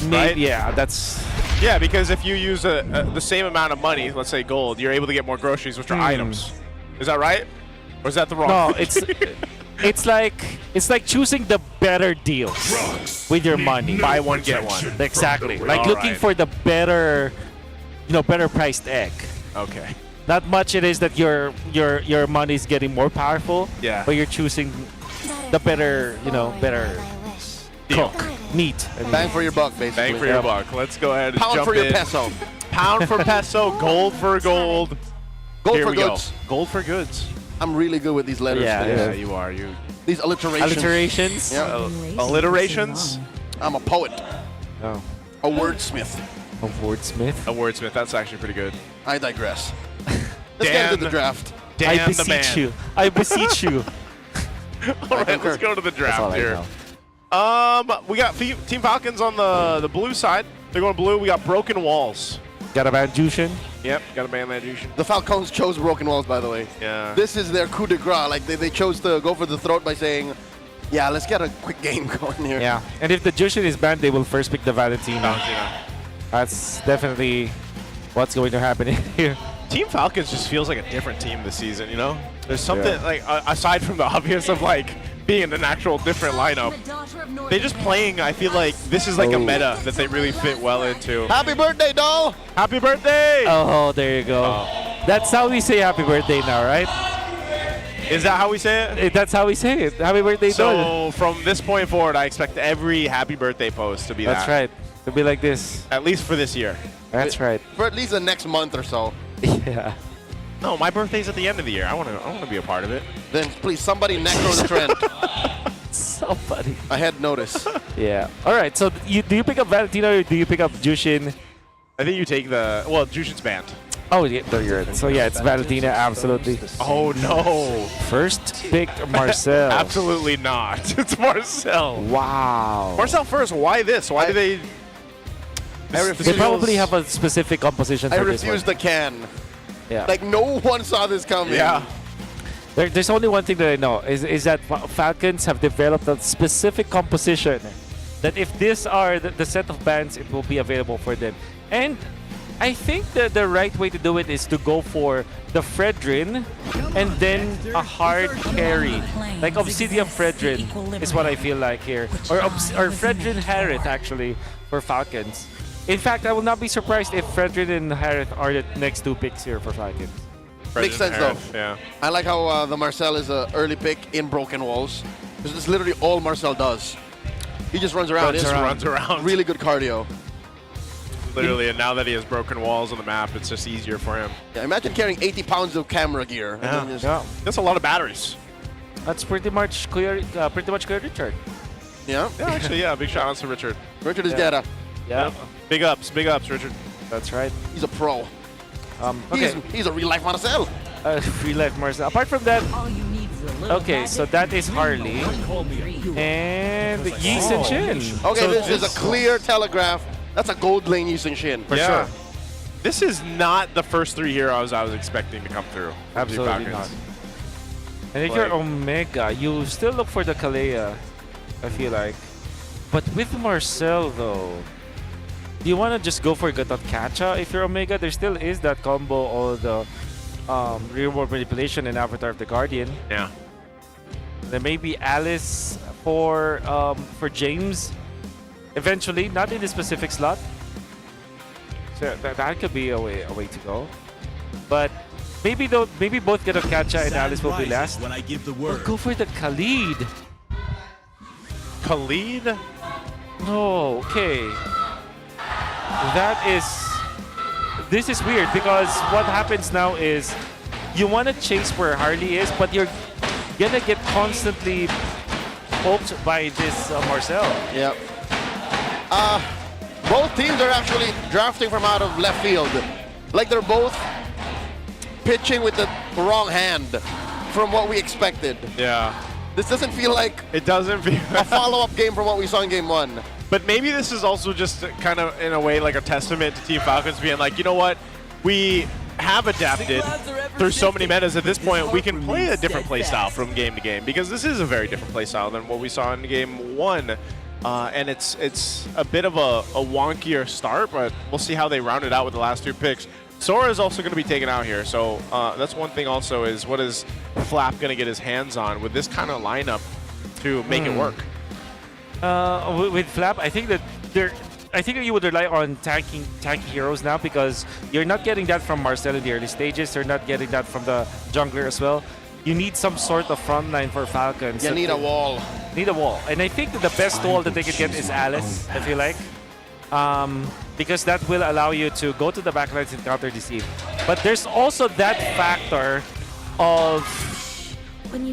Speaker 26: Right? Yeah. That's
Speaker 13: Yeah, because if you use the same amount of money, let's say gold, you're able to get more groceries, which are items. Is that right? Or is that the wrong?
Speaker 26: No, it's like choosing the better deals with your money.
Speaker 13: Buy one, get one.
Speaker 26: Exactly. Like
Speaker 13: All
Speaker 26: looking
Speaker 13: right.
Speaker 26: for the better, better priced egg.
Speaker 13: Okay.
Speaker 26: Not much it is that your money is getting more powerful.
Speaker 13: Yeah.
Speaker 26: But you're choosing the better, better cook meat. I mean.
Speaker 21: Bang for your buck, basically.
Speaker 13: Bang for your buck. Let's go ahead and
Speaker 21: Pound
Speaker 13: jump
Speaker 21: for your
Speaker 13: in.
Speaker 21: peso.
Speaker 13: Pound for peso, gold for gold.
Speaker 21: Gold
Speaker 13: Here
Speaker 21: for
Speaker 13: we go.
Speaker 21: goods.
Speaker 13: Gold for goods.
Speaker 21: I'm really good with these letters.
Speaker 26: Yeah,
Speaker 21: today.
Speaker 13: Yeah, you are.
Speaker 21: These alliterations.
Speaker 26: Alliterations?
Speaker 21: Yeah.
Speaker 13: Alliterations?
Speaker 21: I'm a poet.
Speaker 26: Oh.
Speaker 21: A wordsmith.
Speaker 26: A wordsmith?
Speaker 13: A wordsmith. That's actually pretty good.
Speaker 21: I digress. Let's get into the draft.
Speaker 26: I
Speaker 13: Dan the man.
Speaker 26: beseech you. I beseech you.
Speaker 13: All right, let's go to the draft here. We got Team Falcons on the blue side. They're going blue. We got Broken Walls.
Speaker 26: Got a ban Jushin?
Speaker 13: Yep, got a ban that Jushin.
Speaker 21: The Falcons chose Broken Walls, by the way.
Speaker 13: Yeah.
Speaker 21: This is their coup de grace. Like they chose to go for the throat by saying, yeah, let's get a quick game going here.
Speaker 26: Yeah. And if the Jushin is banned, they will first pick the Valentino. That's definitely what's going to happen here.
Speaker 13: Team Falcons just feels like a different team this season, you know? There's something, like, aside from the obvious of, like, being an actual different lineup, they're just playing, I feel like this is like a meta that they really fit well into.
Speaker 21: Happy birthday, doll!
Speaker 13: Happy birthday!
Speaker 26: Oh, there you go. That's how we say happy birthday now, right?
Speaker 13: Is that how we say it?
Speaker 26: That's how we say it. Happy birthday, doll.
Speaker 13: So from this point forward, I expect every happy birthday post to be
Speaker 26: That's
Speaker 13: that.
Speaker 26: right. To be like this.
Speaker 13: At least for this year.
Speaker 26: That's right.
Speaker 21: For at least the next month or so.
Speaker 26: Yeah.
Speaker 13: No, my birthday's at the end of the year. I want to be a part of it.
Speaker 21: Then please, somebody necro the trend.
Speaker 26: Somebody.
Speaker 21: I had notice.
Speaker 26: Yeah. All right. So do you pick up Valentino or do you pick up Jushin?
Speaker 13: I think you take well, Jushin's banned.
Speaker 26: Oh, yeah, no, you're right. So yeah, it's Valentina, absolutely.
Speaker 13: Oh no!
Speaker 26: First pick Marcel.
Speaker 13: Absolutely not. It's Marcel.
Speaker 26: Wow.
Speaker 13: Marcel first. Why this? Why do they?
Speaker 26: They probably have a specific composition
Speaker 21: I
Speaker 26: for this
Speaker 21: refuse
Speaker 26: one.
Speaker 21: the can.
Speaker 26: Yeah.
Speaker 21: Like no one saw this coming.
Speaker 13: Yeah.
Speaker 26: There's only one thing that I know is that Falcons have developed a specific composition that if these are the set of bands, it will be available for them. And I think that the right way to do it is to go for the Fredrin and then a hard carry. Like Obsidian Fredrin is what I feel like here. Or Fredrin Harith actually for Falcons. In fact, I will not be surprised if Fredrin and Harith are the next two picks here for Falcons.
Speaker 21: Makes sense though.
Speaker 13: Yeah.
Speaker 21: I like how the Marcel is an early pick in Broken Walls. Because this is literally all Marcel does. He just runs around.
Speaker 13: Runs around.
Speaker 21: Really good cardio.
Speaker 13: Literally, and now that he has broken walls on the map, it's just easier for him.
Speaker 21: Yeah, imagine carrying 80 pounds of camera gear.
Speaker 13: Yeah.
Speaker 21: And then just-
Speaker 26: Yeah.
Speaker 13: That's a lot of batteries.
Speaker 26: That's pretty much clear, Richard.
Speaker 21: Yeah.
Speaker 13: Yeah, actually, yeah. Big shout outs to Richard.
Speaker 21: Richard is
Speaker 26: Yeah.
Speaker 21: dead.
Speaker 26: Yeah.
Speaker 13: Big ups, Richard.
Speaker 26: That's right.
Speaker 21: He's a pro.
Speaker 26: Okay.
Speaker 21: He's a real life Marcel.
Speaker 26: Free life Marcel. Apart from that, okay, so that is Harley and Yi Sun Shin.
Speaker 21: Okay,
Speaker 26: So
Speaker 21: this is a clear telegraph. That's a gold lane Yusun Shin.
Speaker 26: For sure.
Speaker 13: This is not the first three heroes I was expecting to come through.
Speaker 26: Absolutely not. And if you're Omega, you still look for the Kalea, I feel like. But with Marcel though, do you want to just go for Gatot Kacha if you're Omega? There still is that combo of the real world manipulation and Avatar of the Guardian.
Speaker 13: Yeah.
Speaker 26: Then maybe Alice for James. Eventually, not in the specific slot. So that could be a way to go. But maybe both Gatot Kacha and Alice will be last.
Speaker 10: When I give the
Speaker 26: Or
Speaker 10: word.
Speaker 26: go for the Khalid.
Speaker 13: Khalid?
Speaker 26: No, okay. This is weird because what happens now is you want to chase where Harley is, but you're gonna get constantly poked by this Marcel.
Speaker 21: Yep. Both teams are actually drafting from out of left field. Like they're both pitching with the wrong hand from what we expected.
Speaker 13: Yeah.
Speaker 21: This doesn't feel like
Speaker 13: It doesn't feel
Speaker 21: a follow-up game from what we saw in game one.
Speaker 13: But maybe this is also just kind of, in a way, like a testament to Team Falcons being like, you know what? We have adapted through so many metas at this point. We can play a different playstyle from game to game because this is a very different playstyle than what we saw in game one. and it's a bit of a wonkier start, but we'll see how they round it out with the last 2 picks. Sora is also going to be taken out here, so that's one thing also is what is Flap going to get his hands on with this kind of lineup to make it work?
Speaker 26: With Flap, I think that you would rely on tanky heroes now because you're not getting that from Marcel in the early stages. You're not getting that from the jungler as well. You need some sort of front line for Falcons.
Speaker 21: You need a wall.
Speaker 26: Need a wall. And I think that the best wall that they could get is Alice, I feel like. Because that will allow you to go to the backlines and counter deceive. But there's also that factor of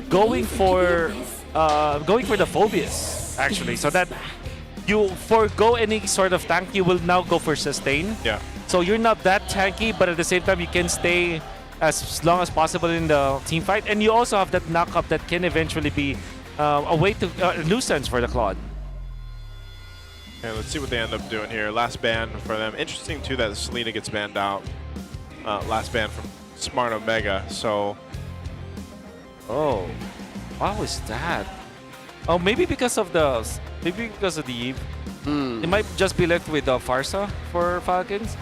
Speaker 26: going for the phobias, actually. So that you forego any sort of tank, you will now go for sustain.
Speaker 13: Yeah.
Speaker 26: So you're not that tanky, but at the same time you can stay as long as possible in the team fight, and you also have that knock-up that can eventually be a way to nuisance for the Claude.
Speaker 13: Okay, let's see what they end up doing here. Last ban for them. Interesting too that Selena gets banned out. Last ban from Smart Omega. So,
Speaker 26: oh, what was that? Oh, maybe because of the Eve. It might just be left with Farsa for Falcons.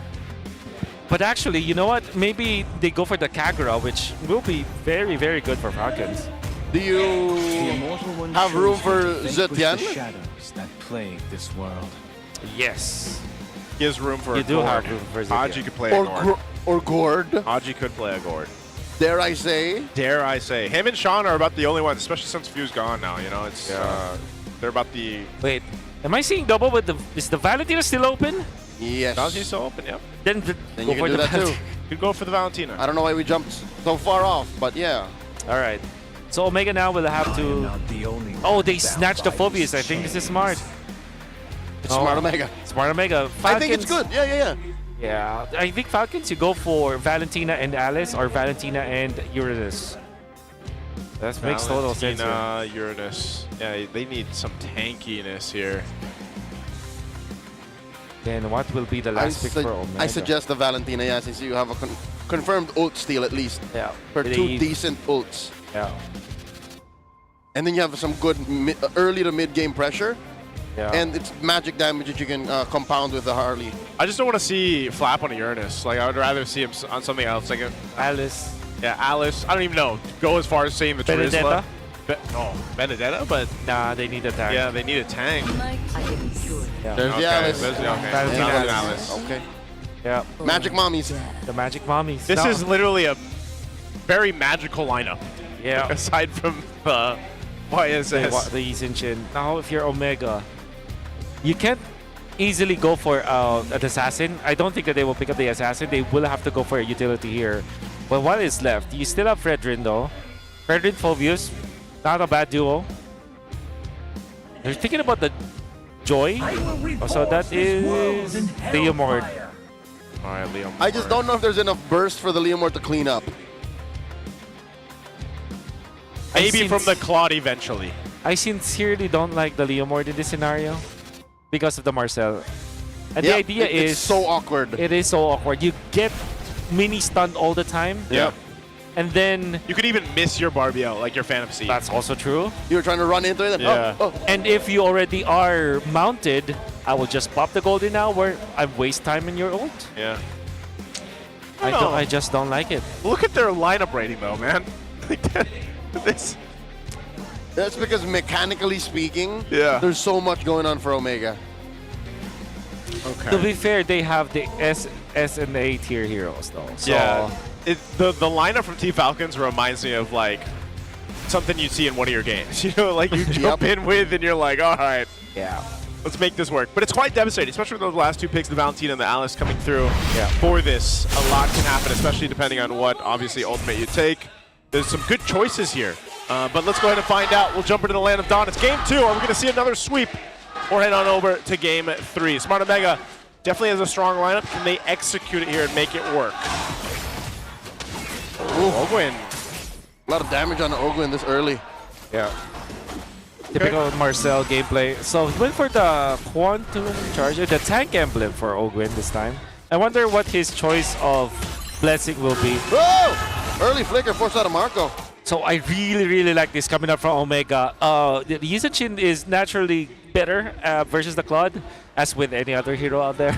Speaker 26: But actually, you know what? Maybe they go for the Kagura, which will be very, very good for Falcons.
Speaker 21: Do you have room for Zetian?
Speaker 2: That plague this world.
Speaker 26: Yes.
Speaker 13: Gives room for
Speaker 26: you
Speaker 13: a
Speaker 26: do
Speaker 13: Gord.
Speaker 26: have room for
Speaker 13: Haji
Speaker 26: Zetian.
Speaker 13: could play a Gord.
Speaker 21: Or Gord.
Speaker 13: Haji could play a Gord.
Speaker 21: Dare I say?
Speaker 13: Dare I say. Him and Sean are about the only ones, especially since Few's gone now. You know, it's they're about the...
Speaker 26: Wait, am I seeing double with the... Is the Valentina still open?
Speaker 21: Yes.
Speaker 13: Valentina's still open, yeah.
Speaker 21: Then you can do that too.
Speaker 13: You go for the Valentina.
Speaker 21: I don't know why we jumped so far off, but yeah.
Speaker 26: All right. So Omega now will have to... Oh, they snatched the Phobias. I think this is smart.
Speaker 21: It's Smart Omega.
Speaker 26: Smart Omega.
Speaker 21: I think it's good. Yeah.
Speaker 26: Yeah, I think Falcons, you go for Valentina and Alice or Valentina and Uranus. That makes total sense.
Speaker 13: Valentina, Uranus. Yeah, they need some tankiness here.
Speaker 26: Then what will be the last pick for Omega?
Speaker 21: I suggest the Valentina, yeah, since you have a confirmed ult steal at least.
Speaker 26: Yeah.
Speaker 21: For 2 decent ults.
Speaker 26: Yeah.
Speaker 21: And then you have some good early to mid game pressure.
Speaker 26: Yeah.
Speaker 21: And it's magic damage that you can compound with the Harley.
Speaker 13: I just don't want to see Flap on a Uranus. Like, I would rather see him on something else. Like
Speaker 26: Alice.
Speaker 13: Yeah, Alice. I don't even know. Go as far as saying the
Speaker 26: Benedetta?
Speaker 13: No, Benedetta, but...
Speaker 26: Nah, they need a tank.
Speaker 13: Yeah, they need a tank.
Speaker 21: Yeah. There's the Alice.
Speaker 13: There's the, okay.
Speaker 26: Valentina
Speaker 13: Alice.
Speaker 21: Alice. Okay.
Speaker 26: Yeah.
Speaker 21: Magic Mommies.
Speaker 26: The Magic Mommies.
Speaker 13: This is literally a very magical lineup.
Speaker 26: Yeah.
Speaker 13: Aside from YSS.
Speaker 26: The Yinshin. Now, if you're Omega, you can't easily go for an assassin. I don't think that they will pick up the assassin. They will have to go for a utility here. But what is left? You still have Fredrin though. Fredrin, Phobius, not a bad duo. They're thinking about the Joy. Oh, so that is Leomord.
Speaker 13: Alright, Leomord.
Speaker 21: I just don't know if there's enough burst for the Leomord to clean up.
Speaker 13: Maybe from the Claude eventually.
Speaker 26: I sincerely don't like the Leomord in this scenario because of the Marcel. And the idea is...
Speaker 21: It's so awkward.
Speaker 26: It is so awkward. You get mini stunned all the time.
Speaker 13: Yeah.
Speaker 26: And then...
Speaker 13: You could even miss your Barbiel, like your Phantom Seed.
Speaker 26: That's also true.
Speaker 21: You were trying to run into it and...
Speaker 13: Yeah.
Speaker 26: And if you already are mounted, I will just pop the Golden now where I waste time in your ult.
Speaker 13: Yeah.
Speaker 26: I just don't like it.
Speaker 13: Look at their lineup rating though, man.
Speaker 21: That's because mechanically speaking,
Speaker 13: Yeah.
Speaker 21: there's so much going on for Omega.
Speaker 13: Okay.
Speaker 26: To be fair, they have the S and A tier heroes though. So
Speaker 13: Yeah. The lineup from T Falcons reminds me of like something you see in one of your games. You know, like you jump in with and you're like, all right,
Speaker 26: yeah,
Speaker 13: let's make this work. But it's quite devastating, especially with those last 2 picks, the Valentina and the Alice coming through. For this, a lot can happen, especially depending on what obviously ultimate you take. There's some good choices here. But let's go ahead and find out. We'll jump into the Land of Dawn. It's game 2. Are we going to see another sweep? Or head on over to game 3. Smart Omega definitely has a strong lineup. Can they execute it here and make it work? Ogwin.
Speaker 21: A lot of damage on the Ogwin this early.
Speaker 26: Yeah. Typical Marcel gameplay. So he went for the Quantum Charger, the tank emblem for Ogwin this time. I wonder what his choice of blessing will be.
Speaker 21: Whoa! Early flicker forced out of Marco.
Speaker 26: So I really like this coming up from Omega. The Yuzenshin is naturally better versus the Claude, as with any other hero out there.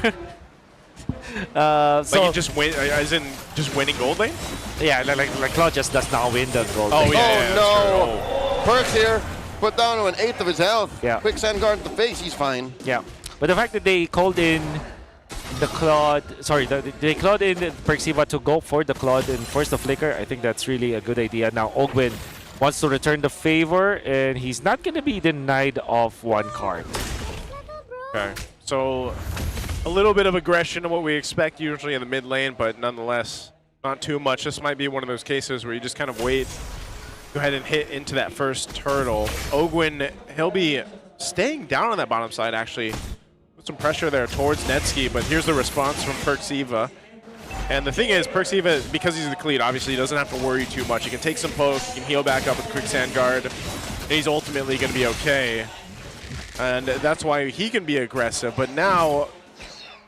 Speaker 13: Like you just win, as in just winning gold lane?
Speaker 26: Yeah, like Claude just does not win the gold
Speaker 13: Oh
Speaker 26: lane.
Speaker 13: yeah,
Speaker 21: no! Perks here, put down to 1/8 of his health.
Speaker 26: Yeah.
Speaker 21: Quick sand guard in the face, he's fine.
Speaker 26: Yeah, but the fact that they called in the Claude, they called in Perxiva to go for the Claude and force the flicker, I think that's really a good idea. Now Ogwin wants to return the favor, and he's not going to be denied of one card.
Speaker 13: Okay, so a little bit of aggression of what we expect usually in the mid lane, but nonetheless, not too much. This might be one of those cases where you just kind of wait, go ahead and hit into that first turtle. Ogwin, he'll be staying down on that bottom side actually. Some pressure there towards Netsky, but here's the response from Perxiva. And the thing is, Perxiva, because he's the cleat, obviously he doesn't have to worry too much. He can take some poke, he can heal back up with quick sand guard, and he's ultimately going to be okay. And that's why he can be aggressive. But now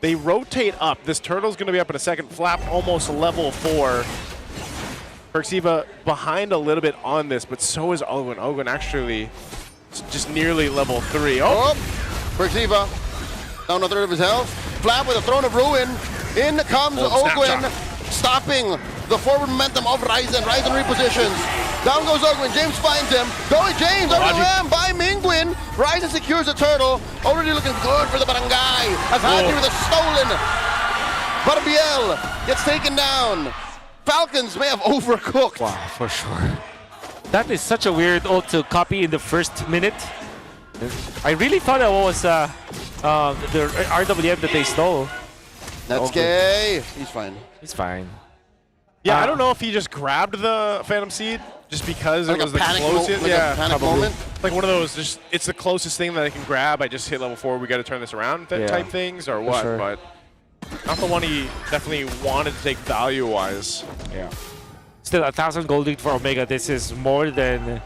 Speaker 13: they rotate up. This turtle's going to be up in a second. Flap almost level 4. Perxiva behind a little bit on this, but so is Ogwin. Ogwin actually just nearly level 3. Oh!
Speaker 21: Perxiva. Down a third of his health. Flap with a Throne of Ruin. In comes Ogwin, stopping the forward momentum of Ryzen. Ryzen repositions. Down goes Ogwin. James finds him. Going James. RWM by Mingwin. Ryzen secures the turtle. Already looking good for the barangay. As Hadley with a stolen. Barbiel gets taken down. Falcons may have overcooked.
Speaker 26: Wow, for sure. That is such a weird ult to copy in the first minute. I really thought that was the RWM that they stole.
Speaker 21: That's gay. He's fine.
Speaker 26: He's fine.
Speaker 13: Yeah, I don't know if he just grabbed the Phantom Seed just because
Speaker 21: like
Speaker 13: it was
Speaker 21: a
Speaker 13: the
Speaker 21: panic
Speaker 13: closest.
Speaker 21: like a panic moment.
Speaker 13: Like one of those, just it's the closest thing that I can grab. I just hit level 4. We got to turn this around type things or what?
Speaker 26: Sure.
Speaker 13: But not the one he definitely wanted to take value-wise.
Speaker 26: Yeah. Still, 1,000 gold lead for Omega. This is more than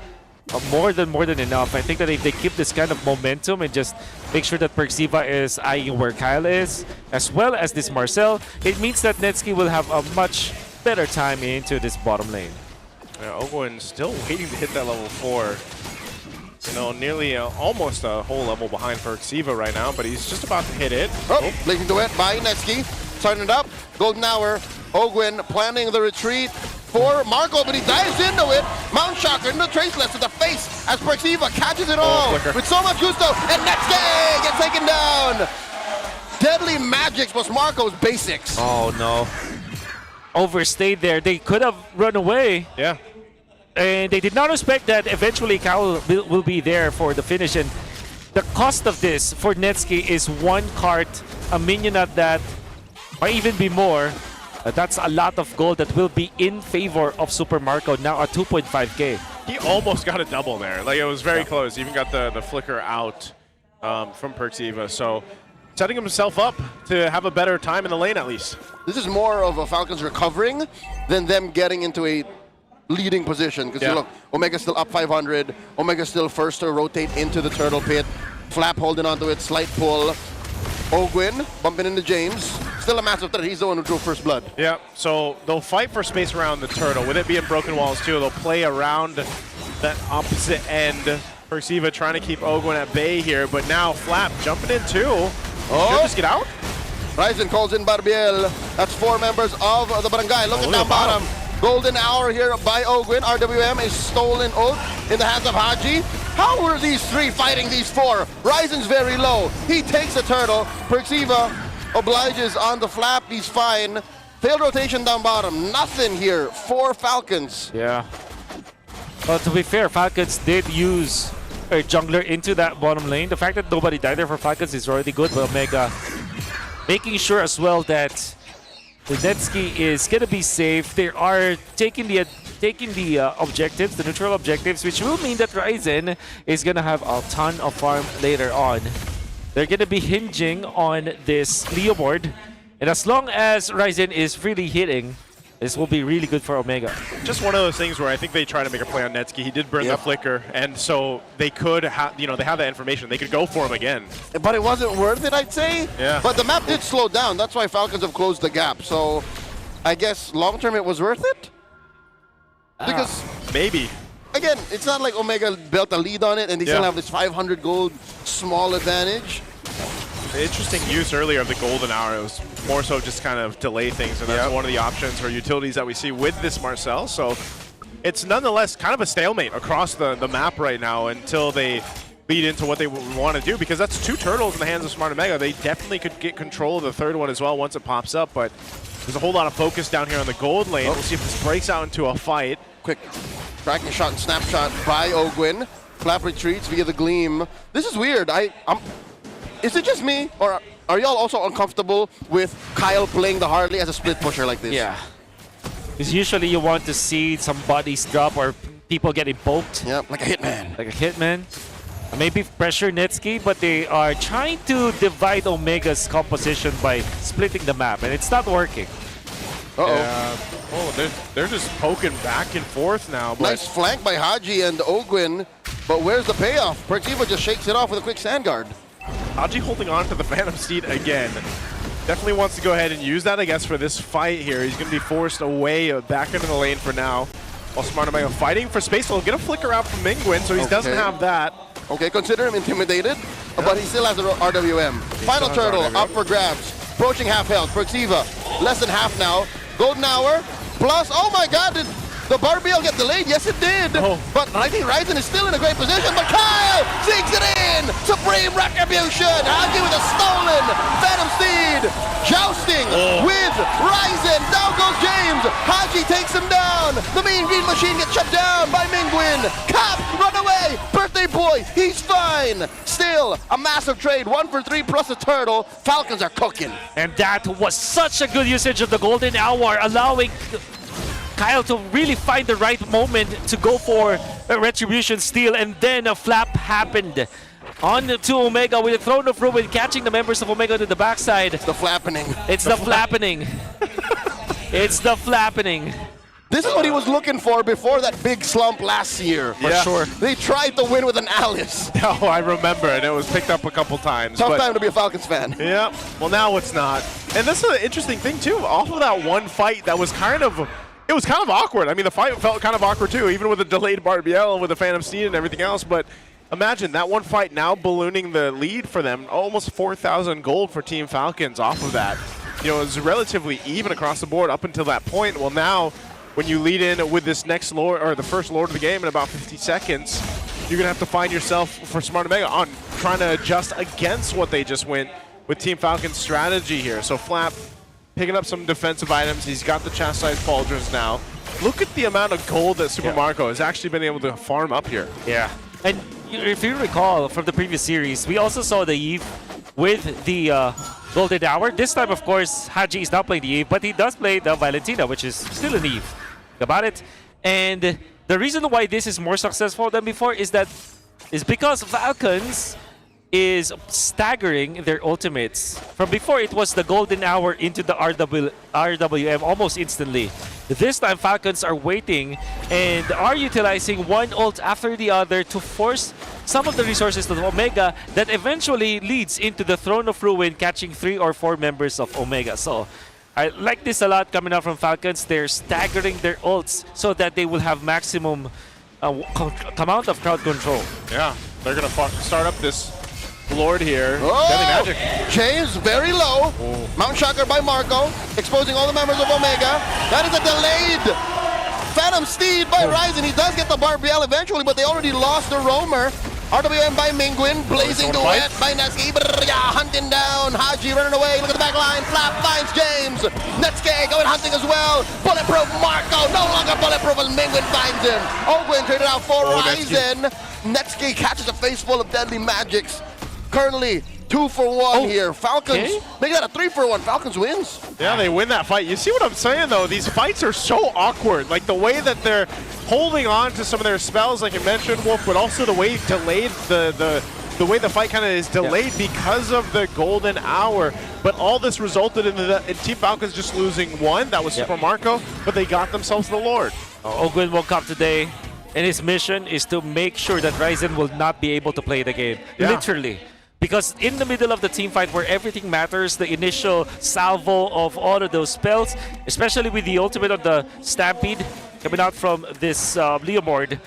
Speaker 26: enough. I think that if they keep this kind of momentum and just make sure that Perxiva is eyeing where Kyle is, as well as this Marcel, it means that Netsky will have a much better time into this bottom lane.
Speaker 13: Yeah, Ogwin still waiting to hit that level 4. You know, nearly almost a whole level behind Perxiva right now, but he's just about to hit it.
Speaker 21: Oh, blazing to it by Netsky. Starting it up. Golden Hour. Ogwin planning the retreat for Marco, but he dives into it. Mount Shocker into Traceless to the face as Perxiva catches it all with so much gusto, and Netsky gets taken down. Deadly magics was Marco's basics.
Speaker 26: Oh no. Overstayed there. They could have run away.
Speaker 13: Yeah.
Speaker 26: And they did not expect that eventually Kyle will be there for the finish. And the cost of this for Netsky is 1 cart, a minion at that, or even be more. That's a lot of gold that will be in favor of Super Marco now at 2.5k.
Speaker 13: He almost got a double there. Like, it was very close. Even got the flicker out from Perxiva. So setting himself up to have a better time in the lane at least.
Speaker 21: This is more of a Falcons recovering than them getting into a leading position. Because you look, Omega's still up 500. Omega's still first to rotate into the turtle pit. Flap holding onto it, slight pull. Ogwin bumping into James. Still a massive threat. He's the one who drew first blood.
Speaker 13: Yeah, so they'll fight for space around the turtle. With it being broken walls too, they'll play around that opposite end. Perxiva trying to keep Ogwin at bay here, but now Flap jumping in too.
Speaker 21: Oh,
Speaker 13: should just get out?
Speaker 21: Ryzen calls in Barbiel. That's 4 members of the barangay. Look at that bottom. Golden Hour here by Ogwin. RWM, a stolen ult in the hands of Haji. How were these 3 fighting these 4? Ryzen's very low. He takes the turtle. Perxiva obliges on the Flap. He's fine. Failed rotation down bottom. Nothing here for Falcons.
Speaker 26: Yeah. Well, to be fair, Falcons did use a jungler into that bottom lane. The fact that nobody died there for Falcons is already good, but Omega making sure as well that the Netsky is gonna be safe. They are taking the objectives, the neutral objectives, which will mean that Ryzen is gonna have a ton of farm later on. They're gonna be hinging on this Leo board, and as long as Ryzen is really hitting, this will be really good for Omega.
Speaker 13: Just one of those things where I think they try to make a play on Netsky. He did burn the flicker, and so they could have, they have that information. They could go for him again.
Speaker 21: But it wasn't worth it, I'd say.
Speaker 13: Yeah.
Speaker 21: But the map did slow down. That's why Falcons have closed the gap. So I guess long term it was worth it. Because
Speaker 13: Maybe.
Speaker 21: Again, it's not like Omega built a lead on it and they still have this 500 gold small advantage.
Speaker 13: The interesting use earlier of the golden hour, it was more so just kind of delay things, and that's one of the options or utilities that we see with this Marcel. So it's nonetheless kind of a stalemate across the map right now until they lead into what they want to do, because that's 2 turtles in the hands of Smart Omega. They definitely could get control of the third one as well once it pops up, but there's a whole lot of focus down here on the gold lane. We'll see if this breaks out into a fight.
Speaker 21: Quick tracking shot and snapshot by Ogwin. Flap retreats via the gleam. This is weird. Is it just me, or are y'all also uncomfortable with Kyle playing the Harley as a split pusher like this?
Speaker 26: Yeah. Because usually you want to see some bodies drop or people getting poked.
Speaker 21: Yep, like a hitman.
Speaker 26: Like a hitman. Maybe pressure Netsky, but they are trying to divide Omega's composition by splitting the map, and it's not working.
Speaker 21: Uh-oh.
Speaker 13: Oh, they're just poking back and forth now. But
Speaker 21: Nice flank by Haji and Ogwin, but where's the payoff? Perxiva just shakes it off with a quick sand guard.
Speaker 13: Haji holding on to the Phantom Steed again. Definitely wants to go ahead and use that, I guess, for this fight here. He's going to be forced away back into the lane for now. While Smart Omega fighting for space. He'll get a flicker out from Mingwin, so he doesn't have that.
Speaker 21: Okay, consider him intimidated, but he still has the RWM. Final turtle up for grabs. Approaching half health. Perxiva, less than half now. Golden hour, plus, oh my god, did the Barbiel get delayed? Yes, it did. But I think Ryzen is still in a great position, but Kyle sinks it in. Supreme Retribution. Haji with a stolen Phantom Steed. Jousting with Ryzen. Down goes James. Haji takes him down. The Mean Green Machine gets shut down by Mingwin. Cap, run away. Birthday boy, he's fine. Still, a massive trade. 1 for 3 plus a turtle. Falcons are cooking.
Speaker 26: And that was such a good usage of the golden hour, allowing Kyle to really find the right moment to go for a retribution steal, and then a flap happened. On to Omega with a Throne of Ruin, catching the members of Omega to the backside.
Speaker 21: It's the flappening.
Speaker 26: It's the flappening. It's the flappening.
Speaker 21: This is what he was looking for before that big slump last year.
Speaker 13: For sure.
Speaker 21: They tried to win with an Alice.
Speaker 13: Oh, I remember, and it was picked up a couple times.
Speaker 21: Tough time to be a Falcons fan.
Speaker 13: Yeah, well now it's not. And this is an interesting thing too. Off of that one fight that was kind of awkward. I mean, the fight felt kind of awkward too, even with the delayed Barbiel and with the Phantom Steed and everything else. But imagine that one fight now ballooning the lead for them, almost 4,000 gold for Team Falcons off of that. You know, it was relatively even across the board up until that point. Well, now when you lead in with this next lord, or the first lord of the game in about 50 seconds, you're gonna have to find yourself for Smart Omega on trying to adjust against what they just went with Team Falcon's strategy here. So Flap picking up some defensive items. He's got the chastised pauldrons now. Look at the amount of gold that Super Marco has actually been able to farm up here.
Speaker 26: Yeah. And if you recall from the previous series, we also saw the Eve with the Golden Hour. This time, of course, Haji is not playing the Eve, but he does play the Valentina, which is still an Eve. About it. And the reason why this is more successful than before is because Falcons is staggering their ultimates. From before, it was the Golden Hour into the RWM almost instantly. This time, Falcons are waiting and are utilizing one ult after the other to force some of the resources to Omega that eventually leads into the Throne of Ruin, catching 3 or 4 members of Omega. So I like this a lot coming out from Falcons. They're staggering their ults so that they will have maximum amount of crowd control.
Speaker 13: Yeah, they're going to start up this Lord here.
Speaker 21: Oh!
Speaker 13: Deadly Magic.
Speaker 21: James very low. Mount Shocker by Marco, exposing all the members of Omega. That is a delayed Phantom Steed by Ryzen. He does get the Barbiel eventually, but they already lost the Roamer. RWM by Mingwin, blazing duet by Netsky. Hunting down Haji, running away. Look at the back line. Flap finds James. Netsky going hunting as well. Bulletproof Marco, no longer bulletproof as Mingwin finds him. Ogwin traded out for Ryzen. Netsky catches a face full of deadly magics. Currently 2 for 1 here. Falcons make that a 3 for 1. Falcons wins.
Speaker 13: Yeah, they win that fight. You see what I'm saying though? These fights are so awkward. Like the way that they're holding on to some of their spells, like you mentioned, Wolf, but also the way delayed the way the fight kind of is delayed because of the golden hour. But all this resulted in Team Falcons just losing 1. That was Super Marco, but they got themselves the Lord.
Speaker 26: Ogwin woke up today, and his mission is to make sure that Ryzen will not be able to play the game. Literally. Because in the middle of the team fight where everything matters, the initial salvo of all of those spells, especially with the ultimate of the Stampede, coming out from this Leomord.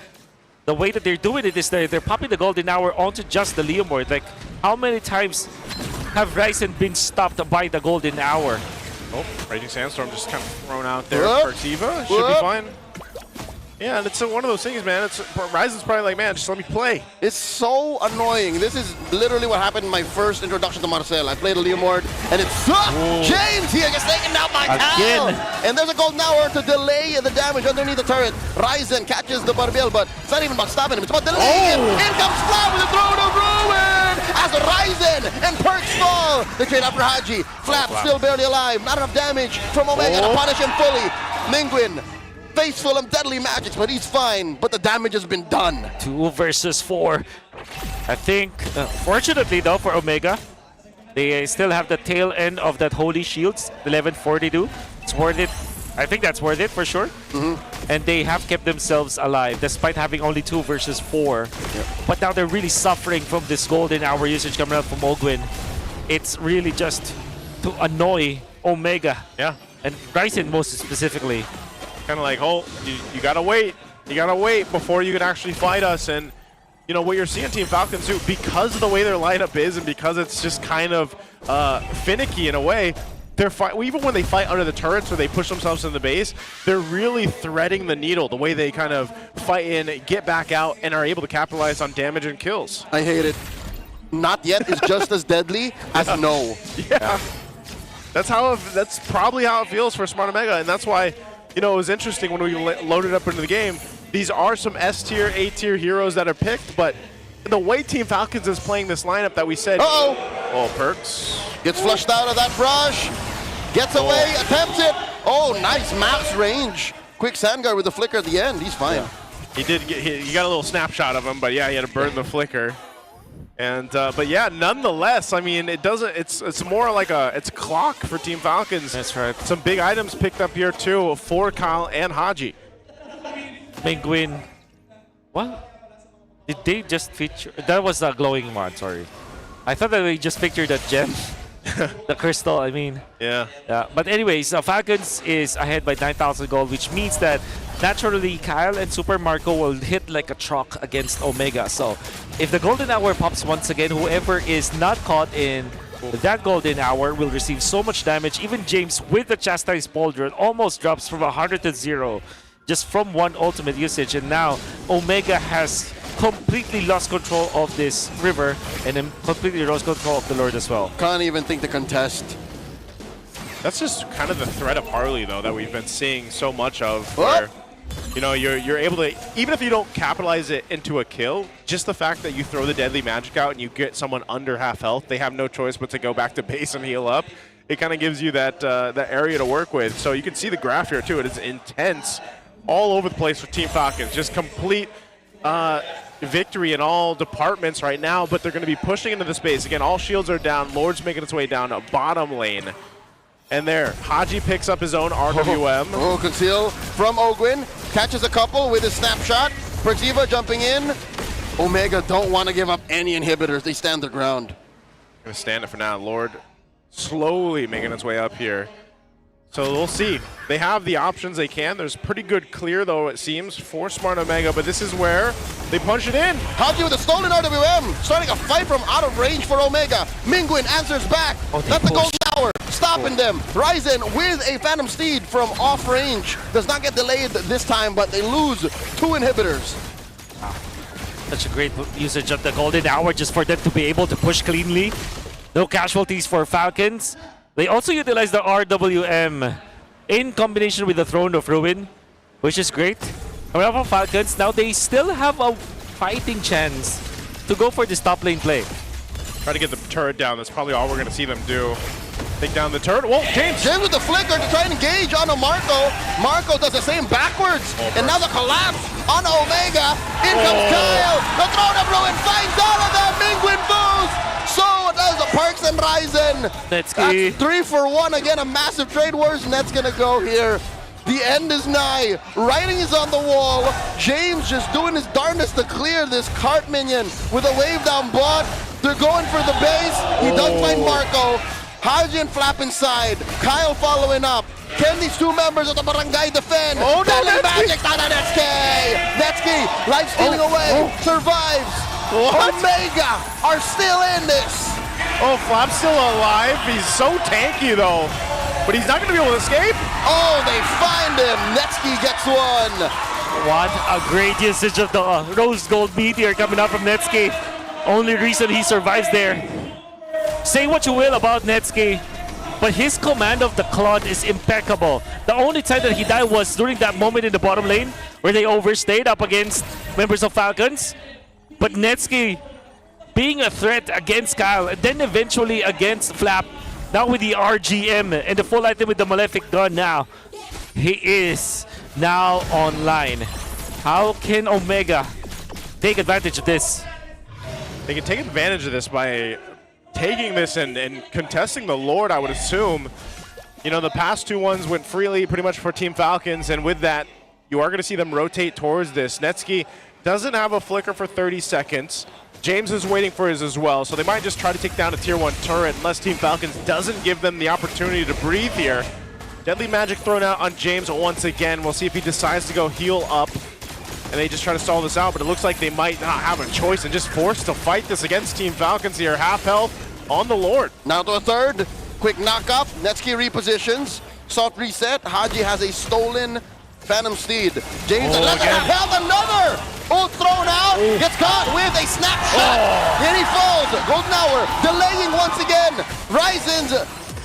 Speaker 26: The way that they're doing it is they're popping the golden hour onto just the Leomord. Like, how many times have Ryzen been stopped by the golden hour?
Speaker 13: Oh, Raging Sandstorm just kind of thrown out there for Tiva. Should be fine. Yeah, and it's one of those things, man. Ryzen's probably like, man, just let me play.
Speaker 21: It's so annoying. This is literally what happened in my first introduction to Marcel. I played a Leomord, and it's James here gets taken down by Cal. And there's a golden hour to delay the damage underneath the turret. Ryzen catches the Barbiel, but it's not even about stopping him. It's about delaying it. In comes Flap with the throne of ruin as Ryzen and Perks fall. They trade after Haji. Flap still barely alive. Not enough damage from Omega to punish him fully. Minguin face full of deadly magics, but he's fine. But the damage has been done.
Speaker 26: 2 versus 4. I think, fortunately though, for Omega, they still have the tail end of that Holy Shields, 1142. It's worth it. I think that's worth it for sure. And they have kept themselves alive despite having only 2 versus 4. But now they're really suffering from this golden hour usage coming out from Ogwin. It's really just to annoy Omega.
Speaker 13: Yeah.
Speaker 26: And Ryzen most specifically.
Speaker 13: Kind of like, oh, you gotta wait. You gotta wait before you can actually fight us. And you know what you're seeing Team Falcons do, because of the way their lineup is, and because it's just kind of finicky in a way. They're even when they fight under the turrets or they push themselves in the base, they're really threading the needle. The way they kind of fight in, get back out, and are able to capitalize on damage and kills.
Speaker 21: I hate it. Not yet is just as deadly as no.
Speaker 13: Yeah. That's probably how it feels for Smart Omega, and that's why. You know, it was interesting when we loaded up into the game. These are some S-tier, A-tier heroes that are picked, but the way Team Falcons is playing this lineup that we said... Oh, Perks.
Speaker 21: Gets flushed out of that brush. Gets away, attempts it. Oh, nice max range. Quick Sandguard with the flicker at the end. He's fine.
Speaker 13: Yeah. He got a little snapshot of him, but yeah, he had to burn the flicker. And but yeah, nonetheless, I mean, it's more like it's a clock for Team Falcons.
Speaker 26: That's right.
Speaker 13: Some big items picked up here too for Kyle and Haji.
Speaker 26: Penguin. What? Did they just feature? That was a glowing one. Sorry, I thought that they just featured that gem, the crystal. I mean.
Speaker 13: Yeah.
Speaker 26: Yeah. But anyways, Falcons is ahead by 9,000 gold, which means that naturally Kyle and Super Marco will hit like a truck against Omega. So if the golden hour pops once again, whoever is not caught in that golden hour will receive so much damage. Even James with the chastised pauldron almost drops from 100 to 0 just from one ultimate usage. And now Omega has completely lost control of this river and then completely lost control of the Lord as well.
Speaker 21: Can't even think to contest.
Speaker 13: That's just kind of the threat of Harley, though, that we've been seeing so much of. Where, you know, you're able to, even if you don't capitalize it into a kill, just the fact that you throw the deadly magic out and you get someone under half health, they have no choice but to go back to base and heal up. It kind of gives you that that area to work with. So you can see the graph here too. It is intense all over the place for Team Falcons. Just complete victory in all departments right now, but they're going to be pushing into the space. Again, all shields are down. Lord's making its way down a bottom lane. And there, Haji picks up his own RWM.
Speaker 21: Oh, conceal from Ogwin. Catches a couple with his snapshot. Perxiva jumping in. Omega don't want to give up any inhibitors. They stand their ground.
Speaker 13: Gonna stand it for now. Lord slowly making its way up here. So we'll see. They have the options they can. There's pretty good clear, though, it seems, for Smart Omega, but this is where they punch it in.
Speaker 21: Haji with a stolen RWM, starting a fight from out of range for Omega. Minguin answers back. That's the golden hour, stopping them. Ryzen with a Phantom Steed from off range. Does not get delayed this time, but they lose 2 inhibitors.
Speaker 26: Wow. Such a great usage of the golden hour just for them to be able to push cleanly. No casualties for Falcons. They also utilize the RWM in combination with the Throne of Ruin, which is great. However, Falcons, now they still have a fighting chance to go for this top lane play.
Speaker 13: Try to get the turret down. That's probably all we're going to see them do. Take down the turret. Whoa, James!
Speaker 21: James with the flicker to try and engage on a Marco. Marco does the same backwards. And now the collapse on Omega. In comes Kyle. The Throne of Ruin finds all of them. Minguin boost. So does the Perks and Ryzen.
Speaker 26: That's
Speaker 21: 3 for 1. Again, a massive trade wars. Net's going to go here. The end is nigh. Writing is on the wall. James just doing his darndest to clear this cart minion with a wave down bot. They're going for the base. He does find Marco. Haji and Flap inside. Kyle following up. Can these two members of the barangay defend?
Speaker 13: Oh, no,
Speaker 21: Deadly
Speaker 13: Netsky!
Speaker 21: Magic, not Netsky! Netsky, life stealing away, survives.
Speaker 13: What?
Speaker 21: Omega are still in this.
Speaker 13: Oh, Flap's still alive. He's so tanky, though. But he's not going to be able to escape.
Speaker 21: Oh, they find him. Netsky gets one.
Speaker 26: What a great usage of the rose gold meteor coming out from Netsky. Only reason he survives there. Say what you will about Netsky, but his command of the Claude is impeccable. The only time that he died was during that moment in the bottom lane where they overstayed up against members of Falcons. But Netsky being a threat against Kyle and then eventually against Flap. Now with the RGM and the full item with the Malefic gun now. He is now online. How can Omega take advantage of this?
Speaker 13: They can take advantage of this by taking this and contesting the Lord, I would assume. You know, the past two ones went freely pretty much for Team Falcons, and with that, you are going to see them rotate towards this. Netsky doesn't have a flicker for 30 seconds. James is waiting for his as well, so they might just try to take down a tier 1 turret unless Team Falcons doesn't give them the opportunity to breathe here. Deadly Magic thrown out on James once again. We'll see if he decides to go heal up, and they just try to stall this out, but it looks like they might not have a choice and just forced to fight this against Team Falcons here. Half health on the Lord.
Speaker 21: Now to a third. Quick knock-up. Netsky repositions. Soft reset. Haji has a stolen Phantom Steed. James held another! Oh, thrown out! Gets caught with a snapshot! Here he falls! Golden Hour delaying once again! Ryzen's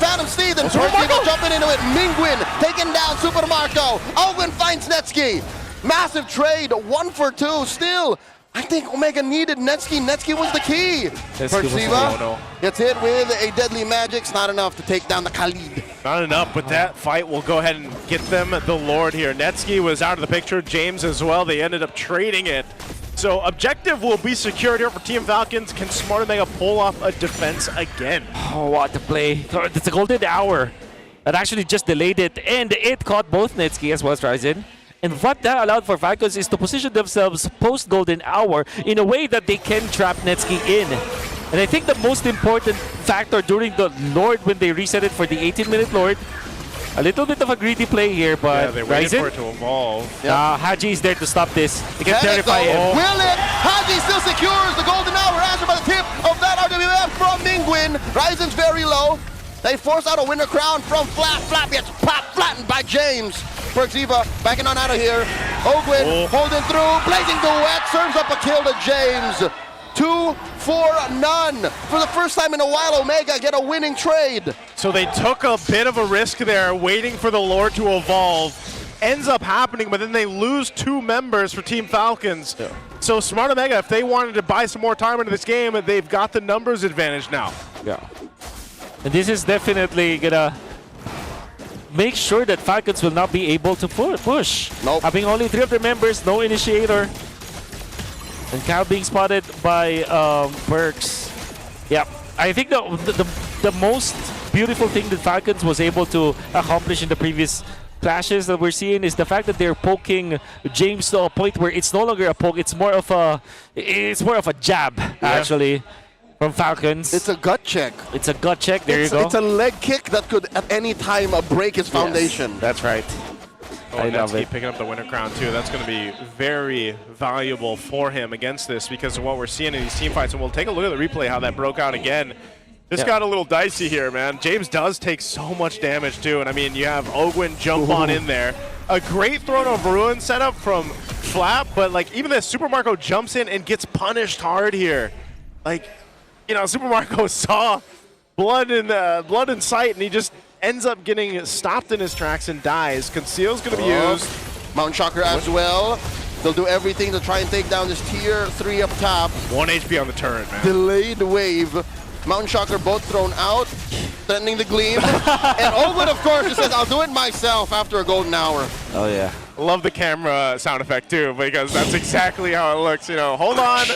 Speaker 21: Phantom Steed and Supermarco jumping into it. Mingwin taking down Super Marco. Alwyn finds Netsky. Massive trade, 1 for 2 still. I think Omega needed Netsky. Netsky was the key. Perciva gets hit with a Deadly Magic. It's not enough to take down the Khalid.
Speaker 13: Not enough, but that fight will go ahead and get them the Lord here. Netsky was out of the picture, James as well. They ended up trading it. So objective will be secured here for Team Falcons. Can Smart Omega pull off a defense again?
Speaker 26: Oh, what a play. It's a golden hour that actually just delayed it, and it caught both Netsky as well as Ryzen. And what that allowed for Falcons is to position themselves post-golden hour in a way that they can trap Netsky in. And I think the most important factor during the Lord when they reset it for the 18-minute Lord, a little bit of a greedy play here, but
Speaker 13: yeah, they waited for it to evolve.
Speaker 26: Haji is there to stop this. They can terrify him.
Speaker 21: Will it? Haji still secures the golden hour answer by the tip of that RWF from Mingwin. Ryzen's very low. They force out a winner crown from Flap. Flap gets flattened by James. Perciva backing on out of here. Ogwin holding through. Blazing Duet serves up a kill to James. 2 for none. For the first time in a while, Omega get a winning trade.
Speaker 13: So they took a bit of a risk there, waiting for the Lord to evolve. Ends up happening, but then they lose 2 members for Team Falcons. Yeah. So Smart Omega, if they wanted to buy some more time into this game, they've got the numbers advantage now.
Speaker 26: Yeah. And this is definitely gonna make sure that Falcons will not be able to push.
Speaker 21: Nope.
Speaker 26: Having only 3 of their members, no initiator. And Cal being spotted by Perks. Yeah, I think the most beautiful thing that Falcons was able to accomplish in the previous clashes that we're seeing is the fact that they're poking James to a point where it's no longer a poke, it's more of a jab, actually. From Falcons.
Speaker 21: It's a gut check.
Speaker 26: It's a gut check. There you go.
Speaker 21: It's a leg kick that could at any time break his foundation.
Speaker 26: Yes, that's right.
Speaker 13: I love it. Picking up the winner crown too. That's going to be very valuable for him against this because of what we're seeing in these team fights. And we'll take a look at the replay how that broke out again. This got a little dicey here, man. James does take so much damage too. And I mean, you have Ogwin jump on in there. A great Throne of Ruin setup from Flap, but like even the Super Marco jumps in and gets punished hard here. Like, you know, Super Marco saw blood in sight, and he just ends up getting stopped in his tracks and dies. Conceal's going to be used.
Speaker 21: Mountain Shocker as well. They'll do everything to try and take down this tier 3 up top.
Speaker 13: 1 HP on the turret, man.
Speaker 21: Delayed wave. Mountain Shocker both thrown out, threatening the Gleam. And Ogwin, of course, just says, I'll do it myself after a golden hour.
Speaker 26: Oh, yeah.
Speaker 13: Love the camera sound effect too, because that's exactly how it looks. You know, hold on,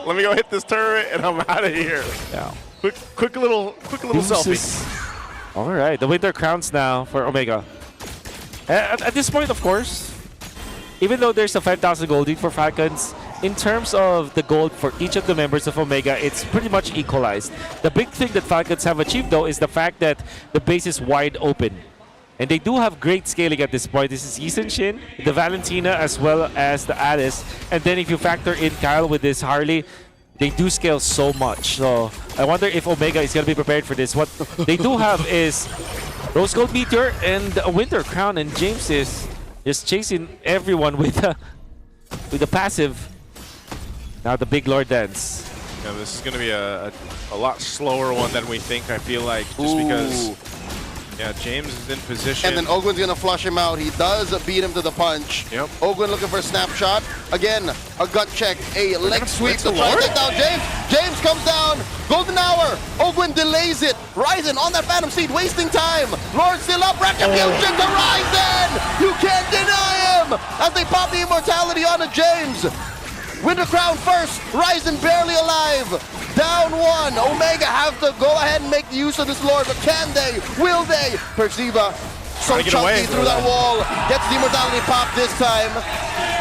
Speaker 13: let me go hit this turret, and I'm out of here.
Speaker 26: Yeah.
Speaker 13: Quick little selfie.
Speaker 26: All right, the winter crowns now for Omega. At this point, of course, even though there's a 5,000 gold lead for Falcons, in terms of the gold for each of the members of Omega, it's pretty much equalized. The big thing that Falcons have achieved, though, is the fact that the base is wide open. And they do have great scaling at this point. This is Eason Shin, the Valentina, as well as the Alice. And then if you factor in Kyle with this Harley, they do scale so much. So I wonder if Omega is going to be prepared for this. What they do have is Rose Gold Meteor and a Winter Crown, and James is just chasing everyone with a passive. Now the Big Lord Dance.
Speaker 13: Yeah, this is going to be a lot slower one than we think, I feel like, just because... Yeah, James is in position.
Speaker 21: And then Ogwin's gonna flush him out. He does beat him to the punch.
Speaker 13: Yep.
Speaker 21: Ogwin looking for a snapshot. Again, a gut check, a leg sweep to
Speaker 13: the
Speaker 21: try to
Speaker 13: Lord?
Speaker 21: take down James. James comes down. Golden hour. Ogwin delays it. Ryzen on that Phantom Steed, wasting time. Lord still up. Retribution to Ryzen. You can't deny him as they pop the immortality onto James. Winter Crown first. Ryzen barely alive. Down one. Omega have to go ahead and make use of this Lord, but can they? Will they? Perciva so
Speaker 13: Trying to get
Speaker 21: chunky
Speaker 13: away.
Speaker 21: through that wall. Gets the immortality pop this time.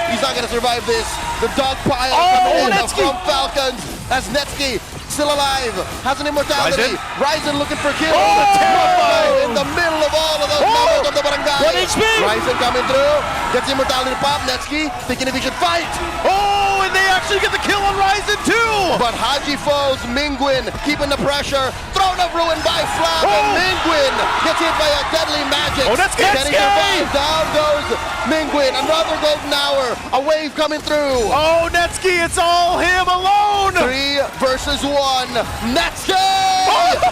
Speaker 21: He's not going to survive this. The dog pile coming in from Falcons as Netsky still alive. Has an immortality. Ryzen looking for kills. Marco in the middle of all of those members of the barangay.
Speaker 13: 1 HP.
Speaker 21: Ryzen coming through. Gets the immortality pop. Netsky thinking if he should fight.
Speaker 13: Oh, and they actually get the kill on Ryzen too!
Speaker 21: But Haji Foes, Mingwin keeping the pressure. Throne of Ruin by Flab, and Mingwin gets hit by a deadly magic.
Speaker 13: Oh, that's good.
Speaker 21: Can he survive? Down goes Mingwin. Another golden hour. A wave coming through.
Speaker 13: Oh, Netsky, it's all him alone!
Speaker 21: 3 versus 1. Netsky!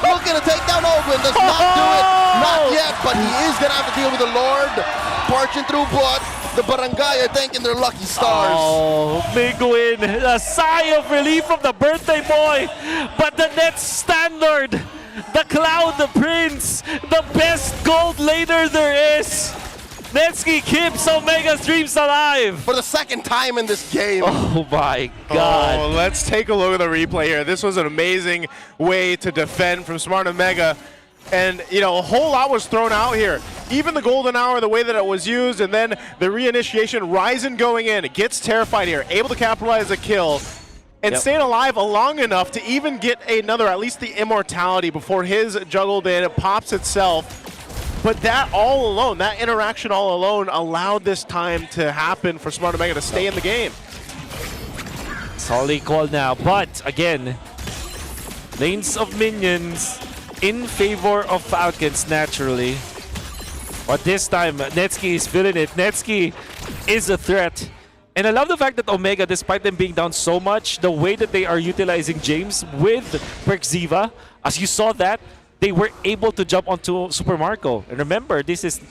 Speaker 21: Looking to take down Ogwin. Does not do it. Not yet, but he is going to have to deal with the Lord. Parching through blood. The barangay are thanking their lucky stars.
Speaker 26: Oh, Mingwin, a sigh of relief from the birthday boy. But the Nets standard, the Cloud, the Prince, the best gold laner there is. Netsky keeps Omega's dreams alive.
Speaker 21: For the second time in this game.
Speaker 26: Oh my God.
Speaker 13: Oh, let's take a look at the replay here. This was an amazing way to defend from Smart Omega. And, you know, a whole lot was thrown out here. Even the golden hour, the way that it was used, and then the reinitiation, Ryzen going in, gets terrified here, able to capitalize a kill, and staying alive long enough to even get another, at least the immortality before his juggled in, it pops itself. But that all alone, that interaction all alone allowed this time to happen for Smart Omega to stay in the game.
Speaker 26: It's all equal now, but again, lanes of minions in favor of Falcons naturally. But this time, Netsky is feeling it. Netsky is a threat. And I love the fact that Omega, despite them being down so much, the way that they are utilizing James with Perciva, as you saw that, they were able to jump onto Super Marco. And remember, this is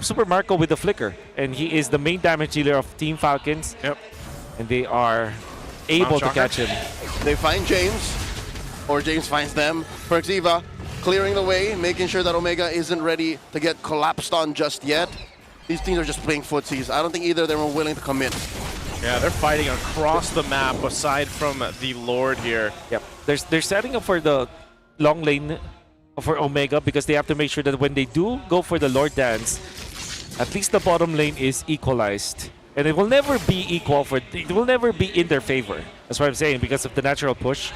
Speaker 26: Super Marco with the flicker. And he is the main damage dealer of Team Falcons.
Speaker 13: Yep.
Speaker 26: And they are able to catch him.
Speaker 21: They find James, or James finds them. Perciva clearing the way, making sure that Omega isn't ready to get collapsed on just yet. These teams are just playing footsies. I don't think either of them are willing to commit.
Speaker 13: Yeah, they're fighting across the map aside from the Lord here.
Speaker 26: Yep. They're setting up for the long lane for Omega because they have to make sure that when they do go for the Lord Dance, at least the bottom lane is equalized. And it will never be equal it will never be in their favor. That's what I'm saying, because of the natural push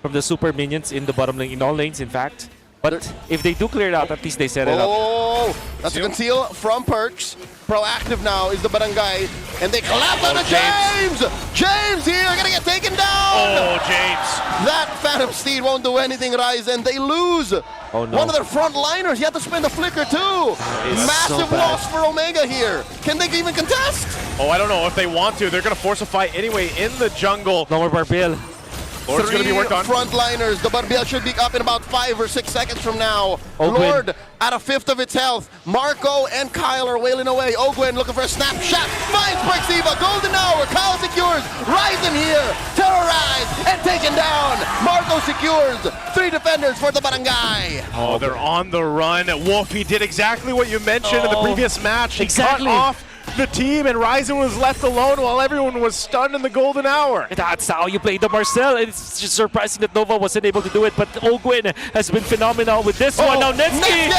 Speaker 26: from the super minions in the bottom lane, in all lanes in fact. But if they do clear it out, at least they set it up.
Speaker 21: Oh, that's a conceal from Perks. Proactive now is the barangay, and they collapse on James! James here, gonna get taken down!
Speaker 13: Oh, James.
Speaker 21: That Phantom Steed won't do anything, Ryzen. They lose.
Speaker 26: Oh, no.
Speaker 21: One of their front liners, you have to spin the flicker too.
Speaker 26: It's
Speaker 21: Massive
Speaker 26: so
Speaker 21: loss for Omega here. Can they even contest?
Speaker 13: Oh, I don't know if they want to. They're going to force a fight anyway in the jungle.
Speaker 26: No more Barbiel.
Speaker 13: Lord's going to be worked on.
Speaker 21: Frontliners. The Barbiel should be up in about 5 or 6 seconds from now.
Speaker 26: Ogwin.
Speaker 21: Lord at a fifth of its health. Marco and Kyle are wailing away. Ogwin looking for a snapshot. Finds Perciva. Golden hour. Kyle secures. Ryzen here. Terrorized and taken down. Marco secures. 3 defenders for the barangay.
Speaker 13: Oh, they're on the run. Wolfie did exactly what you mentioned in the previous match. He
Speaker 26: Exactly.
Speaker 13: cut off the team, and Ryzen was left alone while everyone was stunned in the golden hour.
Speaker 26: That's how you play the Marcel. It's just surprising that Nova wasn't able to do it, but Ogwin has been phenomenal with this one. Now Netsky!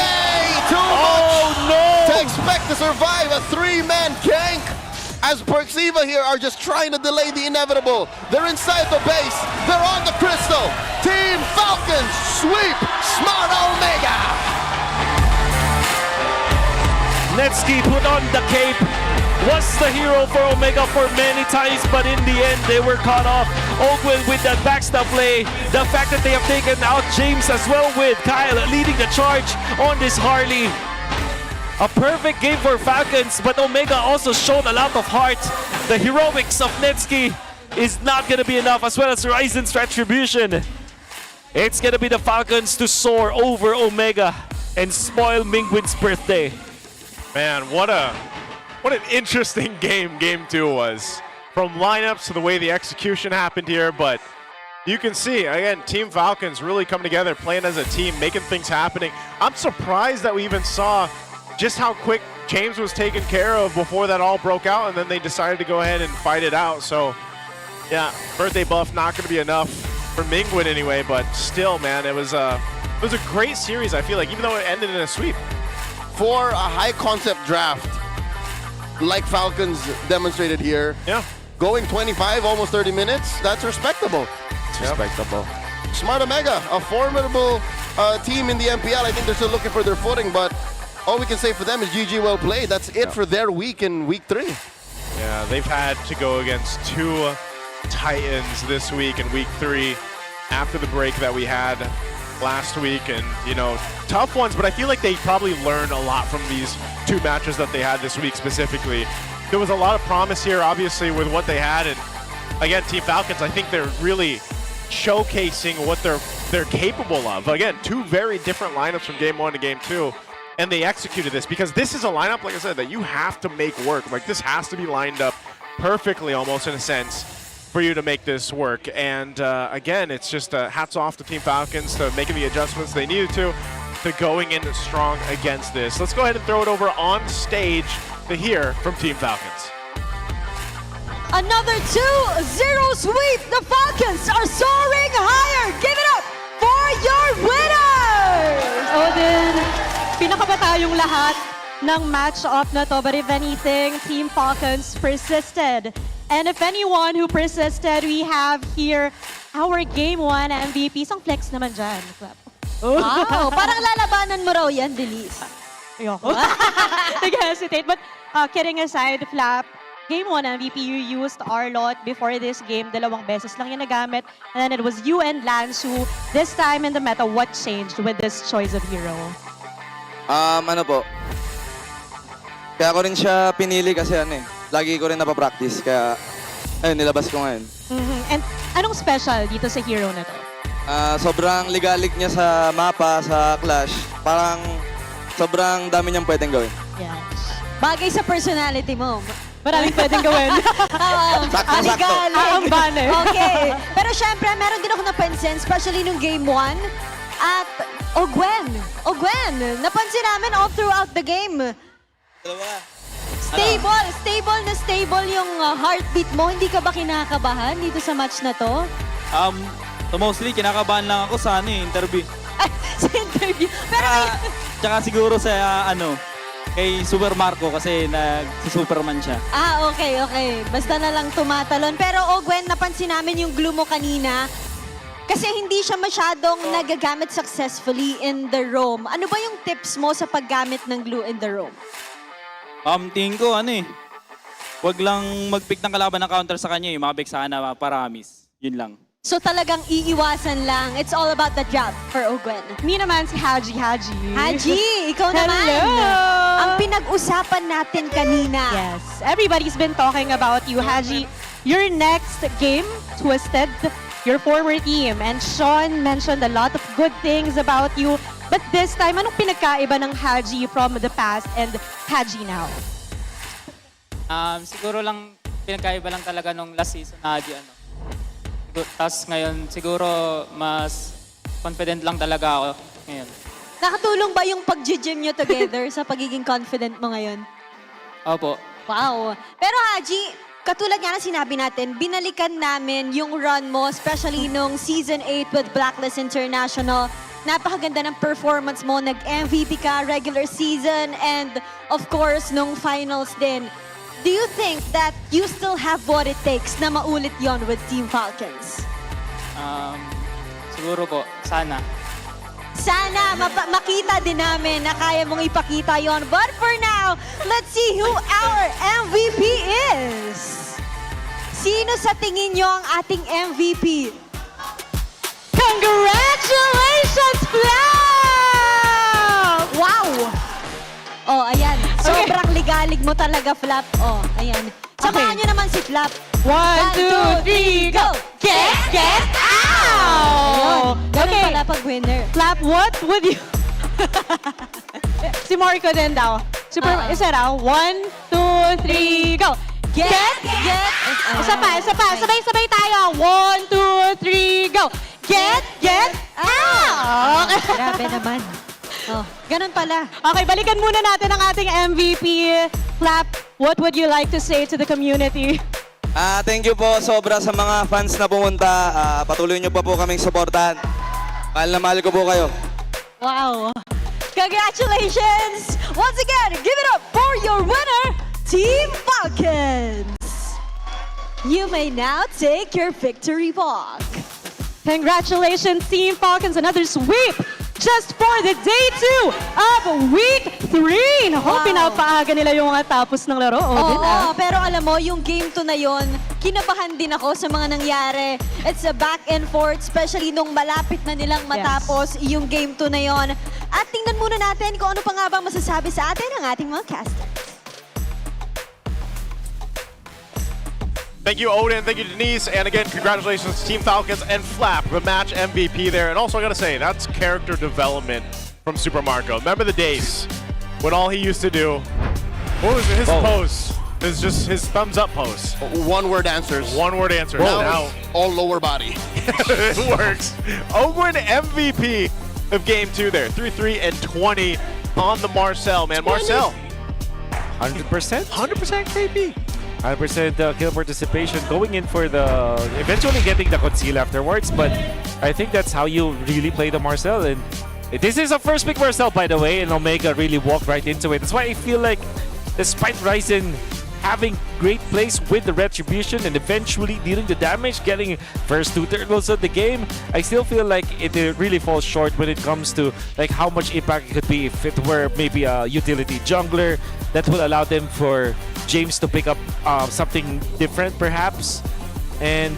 Speaker 21: Too much
Speaker 26: no!
Speaker 21: to expect to survive a 3-man gank as Perxiva here are just trying to delay the inevitable. They're inside the base. They're on the crystal. Team Falcons sweep Smart Omega.
Speaker 26: Netsky put on the cape, was the hero for Omega for many times, but in the end, they were caught off. Ogwen with that backstab play. The fact that they have taken out James as well with Kyle leading the charge on this Harley. A perfect game for Falcons, but Omega also showed a lot of heart. The heroics of Netsky is not going to be enough, as well as Ryzen's retribution. It's going to be the Falcons to soar over Omega and spoil Mingwin's birthday.
Speaker 13: Man, what an interesting game Game 2 was. From lineups to the way the execution happened here, but you can see, again, Team Falcons really coming together, playing as a team, making things happening. I'm surprised that we even saw just how quick James was taken care of before that all broke out, and then they decided to go ahead and fight it out. So, yeah, birthday buff not going to be enough for Mingwin anyway, but still, man, it was a great series, I feel like, even though it ended in a sweep.
Speaker 21: For a high-concept draft, like Falcons demonstrated here, going 25, almost 30 minutes, that's respectable.
Speaker 13: It's respectable.
Speaker 21: Smart Omega, a formidable team in the MPL. I think they're still looking for their footing, but all we can say for them is GG well played. That's it for their week in week 3.
Speaker 13: Yeah, they've had to go against 2 Titans this week in week 3 after the break that we had last week, and tough ones, but I feel like they probably learned a lot from these 2 matches that they had this week specifically. There was a lot of promise here, obviously, with what they had, and again, Team Falcons, I think they're really showcasing what they're capable of. Again, 2 very different lineups from game 1 to game 2, and they executed this because this is a lineup, like I said, that you have to make work. Like, this has to be lined up perfectly, almost in a sense, for you to make this work. And again, it's just hats off to Team Falcons to making the adjustments they needed to going in strong against this. Let's go ahead and throw it over on stage to hear from Team Falcons.
Speaker 1: Another 2-0 sweep. The Falcons are soaring higher. Give it up for your winners!
Speaker 12: Odin, pinakabata yung lahat ng match-up na to, but if anything, Team Falcons persisted. And if anyone who persisted, we have here our Game 1 MVP. Isang flex naman dyan.
Speaker 1: Wow, parang lalabanan mo raw yan, Denise.
Speaker 12: Ayoko. Nag-hesitate. But kidding aside, Flap, Game 1 MVP, you used Arlot before this game. 2 beses lang yung nagamit. And then it was you and Lance who, this time in the meta, what changed with this choice of hero?
Speaker 8: Ano po? Kaya ko rin siya pinili kasi lagi ko rin napapractice. Kaya, ayun, nilabas ko ngayon.
Speaker 12: And anong special dito sa hero na to?
Speaker 8: Sobrang ligalik niya sa mapa, sa clash. Parang sobrang dami niyang pwedeng gawin.
Speaker 1: Yes. Bagay sa personality mo.
Speaker 12: Maraming pwedeng gawin.
Speaker 8: Sakto-sakto.
Speaker 12: Ang banner.
Speaker 1: Okay. Pero syempre, meron din ako napansin, especially nung game 1, at Ogwen, napansin namin all throughout the game. Stable yung heartbeat mo. Hindi ka ba kinakabahan dito sa match na to?
Speaker 16: Mostly, kinakabahan lang ako sa interview.
Speaker 1: Sa interview? Pero
Speaker 16: Tsaka siguro sa kay Super Marco kasi nag-Superman siya.
Speaker 1: Okay. Basta na lang tumatalon. Pero Ogwen, napansin namin yung glue mo kanina. Kasi hindi siya masyadong nagagamit successfully in the roam. Ano ba yung tips mo sa paggamit ng glue in the roam?
Speaker 16: Tingin ko, wag lang mag-pick ng kalaban ng counter sa kanya, mabek sana para miss. Yun lang.
Speaker 1: So talagang iiwasan lang. It's all about the job for Ogwen.
Speaker 12: Me naman si Haji.
Speaker 1: Haji, ikaw naman.
Speaker 12: Hello!
Speaker 1: Ang pinag-usapan natin kanina.
Speaker 12: Yes, everybody's been talking about you, Haji. Your next game, Twisted, your former team. And Sean mentioned a lot of good things about you. But this time, anong pinagkaiba ng Haji from the past and Haji now?
Speaker 16: Siguro lang, pinagkaiba lang talaga nung last season na Haji, Tapos ngayon, siguro mas confident lang talaga ako ngayon.
Speaker 1: Nakatulong ba yung pag-gym nyo together sa pagiging confident mo ngayon?
Speaker 16: Opo.
Speaker 1: Wow. Pero Haji, katulad nga na sinabi natin, binalikan namin yung run mo, especially nung Season 8 with Blacklist International. Napakaganda ng performance mo. Nag-MVP ka, regular season, and of course, nung finals din. do you think that you still have what it takes na maulit yon with Team Falcons?
Speaker 16: Siguro po, sana.
Speaker 1: Sana makita din namin na kaya mong ipakita yon. But for now, let's see who our MVP is. Sino sa tingin nyo ang ating MVP? Congratulations, Flap! Wow! Oh, ayan. Sobrang ligalig mo talaga, Flap. Oh, ayan. Samahan nyo naman si Flap.
Speaker 12: 1, 2, 3, go! Get out!
Speaker 1: Ganun pala pag winner.
Speaker 12: Flap, what would you... si Moriko din daw. Isa raw. 1, 2, 3, go! Get! Isa pa. Sabay tayo. 1, 2, 3, go! Get out!
Speaker 1: Grabe naman. Oh, ganun pala.
Speaker 12: Okay, balikan muna natin ang ating MVP. Flap, what would you like to say to the community?
Speaker 8: Thank you po sobra sa mga fans na pumunta. Patuloy niyo pa po kaming suportahan. Mahal na mahal ko po kayo.
Speaker 1: Wow. Congratulations! Once again, give it up for your winner, Team Falcons. You may now take your victory walk.
Speaker 12: Congratulations, Team Falcons. Another sweep just for the day 2 of week 3. Naku, pinapaaga nila yung mga tapos ng laro.
Speaker 1: Pero alam mo, yung game 2 na yon, kinabahan din ako sa mga nangyari. It's a back and forth, especially nung malapit na nilang matapos yung game 2 na yon. At tingnan muna natin kung ano pa nga bang masasabi sa atin ng ating mga casters.
Speaker 13: Thank you, Odin. Thank you, Denise. And again, congratulations to Team Falcons and Flap, the match MVP there. And also, I gotta say, that's character development from Super Marco. Remember the days when all he used to do, what was it, his pose? Is just his thumbs up pose.
Speaker 21: One-word answers.
Speaker 13: One-word answers.
Speaker 21: Now, all lower body.
Speaker 13: It works. Odin MVP of Game 2 there. 3-3 and 20 on the Marcel, man. Marcel.
Speaker 26: 100%? 100% KP. 100% kill participation, going in for the... Eventually getting the conceal afterwards, but I think that's how you really play the Marcel. And this is a first pick Marcel, by the way, and Omega really walked right into it. That's why I feel like despite Ryzen having great plays with the Retribution and eventually dealing the damage, getting first 2 turtles of the game, I still feel like it really falls short when it comes to like how much impact it could be if it were maybe a utility jungler that will allow them for James to pick up something different perhaps. And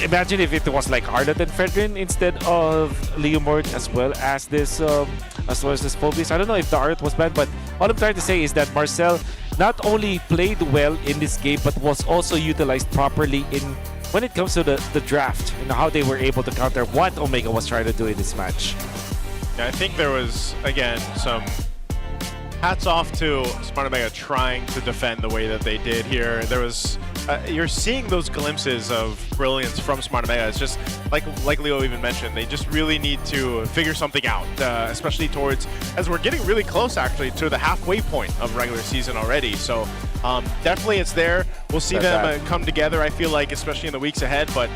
Speaker 26: imagine if it was like Arlott and Fredrin instead of Leomord as well as this Phobos. I don't know if the Arlott was banned, but all I'm trying to say is that Marcel not only played well in this game but was also utilized properly in when it comes to the draft and how they were able to counter what Omega was trying to do in this match.
Speaker 13: Yeah, I think there was, again, some hats off to Smart Omega trying to defend the way that they did here. There was, you're seeing those glimpses of brilliance from Smart Omega. It's just, like Leo even mentioned, they just really need to figure something out, especially towards, as we're getting really close actually to the halfway point of regular season already. So definitely it's there. We'll see them come together, I feel like, especially in the weeks ahead. But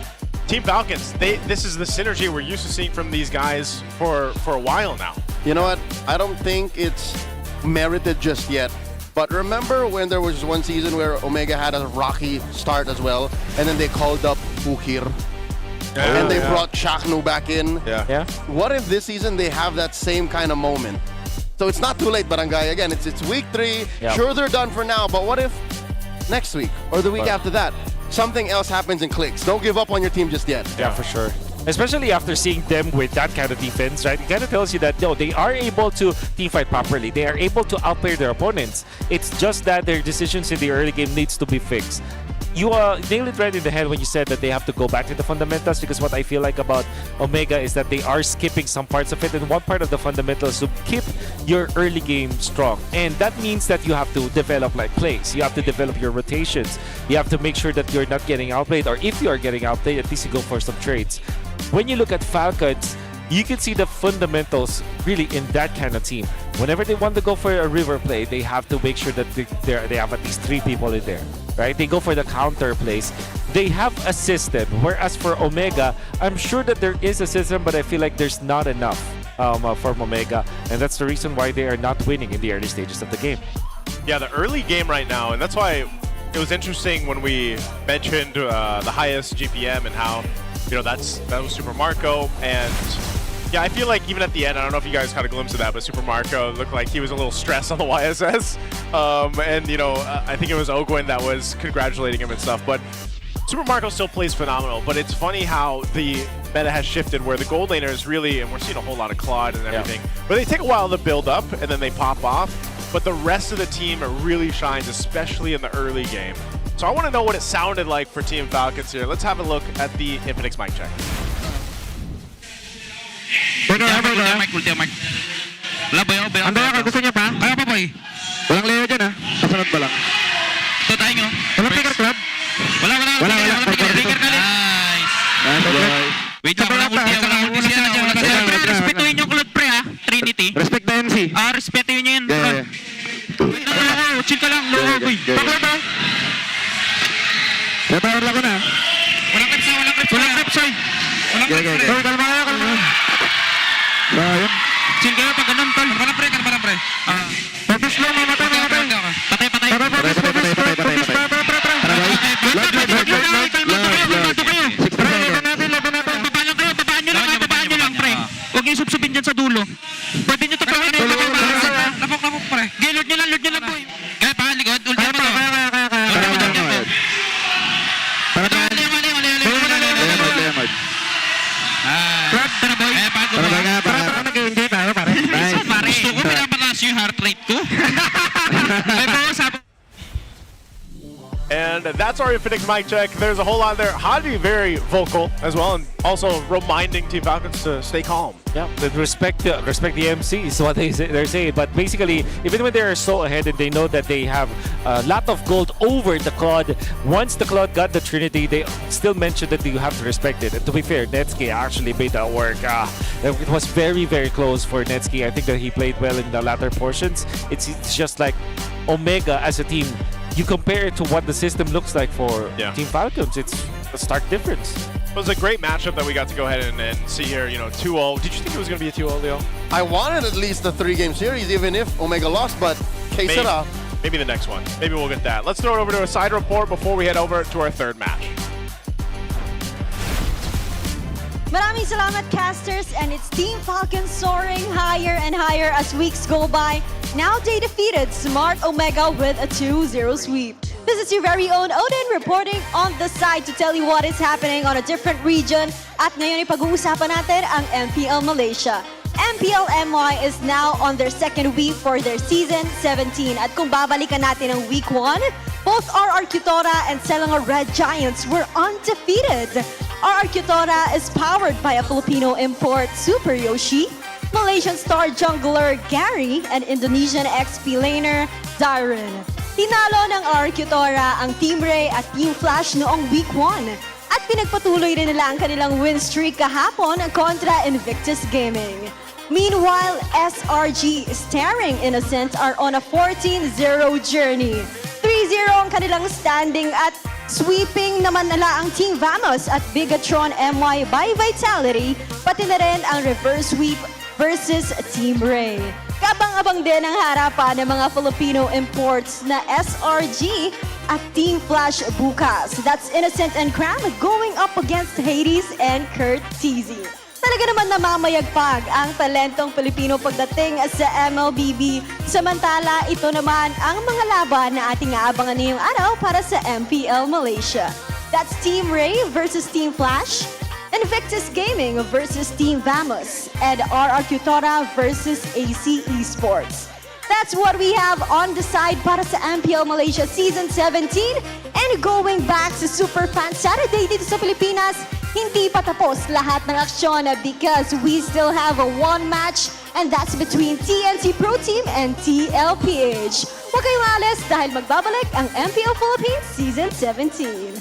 Speaker 13: Team Falcons, this is the synergy we're used to seeing from these guys for a while now.
Speaker 21: You know what? I don't think it's merited just yet. But remember when there was one season where Omega had a rocky start as well, and then they called up Ukir, and they brought Shaknu back in.
Speaker 13: Yeah.
Speaker 21: What if this season they have that same kind of moment? So it's not too late, Barangay. Again, it's week 3.
Speaker 26: Yeah.
Speaker 21: Sure, they're done for now, but what if next week or the week after that, something else happens and clicks? Don't give up on your team just yet.
Speaker 26: Yeah, for sure. Especially after seeing them with that kind of defense, right? It kind of tells you that, no, they are able to teamfight properly. They are able to outplay their opponents. It's just that their decisions in the early game needs to be fixed. You nailed it right in the head when you said that they have to go back to the fundamentals, because what I feel like about Omega is that they are skipping some parts of it, and one part of the fundamentals to keep your early game strong. And that means that you have to develop like plays. You have to develop your rotations. You have to make sure that you're not getting outplayed, or if you are getting outplayed, at least you go for some trades. When you look at Falcons, you can see the fundamentals really in that kind of team. Whenever they want to go for a river play, they have to make sure that they have at least 3 people in there, right? They go for the counter plays. They have a system, whereas for Omega, I'm sure that there is a system, but I feel like there's not enough for Omega, and that's the reason why they are not winning in the early stages of the game.
Speaker 13: Yeah, the early game right now, and that's why it was interesting when we mentioned the highest GPM and how, you know, that was Super Marco. And yeah, I feel like even at the end, I don't know if you guys caught a glimpse of that, but Super Marco looked like he was a little stressed on the YSS. And, you know, I think it was Ogwin that was congratulating him and stuff. But Super Marco still plays phenomenal, but it's funny how the meta has shifted where the gold laners really, and we're seeing a whole lot of Claude and everything, but they take a while to build up and then they pop off. But the rest of the team really shines, especially in the early game. So I want to know what it sounded like for Team Falcons here. Let's have a look at the Infinix mic check.
Speaker 3: Gusto niya pa? Kaya pa, boy. Walang layer dyan, ha? Kasunod ba lang? Ito tayo nyo. Walang picker club? Wala. Picker ka lang. Nice. Wait lang, walang ulti siya. Respetuhin yung club, pre, ha? Trinity. Respect the MC. Respetuhin nyo yan. Wait lang, chill ka lang. Boy. Bakla ba? Prepare lang ko na. Walang clips, ha? Walang clips, ha? Walang clips, pre. Kalma kayo. Chill kayo pag ganun, tol. Walang pre. Focus lang, mamatay. Patay. Babaan nyo lang, pre. Huwag yung subsubin dyan sa dulo. Pwede nyo tapahin. Lapok, pre. Load nyo lang, boy. Kaya pa, likod. Ulti mo to. Tara, boy. Para nag-enjoy tayo, pare. Gusto ko, pinapataas yung heart rate ko.
Speaker 13: And that's our Infinix mic check. There's a whole lot there. Haji very vocal as well, and also reminding Team Falcons to stay calm.
Speaker 26: Yeah, respect the MC is what they're saying. But basically, even when they're so ahead and they know that they have a lot of gold over the Claude, once the Claude got the Trinity, they still mentioned that you have to respect it. And to be fair, Netsky actually made that work. It was very, very close for Netsky. I think that he played well in the latter portions. It's just like Omega as a team. You compare it to what the system looks like for Team Falcons, it's a stark difference.
Speaker 13: It was a great matchup that we got to go ahead and see here, you know, 2-0. Did you think it was going to be a 2-0, Leo?
Speaker 21: I wanted at least the 3-game series, even if Omega lost, but K-Sera.
Speaker 13: Maybe the next one. Maybe we'll get that. Let's throw it over to a side report before we head over to our third match.
Speaker 1: Maraming salamat, casters, and it's Team Falcons soaring higher and higher as weeks go by. Now they defeated Smart Omega with a 2-0 sweep. This is your very own Odin reporting on the side to tell you what is happening on a different region. At ngayon ipag-uusapan natin ang MPL Malaysia. MPL MY is now on their second week for their Season 17. At kung babalikan natin ang Week 1, both RR Cutora and Selangor Red Giants were undefeated. RR Cutora is powered by a Filipino import, Super Yoshi, Malaysian star jungler Gary, and Indonesian XP laner Darren. Tinalo ng RR Cutora ang Team Ray at Team Flash noong Week 1. At pinagpatuloy rin nila ang kanilang win streak kahapon kontra Invictus Gaming. Meanwhile, SRG Staring Innocent are on a 14-0 journey. 3-0 ang kanilang standing at sweeping naman nila ang Team Vamos at Bigatron MY by Vitality, pati na rin ang reverse sweep versus Team Ray. Kabang-abang din ang harapan ng mga Filipino imports na SRG at Team Flash bukas. That's Innocent and Cram going up against Hades and Kurt TZ. Talaga naman namamayagpag ang talentong Pilipino pagdating sa MLBB. Samantala, ito naman ang mga laban na ating aabangan ngayong araw para sa MPL Malaysia. That's Team Ray versus Team Flash, Invictus Gaming versus Team Vamos, and RR Cutora versus AC Esports. That's what we have on the side para sa MPL Malaysia Season 17. And going back sa Super Fan Saturday dito sa Pilipinas, hindi pa tapos lahat ng aksyon because we still have one match, and that's between TNC Pro Team and TLPH. Huwag kayong alis dahil magbabalik ang MPL Philippines Season 17.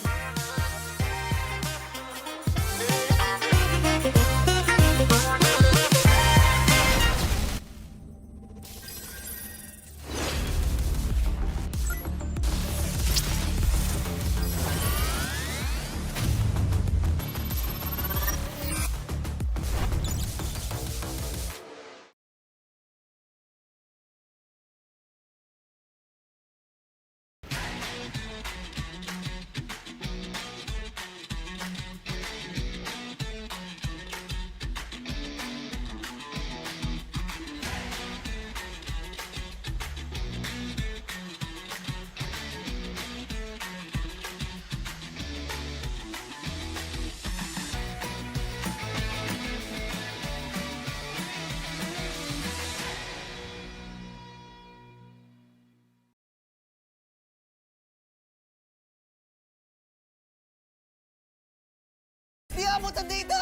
Speaker 2: abutan dito!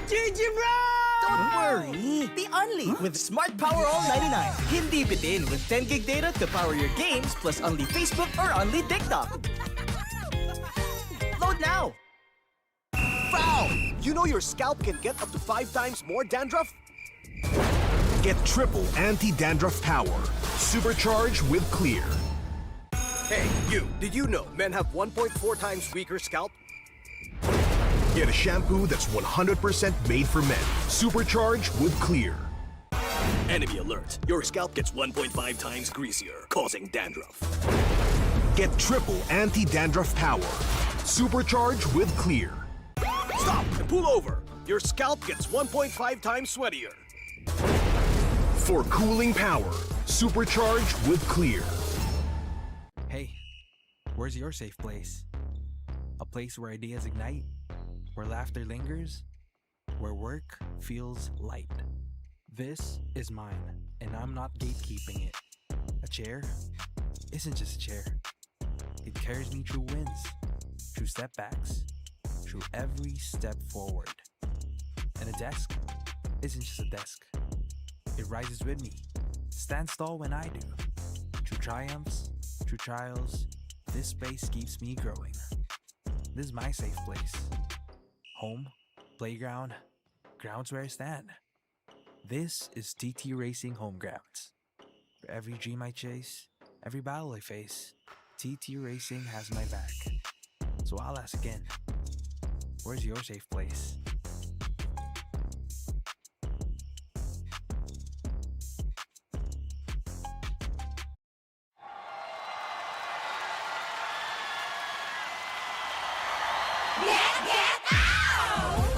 Speaker 2: GG bro! Don't worry! The Only with Smart Power All 99. Hindi bitin with 10 gig data to power your games plus only Facebook or only TikTok. Load now!
Speaker 10: Foul! You know your scalp can get up to 5 times more dandruff? Get triple anti-dandruff power. Supercharge with Clear. Hey, you, did you know men have 1.4 times weaker scalp? Get a shampoo that's 100% made for men. Supercharge with Clear.
Speaker 9: Enemy alert. Your scalp gets 1.5 times greasier, causing dandruff.
Speaker 10: Get triple anti-dandruff power. Supercharge with Clear. Stop and pull over. Your scalp gets 1.5 times sweatier. For cooling power, supercharge with Clear.
Speaker 17: Hey, where's your safe place? A place where ideas ignite, where laughter lingers, where work feels light. This is mine, and I'm not gatekeeping it. A chair isn't just a chair. It carries me through wins, through setbacks, through every step forward. And a desk isn't just a desk. It rises with me, stands tall when I do. Through triumphs, through trials, this space keeps me growing. This is my safe place. Home, playground, grounds where I stand. This is TT Racing Home Grounds. For every dream I chase, every battle I face, TT Racing has my back. So I'll ask again, where's your safe place?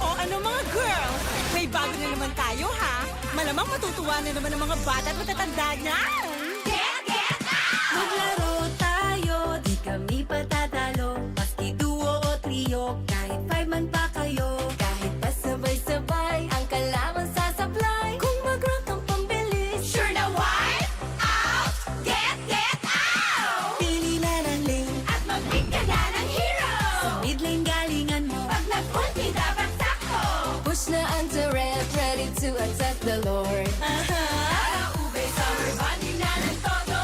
Speaker 6: O ano mga girl, may bago na naman tayo ha. Malamang matutuwa na naman ang mga bata at matatanda niyan. Get out!
Speaker 7: Maglaro tayo, di kami patatalo. Maski duo o trio, kahit 5 man pa kayo. Kahit pa sabay-sabay, ang kalaban sasablay. Kung mag-rock ang pambilis, sure na wipe out! Get out! Pili na ng lane at mag-pick ka na ng hero. Sa mid lane galingan mo, pag nag-ulti dapat sakto. Push na ang turret, ready to attack the Lord. Para ube, summer bonding na ng todo.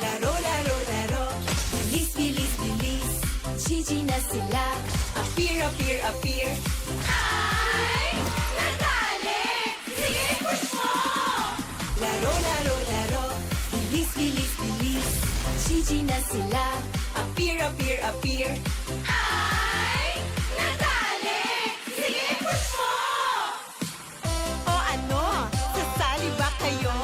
Speaker 7: Laro, laro, laro. Bilis, bilis, bilis. GG na sila. Appear, appear, appear. Ay, nadali. Sige, push mo. Laro, laro, laro. Bilis, bilis, bilis. GG na sila. Appear, appear, appear. Ay, nadali. Sige, push mo.
Speaker 6: O ano, sasali ba kayo?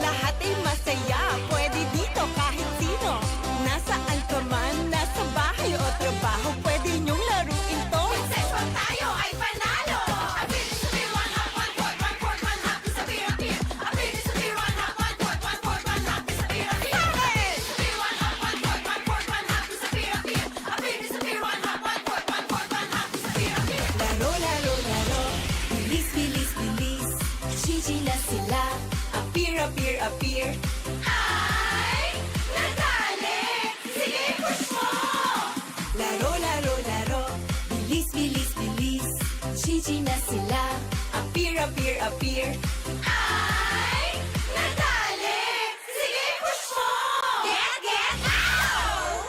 Speaker 6: Lahat ay masaya, pwede dito kahit sino. Nasaan ka man, nasa bahay o trabaho, pwede niyong laruin to.
Speaker 7: Successful tayo ay panalo. Abilis to be one half, one fourth, one half, disappear, appear. Abilis to be one half, one fourth, one half, disappear, appear. Abilis to be one half, one fourth, one half, disappear, appear. Abilis to be one half, one fourth, one half, disappear, appear.
Speaker 6: Laro, laro, laro.
Speaker 7: Bilis, bilis, bilis.
Speaker 6: GG na sila. Appear, appear, appear.
Speaker 7: Ay, nadali. Sige, push mo.
Speaker 6: Laro, laro, laro.
Speaker 7: Bilis, bilis, bilis.
Speaker 6: GG na sila. Appear, appear, appear.
Speaker 7: Ay, nadali. Sige, push mo. Get out!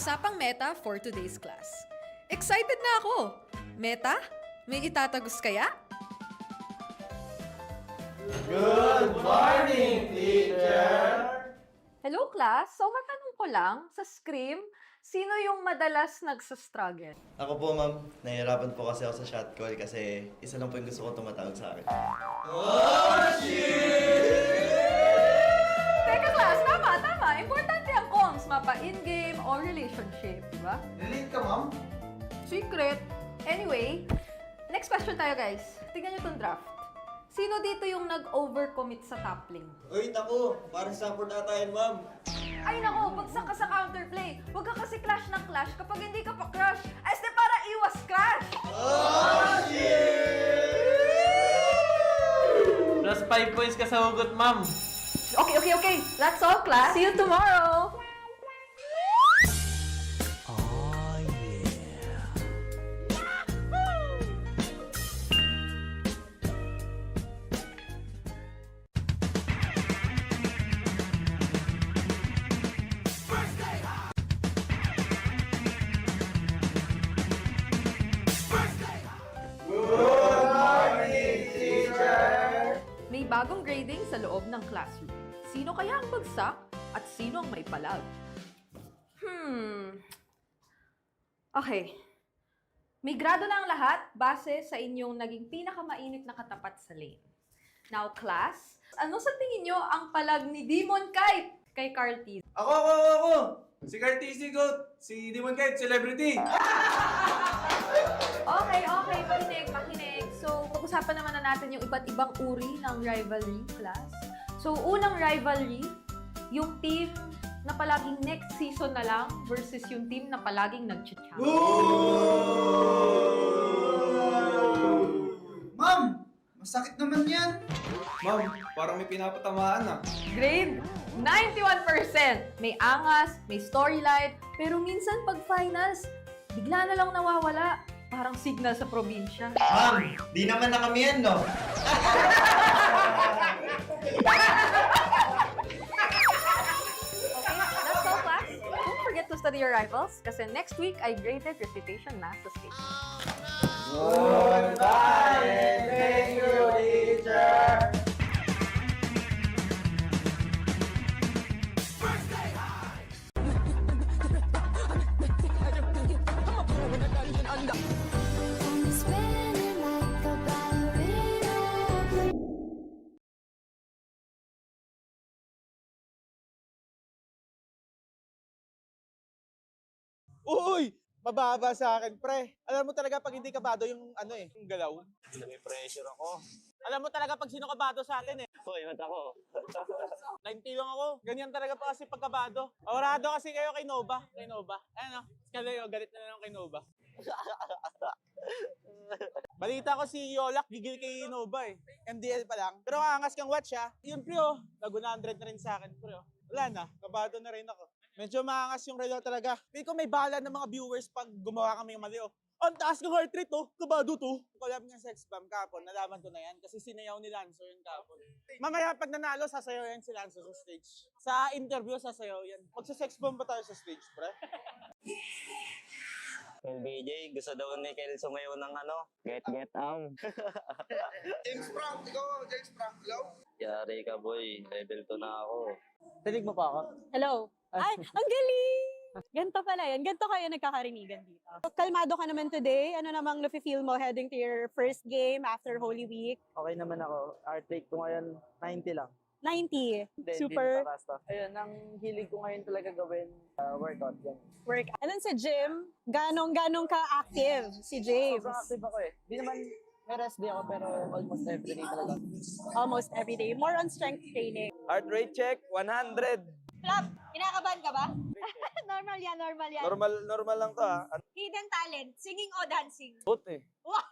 Speaker 5: Usapang Meta for today's class. Excited na ako! Meta? May itatagos kaya?
Speaker 2: Good morning, teacher!
Speaker 18: Hello class, so matanong ko lang, sa Scream, sino yung madalas nagsastruggle?
Speaker 19: Ako po, ma'am. Nahihirapan po kasi ako sa shot call kasi isa lang po yung gusto ko tumatawag sa akin.
Speaker 2: Oh, shit!
Speaker 18: Teka class, tama. Importante ang comms, mapa in-game or relationship, di ba?
Speaker 2: Relate ka, ma'am?
Speaker 18: Secret. Anyway, next question tayo guys. Tignan nyo itong draft. Sino dito yung nag-overcommit sa top lane?
Speaker 19: Uy, naku! Parang support ata yun, ma'am.
Speaker 18: Ay nako, bagsak ka sa counterplay. Huwag ka kasi clash ng clash kapag hindi ka pa crush. Ay, de para iwas crash!
Speaker 2: Oh, shit!
Speaker 22: Plus 5 points ka sa hugot, ma'am.
Speaker 18: Okay. That's all, class. See you tomorrow! May bagong grading sa loob ng classroom. Sino kaya ang bagsak at sino ang may palag? Okay. May grado na ang lahat base sa inyong naging pinakamainit na katapat sa lane. Now, class, ano sa tingin nyo ang palag ni Demon Kite kay Carl T?
Speaker 2: Ako! Si Cartesi Goat! Si Demon Kite, celebrity!
Speaker 18: Okay, makinig. So, pag-usapan naman na natin yung iba't ibang uri ng rivalry, class. So, unang rivalry, yung team na palaging next season na lang versus yung team na palaging nag-champion.
Speaker 2: Ma'am! Masakit naman yan! Ma'am, parang may pinapatamaan ah.
Speaker 18: Grade 91%! May angas, may storyline, pero minsan pag finals, bigla na lang nawawala. Parang signal sa probinsya.
Speaker 2: Ma'am, di naman na kami yan, no?
Speaker 18: That's all, class. Don't forget to study your rivals kasi next week ay graded recitation na sa stage.
Speaker 2: Goodbye and thank you, teacher!
Speaker 23: Uy! Mababa sa akin, pre. Alam mo talaga pag hindi kabado yung yung galaw.
Speaker 19: May pressure ako.
Speaker 23: Alam mo talaga pag sino kabado sa atin eh.
Speaker 19: Uy, mat ako.
Speaker 23: 90 lang ako. Ganyan talaga pa kasi pagkabado. Orado kasi kayo kay Nova. Ano? Kalayo, galit na lang kay Nova. Balita ko si Yolak, gigil kay Nova eh. MDL pa lang. Pero angas kang watch ha. Yun pre oh. Nag 100 na rin sa akin pre oh. Wala na, kabado na rin ako. Medyo maangas yung relo talaga. Hindi ko may bala ng mga viewers pag gumawa kami ng mali oh. Ang taas ng heart rate oh, kabado to. Collab ng sex bomb kapon, nalaman ko na yan kasi sinayaw ni Lanzo yung kapon. Mamaya pag nanalo, sasayaw yan si Lanzo sa stage. Sa interview, sasayaw yan. Magsa-sex bomb ba tayo sa stage, pre?
Speaker 19: Yung BJ, gusto daw ni Kel sumayaw ng get
Speaker 2: James Frank, ikaw, James Frank, hello?
Speaker 19: Yari ka boy, level 2 na ako.
Speaker 12: Tinig mo pa ako? Hello. Ay, ang galing! Ganto pala yun. Ganto kayo nagkakarinigan dito. Kalmado ka naman today. Ano namang nafe-feel mo heading to your first game after Holy Week?
Speaker 19: Okay naman ako. Heart rate ko ngayon, 90 lang.
Speaker 12: 90.
Speaker 19: Hindi,
Speaker 12: Super.
Speaker 19: Ayun, ang hilig ko ngayon talaga gawin, workout. Yan.
Speaker 12: Work. And then sa gym, ganong ka-active si James?
Speaker 19: Sobrang active ako eh. Di naman, may rest day ako pero almost everyday talaga.
Speaker 12: Almost everyday. More on strength training.
Speaker 19: Heart rate check, 100.
Speaker 12: Flap, kinakabahan ka ba? Normal yan.
Speaker 19: Normal lang to ah.
Speaker 12: Hidden talent, singing o dancing?
Speaker 19: Both eh.
Speaker 12: Wow!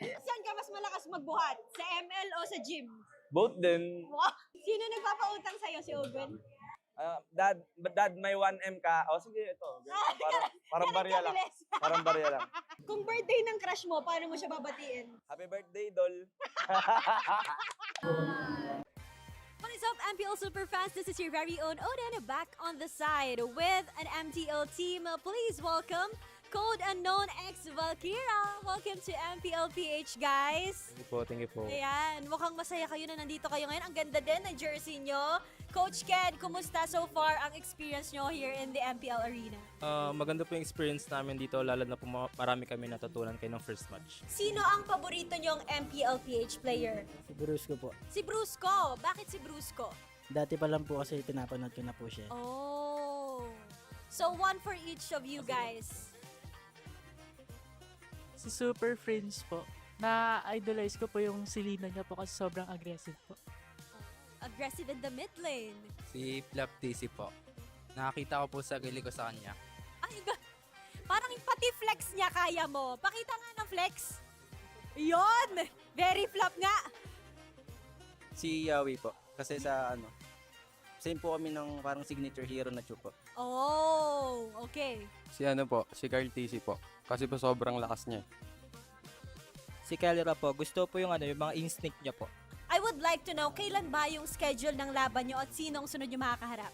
Speaker 12: Saan ka mas malakas magbuhat? Sa ML o sa gym?
Speaker 19: Both din.
Speaker 12: Wow! Sino nagpapautang sa'yo? Si Owen?
Speaker 19: Dad, may 1M ka. O sige, ito. Parang barya lang. Parang barya lang.
Speaker 12: Kung birthday ng crush mo, paano mo siya babatiin?
Speaker 19: Happy birthday, Dol.
Speaker 1: What is up, MPL MPL Superfans, this is your very own Oden back on the side with an MTL team. Please welcome Code Unknown X Valkyra. Welcome to MPL PH, guys.
Speaker 4: Thank you po.
Speaker 1: Ayan, mukhang masaya kayo na nandito kayo ngayon. Ang ganda din ng jersey nyo. Coach Ked, kumusta so far ang experience nyo here in the MPL arena?
Speaker 4: Maganda po yung experience namin dito, lalo na po marami kami natutunan kayo ng first match.
Speaker 1: Sino ang paborito nyong MPL PH player?
Speaker 11: Si Brusco po.
Speaker 1: Si Brusco. Bakit si Brusco?
Speaker 11: Dati pa lang po kasi pinapanood ko na po siya.
Speaker 1: Oh. So one for each of you guys.
Speaker 14: Si Super Friends po. Na-idolize ko po yung silina niya po kasi sobrang aggressive po.
Speaker 1: Aggressive in the mid lane.
Speaker 15: Si Flap TC po. Nakakita ko po sa gili ko sa kanya.
Speaker 1: Ay, parang pati flex niya kaya mo. Pakita nga ng flex. Yon! Very flop nga.
Speaker 4: Si Yawi po. Kasi same po kami ng parang signature hero na Chu po.
Speaker 1: Oh, okay.
Speaker 4: Si si Carl TC po. Kasi po sobrang lakas niya.
Speaker 11: Si Kellyra po, gusto po yung yung mga instinct niya po.
Speaker 1: I would like to know, kailan ba yung schedule ng laban nyo at sino ang sunod yung makakaharap?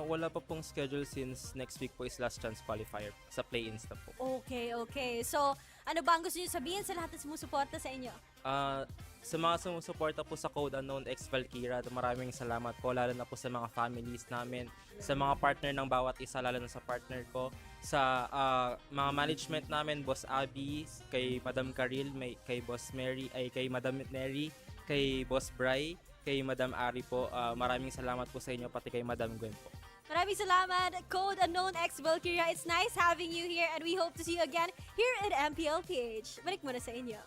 Speaker 4: Wala pa pong schedule since next week po is last chance qualifier sa play-ins na po.
Speaker 1: Okay. So, ano ba ang gusto nyo sabihin sa lahat na sumusuporta sa inyo?
Speaker 4: Sa mga sumusuporta po sa Code Unknown X Valkyra, maraming salamat po, lalo na po sa mga families namin, sa mga partner ng bawat isa, lalo na sa partner ko, sa mga management namin, Boss Abby, kay Madam Karil, kay Boss Mary, kay Madam Neri, kay Boss Bry, kay Madam Ari po. Maraming salamat po sa inyo, pati kay Madam Gwen po.
Speaker 1: Maraming salamat, Code Unknown X Valkyria. It's nice having you here and we hope to see you again here at MPL PH. Balik muna sa inyo.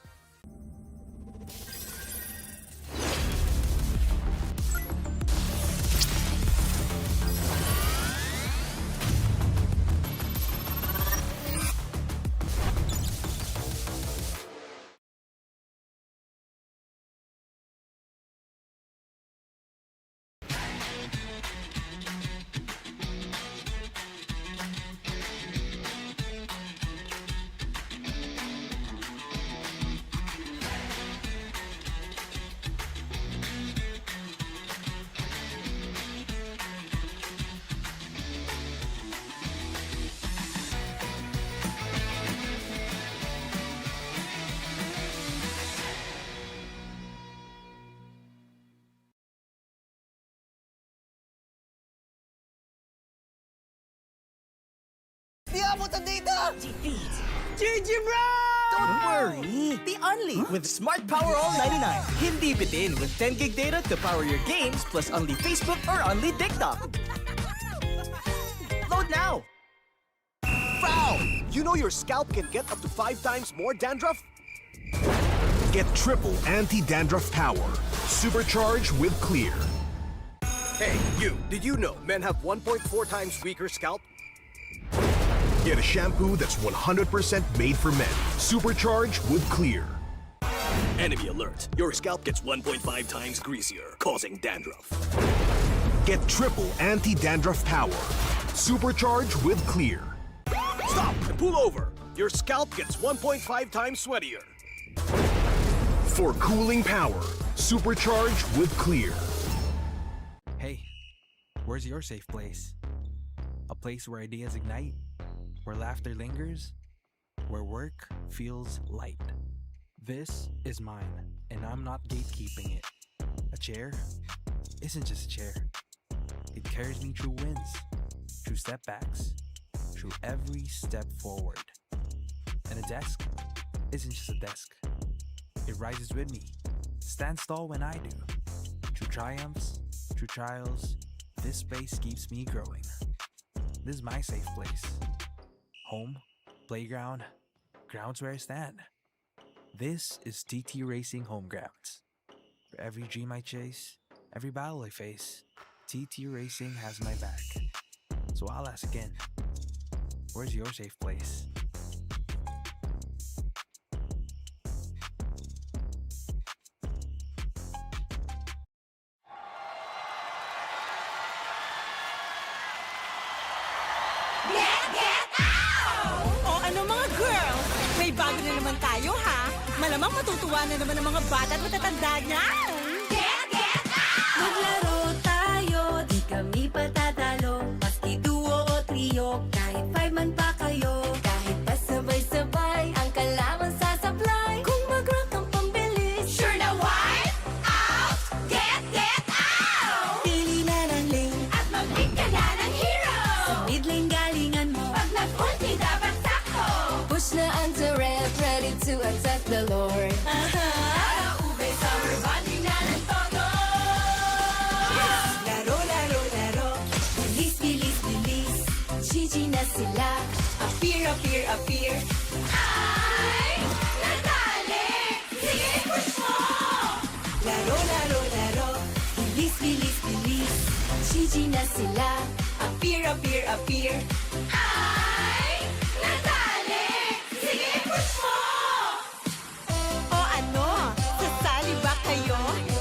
Speaker 2: Di abutan dito! GG bro! Don't worry! The only with Smart Power All 99. Hindi bitin with 10 gig data to power your games plus only Facebook or only TikTok. Load now!
Speaker 10: Foul! You know your scalp can get up to 5 times more dandruff? Get triple anti-dandruff power. Supercharged with Clear. Hey, you! Did you know men have 1.4 times weaker scalp? Get a shampoo that's 100% made for men. Supercharged with Clear.
Speaker 9: Enemy alert. Your scalp gets 1.5 times greasier, causing dandruff.
Speaker 10: Get triple anti-dandruff power. Supercharged with Clear.
Speaker 9: Stop and pull over. Your scalp gets 1.5 times sweatier.
Speaker 10: For cooling power. Supercharged with Clear.
Speaker 17: Hey, where's your safe place? A place where ideas ignite, where laughter lingers, where work feels light. This is mine, and I'm not gatekeeping it. A chair isn't just a chair. It carries me through wins, through setbacks, through every step forward. And a desk isn't just a desk. It rises with me, stands tall when I do. Through triumphs, through trials, this space keeps me growing. This is my safe place. Home, playground, grounds where I stand. This is TT Racing Home Grounds. For every dream I chase, every battle I face, TT Racing has my back. So I'll ask again, where's your safe place?
Speaker 6: O ano mga girls, may bago na naman tayo ha. Malamang matutuwa na naman ang mga bata at matatanda niyan. Get out! Maglaro tayo. the Lord.
Speaker 7: Para ube, summer bonding na ng todo.
Speaker 6: Laro, laro, laro. Bilis, bilis, bilis. Gigi na sila. Appear, appear, appear.
Speaker 7: Ay, nadali. Sige, push mo.
Speaker 6: Laro, laro, laro. Bilis, bilis, bilis. Gigi na sila. Appear, appear, appear.
Speaker 7: Ay, nadali. Sige, push mo.
Speaker 6: O ano? Sasali ba kayo?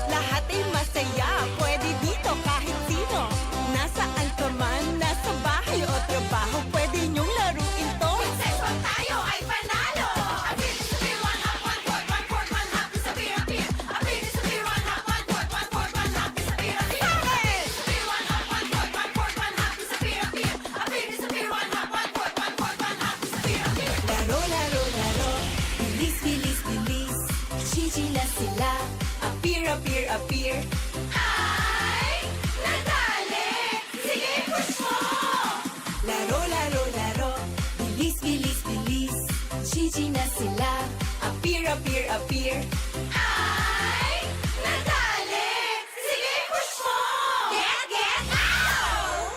Speaker 6: Lahat ay masaya. Pwede dito kahit sino. Nasaan ka man, nasa bahay o trabaho, pwede niyong laruin to.
Speaker 7: Success pag tayo ay panalo. Appear, disappear, one hop, one court, one court, one hop, disappear, appear. Appear, disappear, one hop, one court, one court, one hop, disappear, appear. Appear, disappear, one hop, one court, one court, one hop, disappear, appear. Appear, disappear, one hop, one court, one court, one hop, disappear, appear.
Speaker 6: Laro, laro, laro. Bilis, bilis, bilis. Gigi na sila. Appear, appear, appear.
Speaker 7: Ay, nadali. Sige, push mo.
Speaker 6: Laro, laro, laro. Bilis, bilis, bilis. Gigi na sila. Appear, appear, appear.
Speaker 7: Ay, nadali. Sige, push mo. Get out.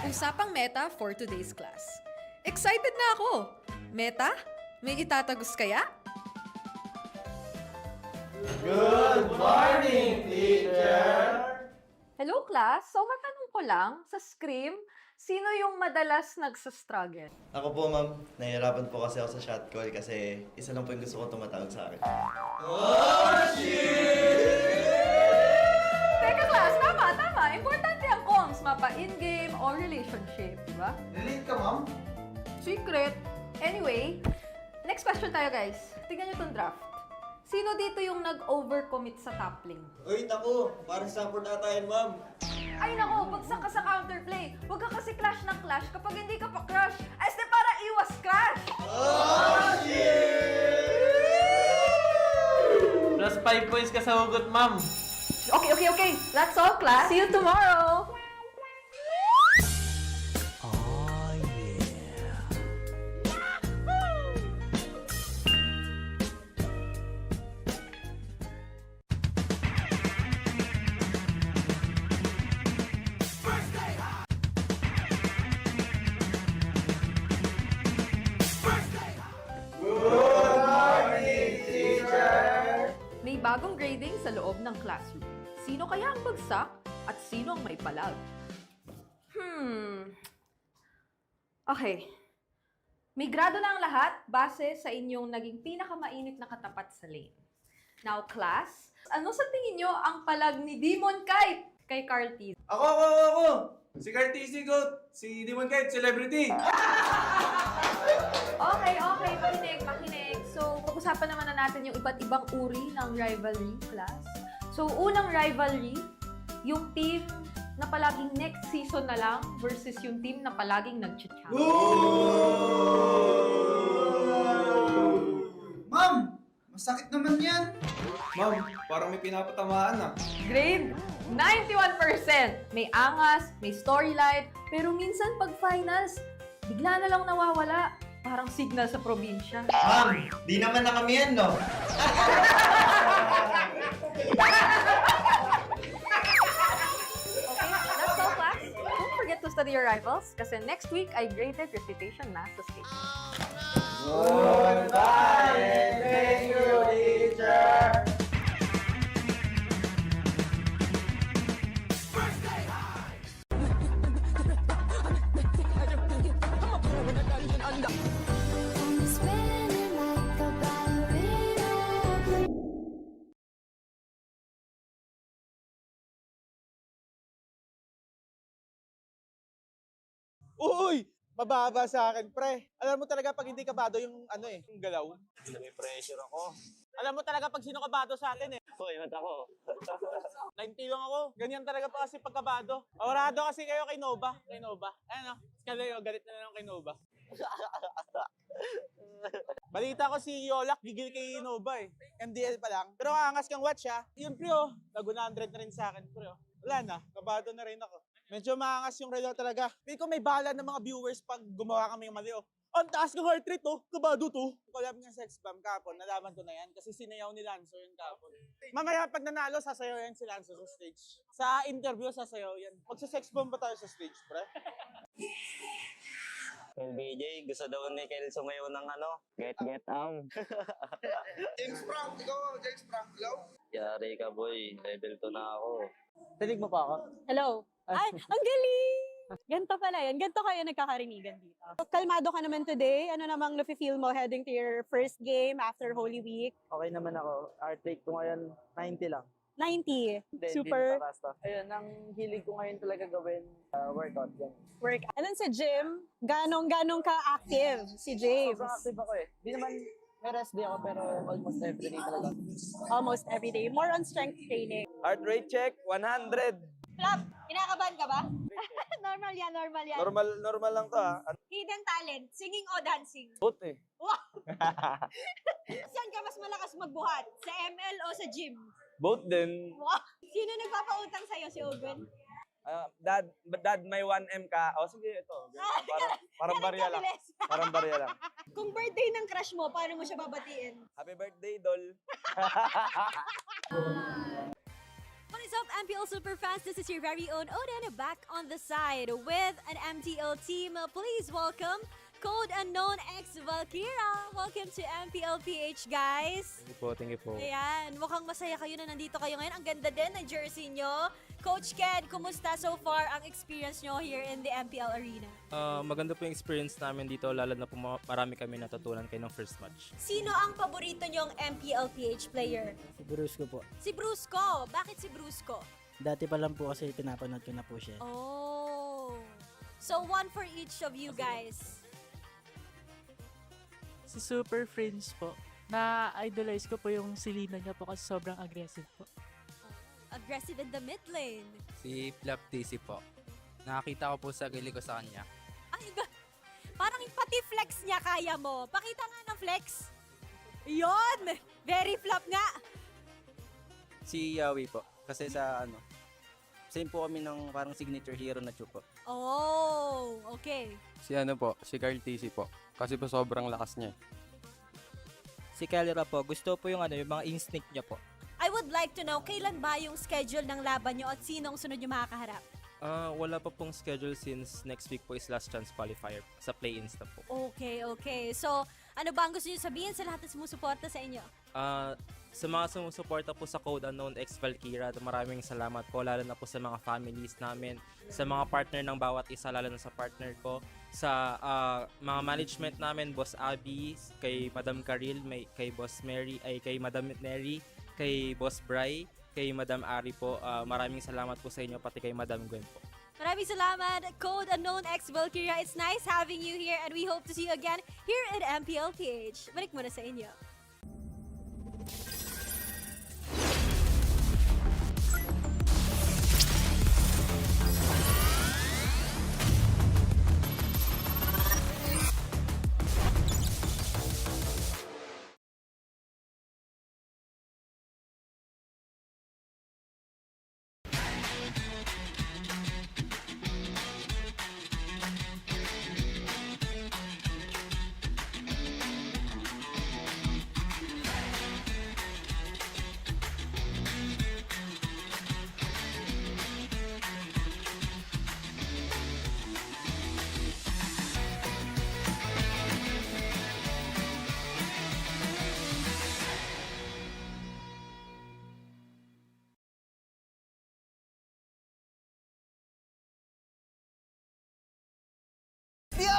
Speaker 5: Usapang meta for today's class. Excited na ako! Meta? May itatagos kaya?
Speaker 22: Good morning, teacher!
Speaker 18: Hello class, so matanong ko lang, sa Scream, sino yung madalas nagsastruggle?
Speaker 3: Ako po, ma'am. Nahihirapan po kasi ako sa shot call kasi isa lang po yung gusto ko tumatawag sa akin.
Speaker 22: Oh, shit!
Speaker 18: Teka class, tama. Importante ang comms, mapa in-game o relationship, di ba?
Speaker 22: Relate ka, ma'am?
Speaker 18: Secret. Anyway, next question tayo guys. Tingnan nyo tong draft. Sino dito yung nag-overcommit sa top lane?
Speaker 3: Uy, naku! Parang support ata yan, ma'am.
Speaker 18: Ay nako, bagsak ka sa counterplay. Huwag ka kasi clash ng clash kapag hindi ka pa crush. Ay, para iwas crash!
Speaker 22: Oh, shit! Plus 5 points ka sa hugot, ma'am.
Speaker 18: Okay. That's all, class. See you tomorrow! May bagong grading sa loob ng classroom. Sino kaya ang bagsak at sino ang may palag? Okay. May grado na ang lahat base sa inyong naging pinakamainit na katapat sa lane. Now, class, ano sa tingin nyo ang palag ni Demon Kite kay Carl T?
Speaker 22: Ako! Si Cartesi Goat! Si Demon Kite, celebrity!
Speaker 18: Okay, makinig. So, pag-usapan naman na natin yung iba't ibang uri ng rivalry, class. So, unang rivalry, yung team na palaging next season na lang versus yung team na palaging nag-champion.
Speaker 23: Ma'am!
Speaker 22: Masakit naman yan. Ma'am, parang may pinapatamaan ah.
Speaker 18: Grade 91%. May angas, may storyline, pero minsan pag finals, bigla na lang nawawala. Parang signal sa probinsya.
Speaker 3: Ma'am, di naman na kami yan, no?
Speaker 18: That's all, class. Don't forget to study your rivals kasi next week ay graded recitation na sa stage.
Speaker 22: Goodbye and thank you, teacher.
Speaker 23: Uy! Mababa sa akin, pre. Alam mo talaga pag hindi kabado yung yung galaw.
Speaker 19: May pressure ako.
Speaker 23: Alam mo talaga pag sino kabado sa atin eh.
Speaker 19: Hoy, mat ako.
Speaker 23: 90 lang ako. Ganyan talaga pa kasi pagkabado. Orado kasi kayo kay Nova. Kay Nova. Ayan o. Kalayo, galit na lang kay Nova. Balita ko si Yolak, gigil kay Nova eh. MDL pa lang. Pero angas kang watch ha. Yun pre oh. Nag-100 na rin sa akin pre oh. Wala na. Kabado na rin ako. Medyo maangas yung relo talaga. Feel ko may bala ng mga viewers pag gumawa kami ng mali oh. Ang taas ng heart rate oh. Kabado to. Collab ng sex bomb kapon. Nalaman ko na yan. Kasi sinayaw ni Lanzo yun kapon. Mamaya pag nanalo, sasayaw yan si Lanzo sa stage. Sa interview, sasayaw yan. Magsa-sex bomb ba tayo sa stage, pre?
Speaker 19: Yung BJ, gusto daw ni Kel sumayaw ng get
Speaker 22: James Frank, ikaw, James Frank, hello?
Speaker 19: Yari ka boy, level 2 na ako.
Speaker 23: Tinig mo pa ako?
Speaker 12: Hello. Ay, ang galing! Ganto pala yun. Ganto kayo nagkakarinigan dito. Kalmado ka naman today. Ano namang nafe-feel mo heading to your first game after Holy Week?
Speaker 8: Okay naman ako. Heart rate ko ngayon, 90 lang.
Speaker 12: 90.
Speaker 8: Hindi,
Speaker 12: Super.
Speaker 8: Hindi basta. Ayun, ang hilig ko ngayon talaga gawin, workout. Yan.
Speaker 12: Work. And then sa gym, ganong ka-active si James?
Speaker 8: Sobrang active ako eh. Di naman, may rest day ako pero almost everyday talaga.
Speaker 12: Almost every day. More on strength training.
Speaker 19: Heart rate check, 100.
Speaker 1: Flap, kinakabahan ka ba? Normal yan, normal yan.
Speaker 19: Normal lang to ha.
Speaker 1: Hidden talent, singing o dancing?
Speaker 19: Both eh.
Speaker 1: Wow! Saan ka mas malakas magbuhat? Sa ML o sa gym?
Speaker 19: Both din.
Speaker 1: Wow! Sino nagpapautang sa'yo, si Ogun?
Speaker 19: Dad, may 1M ka. O sige, ito. Parang barya lang. Parang barya lang.
Speaker 1: Kung birthday ng crush mo, paano mo siya babatiin?
Speaker 19: Happy birthday, Dol.
Speaker 1: What is up, MPL Superfans? This is your very own Oden back on the side with an MTL team. Please welcome Code Unknown X Valkyra. Welcome to MPL PH, guys.
Speaker 4: Thank you po.
Speaker 1: Ayan, mukhang masaya kayo na nandito kayo ngayon. Ang ganda din ng jersey nyo. Coach Ken, kumusta so far ang experience nyo here in the MPL arena?
Speaker 4: Maganda po yung experience namin dito, lalo na po marami kami natutunan kayo ng first match.
Speaker 1: Sino ang paborito nyong MPL PH player?
Speaker 16: Si Brusco po.
Speaker 1: Si Brusco. Bakit si Brusco?
Speaker 16: Dati pa lang po kasi pinapanood ko na po siya.
Speaker 1: Oh. So one for each of you guys.
Speaker 14: Si Super Friends po. Na-idolize ko po yung silina niya po kasi sobrang aggressive po.
Speaker 1: Aggressive in the mid lane.
Speaker 15: Si Flap TC po. Nakakita ko po sa gili ko sa kanya.
Speaker 1: Ay, parang pati flex niya kaya mo. Pakita nga ng flex. Yon! Very flop nga.
Speaker 11: Si Yawi po. Kasi sa same po kami ng parang signature hero na Chu po.
Speaker 1: Oh, okay.
Speaker 20: Si si Carl TC po. Kasi po sobrang lakas niya.
Speaker 11: Si Kelly po, gusto po yung yung mga instinct niya po.
Speaker 1: I would like to know, kailan ba yung schedule ng laban nyo at sinong sunod yung makakaharap?
Speaker 4: Wala pa pong schedule since next week po is last chance qualifier sa play-ins na po.
Speaker 1: Okay. So, ano ba ang gusto nyo sabihin sa lahat ng sumusuporta sa inyo?
Speaker 4: Sa mga sumusuporta po sa Code Unknown X Valkyra, maraming salamat po, lalo na po sa mga families namin, sa mga partner ng bawat isa, lalo na sa partner ko, sa mga management namin, Boss Abby, kay Madam Karil, kay Boss Mary, kay Madam Neri, kay Boss Bry, kay Madam Ari po. Maraming salamat po sa inyo, pati kay Madam Gwen po.
Speaker 1: Maraming salamat, Code Unknown X Valkyria. It's nice having you here and we hope to see you again here at MPL PH. Balik muna sa inyo.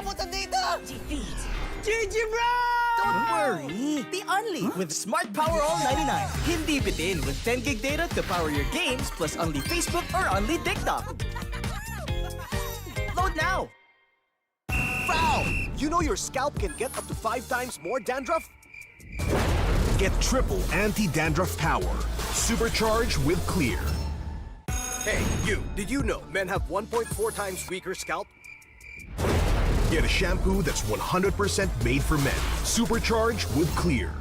Speaker 6: pumunta dito! GG, bro! Don't worry. The Only with Smart Power All 99. Hindi bitin with 10 gig data to power your games plus only Facebook or only TikTok. Load now!
Speaker 10: Foul! You know your scalp can get up to 5 times more dandruff? Get triple anti-dandruff power. Supercharged with Clear. Hey, you, did you know men have 1.4 times weaker scalp? Get a shampoo that's 100% made for men. Supercharged with Clear.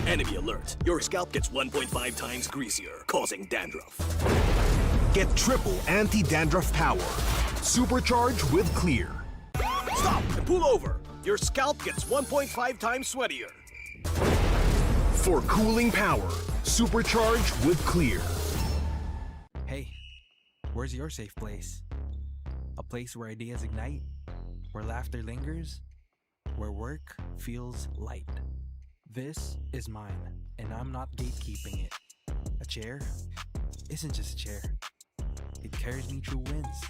Speaker 9: Enemy alert. Your scalp gets 1.5 times greasier, causing dandruff.
Speaker 10: Get triple anti-dandruff power. Supercharged with Clear.
Speaker 9: Stop and pull over. Your scalp gets 1.5 times sweatier.
Speaker 10: For cooling power. Supercharged with Clear.
Speaker 17: Hey, where's your safe place? A place where ideas ignite, where laughter lingers, where work feels light. This is mine, and I'm not gatekeeping it. A chair isn't just a chair. It carries me through wins,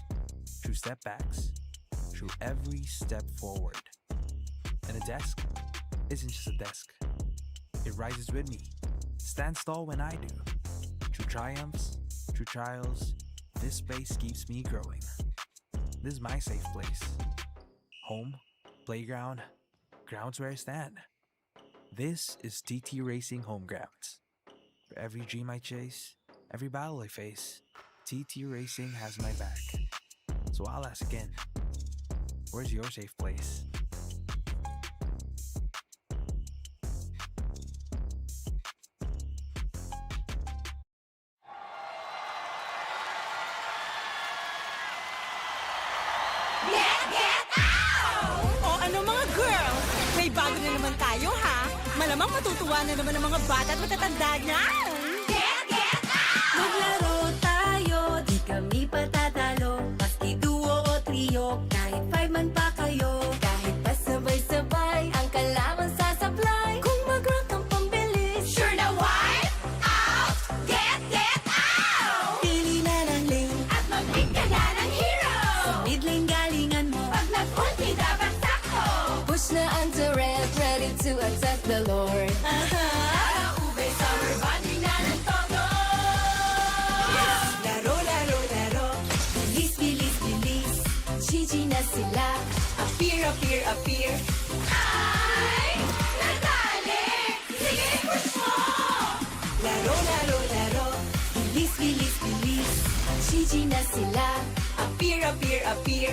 Speaker 17: through setbacks, through every step forward. And a desk isn't just a desk. It rises with me, stands tall when I do. Through triumphs, through trials, this space keeps me growing. This is my safe place. Home, playground, grounds where I stand. This is TT Racing Home Grounds. For every dream I chase, every battle I face, TT Racing has my back. So I'll ask again, where's your safe place?
Speaker 6: O ano mga girls, may bago na naman tayo ha. Malamang matutuwa na naman ang mga bata at matatanda niyan. Get out!
Speaker 7: Maglaro tayo, di kami patatalo. Maski duo o trio, kahit 5 man pa kayo. Kahit pa sabay-sabay, ang kalaban sasablay. Kung mag-rank ang pambilis, sure na wipe out! Get out! Pili na ng lane at mag-pick ka na ng hero. Sa mid lane galingan mo, pag nag-ulti dapat sakto. Push na ang turret, ready to attack the Lord. Para ube, summer bonding na ng todo. Laro, laro, laro. Bilis, bilis, bilis. GG na sila. Appear, appear, appear. Ay, nadali. Sige, push mo. Laro, laro, laro. Bilis, bilis, bilis. GG na sila. Appear, appear, appear.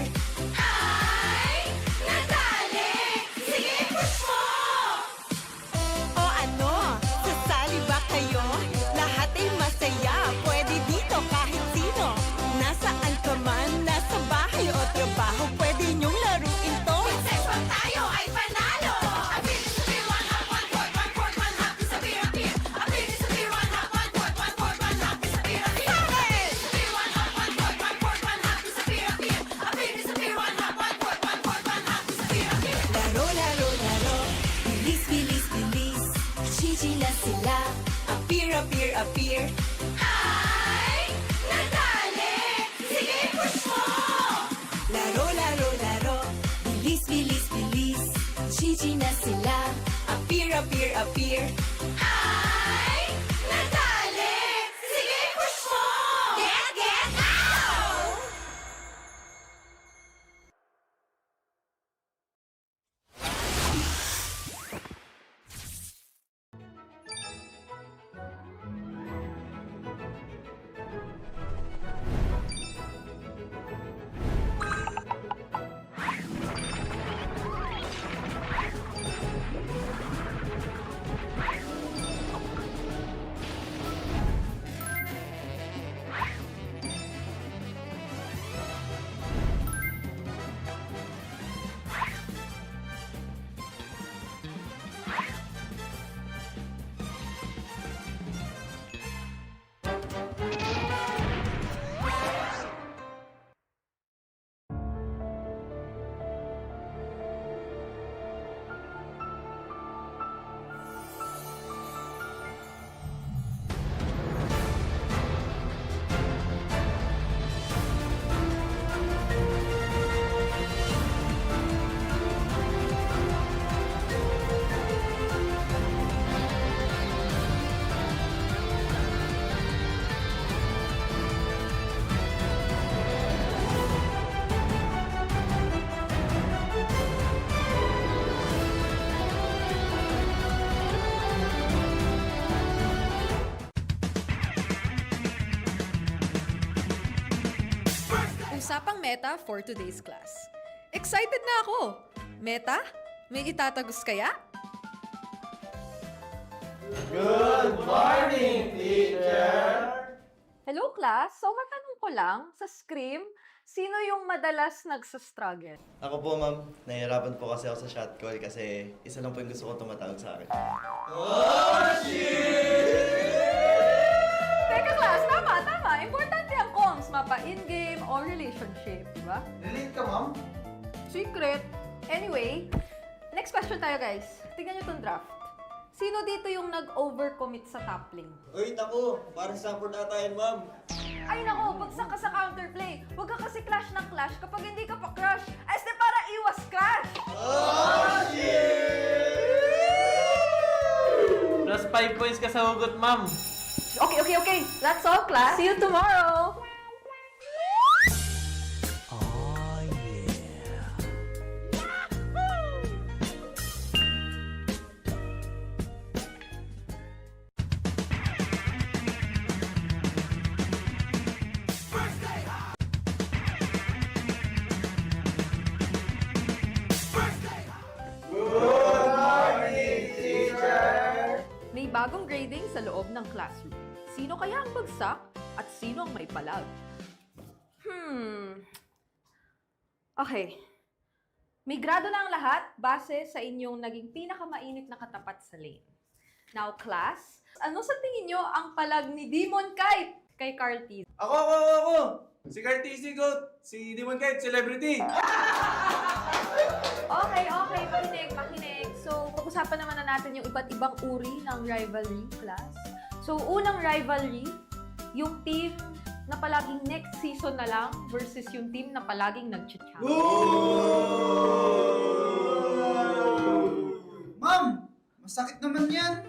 Speaker 7: Ay, nadali. Sige, push mo.
Speaker 6: O ano, sasali ba kayo? Lahat ay masaya, pwede dito kahit sino. Nasaan ka man, nasa bahay o trabaho, pwede niyong laruin to.
Speaker 7: Sex pag tayo ay panalo. Abilis sa beer, one hop, one court, one court, one hop. Sa beer, appear. Abilis sa beer, one hop, one court, one court, one hop. Sa beer, appear. Abilis sa beer, one hop, one court, one court, one hop. Sa beer, appear. Abilis sa beer, one hop, one court, one court, one hop. Sa beer, appear.
Speaker 6: Laro, laro, laro. Bilis, bilis, bilis. GG na sila. Appear, appear, appear.
Speaker 7: Ay, nadali. Sige, push mo.
Speaker 6: Laro, laro, laro. Bilis, bilis, bilis. GG na sila. Appear, appear, appear.
Speaker 7: Ay, nadali. Sige, push mo. Get out!
Speaker 5: Usapang Meta for today's class. Excited na ako! Meta? May itatagos kaya?
Speaker 22: Good morning, teacher!
Speaker 18: Hello class, so matanong ko lang, sa scrim, sino yung madalas nagsastruggle?
Speaker 3: Ako po, ma'am. Nahihirapan po kasi ako sa shot call kasi isa lang po yung gusto ko tumatawag sa akin.
Speaker 18: Teka class, tama. Importante ang comms, mapa in-game or relationship, di ba?
Speaker 22: Relate ka, ma'am?
Speaker 18: Secret. Anyway, next question tayo guys. Tignan nyo itong draft. Sino dito yung nag-overcommit sa top lane?
Speaker 2: Uy, naku! Parang support ata yan, ma'am.
Speaker 18: Ay nako, bagsak ka sa counterplay. Huwag ka kasi clash ng clash kapag hindi ka pa crush. Ay, de para iwas crash!
Speaker 22: Plus 5 points ka sa hugot, ma'am.
Speaker 18: Okay. That's all, class. See you tomorrow! May bagong grading sa loob ng classroom. Sino kaya ang bagsak at sino ang may palag? Okay. May grado na ang lahat base sa inyong naging pinakamainit na katapat sa lane. Now, class, ano sa tingin nyo ang palag ni Demon Kite kay Carl T?
Speaker 22: Ako! Si Carl TC Goat, si Demon Kite, celebrity!
Speaker 18: Okay, makinig. So, pag-usapan naman na natin yung iba't ibang uri ng rivalry, class. So, unang rivalry, yung team na palaging next season na lang versus yung team na palaging nag-champion.
Speaker 22: Ma'am! Masakit naman yan!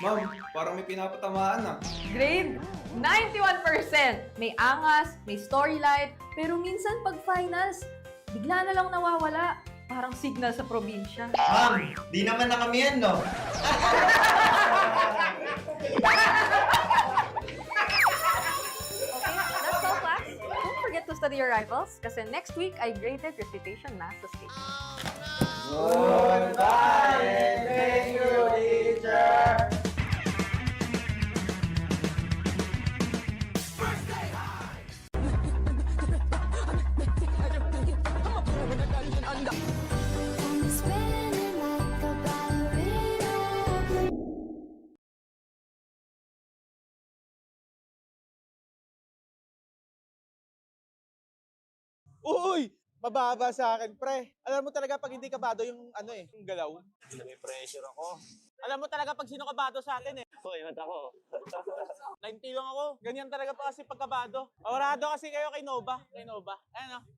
Speaker 22: Ma'am, parang may pinapatamaan ah.
Speaker 18: Grade 91%. May angas, may storyline, pero minsan pag finals, bigla na lang nawawala. Parang signal sa probinsya.
Speaker 2: Ma'am, di naman na kami yan, no?
Speaker 18: Okay, that's all, class. Don't forget to study your rivals kasi next week ay graded recitation na sa stage.
Speaker 22: Goodbye and thank you, teacher!
Speaker 23: Uy! Mababa sa akin, pre. Alam mo talaga pag hindi kabado yung yung galaw.
Speaker 19: May pressure ako.
Speaker 23: Alam mo talaga pag sino kabado sa atin eh.
Speaker 19: Hoy, mat ako.
Speaker 23: 90 lang ako. Ganyan talaga pa kasi pagkabado. Orado kasi kayo kay Nova. Ano?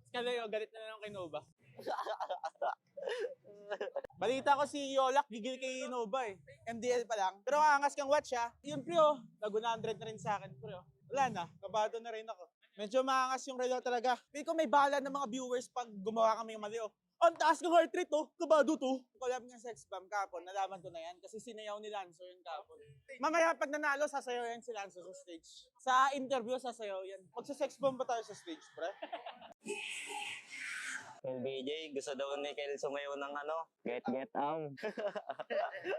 Speaker 23: Kalayo, galit na lang kay Nova. Balita ko si Yolak gigil kay Nova eh. MDL pa lang. Pero angas kang watch ha. Yun pre oh. Nag-100 na rin sa akin pre oh. Wala na. Kabado na rin ako. Medyo maangas yung relo talaga. Hindi ko may bala ng mga viewers pag gumawa kami ng mali oh. Ang taas ng heart rate oh. Kabado to. Collab ng sex bomb kapon. Nalaman ko na yan. Kasi sinayaw ni Lanzo yung kapon. Mamaya pag nanalo, sasayaw yan si Lanzo sa stage. Sa interview, sasayaw yan. Magsa-sex bomb ba tayo sa stage, pre?
Speaker 19: Yung BJ, gusto daw ni Kel sumayaw ng get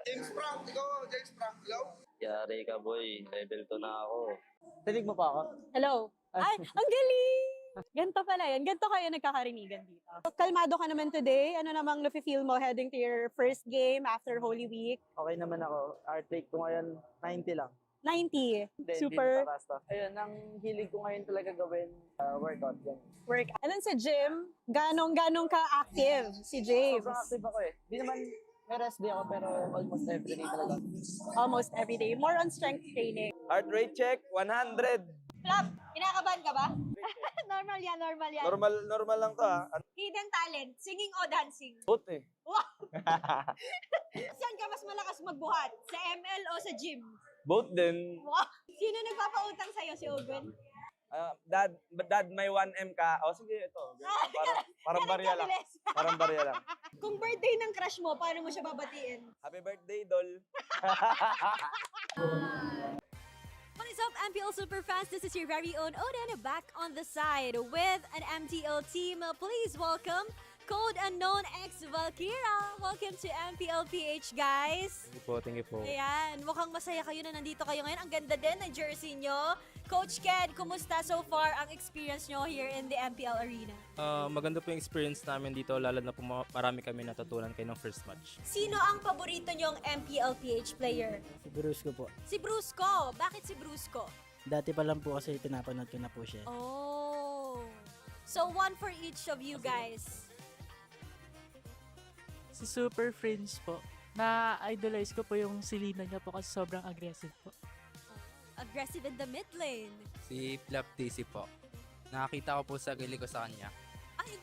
Speaker 22: James Frank, hello?
Speaker 19: Yari ka boy, level 2 na ako.
Speaker 23: Tinig mo pa ako?
Speaker 12: Hello. Ay, ang galing! Ganto pala yun. Ganto kayo nagkakarinigan dito. Kalmado ka naman today. Ano namang nafe-feel mo heading to your first game after Holy Week?
Speaker 8: Okay naman ako. Heart rate ko ngayon, 90 lang.
Speaker 12: 90.
Speaker 8: Hindi,
Speaker 12: Super.
Speaker 8: Hindi basta. Ayun, ang hilig ko ngayon talaga gawin, workout. Yan.
Speaker 12: Work. Alam sa gym, ganong ka-active si James?
Speaker 8: Sobrang active ako eh. Di naman, may rest day ako pero almost everyday talaga.
Speaker 12: Almost every day. More on strength training.
Speaker 19: Heart rate check, 100.
Speaker 1: Flop, kinakabahan ka ba? Normal yan.
Speaker 19: Normal lang to ah.
Speaker 1: Hidden talent, singing o dancing?
Speaker 19: Both eh.
Speaker 1: Wow! Saan ka mas malakas magbuhat? Sa ML o sa gym?
Speaker 19: Both din.
Speaker 1: Wow! Sino nagpapautang sa'yo, si Owen?
Speaker 19: Dad, may 1M ka. O sige, ito. Parang barya lang. Parang barya lang.
Speaker 1: Kung birthday ng crush mo, paano mo siya babatiin?
Speaker 19: Happy birthday, Dol.
Speaker 1: What is up, MPL Superfans? This is your very own Oden back on the side with an MTL team. Please welcome Code Unknown X Valkyra. Welcome to MPL PH, guys.
Speaker 4: Thank you po.
Speaker 1: Ayan, mukhang masaya kayo na nandito kayo ngayon. Ang ganda din ng jersey nyo. Coach Ken, kumusta so far ang experience nyo here in the MPL arena?
Speaker 4: Maganda po yung experience namin dito, lalo na po marami kami natutunan kayo ng first match.
Speaker 1: Sino ang paborito nyong MPL PH player?
Speaker 13: Si Brusco po.
Speaker 1: Si Brusco. Bakit si Brusco?
Speaker 13: Dati pa lang po kasi pinapanood ko na po siya.
Speaker 1: Oh. So one for each of you guys.
Speaker 14: Si Super Friends po. Na-idolize ko po yung silina niya po kasi sobrang aggressive po.
Speaker 1: Aggressive in the mid lane.
Speaker 15: Si Flap TC po. Nakakita ko po sa gili ko sa kanya.
Speaker 1: Ay,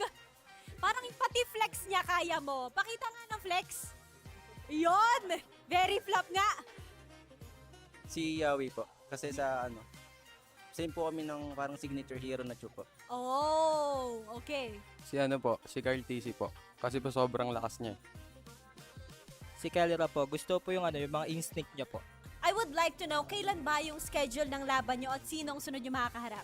Speaker 1: parang pati flex niya kaya mo. Pakita nga ng flex. Yon! Very flop nga.
Speaker 11: Si Yawi po. Kasi sa same po kami ng parang signature hero na Chupo.
Speaker 1: Oh, okay.
Speaker 20: Si si Carl TC po. Kasi po sobrang lakas niya.
Speaker 16: Si Kalira po, gusto po yung yung mga instinct niya po.
Speaker 1: I would like to know, kailan ba yung schedule ng laban nyo at sinong sunod yung makakaharap?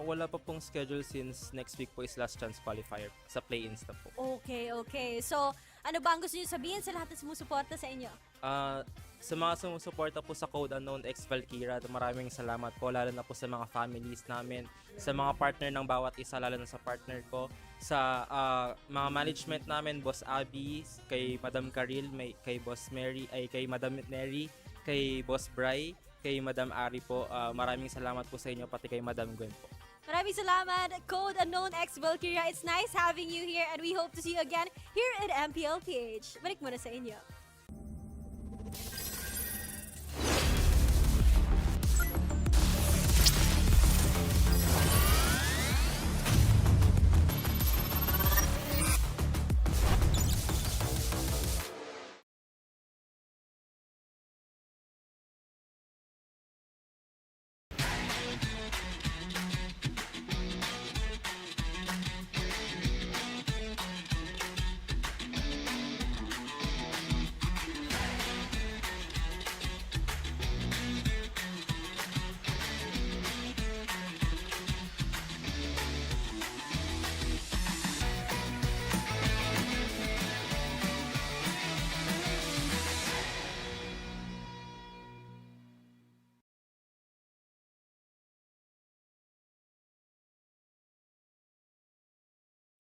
Speaker 4: Wala pa pong schedule since next week po is last chance qualifier sa play-ins na po.
Speaker 1: Okay. So, ano ba ang gusto nyo sabihin sa lahat na sumusuporta sa inyo?
Speaker 4: Sa mga sumusuporta po sa Code Unknown X Valkyra, maraming salamat po, lalo na po sa mga families namin, sa mga partner ng bawat isa, lalo na sa partner ko, sa mga management namin, Boss Abby, kay Madam Karil, kay Boss Mary, kay Madam Neri, kay Boss Bry, kay Madam Ari po. Maraming salamat po sa inyo, pati kay Madam Gwen po.
Speaker 1: Maraming salamat, Code Unknown X Valkyria. It's nice having you here and we hope to see you again here at MPL PH. Balik muna sa inyo.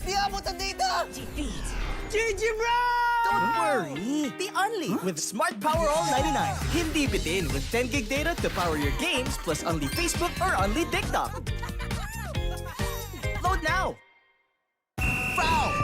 Speaker 6: Di abutan dito! GG bro! Don't worry! Be only with Smart Power All 99. Hindi bitin with 10 gig data to power your games plus only Facebook or only TikTok. Load now! Foul!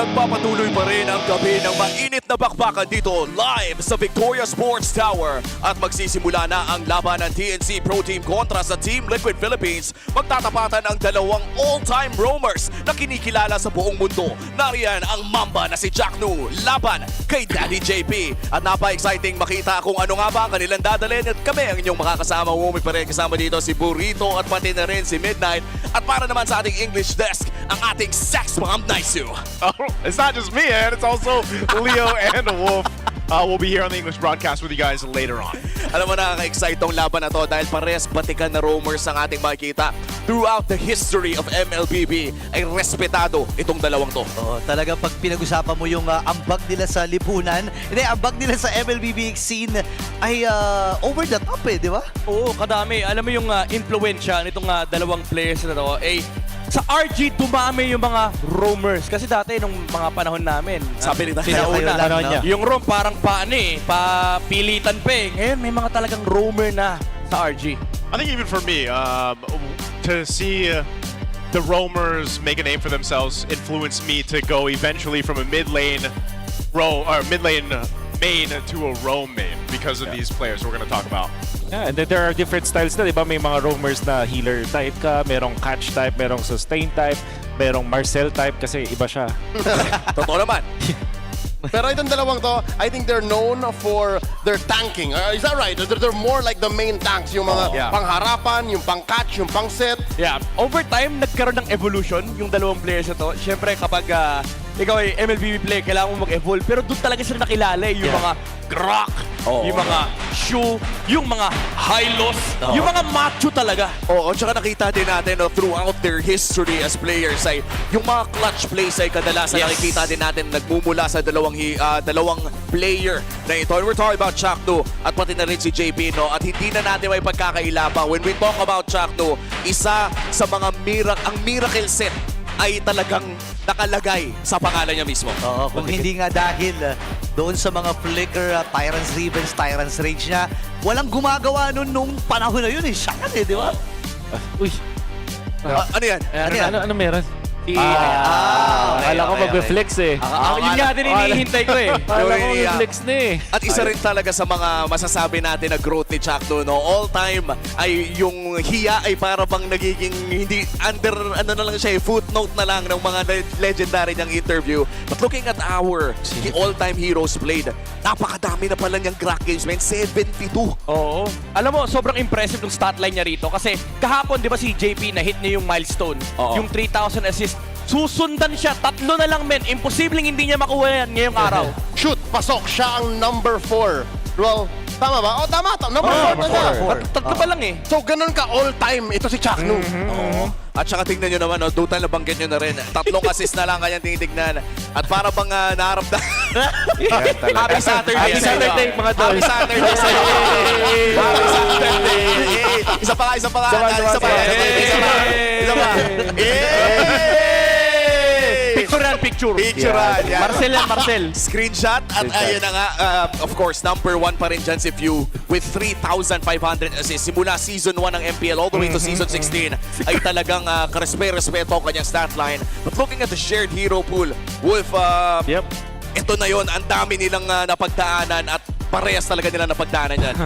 Speaker 9: Nagpapatuloy pa rin ang gabi ng mainit na bakbakan dito live sa Victoria Sports Tower. At magsisimula na ang laban ng TNC Pro Team kontra sa Team Liquid Philippines. Magtatapatan ang dalawang all-time roamers na kinikilala sa buong mundo. Nariyan ang Mamba na si Jack Nu laban kay Daddy JP. At napa-exciting makita kung ano nga ba ang kanilang dadalhin. At kami ang inyong makakasama. Umi pa rin kasama dito si Burrito at pati na rin si Midnight. At para naman sa ating English desk, ang ating sex bomb Naisu.
Speaker 10: It's not just me, and it's also Leo and Wolf. We'll be here on the English broadcast with you guys later on.
Speaker 9: Alam mo, nakaka-excite tong laban na to dahil pares batikan na roamers ang ating makikita. Throughout the history of MLBB ay respetado itong dalawang to.
Speaker 21: Talaga pag pinag-usapan mo yung ambag nila sa lipunan, hindi, ambag nila sa MLBB scene ay over the top di ba?
Speaker 24: Oo, kadami. Alam mo yung influensya nitong dalawang players na to, sa RG dumami yung mga roamers. Kasi dati nung mga panahon namin,
Speaker 9: sabi nila,
Speaker 24: sinauna, yung roam parang papilitan pa Ngayon may mga talagang roamer na sa RG.
Speaker 10: I think even for me, to see the roamers make a name for themselves influenced me to go eventually from a mid lane main to a roam main because of these players we're going to talk about.
Speaker 25: Yeah, and then there are different styles na, di ba? May mga roamers na healer type ka, merong catch type, merong sustain type, merong Marcel type kasi iba siya.
Speaker 9: Totoo naman.
Speaker 26: Pero itong dalawang to, I think they're known for their tanking. Is that right? They're more like the main tanks. Yung mga pangharapan, yung pang-catch, yung pang-set.
Speaker 24: Yeah, over time, nagkaroon ng evolution yung dalawang players na to. Siyempre, kapag ikaw ay MLBB player, kailangan mo mag-evolve. Pero doon talaga sila nakilala yung mga Grok, yung mga Shu, yung mga Hylos, yung mga macho talaga.
Speaker 9: Oo, tsaka nakita din natin throughout their history as players ay yung mga clutch plays ay kadalasan nakikita din natin nagmumula sa dalawang player na ito. And we're talking about Chakno at pati na rin si JP, no? At hindi na natin may pagkakaila pa. When we talk about Chakno, isa sa mga miracle set ay talagang nakalagay sa pangalan niya mismo.
Speaker 21: Oo, kung hindi nga dahil doon sa mga flicker, Tyrant's Revenge, Tyrant's Rage niya, walang gumagawa nun nung panahon na yun Siya yan di ba?
Speaker 25: Uy.
Speaker 9: Ano yan?
Speaker 25: Ano meron? Akala ko mag-reflex
Speaker 24: Yun nga din hinihintay ko
Speaker 25: Akala ko mag-reflex na
Speaker 9: At isa rin talaga sa mga masasabi natin na growth ni Chakno, no? All time ay yung hiya ay para bang nagiging hindi under, na lang siya, footnote na lang ng mga legendary niyang interview. But looking at the all-time heroes played, napakadami na pala niyang crack games, man. 72.
Speaker 24: Oo. Alam mo, sobrang impressive yung stat line niya rito kasi kahapon, di ba si JP na hit niya yung milestone, yung 3,000 assists. Susundan siya, 3 na lang, men. Imposibleng hindi niya makuha yan ngayong araw.
Speaker 26: Shoot, pasok. Siya ang number 4. Well, tama ba? Tama. Number 4 na siya.
Speaker 24: 3 pa lang
Speaker 26: So, ganun ka all-time. Ito si Chakno.
Speaker 9: At saka tingnan nyo naman, total na banggit nyo na rin. 3 assist na lang kanyang tinitignan. At para bang naharap na... Happy Saturday.
Speaker 25: Happy Saturday, mga tol.
Speaker 9: Happy Saturday sa'yo. Happy Saturday. Isa pa. Picturean.
Speaker 24: Marcel.
Speaker 9: Screenshot. At ayun na nga, of course, number 1 pa rin dyan si Few with 3,500 assists. Simula season 1 ng MPL all the way to season 16 ay talagang karespeto ang kanyang stat line. But looking at the shared hero pool, Wolf, ito na yon, ang dami nilang napagdaanan at parehas talaga nila napagdaanan yan.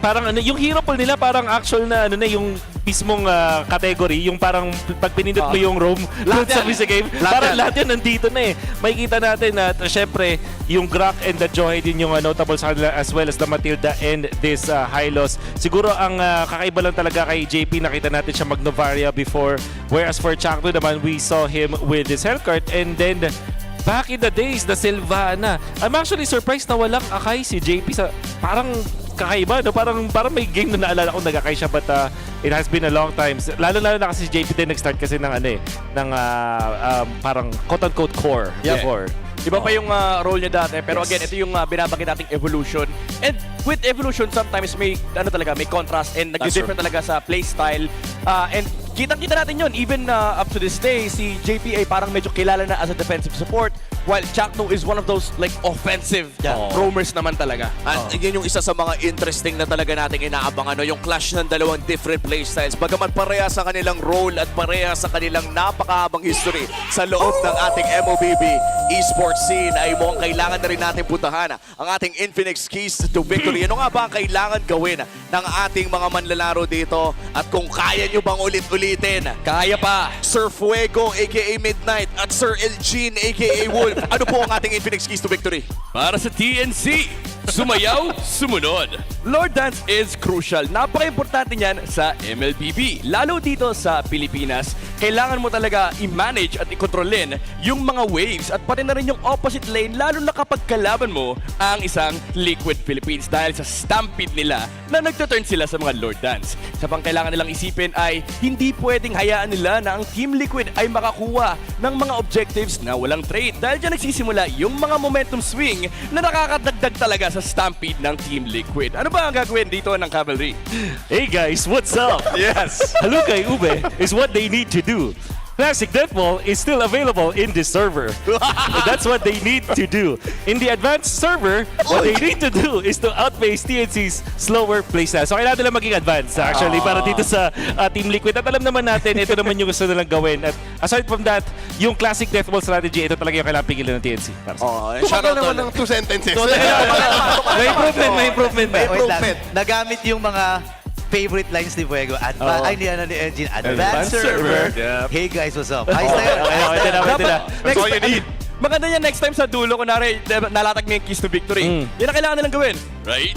Speaker 25: Parang yung hero pool nila parang actual na yung mismong category, yung parang pag pinindot mo yung roam lahat sa game, parang lahat yan nandito na Makikita natin na syempre yung Grok and the Joy din yung notable sa kanila as well as the Matilda and this Hylos. Siguro ang kakaiba lang talaga kay JP, nakita natin siya mag-Novaria before, whereas for Chakno naman, we saw him with his Hellcart and then back in the days, the Sylvana. I'm actually surprised na walang Akai si JP sa parang kakaiba, no? Parang may game na naalala ko nag-Akai siya, but it has been a long time. Lalo na kasi si JP din nag-start kasi ng parang quote-unquote core before.
Speaker 24: Iba pa yung role niya dati, pero again, ito yung binabagay nating evolution. And with evolution, sometimes may contrast and nag-different talaga sa playstyle. And kitang-kita natin yun, even up to this day, si JP ay parang medyo kilala na as a defensive support. while Chakno is one of those like offensive roamers naman talaga.
Speaker 9: At yun yung isa sa mga interesting na talaga nating inaabang, yung clash ng dalawang different playstyles. Bagaman pareha sa kanilang role at pareha sa kanilang napakahabang history sa loob ng ating MOBB esports scene, ay mukhang kailangan na rin natin puntahan ang ating Infinix Keys to Victory. Ano nga ba ang kailangan gawin ng ating mga manlalaro dito? At kung kaya nyo bang ulit-ulitin?
Speaker 24: Kaya pa!
Speaker 9: Sir Fuego aka Midnight at Sir Elgin aka Wolf. Ano po ang ating Infinix Keys to Victory?
Speaker 24: Para sa TNC, sumayaw, sumunod. Lord Dance is crucial. Napaka-importante niyan sa MLBB. Lalo dito sa Pilipinas, kailangan mo talaga i-manage at i-kontrolin yung mga waves at pati na rin yung opposite lane, lalo na kapag kalaban mo ang isang Liquid Philippines dahil sa stampede nila na nagtuturn sila sa mga Lord Dance. Sa pang kailangan nilang isipin ay hindi pwedeng hayaan nila na ang Team Liquid ay makakuha ng mga objectives na walang trade dahil dyan nagsisimula yung mga momentum swing na nakakadagdag talaga sa stampede ng Team Liquid. Ano ba ang gagawin dito ng Cavalry?
Speaker 25: Hey guys, what's up?
Speaker 24: Yes!
Speaker 25: Halukay Ube is what they need to do. Classic Deathball is still available in this server. That's what they need to do. In the advanced server, what they need to do is to outpace TNC's slower playstyle. So kailangan nila maging advanced actually para dito sa Team Liquid. At alam naman natin, ito naman yung gusto nilang gawin. At aside from that, yung classic Deathball strategy, ito talaga yung kailangan pigilan ng TNC.
Speaker 26: Tumagal naman ng 2 sentences.
Speaker 25: May improvement.
Speaker 21: Wait lang. Nagamit yung mga favorite lines ni Fuego. Ay, ni Engine. Advanced server.
Speaker 24: Yep.
Speaker 21: Hey guys, what's up? Ayos na yun.
Speaker 24: That's all you need. Maganda yan next time sa dulo, kunwari nalatag mo yung keys to victory. Yan ang kailangan nilang gawin. Right?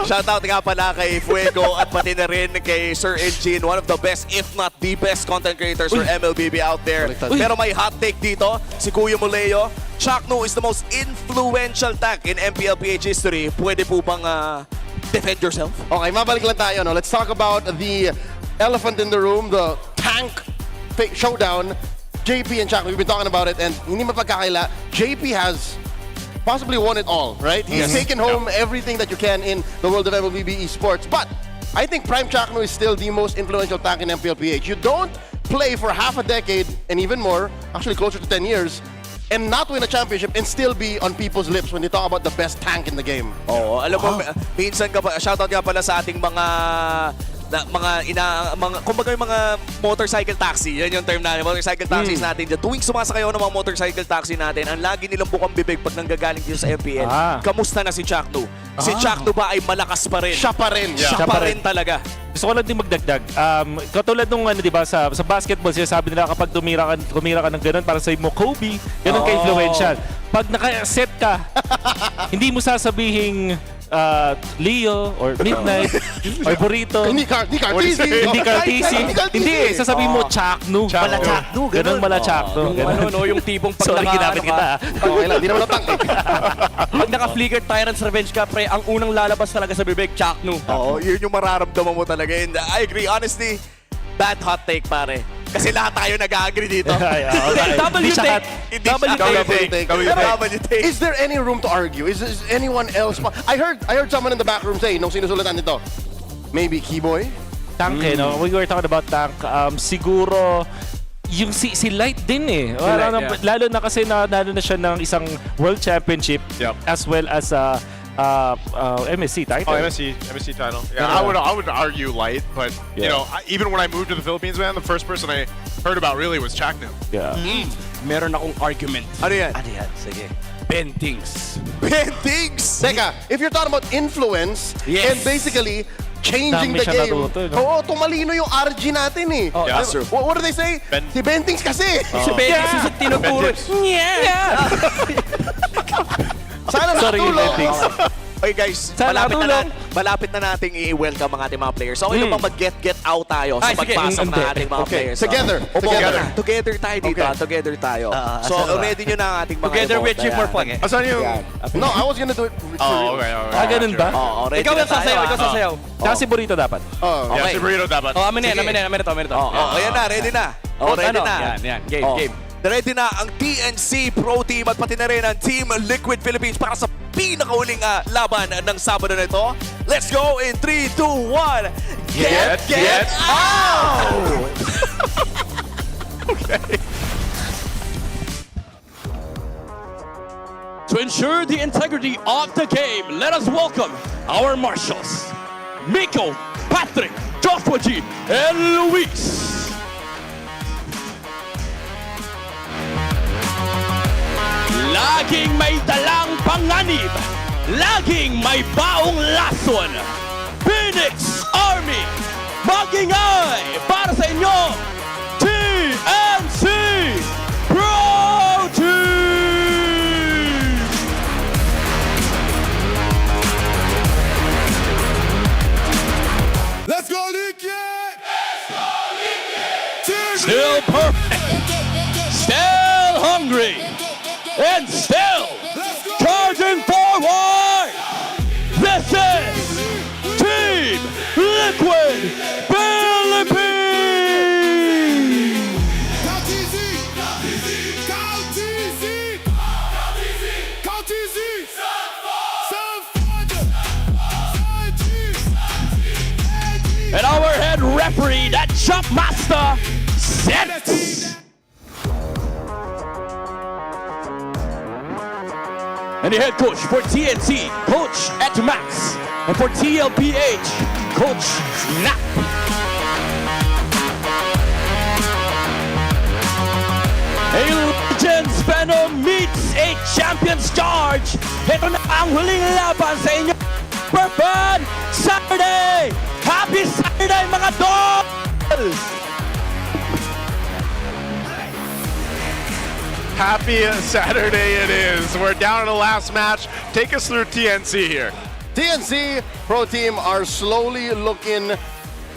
Speaker 9: Shoutout nga pala kay Fuego at pati na rin kay Sir Engine, one of the best, if not the best content creators for MLBB out there. Pero may hot take dito, si Kuya Muleo. Chakno is the most influential tank in MPL PH history. Pwede po bang defend yourself?
Speaker 26: Okay, mabalik lang tayo. No? Let's talk about the elephant in the room, the tank showdown. JP and Chakno, we've been talking about it, and hindi mapagkakaila, JP has possibly won it all, right? He's taken home everything that you can in the world of MLBB esports. But I think Prime Chakno is still the most influential tank in MPL PH. You don't play for half a decade and even more, actually closer to 10 years, and not win a championship and still be on people's lips when they talk about the best tank in the game.
Speaker 9: Oo, alam mo, minsan ka pa, shoutout nga pala sa ating mga kumbaga yung mga motorcycle taxi, yan yung term natin, motorcycle taxis natin dyan. Tuwing sumasakay ako ng mga motorcycle taxi natin, ang lagi nilang bukang bibig pag nanggagaling dito sa MPL. Kamusta na si Chakno? Si Chakno ba ay malakas pa rin?
Speaker 26: Siya pa rin.
Speaker 9: Siya pa rin talaga.
Speaker 25: Gusto ko lang din magdagdag. Katulad nung di ba sa basketball, sinasabi nila kapag tumira ka ng ganun, para sa mo Kobe, ganun ka-influential. Pag naka-set ka, hindi mo sasabihing Leo or Midnight or Burrito.
Speaker 26: Hindi Cartesi.
Speaker 25: Hindi, sasabihin mo Chakno.
Speaker 21: Mala Chakno.
Speaker 25: Ganun mala Chakno.
Speaker 24: Yung tipong pag
Speaker 25: Sorry, ginamit kita.
Speaker 26: Okay lang, di naman natangke.
Speaker 24: Pag naka-flicker Tyrant's Revenge ka, pre, ang unang lalabas talaga sa bibig, Chakno.
Speaker 9: Oo, yun yung mararamdaman mo talaga. And I agree, honestly, bad hot take pare. Kasi lahat tayo nag-agree dito.
Speaker 24: Double take.
Speaker 26: Is there any room to argue? Is anyone else? I heard someone in the back room say, nung sinusulatan nito, maybe Keyboy?
Speaker 25: Tank no? We were talking about tank. Siguro, yung si Light din eh. Lalo na kasi nanalo na siya ng isang World Championship as well as MSC title.
Speaker 10: MSC title. Yeah, I would argue Light, but you know, even when I moved to the Philippines, man, the first person I heard about really was Chakno.
Speaker 25: Yeah.
Speaker 24: Meron akong argument.
Speaker 9: Ano yan?
Speaker 21: Sige.
Speaker 24: Bentings.
Speaker 26: Teka, if you're talking about influence and basically changing the game. Oo, tumalino yung RG natin eh.
Speaker 9: That's true.
Speaker 26: What do they say? Si Bentings kasi.
Speaker 24: Si Bentings si tinuturo.
Speaker 26: Sana matulong.
Speaker 9: Okay guys, malapit na nating i-welcome ang ating mga players. So okay lang bang mag-get out tayo sa pagpasok ng ating mga players? Together tayo dito. Together tayo. So ready nyo na ang ating mga
Speaker 24: Together we achieve more fun.
Speaker 26: Asan yung... No, I was gonna do it.
Speaker 24: Okay.
Speaker 25: Ganun ba?
Speaker 24: Ikaw ang sasayaw.
Speaker 25: Tsaka si Burrito dapat.
Speaker 10: Yeah, si Burrito dapat.
Speaker 24: Amin ito.
Speaker 9: Ayan na, ready na. Ready na.
Speaker 24: Yan. Game.
Speaker 9: Ready na ang TNC Pro Team at pati na rin ang Team Liquid Philippines para sa pinakauling laban ng Sabado na ito. Let's go in 3, 2, 1. Get out!
Speaker 10: Okay.
Speaker 24: ensure the integrity of the game, let us welcome our marshals, Miko, Patrick, Joshua G, and Luis. Laging may dalang panganib, laging may baong lason. Phoenix Army, magingay para sa inyo, TNC Pro Team!
Speaker 2: Let's go, Lincoln!
Speaker 24: Still perfect, still hungry, and still charging forward. This is Team Liquid Philippines! And our head referee, that jump master, sets. And the head coach for TNC, Coach Max. And for TLPH, Coach Nap. A Legends Venom meets a Champion's Charge. Ito na ang huling laban sa inyo. Perfect Saturday! Happy Saturday, mga dolls!
Speaker 10: Happy Saturday it is. We're down to the last match. Take us through TNC here.
Speaker 26: TNC Pro Team are slowly looking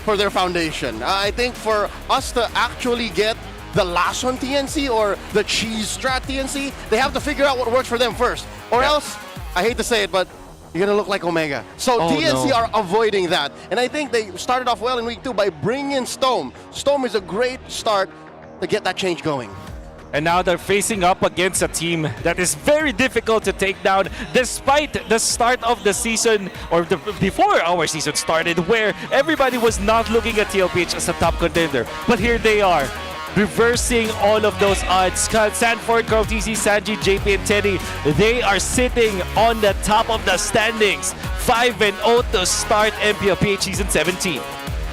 Speaker 26: for their foundation. I think for us to actually get the last on TNC or the cheese strat TNC, they have to figure out what works for them first. Or else, I hate to say it, but you're gonna look like Omega. So TNC are avoiding that. And I think they started off well in week 2 by bringing in Storm. Storm is a great start to get that change going.
Speaker 25: And now they're facing up against a team that is very difficult to take down despite the start of the season, or before our season started, where everybody was not looking at TLPH as a top contender. But here they are, reversing all of those odds. Sanford, Carl TC, Sanji, JP, and Teddy, they are sitting on the top of the standings. 5-0 to start MPL PH Season 17.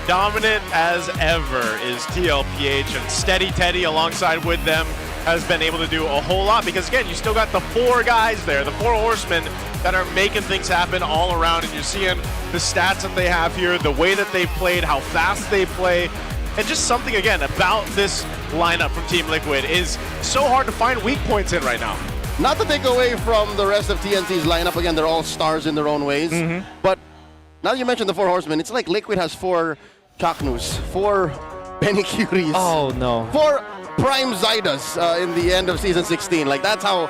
Speaker 10: Dominant as ever is TLPH, and Steady Teddy alongside with them has been able to do a whole lot, because again, you still got the 4 guys there, the 4 horsemen that are making things happen all around, and you're seeing the stats that they have here, the way that they played, how fast they play, and just something again about this lineup from Team Liquid is so hard to find weak points in right now.
Speaker 26: Not to take away from the rest of TNC's lineup, again, they're all stars in their own ways, but now that you mentioned the 4 horsemen, it's like Liquid has 4 Chaknus, 4 Benny Curies.
Speaker 25: Oh no.
Speaker 26: 4 Prime Zydas in the end of Season 16. Like, that's how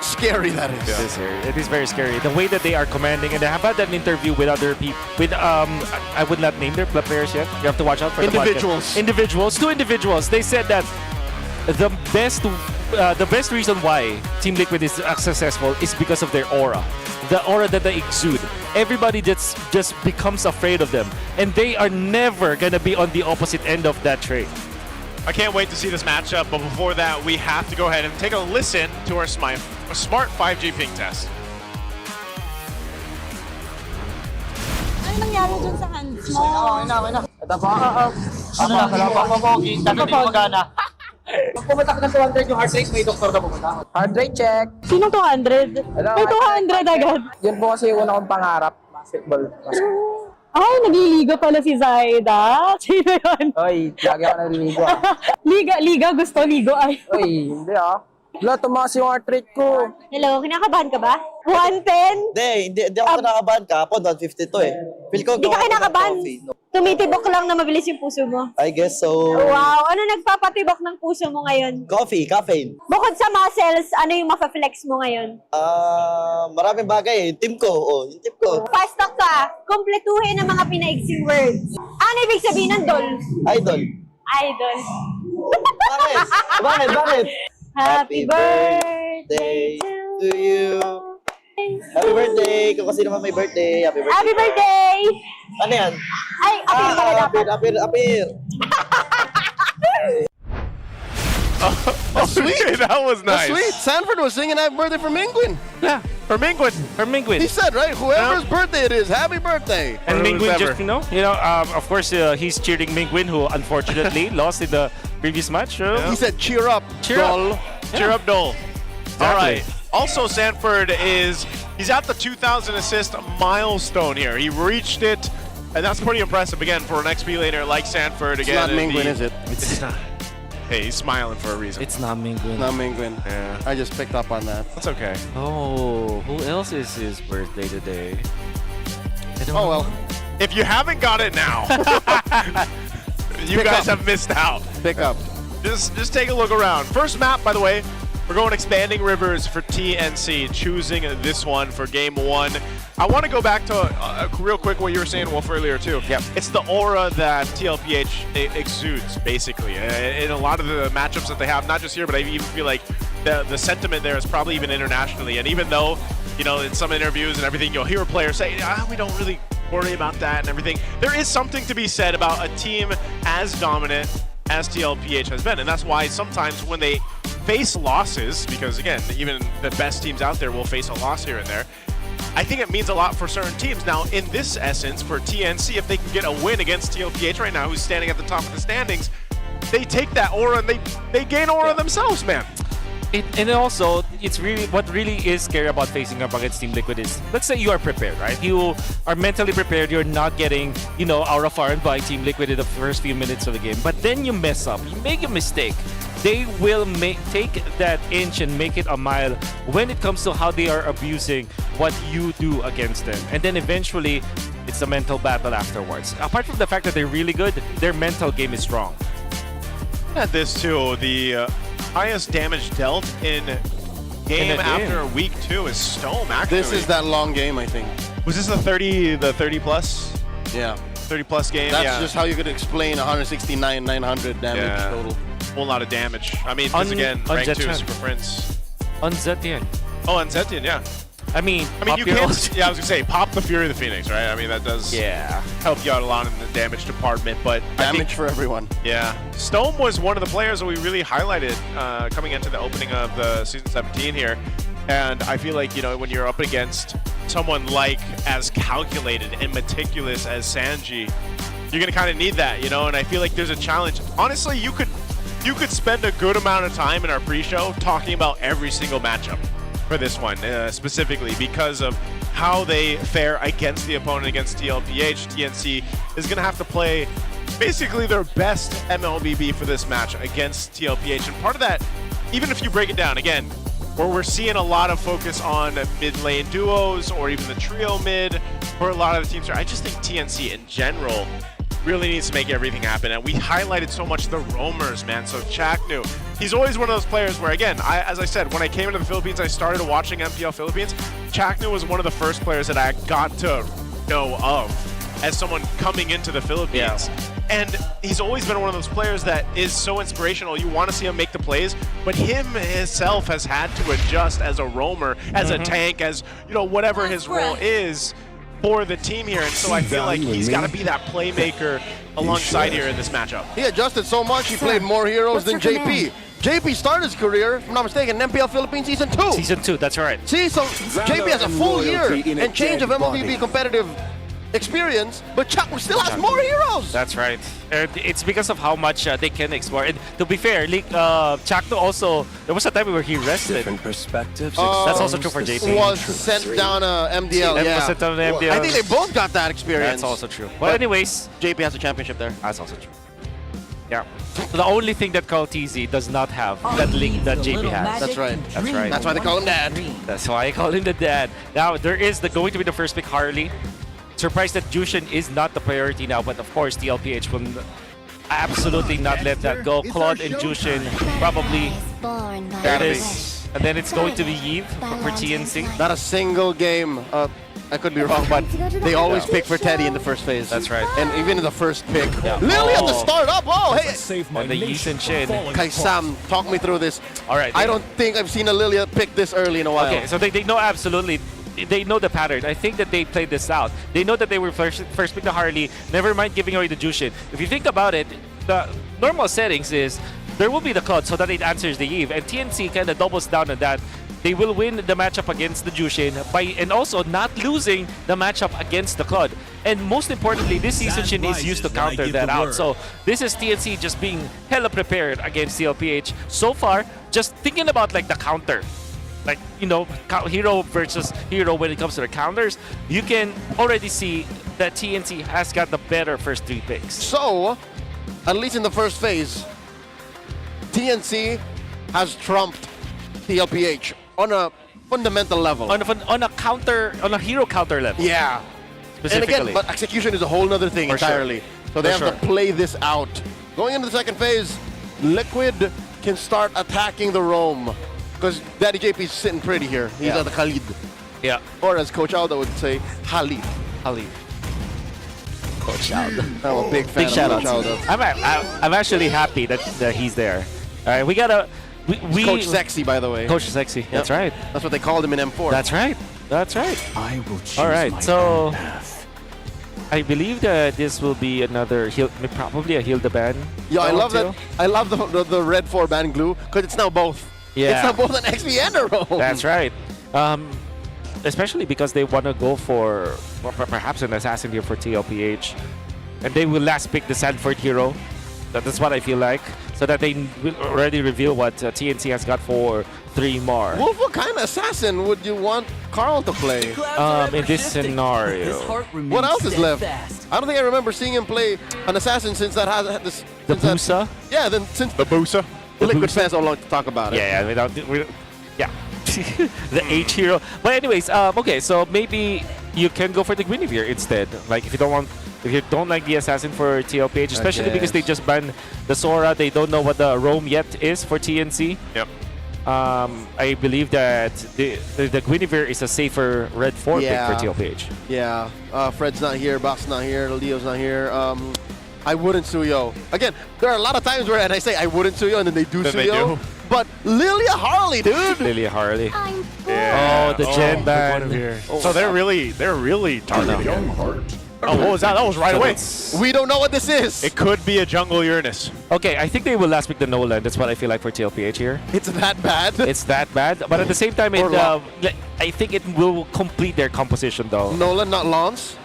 Speaker 26: scary that is.
Speaker 25: It is scary. It is very scary. The way that they are commanding, and I have had an interview with other people, with I would not name their players yet. You have to watch out for
Speaker 26: individuals.
Speaker 25: The individuals. 2 individuals. They said that the best reason why Team Liquid is successful is because of their aura. The aura that they exude. Everybody just becomes afraid of them, and they are never gonna be on the opposite end of that trait.
Speaker 10: I can't wait to see this matchup, but before that, we have to go ahead and take a listen to our smart 5G ping test.
Speaker 6: Ano nangyari dun sa hands mo?
Speaker 8: Ito po. Ano na, kalawa po, hindi magana. Pag pumunta ka ng 200 yung heart rate, may doktor na pumunta. Heart rate check.
Speaker 12: Sino 200? May 200 agad.
Speaker 8: Yun po kasi yung una kong pangarap, basketball.
Speaker 12: Ay, nagliligo pala si Zaida. Sino yun?
Speaker 8: Oy, lagi ako naliligo
Speaker 12: Liga, gusto ligo ay.
Speaker 8: Oy, hindi Wala, tumaas yung heart rate ko.
Speaker 12: Hello, kinakabahan ka ba? 110?
Speaker 3: Hindi ako kinakabahan kahapon, 152 eh. Feel ko
Speaker 12: Hindi ka kinakabahan. Tumitibok lang na mabilis yung puso mo.
Speaker 3: I guess so.
Speaker 12: Wow, ano nagpapatibok ng puso mo ngayon?
Speaker 3: Coffee, caffeine.
Speaker 12: Bukod sa muscles, ano yung mafa-flex mo ngayon?
Speaker 3: Maraming bagay eh. Yung team ko, yung team ko.
Speaker 12: Fast talk ka, kumpletuhin ang mga pinaigsing words. Ano ibig sabihin ng dol?
Speaker 3: Idol.
Speaker 12: Idol.
Speaker 3: Bakit?
Speaker 12: Happy birthday
Speaker 3: to you. Happy birthday! Kung kasi naman may birthday. Happy birthday!
Speaker 12: Happy birthday!
Speaker 3: Ano yan?
Speaker 12: Ay, apir pala dapat.
Speaker 3: Apir.
Speaker 26: sweet.
Speaker 10: That was nice.
Speaker 26: That's sweet. Sanford was singing happy birthday for Mingwin.
Speaker 10: Yeah, for Mingwin.
Speaker 25: For Mingwin.
Speaker 26: He said, right, whoever's birthday it is, happy birthday.
Speaker 25: And
Speaker 10: Or
Speaker 25: Mingwin
Speaker 10: whoever.
Speaker 25: just, of course, he's cheering Mingwin, who unfortunately lost in the previous match.
Speaker 26: He said, cheer up,
Speaker 25: Cheer
Speaker 26: doll.
Speaker 25: up.
Speaker 10: Cheer up, Dole. All right.
Speaker 25: Exactly.
Speaker 10: Also, Sanford he's at the 2,000 assist milestone here. He reached it, and that's pretty impressive, again, for an XP laner like Sanford.
Speaker 26: It's
Speaker 10: Again,
Speaker 26: not Mingwin, is it?
Speaker 10: It's not. Hey, he's smiling for a reason.
Speaker 16: It's not Mingwin.
Speaker 26: Not Mingwin.
Speaker 10: Yeah.
Speaker 26: I just picked up on that.
Speaker 10: That's okay.
Speaker 16: Oh, who else is his birthday today?
Speaker 26: Oh, well.
Speaker 10: If you haven't got it now, you
Speaker 26: Pick
Speaker 10: guys
Speaker 26: up.
Speaker 10: have missed out.
Speaker 26: Pick up.
Speaker 10: Just take a look around. First map, by the way, we're going Expanding Rivers for TNC, choosing this one for game 1. I want to go back to real quick what you were saying, Wolf, earlier too.
Speaker 25: Yep.
Speaker 10: It's the aura that TLPH exudes, basically, in a lot of the matchups that they have, not just here, but I even feel like the sentiment there is probably even internationally. And even though, in some interviews and everything, you'll hear a player say, we don't really worry about that and everything, there is something to be said about a team as dominant as TLPH has been. And that's why sometimes when they face losses, because again, even the best teams out there will face a loss here and there, I think it means a lot for certain teams. Now, in this essence, for TNC, if they can get a win against TLPH right now, who's standing at the top of the standings, they take that aura and they gain aura themselves, man.
Speaker 25: And also, it's really what really is scary about facing up against Team Liquid is, let's say you are prepared, right? You are mentally prepared. You're not getting, aura farmed by Team Liquid in the first few minutes of the game. But then you mess up. You make a mistake. They will take that inch and make it a mile when it comes to how they are abusing what you do against them. And then eventually, it's a mental battle afterwards. Apart from the fact that they're really good, their mental game is strong.
Speaker 10: At this too, the highest damage dealt in game after week 2 is Stome, actually.
Speaker 26: This is that long game, I think.
Speaker 10: Was this the 30 plus?
Speaker 26: Yeah.
Speaker 10: 30 plus game?
Speaker 26: That's just how you could explain 169, 900 damage total.
Speaker 10: Whole lot of damage. I mean, because again, rank 2
Speaker 25: Zetien.
Speaker 10: Super Prince.
Speaker 25: On Zetien.
Speaker 10: Oh, on Zetien, yeah.
Speaker 25: I mean,
Speaker 10: you can't. Yeah, I was gonna say, pop the Fury of the Phoenix, right? I mean, that does help you out a lot in the damage department, but
Speaker 26: damage for everyone.
Speaker 10: Yeah, Stome was one of the players that we really highlighted coming into the opening of the season 17 here, and I feel like when you're up against someone like as calculated and meticulous as Sanji, you're gonna kind of need that, and I feel like there's a challenge. Honestly, you could spend a good amount of time in our pre-show talking about every single matchup for this one, specifically because of how they fare against the opponent, against TLPH. TNC is going to have to play basically their best MLBB for this match against TLPH. And part of that, even if you break it down, again, where we're seeing a lot of focus on mid-lane duos or even the trio mid for a lot of the teams here, I just think TNC in general really needs to make everything happen. And we highlighted so much the roamers, man. So Chaknu, he's always one of those players where, again, as I said, when I came into the Philippines, I started watching MPL Philippines. Chaknu was one of the first players that I got to know of as someone coming into the Philippines. And he's always been one of those players that is so inspirational. You want to see him make the plays, but him himself has had to adjust as a roamer, as a tank, as whatever his role is for the team here. And so I feel like he's got to be that playmaker alongside here in this matchup.
Speaker 26: He adjusted so much, he played more heroes than JP. JP started his career, if I'm not mistaken, in MPL Philippines Season 2.
Speaker 25: Season 2, that's right.
Speaker 26: See, so JP has a full year and change of MLBB competitive experience, but Chuck still has more heroes.
Speaker 25: That's right. It's because of how much they can explore. And to be fair, Chakno also, there was a time where he rested.
Speaker 2: Different perspectives.
Speaker 25: That's also true for JP.
Speaker 26: Was sent down MDL,
Speaker 25: Was sent down MDL.
Speaker 26: I think they both got that experience.
Speaker 25: That's also true. But anyways,
Speaker 26: JP has a championship there.
Speaker 25: That's also true. Yeah. The only thing that Call TZ does not have, that link that JP has.
Speaker 26: That's right.
Speaker 25: That's right.
Speaker 26: That's why they call him Dad.
Speaker 25: That's why I call him the Dad. Now, there is going to be the first pick, Harley. Surprised that Jushin is not the priority now, but of course TLPH will absolutely not let that go. Claude and Jushin probably. There it is. And then it's going to be Yves for TNC.
Speaker 26: Not a single game. I could be wrong, but they always pick for Teddy in the first phase.
Speaker 25: That's right.
Speaker 26: And even in the first pick. Lily at the start up. Oh, hey.
Speaker 25: And the Yeast and Shin.
Speaker 26: Kai Sam, talk me through this.
Speaker 25: All right.
Speaker 26: I don't think I've seen a Lilia pick this early in a while.
Speaker 25: Okay, so they know absolutely. They know the pattern. I think that they played this out. They know that they were first pick the Harley, never mind giving away the Jushin. If you think about it, the normal settings is there will be the Cloud so that it answers the Eve. And TNC kind of doubles down on that. They will win the matchup against the Jushin and also not losing the matchup against the Cloud. And most importantly, this season Shin is used to counter that out. So this is TNC just being hella prepared against TLPH. So far, just thinking about like the counter. Like, you know, hero versus hero when it comes to the counters, you can already see that TNC has got the better first 3 picks.
Speaker 26: So, at least in the first phase, TNC has trumped TLPH on a fundamental level.
Speaker 25: On a hero counter level.
Speaker 26: Yeah. And again, but execution is a whole other thing entirely. So they have to play this out. Going into the second phase, Liquid can start attacking the roam. Because Daddy JP is sitting pretty here. He's at the Khalid.
Speaker 25: Yeah.
Speaker 26: Or as Coach Aldo would say, Halid.
Speaker 25: Coach Aldo.
Speaker 26: I'm a big fan of
Speaker 25: shout
Speaker 26: Coach
Speaker 25: out.
Speaker 26: Aldo.
Speaker 25: I'm actually happy that he's there. All right, we gotta. We
Speaker 26: Coach Sexy, by the way.
Speaker 25: Coach Sexy. Yep. That's right.
Speaker 26: That's what they called him in M4.
Speaker 25: That's right.
Speaker 2: I will choose
Speaker 25: all right,
Speaker 2: my
Speaker 25: so
Speaker 2: own path.
Speaker 25: I believe that this will be another probably a Hilda ban.
Speaker 26: Yeah, I love that. I love the red 4 ban glue because it's now both.
Speaker 25: Yeah.
Speaker 26: It's now both an XP and a roam.
Speaker 25: That's right. Especially because they want to go for perhaps an assassin here for TLPH, and they will last pick the Sanford hero. That's what I feel like, so that they will already reveal what TNC has got for 3 more.
Speaker 26: Wolf, what kind of assassin would you want Carl to play?
Speaker 25: In this scenario,
Speaker 26: what else is left? I don't think I remember seeing him play an assassin since that has this.
Speaker 25: The Busa?
Speaker 26: Yeah, then since
Speaker 24: the Busa.
Speaker 26: The Liquid fans don't like to talk about it.
Speaker 25: Yeah, the H hero. But anyways, okay, so maybe you can go for the Guinevere instead. Like if you don't like the assassin for TLPH, especially because they just banned the Sora, they don't know what the roam yet is for TNC.
Speaker 24: Yep.
Speaker 25: I believe that the Guinevere is a safer red 4 pick for TLPH.
Speaker 26: Yeah, Fred's not here, Box not here, Leo's not here. I wouldn't Suyo. Again, there are a lot of times where I say I wouldn't Suyo and then they do Suyo. But Lilia Harley, dude.
Speaker 25: Lilia Harley.
Speaker 24: Yeah.
Speaker 25: Oh, the Gen ban.
Speaker 24: So they're really targeting. Oh, what was that? That was right away.
Speaker 26: We don't know what this is.
Speaker 24: It could be a jungle Uranus.
Speaker 25: Okay, I think they will last pick the Nolan. That's what I feel like for TLPH here.
Speaker 26: It's that bad?
Speaker 25: It's that bad. But at the same time, I think it will complete their composition though.
Speaker 26: Nolan, not Lance?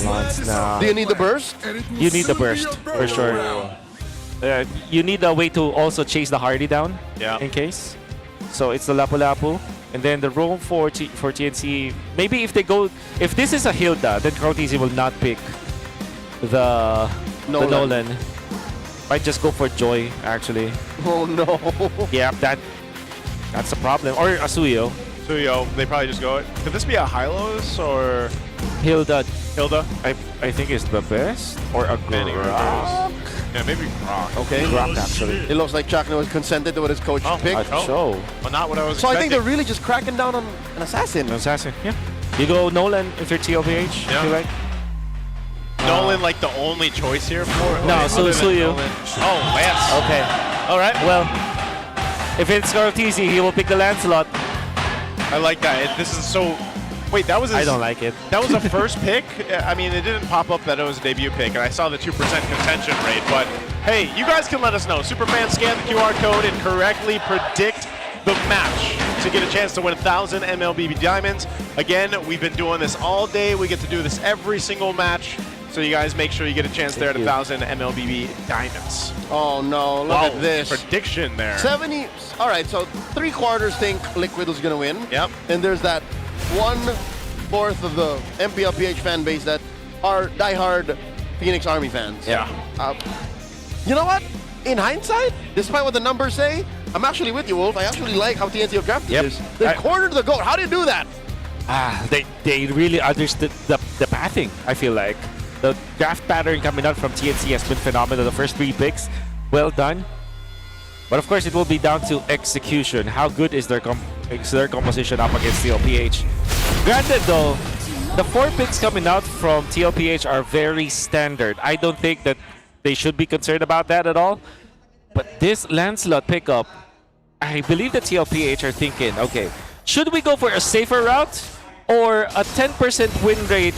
Speaker 25: Lance, no.
Speaker 26: Do you need the burst?
Speaker 25: You need the burst, for sure. You need a way to also chase the Hardy down in case. So it's the Lapu-Lapu. And then the roam for TNC, maybe if this is a Hilda, then Krautisi will not pick the Nolan. Might just go for Joy, actually.
Speaker 26: Oh no.
Speaker 25: Yeah, that's a problem. Or a Suyo.
Speaker 24: Suyo, they probably just go. Could this be a Hylos or
Speaker 25: Hilda?
Speaker 24: I
Speaker 25: think is the best. Or a Grok.
Speaker 24: Yeah, maybe Grok.
Speaker 26: Okay.
Speaker 25: Grok, actually.
Speaker 26: It looks like Chakna was consented to what his coach picked.
Speaker 25: So.
Speaker 24: Well, not what I was
Speaker 26: So
Speaker 24: expecting.
Speaker 26: I think they're really just cracking down on an assassin.
Speaker 25: An assassin, yeah. You go Nolan if you're TLPH,
Speaker 24: Yeah.
Speaker 25: I feel like.
Speaker 24: Nolan like the only choice here for?
Speaker 25: No, Suyu.
Speaker 24: Oh, Lance.
Speaker 25: Okay.
Speaker 24: All right.
Speaker 25: Well, if it's Krautisi, he will pick the Lancelot.
Speaker 24: I like that. This is so... Wait, that was
Speaker 25: I don't like it.
Speaker 24: That was a first pick? I mean, it didn't pop up that it was a debut pick, and I saw the 2% contention rate, but hey, you guys can let us know. Superfans, scan the QR code and correctly predict the match to get a chance to win 1,000 MLBB Diamonds. Again, we've been doing this all day. We get to do this every single match. So you guys make sure you get a chance there at 1,000 MLBB Diamonds.
Speaker 26: Oh no, look at this.
Speaker 24: Prediction there.
Speaker 26: 70, all right, so 3/4 think Liquid is gonna win.
Speaker 24: Yep.
Speaker 26: And there's that 1/4 of the MPL PH fan base that are diehard Phoenix Army fans.
Speaker 24: Yeah.
Speaker 26: You know what? In hindsight, despite what the numbers say, I'm actually with you, Wolf. I actually like how TNC have drafted this. They cornered the goat. How do you do that?
Speaker 25: They really understood the pathing, I feel like. The draft pattern coming out from TNC has been phenomenal. The first 3 picks, well done. But of course, it will be down to execution. How good is their composition up against TLPH? Granted, though, the 4 picks coming out from TLPH are very standard. I don't think that they should be concerned about that at all. But this Lancelot pickup, I believe the TLPH are thinking, okay, should we go for a safer route or a 10% win rate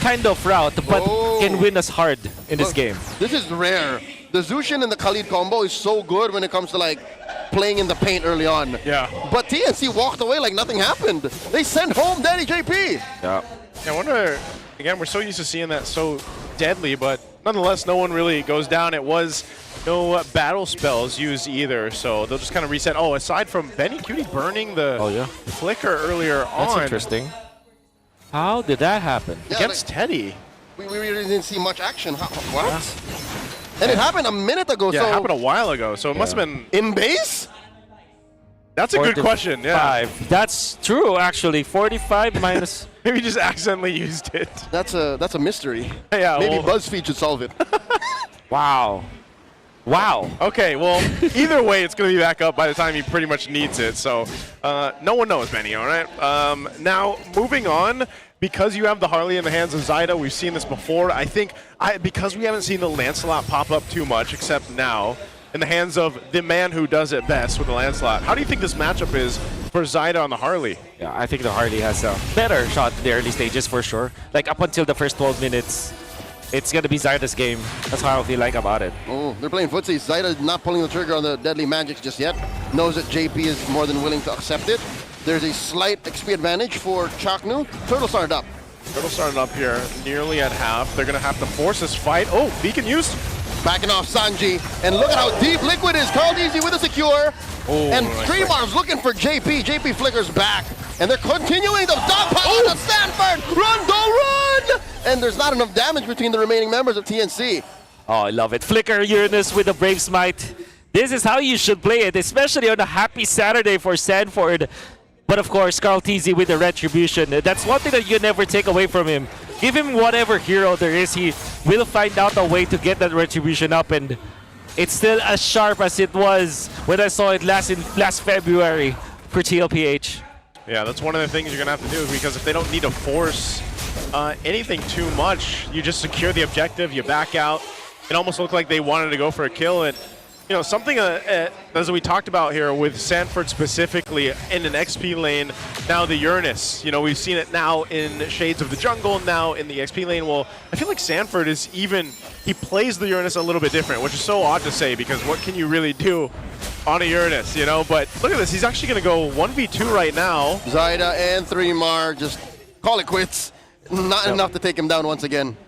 Speaker 25: kind of route, but can win us hard in this game?
Speaker 26: This is rare. the Zushin and the Khalid combo is so good when it comes to like playing in the paint early on.
Speaker 10: Yeah.
Speaker 26: But TNC walked away like nothing happened. They sent home Danny JP.
Speaker 10: Yeah. I wonder, again, we're so used to seeing that so deadly, but nonetheless, no one really goes down. It was no battle spells used either, so they'll just kind of reset. Oh, aside from Benny Cutie burning the flicker earlier
Speaker 25: That's
Speaker 10: on.
Speaker 25: interesting. How did that happen?
Speaker 26: Yeah,
Speaker 10: Against Teddy.
Speaker 26: We really didn't see much action. What? And it happened a minute ago.
Speaker 10: Yeah,
Speaker 26: so
Speaker 10: it happened a while ago, so it must have been
Speaker 26: in base.
Speaker 10: That's a good question. Yeah,
Speaker 25: 45. That's true, actually. 45 minus.
Speaker 10: Maybe just accidentally used it.
Speaker 26: That's a mystery.
Speaker 10: Yeah,
Speaker 26: maybe
Speaker 10: well-
Speaker 26: BuzzFeed should solve it.
Speaker 25: Wow. Wow.
Speaker 10: Okay, well, either way, it's going to be back up by the time he pretty much needs it. So no one knows, Benny, all right? Now, moving on, because you have the Harley in the hands of Zyda, we've seen this before. I think because we haven't seen the Lancelot pop up too much, except now, in the hands of the man who does it best with the Lancelot. How do you think this matchup is for Zyda on the Harley?
Speaker 25: Yeah, I think the Harley has a better shot in the early stages for sure. Like up until the first 12 minutes, it's going to be Zyda's game. That's how I feel like about it.
Speaker 26: Oh, they're playing footsie. Zyda not pulling the trigger on the deadly magics just yet. Knows that JP is more than willing to accept it. There's a slight XP advantage for Chaknu. Turtle started up.
Speaker 10: Turtle started up here, nearly at half. They're going to have to force this fight. Oh, beacon used.
Speaker 26: Backing off Sanji. And look at how deep Liquid is. Carl Easy with a secure.
Speaker 10: Oh,
Speaker 26: and
Speaker 10: nice
Speaker 26: Streamar's looking for JP. JP flickers back. And they're continuing the dog pile on Stanford. Run, don't run! And there's not enough damage between the remaining members of TNC.
Speaker 25: Oh, I love it. Flicker Uranus with the Brave Smite. This is how you should play it, especially on a happy Saturday for Sanford. But of course, Carl TZ with the Retribution. That's one thing that you never take away from him. Give him whatever hero there is, he will find out a way to get that Retribution up, and it's still as sharp as it was when I saw it last February for TLPH.
Speaker 10: Yeah, that's one of the things you're going to have to do, because if they don't need to force anything too much, you just secure the objective, you back out. It almost looked like they wanted to go for a kill, and you know, something as we talked about here with Sanford specifically in an XP lane, now the Uranus. You know, we've seen it now in Shades of the Jungle, now in the XP lane. Well, I feel like Sanford is he plays the Uranus a little bit different, which is so odd to say, because what can you really do on a Uranus, you know? But look at this, he's actually going to go 1v2 right now.
Speaker 26: Zyda and 3mar just call it quits. Not enough to take him down once again.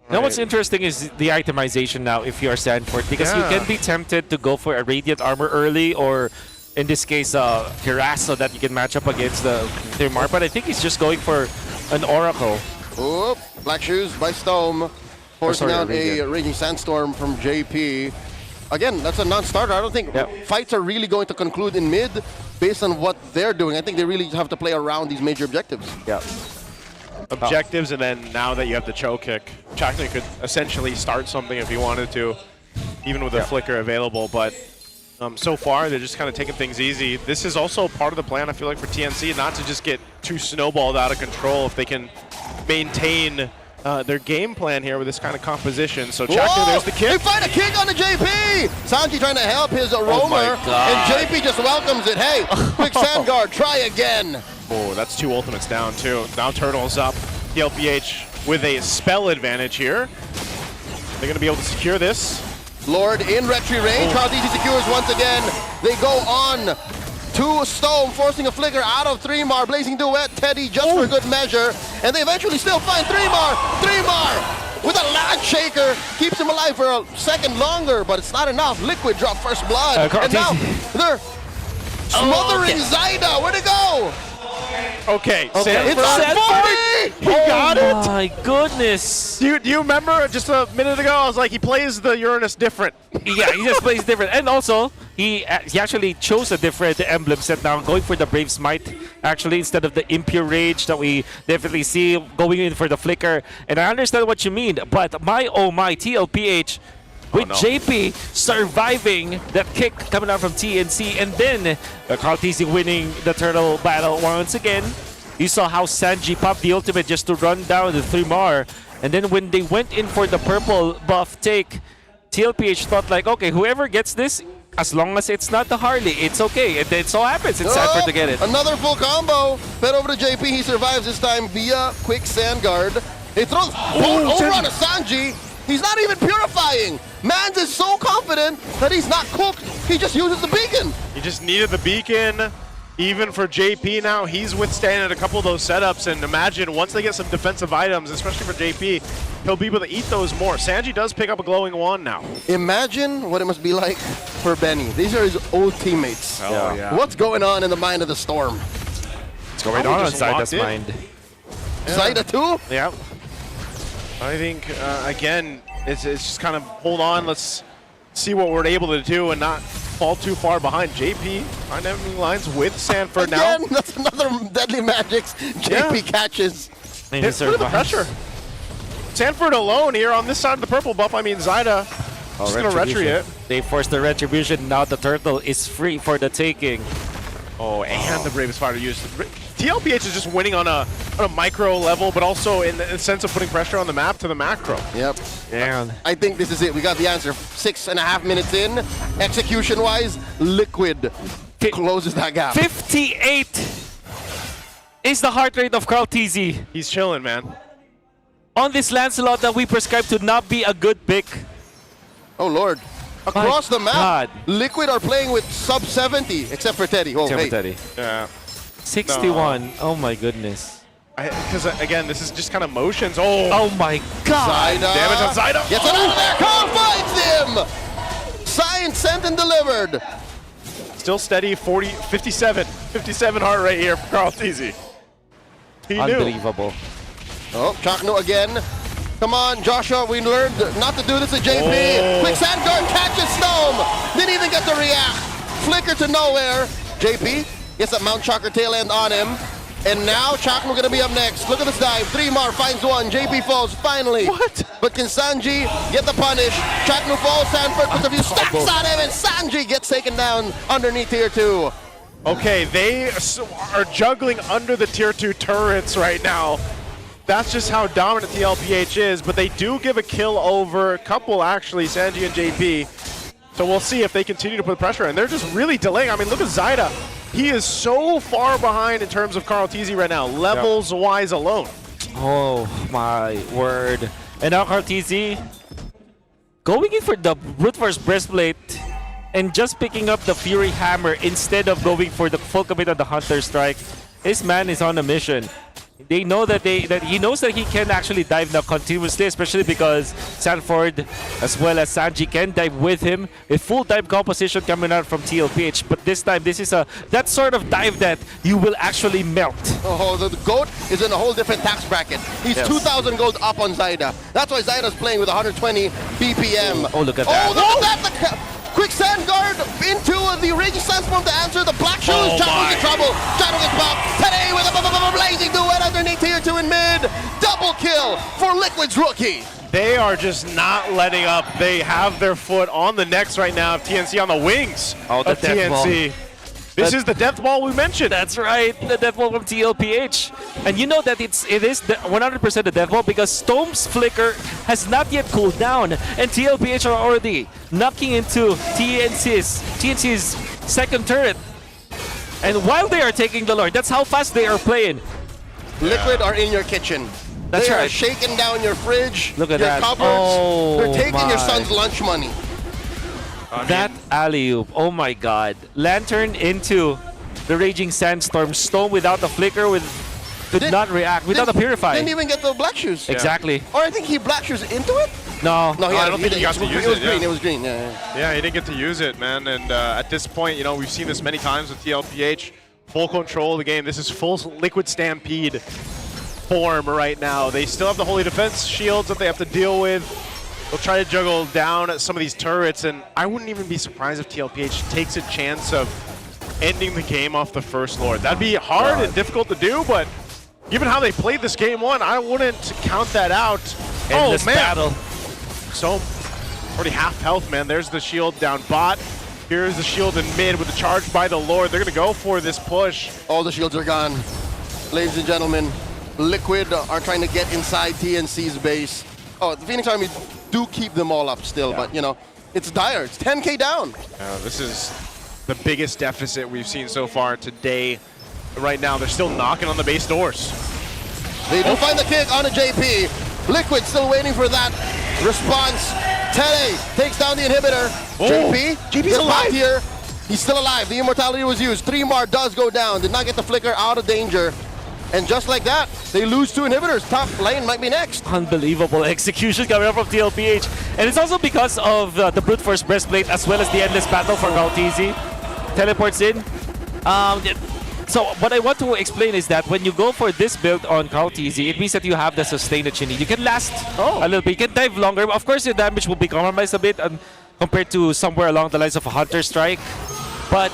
Speaker 25: Now what's interesting is the itemization now if you're Sanford, because you can be tempted to go for a Radiant Armor early, or in this case, Harass, so that you can match up against the Thermar, but I think he's just going for an Oracle.
Speaker 26: Oop, Black Shoes by Stome, forcing out a Raging Sandstorm from JP. Again, that's a non-starter. I don't think fights are really going to conclude in mid based on what they're doing. I think they really have to play around these major objectives.
Speaker 25: Yeah.
Speaker 10: Objectives, and then now that you have the choke kick, Chakney could essentially start something if he wanted to, even with a flicker available, but so far they're just kind of taking things easy. This is also part of the plan, I feel like, for TNC, not to just get too snowballed out of control if they can maintain their game plan here with this kind of composition. So Chakney, there's the kick.
Speaker 26: They find a kick on the JP! Sanji trying to help his roamer, and JP just welcomes it. Hey, quick sand guard, try again.
Speaker 10: Oh, that's 2 ultimates down, too. Now Turtle's up. TLPH with a spell advantage here. They're going to be able to secure this.
Speaker 26: Lord in retry range. Carl DC secures once again. They go on to Stone, forcing a flicker out of 3mar. Blazing Duet, Teddy just for good measure. And they eventually still find 3mar. 3mar with a lag shaker. Keeps him alive for a second longer, but it's not enough. Liquid drop first blood. And now they're smothering Zyda. Where'd it go?
Speaker 10: Okay,
Speaker 26: Sanford.
Speaker 10: It's He got it!
Speaker 25: Oh my goodness!
Speaker 10: Do you remember just a minute ago, I was like, he plays the Uranus different.
Speaker 25: Yeah, he just plays different. And also, he actually chose a different emblem set now, going for the Brave Smite, actually, instead of the Impure Rage that we definitely see, going in for the Flicker. And I understand what you mean, but my TLPH, with JP surviving that kick coming out from TNC, and then Carl TC winning the turtle battle once again. You saw how Sanji popped the ultimate just to run down the 3mar, and then when they went in for the purple buff take, TLPH thought like, okay, whoever gets this, as long as it's not the Harley, it's okay. And it so happens it's Sanford to get it.
Speaker 26: Another full combo. Fed over to JP. He survives this time via quick sand guard. He throws over on a Sanji. He's not even purifying. Mans is so confident that he's not cooked. He just uses the beacon.
Speaker 10: He just needed the beacon. Even for JP now, he's withstanding a couple of those setups, and imagine once they get some defensive items, especially for JP, he'll be able to eat those more. Sanji does pick up a glowing wand now.
Speaker 26: Imagine what it must be like for Benny. These are his old teammates.
Speaker 10: Oh, yeah.
Speaker 26: What's going on in the mind of the Storm?
Speaker 25: What's going on inside his mind?
Speaker 26: Zaida too?
Speaker 10: Yeah. I think, again, it's just kind of hold on, let's see what we're able to do and not fall too far behind. JP on enemy lines with Sanford now.
Speaker 26: Again, that's another deadly magics JP catches.
Speaker 10: Look at the pressure. Sanford alone here on this side of the purple buff. I mean, Zaida just going to retry it.
Speaker 25: They forced the retribution. Now the turtle is free for the taking.
Speaker 10: Oh, and the Bravest Fighter used. TLPH is just winning on a micro level, but also in the sense of putting pressure on the map to the macro.
Speaker 26: Yep.
Speaker 10: And
Speaker 26: I think this is it. We got the answer. 6.5 minutes in. Execution-wise, Liquid closes that gap.
Speaker 25: 58 is the heart rate of Carl TZ.
Speaker 10: He's chilling, man.
Speaker 25: On this Lancelot that we prescribe to not be a good pick.
Speaker 26: Oh, Lord. Across the map,
Speaker 25: God.
Speaker 26: Liquid are playing with sub 70, except for Teddy. Oh,
Speaker 25: Except
Speaker 26: hey.
Speaker 25: for Teddy.
Speaker 10: Yeah.
Speaker 25: 61. Oh my goodness.
Speaker 10: Because again, this is just kind of motions. Oh
Speaker 25: my God.
Speaker 26: Zaida.
Speaker 10: Damage on Zaida.
Speaker 26: Gets it out of there. Carl finds him. Science sent and delivered.
Speaker 10: Still steady, 57 heart rate here for Carl TZ. He
Speaker 25: Unbelievable.
Speaker 26: Oh, Chakno again. Come on, Joshua, we learned not to do this to JP.
Speaker 10: Oh.
Speaker 26: Quick Sandguard catches Snome. Didn't even get to react. Flicker to nowhere. JP gets that Mount Chakra tail end on him. And now Chakno gonna be up next. Look at this dive. 3 more, finds one. JP falls finally.
Speaker 10: What?
Speaker 26: But can Sanji get the punish? Chakno falls, Sanford puts a few stacks on him, and Sanji gets taken down underneath tier 2.
Speaker 10: Okay, they are juggling under the tier 2 turrets right now. That's just how dominant the TLPH is, but they do give a kill over a couple, actually, Sanji and JP. So we'll see if they continue to put pressure, and they're just really delaying. I mean, look at Zaida. He is so far behind in terms of Carl TZ right now, levels-wise alone.
Speaker 25: Oh my word. And now Carl TZ going in for the brute force breastplate and just picking up the Fury Hammer instead of going for the full commit on the Hunter Strike. This man is on a mission. They know that he knows that he can actually dive now continuously, especially because Sanford as well as Sanji can dive with him. A full dive composition coming out from TLPH, but this time this is that sort of dive that you will actually melt.
Speaker 26: Oh, the GOAT is in a whole different tax bracket. He's 2,000 gold up on Zaida. That's why Zaida's playing with 120 BPM.
Speaker 25: Oh, look at that.
Speaker 26: Oh, look at that! Quick sand guard into the Raging Sandstorm to answer the black shoes.
Speaker 10: Oh
Speaker 26: Channel's in trouble. Channel gets popped. Today with a blazing duet underneath tier 2 in mid. Double kill for Liquid's rookie.
Speaker 10: They are just not letting up. They have their foot on the necks right now of TNC, on the wings
Speaker 25: the
Speaker 10: of
Speaker 25: death ball.
Speaker 10: TNC. This is the death ball we mentioned.
Speaker 25: That's right, the death ball from TLPH. And you know that it is 100% the death ball because Storm's flicker has not yet cooled down, and TLPH are already knocking into TNC's second turret. And while they are taking the Lord, that's how fast they are playing.
Speaker 26: Liquid are in your kitchen.
Speaker 25: That's
Speaker 26: they are
Speaker 25: right.
Speaker 26: shaking down your fridge,
Speaker 25: Look at
Speaker 26: your
Speaker 25: that.
Speaker 26: cupboards.
Speaker 25: Oh,
Speaker 26: They're taking your
Speaker 25: my.
Speaker 26: son's lunch money.
Speaker 25: That alley-oop, oh my god. Lantern into the Raging Sandstorm. Stone without the flicker, did not react, without the Purify.
Speaker 26: Didn't even get the black shoes.
Speaker 25: Exactly.
Speaker 26: Or I think he black shoes into it?
Speaker 25: No.
Speaker 26: No,
Speaker 10: I don't think he got to use it.
Speaker 26: It was green, it was green, yeah.
Speaker 10: Yeah, he didn't get to use it, man. And at this point, you know, we've seen this many times with TLPH. Full control of the game. This is full Liquid Stampede form right now. They still have the Holy Defense shields that they have to deal with. They'll try to juggle down at some of these turrets, and I wouldn't even be surprised if TLPH takes a chance of ending the game off the first Lord. That'd be hard and difficult to do, but given how they played this game one, I wouldn't count that out.
Speaker 25: Endless battle.
Speaker 10: So, already half health, man. There's the shield down bot. Here's the shield in mid with the charge by the Lord. They're going to go for this push.
Speaker 26: All the shields are gone. Ladies and gentlemen, Liquid are trying to get inside TNC's base. Oh, the Phoenix Army do keep them all up still, but you know, it's dire. It's 10K down.
Speaker 10: This is the biggest deficit we've seen so far today. Right now, they're still knocking on the base doors.
Speaker 26: They do find the kick on a JP. Liquid still waiting for that response. Tele takes down the inhibitor. JP's
Speaker 24: JP's alive
Speaker 26: here. He's still alive. The immortality was used. 3-mar does go down. Did not get the flicker out of danger. And just like that, they lose 2 inhibitors. Top lane might be next.
Speaker 25: Unbelievable execution coming up from TLPH. And it's also because of the brute force breastplate as well as the endless battle for Galtizi. Teleports in. So what I want to explain is that when you go for this build on Galtizi, it means that you have the sustain that you need. You can last a little bit. You can dive longer. Of course, your damage will be compromised a bit compared to somewhere along the lines of a Hunter Strike. But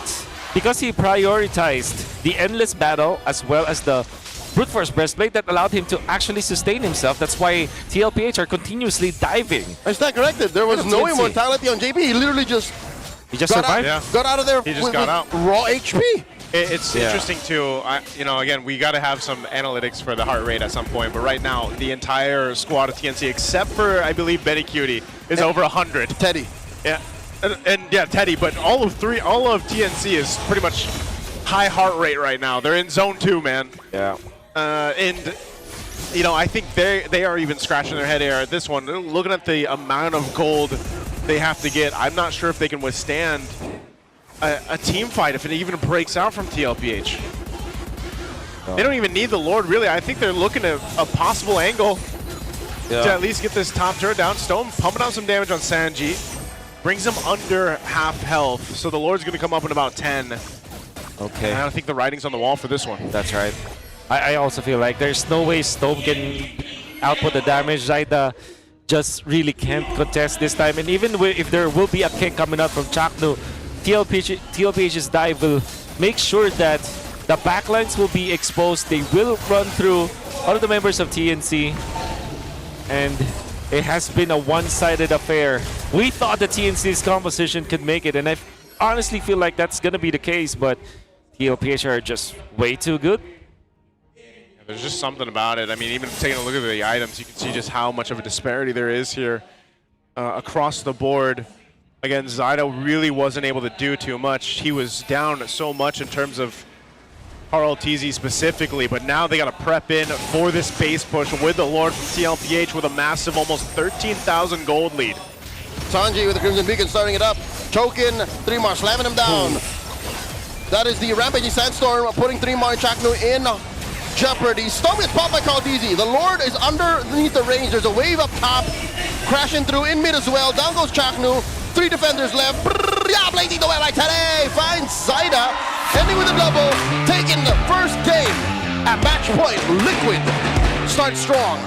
Speaker 25: because he prioritized the endless battle as well as the brute force breastplate, that allowed him to actually sustain himself. That's why TLPH are continuously diving.
Speaker 26: I stand corrected. There was no immortality on JP. He literally just
Speaker 25: survived.
Speaker 26: Got out of there
Speaker 10: He just
Speaker 26: with
Speaker 10: got out.
Speaker 26: raw HP.
Speaker 10: It's interesting too. Again, we got to have some analytics for the heart rate at some point. But right now, the entire squad of TNC, except for I believe Betty Cutie, is over 100.
Speaker 26: Teddy.
Speaker 10: Yeah, and yeah, Teddy. But all of TNC is pretty much high heart rate right now. They're in zone 2, man.
Speaker 25: Yeah.
Speaker 10: And I think they are even scratching their head here at this one. Looking at the amount of gold they have to get, I'm not sure if they can withstand a team fight if it even breaks out from TLPH. They don't even need the Lord, really. I think they're looking at a possible angle to at least get this top turret down. Stone pumping out some damage on Sanji. Brings him under half health, so the Lord's going to come up in about 10.
Speaker 25: Okay.
Speaker 10: I don't think the writing's on the wall for this one.
Speaker 25: That's right. I also feel like there's no way Stone can output the damage. Zaida just really can't contest this time. And even if there will be a kick coming out from Chaknu, TLPH's dive will make sure that the backlines will be exposed. They will run through all of the members of TNC. And it has been a one-sided affair. We thought the TNC's composition could make it, and I honestly feel like that's going to be the case, but TLPH are just way too good.
Speaker 10: There's just something about it. I mean, even taking a look at the items, you can see just how much of a disparity there is here across the board. Again, Zaida really wasn't able to do too much. He was down so much in terms of RLTZ specifically, but now they got to prep in for this base push with the Lord from TLPH with a massive almost 13,000 gold lead.
Speaker 26: Sanji with the Crimson Beacon starting it up. Chokin, 3-mar slamming him down. That is the Rampaging Sandstorm putting 3-mar Chaknu in jeopardy. Storm gets popped by Caldizi. The Lord is underneath the range. There's a wave up top, crashing through in mid as well. Down goes Chaknu. 3 defenders left. Yeah, blazing the way by today. Finds Zaida. Ending with a double. Taking the first game at match point. Liquid starts strong.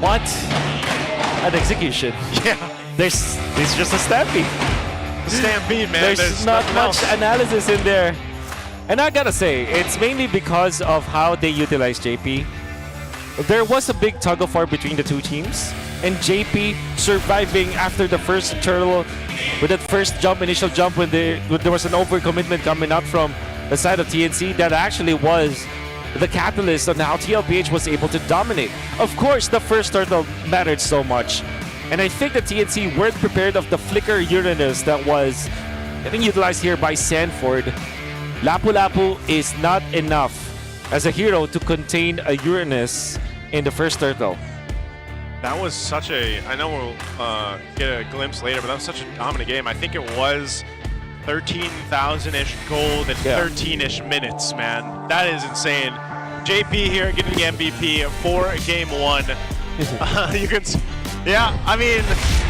Speaker 25: What an execution.
Speaker 10: Yeah.
Speaker 25: There's just a stampede.
Speaker 10: Stampede, man.
Speaker 25: There's not much analysis in there. And I gotta say, it's mainly because of how they utilize JP. There was a big tug of war between the two teams, and JP surviving after the first turtle with that first jump, initial jump, when there was an overcommitment coming up from the side of TNC, that actually was the catalyst on how TLPH was able to dominate. Of course, the first turtle mattered so much, and I think the TNC weren't prepared of the flicker Uranus that was getting utilized here by Sanford. Lapu Lapu is not enough as a hero to contain a Uranus in the first turtle.
Speaker 10: That was such a, I know we'll get a glimpse later, but that was such a dominant game. I think it was 13,000-ish gold and 13-ish minutes, man. That is insane. JP here getting the MVP for game 1. You can, I mean,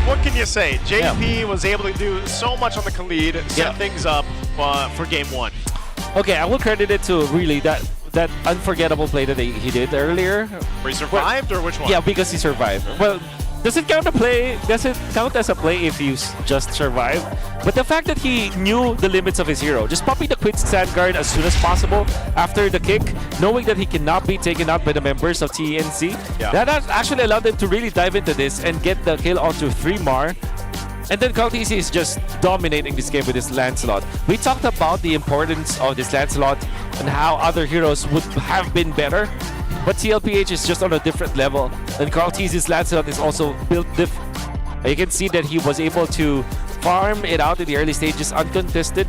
Speaker 10: what can you say? JP was able to do so much on the Khalid, set things up for game 1.
Speaker 25: Okay, I will credit it to really that unforgettable play that he did earlier.
Speaker 10: Where he survived, or which one?
Speaker 25: Yeah, because he survived. Well, does it count as a play if you just survive? But the fact that he knew the limits of his hero, just popping the quit stand guard as soon as possible after the kick, knowing that he cannot be taken out by the members of TNC, that actually allowed them to really dive into this and get the kill onto 3-mar. And then Caltizi is just dominating this game with his Lancelot. We talked about the importance of this Lancelot and how other heroes would have been better, but TLPH is just on a different level. And Caltizi's Lancelot is also built different. You can see that he was able to farm it out in the early stages uncontested.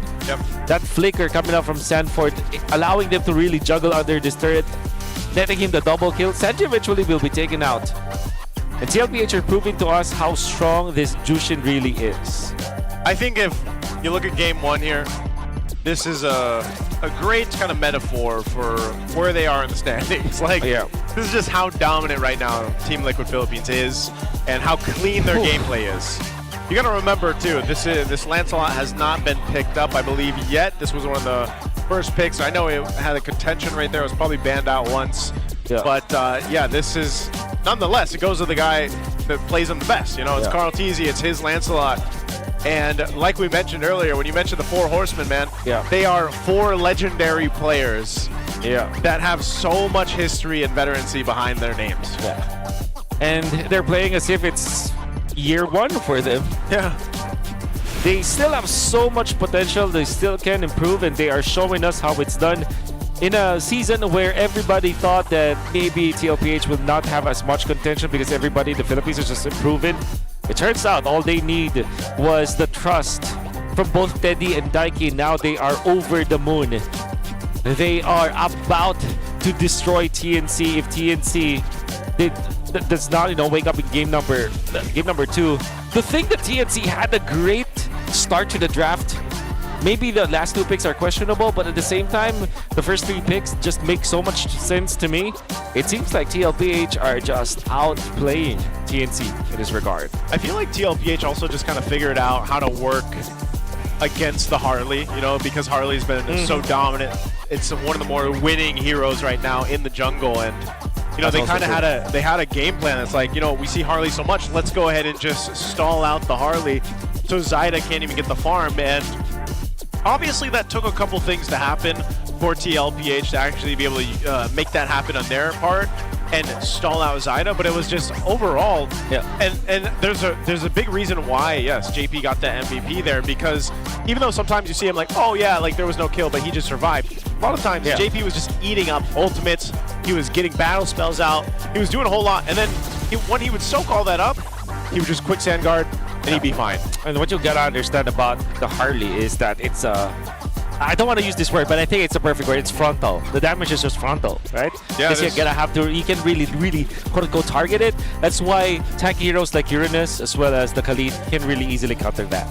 Speaker 25: That flicker coming out from Sanford, allowing them to really juggle under this turret. netting him the double kill. Sanji eventually will be taken out. And TLPH are proving to us how strong this Jushin really is.
Speaker 10: I think if you look at game 1 here, this is a great kind of metaphor for where they are in the standings. Like, this is just how dominant right now Team Liquid Philippines is and how clean their gameplay is. You gotta remember too, this Lancelot has not been picked up, I believe, yet. This was one of the first picks. I know it had a contention right there. It was probably banned out once. Yeah. But yeah, this is, nonetheless, it goes to the guy that plays him the best. You know, it's Carl Teasy, it's his Lancelot. And like we mentioned earlier, when you mentioned the 4 horsemen, man, they are 4 legendary players that have so much history and veterancy behind their names.
Speaker 25: And they're playing as if it's year 1 for them. They still have so much potential. They still can improve, and they are showing us how it's done in a season where everybody thought that maybe TLPH will not have as much contention because everybody in the Philippines is just improving. It turns out all they need was the trust from both Teddy and Daiki. Now they are over the moon. They are about to destroy TNC if TNC does not, wake up in game number 2. To think that TNC had a great start to the draft. Maybe the last 2 picks are questionable, but at the same time, the first 3 picks just make so much sense to me. It seems like TLPH are just outplaying TNC in this regard.
Speaker 10: I feel like TLPH also just kind of figured out how to work against the Harley, because Harley's been so dominant. It's one of the more winning heroes right now in the jungle, and they kind of had a game plan that's like, we see Harley so much, let's go ahead and just stall out the Harley so Zyda can't even get the farm. And obviously that took a couple things to happen for TLPH to actually be able to make that happen on their part and stall out Zyda, but it was just overall, and there's a big reason why, yes, JP got the MVP there, because even though sometimes you see him like, oh yeah, like there was no kill, but he just survived, a lot of times JP was just eating up ultimates, he was getting battle spells out, he was doing a whole lot, and then when he would soak all that up, he would just quick sand guard, and he'd be fine.
Speaker 25: And what you gotta understand about the Harley is that it's I don't want to use this word, but I think it's a perfect word. It's frontal. The damage is just frontal, right?
Speaker 10: Yeah.
Speaker 25: Because you can really, quote-unquote, target it. That's why tanky heroes like Uranus, as well as the Khalid, can really easily counter that.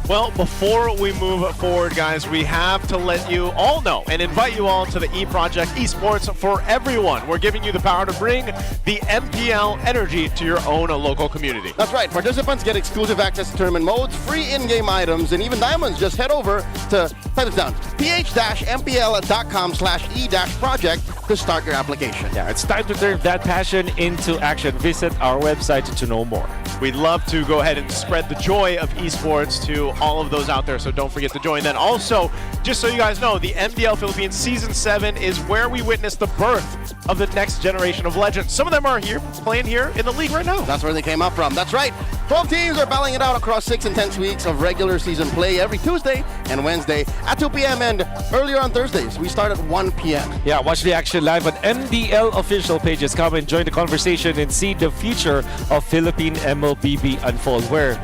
Speaker 10: Well, before we move forward, guys, we have to let you all know and invite you all to the E-Project Esports for Everyone. We're giving you the power to bring the MPL energy to your own local community.
Speaker 26: That's right. Participants get exclusive access to tournament modes, free in-game items, and even diamonds. Just head over to, type it down, ph-mpl.com/e-project to start your application.
Speaker 25: Yeah, it's time to turn that passion into action. Visit our website to know more.
Speaker 10: We'd love to go ahead and spread the joy of esports to all of those out there, so don't forget to join. Then also, just so you guys know, the MPL Philippines Season 7 is where we witness the birth of the next generation of legends. Some of them are here, playing here in the league right now.
Speaker 26: That's where they came up from. That's right. 12 teams are battling it out across 6 intense weeks of regular season play every Tuesday and Wednesday at 2 p.m. and earlier on Thursdays. We start at 1 p.m.
Speaker 25: Yeah, watch the action live on MDL official pages. Come and join the conversation and see the future of Philippine MLBB unfold, where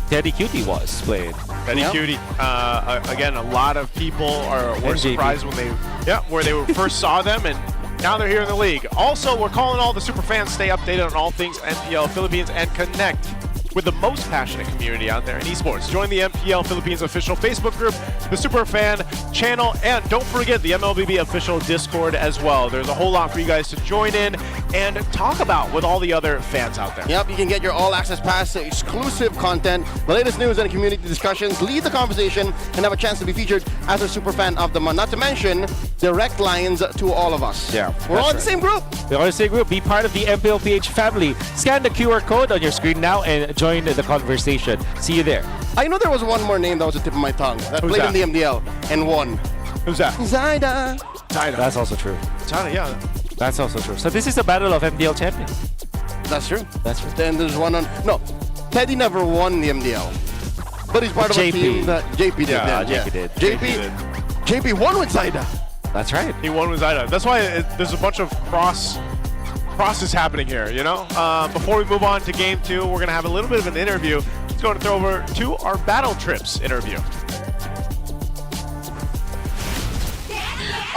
Speaker 25: Teddy Cutie was playing.
Speaker 10: Teddy Cutie. Again, a lot of people were surprised when they first saw them, and now they're here in the league. Also, we're calling all the super fans stay updated on all things MPL Philippines and connect with the most passionate community out there in esports. Join the MPL Philippines official Facebook group, the Superfan channel, and don't forget the MLBB official Discord as well. There's a whole lot for you guys to join in and talk about with all the other fans out there.
Speaker 26: Yep, you can get your all-access pass to exclusive content, the latest news and community discussions, lead the conversation, and have a chance to be featured as a Superfan of the month. Not to mention, direct lines to all of us.
Speaker 25: Yeah,
Speaker 26: we're all in the same group.
Speaker 25: We're all in the same group. Be part of the MPLPH family. Scan the QR code on your screen now and join the conversation. See you there.
Speaker 26: I know there was one more name that was at the tip of my tongue that played in the MDL and won.
Speaker 10: Who's that?
Speaker 26: Zyda.
Speaker 25: That's also true.
Speaker 10: Zyda, yeah.
Speaker 25: That's also true. So this is a battle of MDL champions.
Speaker 26: That's true.
Speaker 25: That's true.
Speaker 26: Then there's one on... No, Teddy never won the MDL. But he's part of a team that JP did.
Speaker 25: Yeah, JP did.
Speaker 26: JP won with Zyda.
Speaker 25: That's right.
Speaker 10: He won with Zyda. That's why there's a bunch of crosses happening here, you know? Before we move on to game 2, we're going to have a little bit of an interview. Let's go and throw over to our Battle Trips interview.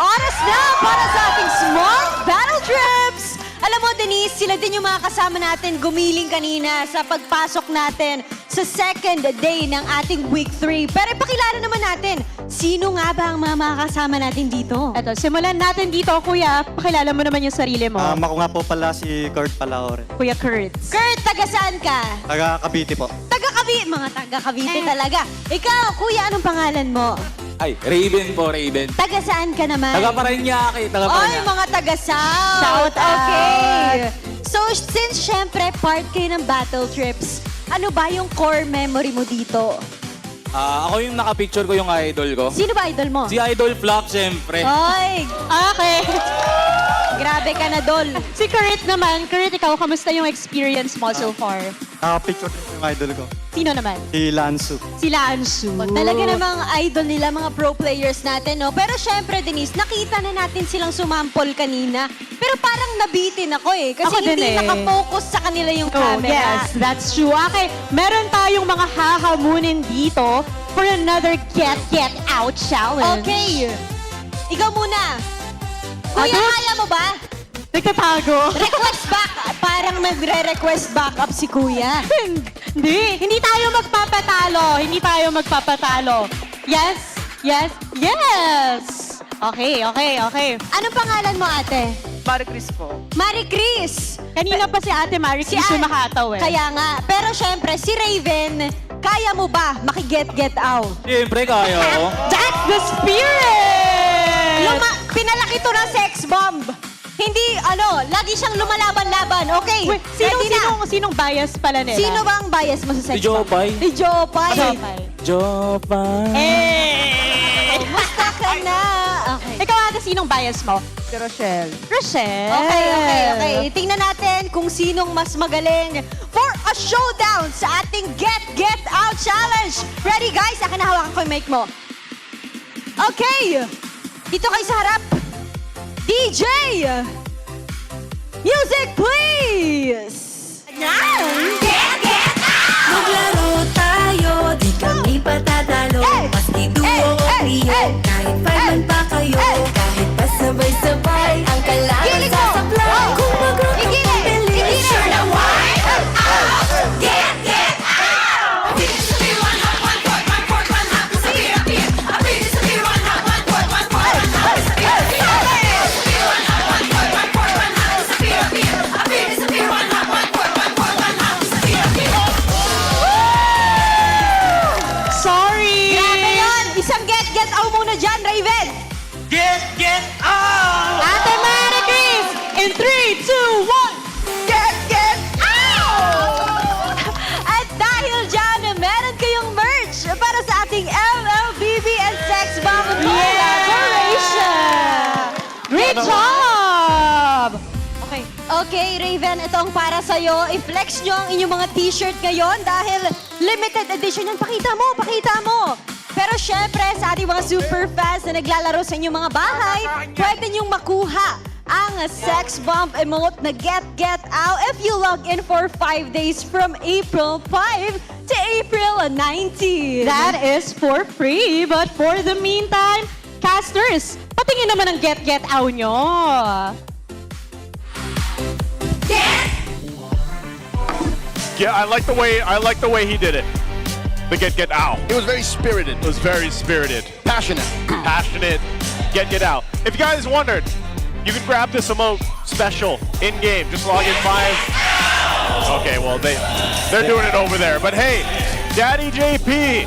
Speaker 1: oras na para sa ating small battle trips! Alam mo, Denise, sila din yung mga kasama natin gumiling kanina sa pagpasok natin sa second day ng ating week 3. Pero ipakilala naman natin, sino nga ba ang mga makakasama natin dito?
Speaker 12: Eto, simulan natin dito, Kuya. Pakilala mo naman yung sarili mo.
Speaker 5: Ako nga po pala si Kurt Palaore.
Speaker 12: Kuya Kurt.
Speaker 1: Kurt, taga saan ka?
Speaker 5: Taga Cavite po.
Speaker 1: Taga Cavite. Mga taga Cavite talaga. Ikaw, Kuya, anong pangalan mo?
Speaker 15: Ay, Raven po, Raven.
Speaker 1: Taga saan ka naman?
Speaker 15: Taga Parañaque, taga
Speaker 1: Ay,
Speaker 15: Parañaque.
Speaker 1: mga taga-South.
Speaker 12: Shout out.
Speaker 1: Okay. So, since syempre part kayo ng battle trips, ano ba yung core memory mo dito?
Speaker 15: Ako yung nakapicture ko yung idol ko.
Speaker 1: Sino ba idol mo?
Speaker 15: Si Idol Flop, siyempre.
Speaker 1: Ay, okay. Grabe ka na, Dol.
Speaker 12: Si Kurt naman. Kurt, ikaw, kamusta yung experience mo so far?
Speaker 5: Nakapicture ko yung idol ko.
Speaker 12: Sino naman?
Speaker 5: Si Lansu.
Speaker 12: Sila Ansu.
Speaker 1: Talaga namang idol nila, mga pro players natin, no? Pero syempre, Denise, nakita na natin silang sumampol kanina. Pero parang nabitin ako eh. Kasi
Speaker 12: Ako din
Speaker 1: hindi
Speaker 12: eh.
Speaker 1: nakafocus sa kanila yung
Speaker 12: Oh,
Speaker 1: camera.
Speaker 12: yes, that's true. Okay, meron tayong mga hahamunin dito for another Get Out challenge.
Speaker 1: Okay. Ikaw muna. Kuya,
Speaker 12: Ano?
Speaker 1: kaya mo ba?
Speaker 12: Nagtatago.
Speaker 1: Request back. Parang magre-request back up si Kuya.
Speaker 12: Hindi tayo magpapatalo. Hindi tayo magpapatalo. Yes, yes, yes. Okay.
Speaker 1: Anong pangalan mo, ate?
Speaker 12: Marie Chris po.
Speaker 1: Marie Chris.
Speaker 12: Kanina pa si Ate Marie Chris yung nakataw eh.
Speaker 1: Kaya nga. Pero syempre, si Raven, kaya mo ba maki-get out?
Speaker 15: Siyempre, kaya ko.
Speaker 12: That's the spirit!
Speaker 1: Pinalaki to ng sex bomb. Hindi, lagi siyang lumalaban-laban. Okay,
Speaker 12: Wait,
Speaker 1: ready na.
Speaker 12: sinong bias pala nila?
Speaker 1: Sino bang bias mo sa sex
Speaker 15: Si
Speaker 1: bomb?
Speaker 15: Jopay.
Speaker 1: Si Jopay.
Speaker 15: Jopay.
Speaker 1: Musta ka na? Okay.
Speaker 12: Ikaw ate, sinong bias mo? Si Rochelle. Rochelle?
Speaker 1: Okay. Tingnan natin kung sinong mas magaling for a showdown sa ating Get Out Challenge. Ready, guys? Akin na hawakan ko yung mic mo. Okay. Dito kayo sa harap. DJ! Music, please! Get out!
Speaker 6: Maglaro tayo, di kami patatalo. Maski duo o trio, kahit five man pa kayo. Kahit pa sabay-sabay, ang kalaban sasablay. Kung mag-group ang pabilis, sure na why? Get out! Bilis sa beer, one hot, one court, one court, one hot. Sa beer, beer. Bilis sa beer, one hot, one court, one court, one hot. Sa beer, beer. Bilis sa beer, one hot, one court, one court, one hot. Sa beer, beer. Bilis sa beer, one hot, one court, one court, one hot. Sa beer, beer.
Speaker 12: Sorry!
Speaker 1: Grabe yun! Isang get out muna dyan, Raven!
Speaker 8: Get out!
Speaker 12: Ate Marie Chris! In 3, 2, 1!
Speaker 1: Get out! At dahil dyan, meron kayong merch para sa ating MLBB and Sex Bomb collaboration!
Speaker 12: Great job!
Speaker 1: Okay, Raven, ito ang para sa'yo. I-flex nyo ang inyong mga t-shirt ngayon dahil limited edition yan. Pakita mo! Pero syempre, sa ating mga super fans na naglalaro sa inyong mga bahay, pwede nyong makuha ang sex bomb emote na Get Out if you log in for 5 days from April 5 to April 19.
Speaker 12: That is for free. But for the meantime, casters, patingin naman ang Get Out nyo.
Speaker 10: Yeah, I like the way he did it. The get out.
Speaker 26: It was very spirited.
Speaker 10: It was very spirited.
Speaker 26: Passionate.
Speaker 10: Passionate. Get out. If you guys wondered, you can grab this emote special in game. Just log in 5. Okay, well they're doing it over there. But hey, Daddy JP,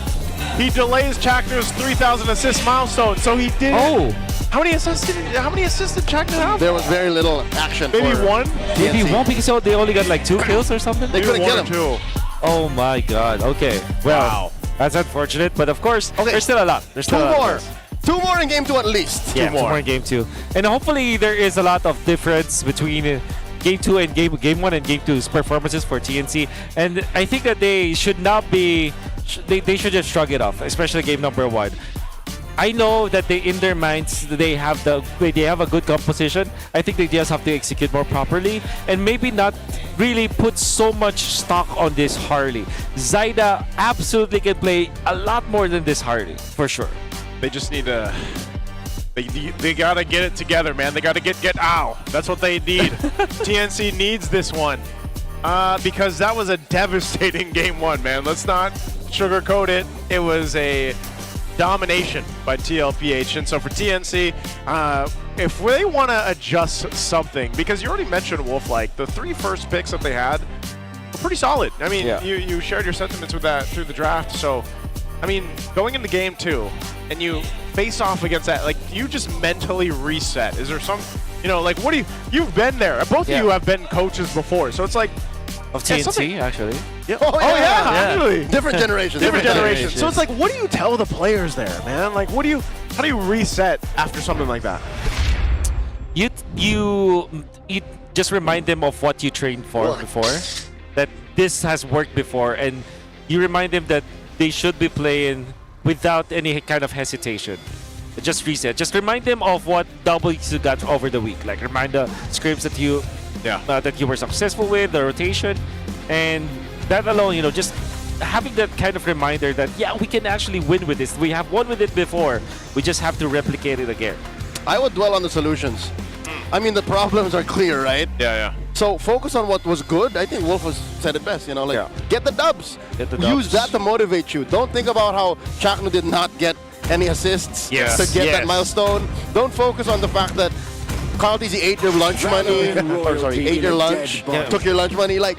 Speaker 10: he delays Chakner's 3,000 assist milestone. So he did.
Speaker 25: Oh.
Speaker 10: How many assists did Chakner have?
Speaker 26: There was very little action.
Speaker 10: Maybe
Speaker 26: for
Speaker 10: one.
Speaker 25: Maybe one because they only got like 2 kills or something.
Speaker 26: They couldn't kill him.
Speaker 10: Two.
Speaker 25: Oh my god. Okay. Well,
Speaker 10: Wow.
Speaker 25: that's unfortunate, but of course,
Speaker 26: Okay.
Speaker 25: there's still a lot. There's still a lot.
Speaker 26: Two more in game 2 at least.
Speaker 25: Yeah,
Speaker 10: Two more.
Speaker 25: in game 2. And hopefully there is a lot of difference between game 2 and game 1 and game 2's performances for TNC. And I think that they should not be they should just shrug it off, especially game number 1. I know that in their minds they have a good composition. I think they just have to execute more properly and maybe not really put so much stock on this Harley. Zyda absolutely can play a lot more than this Harley, for sure.
Speaker 10: They just need to They gotta get it together, man. They gotta get ow. That's what they need. TNC needs this one. Because that was a devastating game one, man. Let's not sugarcoat it. It was a domination by TLPH. And so for TNC, if they want to adjust something, because you already mentioned Wolf, like the 3 first picks that they had were pretty solid. I mean, you shared your sentiments with that through the draft. So, I mean, going into game 2 and you face off against that, like, you just mentally reset. Is there some, you know, like, what do you've been there. Both of you have been coaches before. So it's like,
Speaker 25: of TNC, actually.
Speaker 10: Yeah. Oh, yeah, actually.
Speaker 26: Different generations.
Speaker 10: Different generations. So it's like, what do you tell the players there, man? Like, how do you reset after something like that?
Speaker 25: You just remind them of what you trained for before, that this has worked before, and you remind them that they should be playing without any kind of hesitation. Just reset. Just remind them of what W's you got over the week. Like, remind the scripts that you were successful with, the rotation, and that alone, you know, just having that kind of reminder that, yeah, we can actually win with this. We have won with it before. We just have to replicate it again.
Speaker 26: I would dwell on the solutions. I mean, the problems are clear, right?
Speaker 10: Yeah.
Speaker 26: So focus on what was good. I think Wolf has said it best, you know, like, get the dubs. Use that to motivate you. Don't think about how Chakno did not get any assists to get that milestone. Don't focus on the fact that Kyle TZ ate your lunch money, or sorry, ate your lunch, took your lunch money. Like,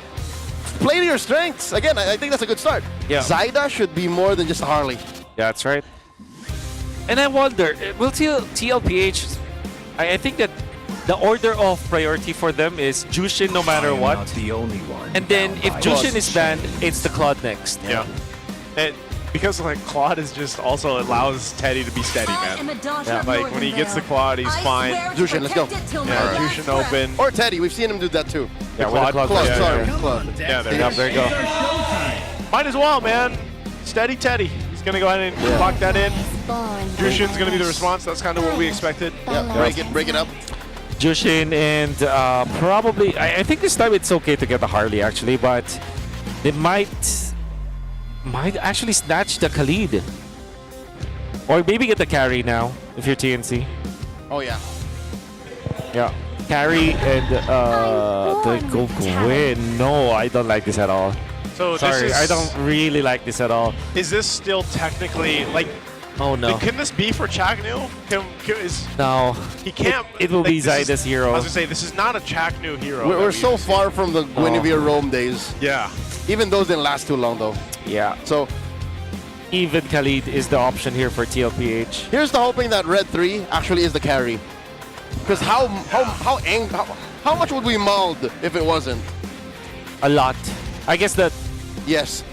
Speaker 26: play to your strengths. Again, I think that's a good start.
Speaker 25: Yeah.
Speaker 26: Zyda should be more than just a Harley.
Speaker 25: Yeah, that's right. And I wonder, will TLPH, I think that the order of priority for them is Jushin no matter what.
Speaker 2: Not the only one.
Speaker 25: And then if Jushin is banned, it's the Claude next.
Speaker 10: Yeah. And because like Claude is just also allows Teddy to be steady, man. Yeah. Like when he gets the Claude, he's fine.
Speaker 26: Jushin, let's go.
Speaker 10: Yeah, Jushin open.
Speaker 26: Or Teddy, we've seen him do that too.
Speaker 10: Yeah,
Speaker 26: Claude, sorry. Claude.
Speaker 10: Yeah, there you go. Might as well, man. Steady Teddy. He's gonna go ahead and lock that in. Jushin's gonna be the response. That's kind of what we expected.
Speaker 26: Yeah, break it up.
Speaker 25: Jushin and probably, I think this time it's okay to get the Harley actually, but they might actually snatch the Khalid. Or maybe get the carry now, if you're TNC.
Speaker 26: Oh, yeah.
Speaker 25: Yeah. Carry and the Goku win. No, I don't like this at all.
Speaker 10: So
Speaker 25: sorry, I don't really like this at all.
Speaker 10: Is this still technically like?
Speaker 25: Oh no.
Speaker 10: Can this be for Chaknu?
Speaker 25: No.
Speaker 10: He can't.
Speaker 25: It will be Zyda's hero.
Speaker 10: I was gonna say this is not a Chaknu hero.
Speaker 26: We're so far from the Guinevere Rome days.
Speaker 10: Yeah.
Speaker 26: Even those didn't last too long though.
Speaker 25: Yeah.
Speaker 26: So
Speaker 25: even Khalid is the option here for TLPH.
Speaker 26: Here's the hoping that Red 3 actually is the carry. Because how much would we mauled if it wasn't?
Speaker 25: A lot. I guess that.
Speaker 26: Yes.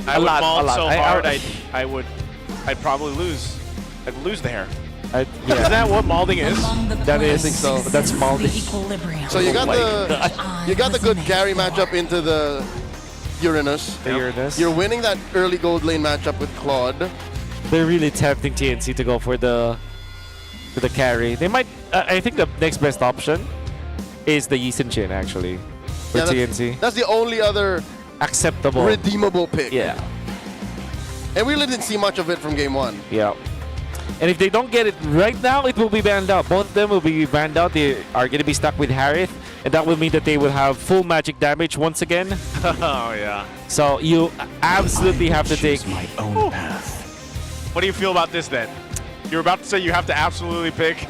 Speaker 10: I would maul so hard. I'd probably lose. I'd lose the hair. Isn't that what malding is?
Speaker 25: That is.
Speaker 26: I think so.
Speaker 25: That's malding.
Speaker 26: So you got the good carry matchup into the Uranus. You're winning that early gold lane matchup with Claude.
Speaker 25: They're really tempting TNC to go for the carry. They might. I think the next best option is the Yisun Chin actually for TNC.
Speaker 26: That's the only other
Speaker 25: acceptable,
Speaker 26: redeemable pick.
Speaker 25: Yeah.
Speaker 26: And we really didn't see much of it from game 1.
Speaker 25: Yeah. And if they don't get it right now, it will be banned out. Both of them will be banned out. They are going to be stuck with Harith. And that will mean that they will have full magic damage once again.
Speaker 10: Oh, yeah.
Speaker 25: So you absolutely have to take
Speaker 2: my own path.
Speaker 10: What do you feel about this then? You're about to say you have to absolutely pick.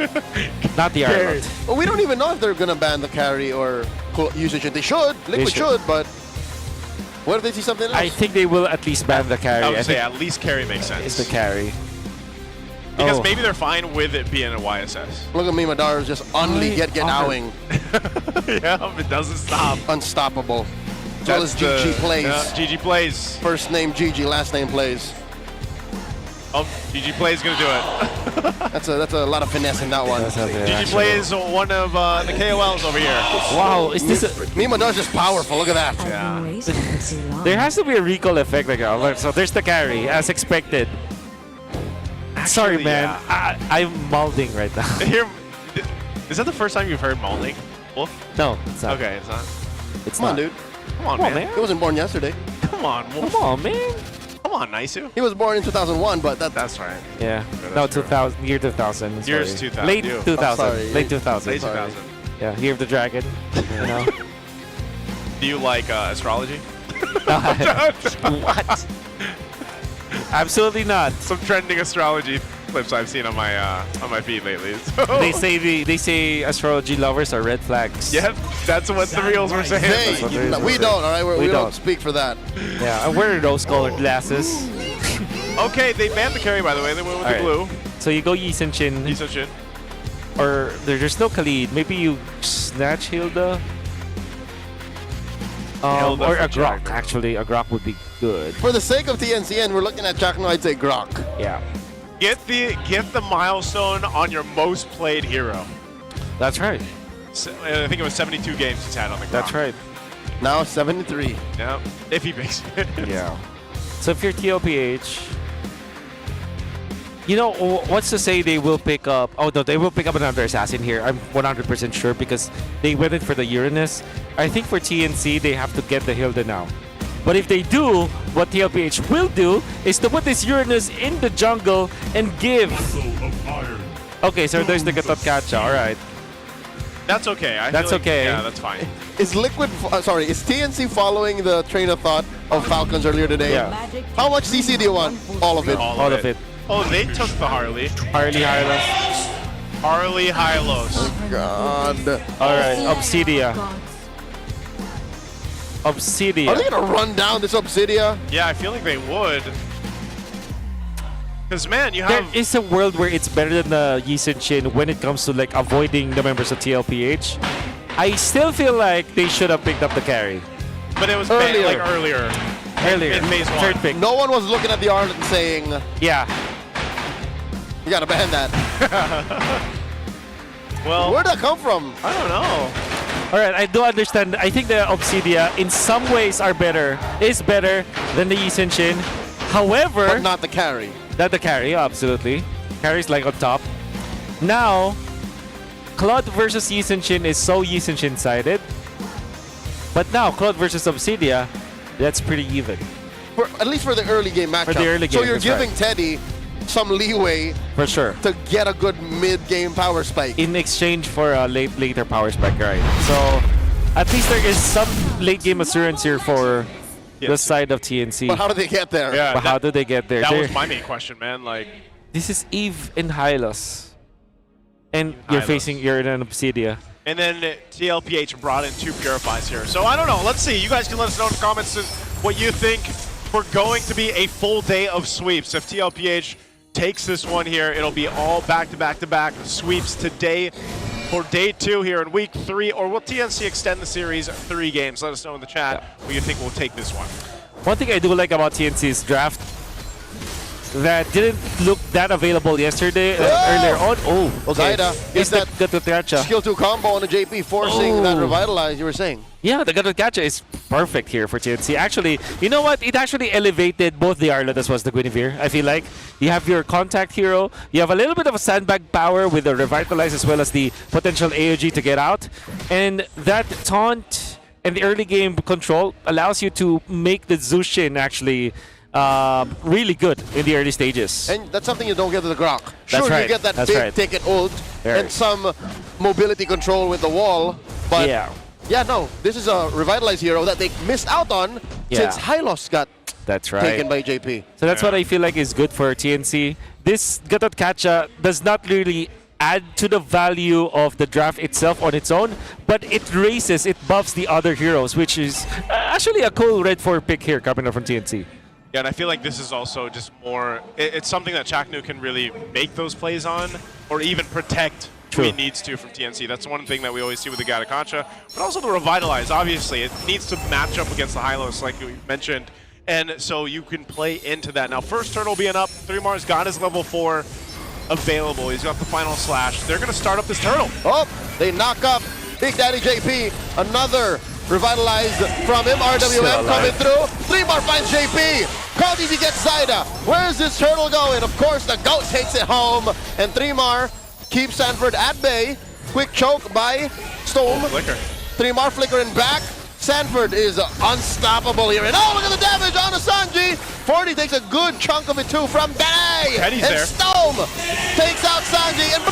Speaker 25: Not the Ireland.
Speaker 26: Well, we don't even know if they're going to ban the carry or usage it. They should. Liquid should, but what if they see something else?
Speaker 25: I think they will at least ban the carry.
Speaker 10: I would say at least carry makes sense.
Speaker 25: It's the carry.
Speaker 10: Because maybe they're fine with it being a YSS.
Speaker 26: Look at me, Madara's just only get owing.
Speaker 10: Yeah, it doesn't stop.
Speaker 26: Unstoppable. As well as GG plays.
Speaker 10: Yeah, GG plays.
Speaker 26: First name GG, last name plays.
Speaker 10: Oh, GG plays gonna do it.
Speaker 26: That's a lot of finesse in that one.
Speaker 10: GG plays one of the KOLs over here.
Speaker 25: Wow, is this
Speaker 26: Madara's just powerful. Look at that.
Speaker 10: Yeah.
Speaker 25: There has to be a recall effect like that. So there's the carry, as expected. Sorry, man.
Speaker 10: Yeah.
Speaker 25: I'm malding right now.
Speaker 10: Here, is that the first time you've heard malding, Wolf?
Speaker 25: No, it's not.
Speaker 10: Okay, it's not.
Speaker 25: It's
Speaker 26: Come on, dude.
Speaker 10: Come on, man.
Speaker 26: It wasn't born yesterday.
Speaker 10: Come on, Wolf.
Speaker 25: Come on, man.
Speaker 10: Come Come on, Naisu.
Speaker 26: He was born in 2001, but
Speaker 10: that's right.
Speaker 25: Yeah.
Speaker 10: that's
Speaker 25: No,
Speaker 10: true.
Speaker 25: 2000. Year 2000.
Speaker 10: Year's
Speaker 25: sorry.
Speaker 10: 2000.
Speaker 25: Late
Speaker 10: You.
Speaker 25: 2000.
Speaker 26: sorry.
Speaker 25: Late 2000.
Speaker 10: Late 2000.
Speaker 25: Yeah. Year of the Dragon. You know.
Speaker 10: Do you like astrology?
Speaker 25: What? Absolutely not.
Speaker 10: Some trending astrology clips I've seen on my feed lately. So.
Speaker 25: They say astrology lovers are red flags.
Speaker 10: Yep, that's what the reels were saying.
Speaker 26: Hey, we don't, all right? We don't speak for that.
Speaker 25: Yeah, I wear rose-colored glasses.
Speaker 10: Okay, they banned the carry, by the way. They went with the blue.
Speaker 25: So you go Yi Sun-shin.
Speaker 10: Yi Sun-shin.
Speaker 25: Or there's no Khalid. Maybe you snatch Hilda.
Speaker 10: Hilda
Speaker 25: Or
Speaker 10: for
Speaker 25: a Grok,
Speaker 10: Jagger.
Speaker 25: actually. A Grok would be good.
Speaker 26: For the sake of TNCN, we're looking at Chakno, I'd say Grok.
Speaker 25: Yeah.
Speaker 10: Get the milestone on your most played hero.
Speaker 25: That's right.
Speaker 10: So, I think it was 72 games he's had on the Grok.
Speaker 25: That's right.
Speaker 26: Now 73.
Speaker 10: Yeah, if he makes it.
Speaker 25: Yeah. So if you're TLPH, you know, what's to say they will pick up... Oh, no, they will pick up another assassin here. I'm 100% sure because they went in for the Uranus. I think for TNC, they have to get the Hilda now. But if they do, what TLPH will do is to put this Uranus in the jungle and give... Okay, so there's the Gatotkacha, alright.
Speaker 10: That's okay. I
Speaker 25: That's
Speaker 10: feel like,
Speaker 25: okay.
Speaker 10: Yeah, that's fine.
Speaker 26: Is is TNC following the train of thought of Falcons earlier today?
Speaker 25: Yeah.
Speaker 26: How much CC do you want? All of it.
Speaker 25: All of it.
Speaker 10: Oh, they took the Harley.
Speaker 25: Harley Hylos.
Speaker 10: Harley Hylos.
Speaker 26: God.
Speaker 25: Alright, Obsidia. Obsidia.
Speaker 26: Are they going to run down this Obsidia?
Speaker 10: Yeah, I feel like they would. Because, man, you
Speaker 25: There
Speaker 10: have...
Speaker 25: is a world where it's better than the Yi Sun-shin when it comes to like avoiding the members of TLPH. I still feel like they should have picked up the carry.
Speaker 10: But it was
Speaker 26: Earlier.
Speaker 10: earlier.
Speaker 25: Earlier.
Speaker 10: In phase one.
Speaker 25: Third pick.
Speaker 26: No one was looking at the Arlet and saying,
Speaker 25: Yeah.
Speaker 26: you got to ban that.
Speaker 10: Well,
Speaker 26: Where'd that come from?
Speaker 10: I don't know.
Speaker 25: Alright, I do understand. I think the Obsidia in some ways is better than the Yi Sun-shin. However,
Speaker 26: But not the carry.
Speaker 25: not the carry, absolutely. Carry's like on top. Now, Claude versus Yi Sun-shin is so Yi Sun-shin sided. But now, Claude versus Obsidia, that's pretty even.
Speaker 26: At least for the early game matchup.
Speaker 25: the early
Speaker 26: So
Speaker 25: game,
Speaker 26: you're
Speaker 25: that's
Speaker 26: giving
Speaker 25: right.
Speaker 26: Teddy some leeway
Speaker 25: For sure.
Speaker 26: to get a good mid-game power spike.
Speaker 25: In exchange for a later power spike, right? So, at least there is some late game assurance here for the side of TNC.
Speaker 26: But how do they get there?
Speaker 10: Yeah,
Speaker 25: But how do they get there?
Speaker 10: That was
Speaker 25: They're-
Speaker 10: my main question, man. Like,
Speaker 25: This is Eve and Hylos. And you're
Speaker 10: Hylos.
Speaker 25: you're in an Obsidia.
Speaker 10: and then TLPH brought in 2 Purifies here. So I don't know. Let's see. You guys can let us know in the comments what you think. We're going to be a full day of sweeps. If TLPH takes this one here, it'll be all back-to-back-to-back sweeps today for day 2 here in week 3. Or will TNC extend the series 3 games? Let us know in the chat what you think will take this one.
Speaker 25: One thing I do like about TNC's draft that didn't look that available yesterday, earlier on. Oh, okay.
Speaker 26: Zaida
Speaker 25: It's
Speaker 26: gets
Speaker 25: the
Speaker 26: that
Speaker 25: Gatotkacha.
Speaker 26: skill 2 combo on the JP, forcing that revitalize you were saying.
Speaker 25: Yeah, the Gatotkacha is perfect here for TNC. Actually, you know what? It actually elevated both the Arlet as well as the Guinevere. I feel like you have your contact hero. You have a little bit of a sandbag power with the Revitalize as well as the potential AOG to get out. And that taunt and the early game control allows you to make the Zushin actually really good in the early stages.
Speaker 26: And that's something you don't get with the Grok. Sure,
Speaker 25: That's right.
Speaker 26: you get that
Speaker 25: That's
Speaker 26: big
Speaker 25: right.
Speaker 26: ticket ult
Speaker 25: There.
Speaker 26: and some mobility control with the wall. But yeah, no, this is a revitalized hero that they missed out on since Hylos got
Speaker 25: That's right.
Speaker 26: taken by JP.
Speaker 25: So that's what I feel like is good for TNC. This Gatotkacha does not really add to the value of the draft itself on its own, but it raises, it buffs the other heroes, which is actually a cool red 4 pick here coming up from TNC.
Speaker 10: Yeah, and I feel like this is also just more... It's something that Chaknu can really make those plays on, or even protect who he needs to from TNC. That's one thing that we always see with the Gatotkacha. But also the Revitalize, obviously. It needs to match up against the Hylos, like we mentioned. And so you can play into that. Now, first turtle being up, 3Mar's got his level 4 available. He's got the final slash. They're going to start up this turtle.
Speaker 26: Oh, they knock up Big Daddy JP. Another revitalized from him. RWM coming through. 3Mar finds JP. Cody gets Zaida. Where's this turtle going? Of course, the GOAT takes it home. And 3Mar keeps Sanford at bay. Quick choke by Storm.
Speaker 10: Flicker.
Speaker 26: 3Mar flickering back. Sanford is unstoppable here. And oh, look at the damage on Asanji. 40 takes a good chunk of it too from Benny.
Speaker 10: Teddy's
Speaker 26: and
Speaker 10: there.
Speaker 26: Stone takes out Sanji and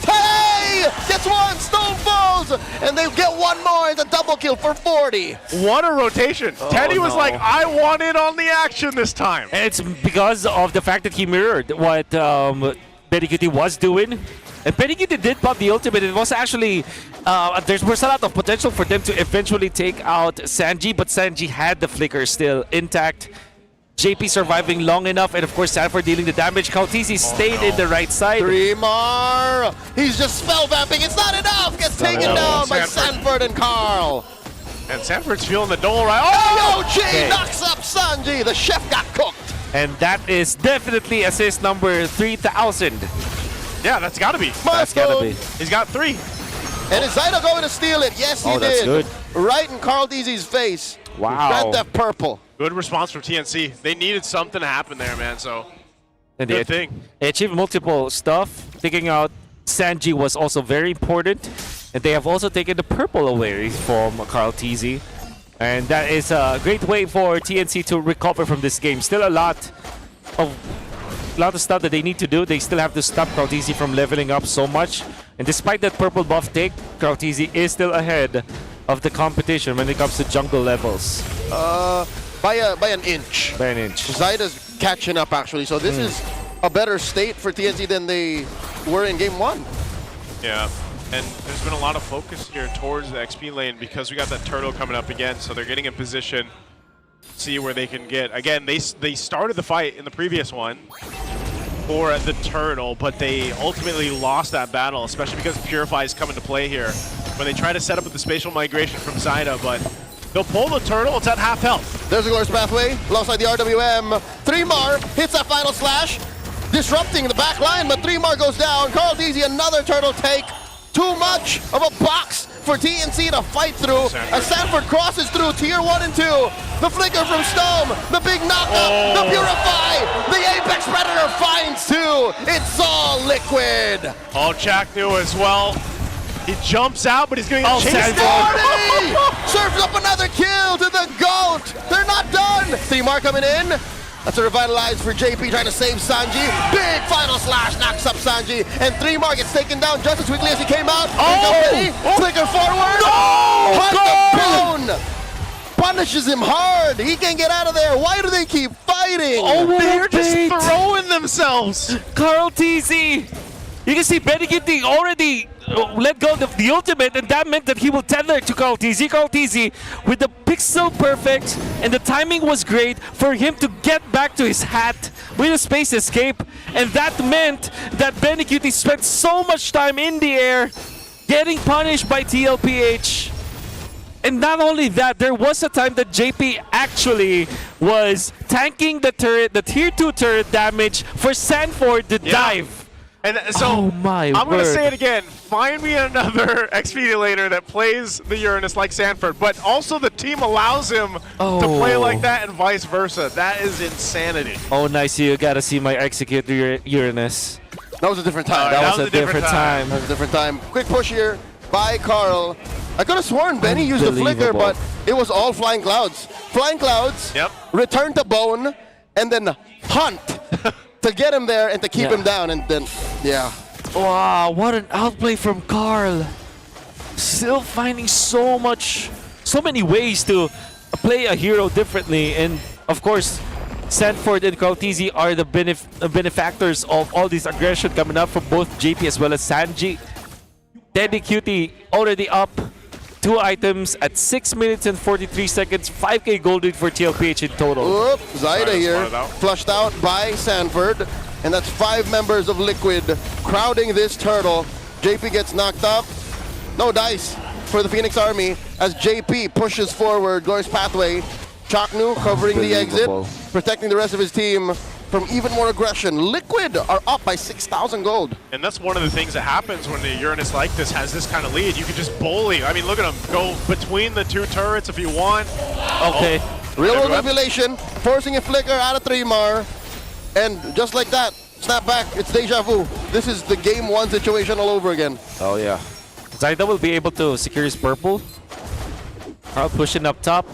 Speaker 26: Teddy gets one. Stone falls and they get one more. It's a double kill for 40.
Speaker 10: What a rotation. Teddy was like, I want in on the action this time.
Speaker 25: And it's because of the fact that he mirrored what Benny was doing. And Benny did pop the ultimate. It was actually, there was a lot of potential for them to eventually take out Sanji, but Sanji had the flicker still intact. JP surviving long enough, and of course Sanford dealing the damage. Kautisi stayed in the right side.
Speaker 26: Dreamar, he's just spell vamping. It's not enough. Gets taken down by Sanford and Carl.
Speaker 10: And Sanford's feeling the dole right.
Speaker 26: AOG knocks up Sanji. The chef got cooked.
Speaker 25: And that is definitely assist number 3,000.
Speaker 10: Yeah, that's got to be.
Speaker 25: That's gotta be.
Speaker 10: He's got 3.
Speaker 26: And is Zyda going to steal it? Yes, he
Speaker 25: that's
Speaker 26: did.
Speaker 25: good.
Speaker 26: Right in Carl Deasy's face.
Speaker 25: Wow.
Speaker 26: Red Death Purple.
Speaker 10: Good response from TNC. They needed something to happen there, man. So,
Speaker 25: And
Speaker 10: good thing.
Speaker 25: They achieved multiple stuff. Taking out Sanji was also very important. And they have also taken the purple away from Carl TZ. And that is a great way for TNC to recover from this game. Still a lot of stuff that they need to do. They still have to stop Krautisi from leveling up so much. And despite that purple buff take, Krautisi is still ahead of the competition when it comes to jungle levels.
Speaker 26: By an inch.
Speaker 25: By an inch.
Speaker 26: Zyda's catching up actually. So this is a better state for TNC than they were in game 1.
Speaker 10: Yeah. And there's been a lot of focus here towards the XP lane because we got that turtle coming up again. So they're getting in position, see where they can get. Again, they started the fight in the previous one for the turtle, but they ultimately lost that battle, especially because Purify is coming to play here. When they try to set up with the spatial migration from Zyda, but they'll pull the turtle. It's at half health.
Speaker 26: There's a glorious pathway alongside the RWM. 3mar hits that final slash, disrupting the back line, but 3mar goes down. Carl Deasy, another turtle take. Too much of a box for TNC to fight through. As Sanford crosses through tier 1 and 2. The flicker from Stone, the big knockup, the Purify, the Apex Predator finds 2. It's all Liquid.
Speaker 10: Jack knew as well. He jumps out, but he's going to get chased down.
Speaker 26: Serves up another kill to the GOAT. They're not done. 3mar coming in. That's a revitalize for JP trying to save Sanji. Big final slash knocks up Sanji. And 3mar gets taken down just as quickly as he came out. Flicker forward. Hunt the bone. Punishes him hard. He can't get out of there. Why do they keep fighting?
Speaker 10: They're just throwing themselves.
Speaker 25: Carl TZ. You can see Benny already let go of the ultimate, and that meant that he will tether to Carl TZ. Carl TZ with the pixel perfect, and the timing was great for him to get back to his hat with a space escape, and that meant that Benny Cutie spent so much time in the air getting punished by TLPH. And not only that, there was a time that JP actually was tanking the turret, the tier 2 turret damage for Sanford to dive.
Speaker 10: And so,
Speaker 25: I'm
Speaker 10: going to say it again. Find me another XP laner that plays the Uranus like Sanford, but also the team allows him to play like that and vice versa. That is insanity.
Speaker 25: Oh, nice. You got to see my Executor Uranus.
Speaker 26: That was a different time.
Speaker 25: That was a different time.
Speaker 26: That was a different time. Quick push here by Carl. I could have sworn Benny used the flicker, but it was all Flying Clouds. Flying Clouds, return to Bone, and then Hunt to get him there and to keep him down, and then,
Speaker 25: Wow, what an outplay from Carl. Still finding so many ways to play a hero differently. And of course, Sanford and Krautisi are the benefactors of all this aggression coming up from both JP as well as Sanji. Teddy Cutie already up 2 items at 6 minutes and 43 seconds. 5k gold lead for TLPH in total.
Speaker 26: Oop, Zyda here, flushed out by Sanford. And that's 5 members of Liquid crowding this turtle. JP gets knocked up. No dice for the Phoenix Army as JP pushes forward. Glorious pathway. Chaknu covering the exit, protecting the rest of his team from even more aggression. Liquid are up by 6,000 gold.
Speaker 10: And that's one of the things that happens when the Uranus like this has this kind of lead. You can just bully. I mean, look at him go between the 2 turrets if you want.
Speaker 25: Okay.
Speaker 26: Real world manipulation, forcing a flicker out of 3mar. And just like that, snap back, it's deja vu. This is the game 1 situation all over again.
Speaker 25: Oh yeah. Zyda will be able to secure his purple. Carl pushing up top.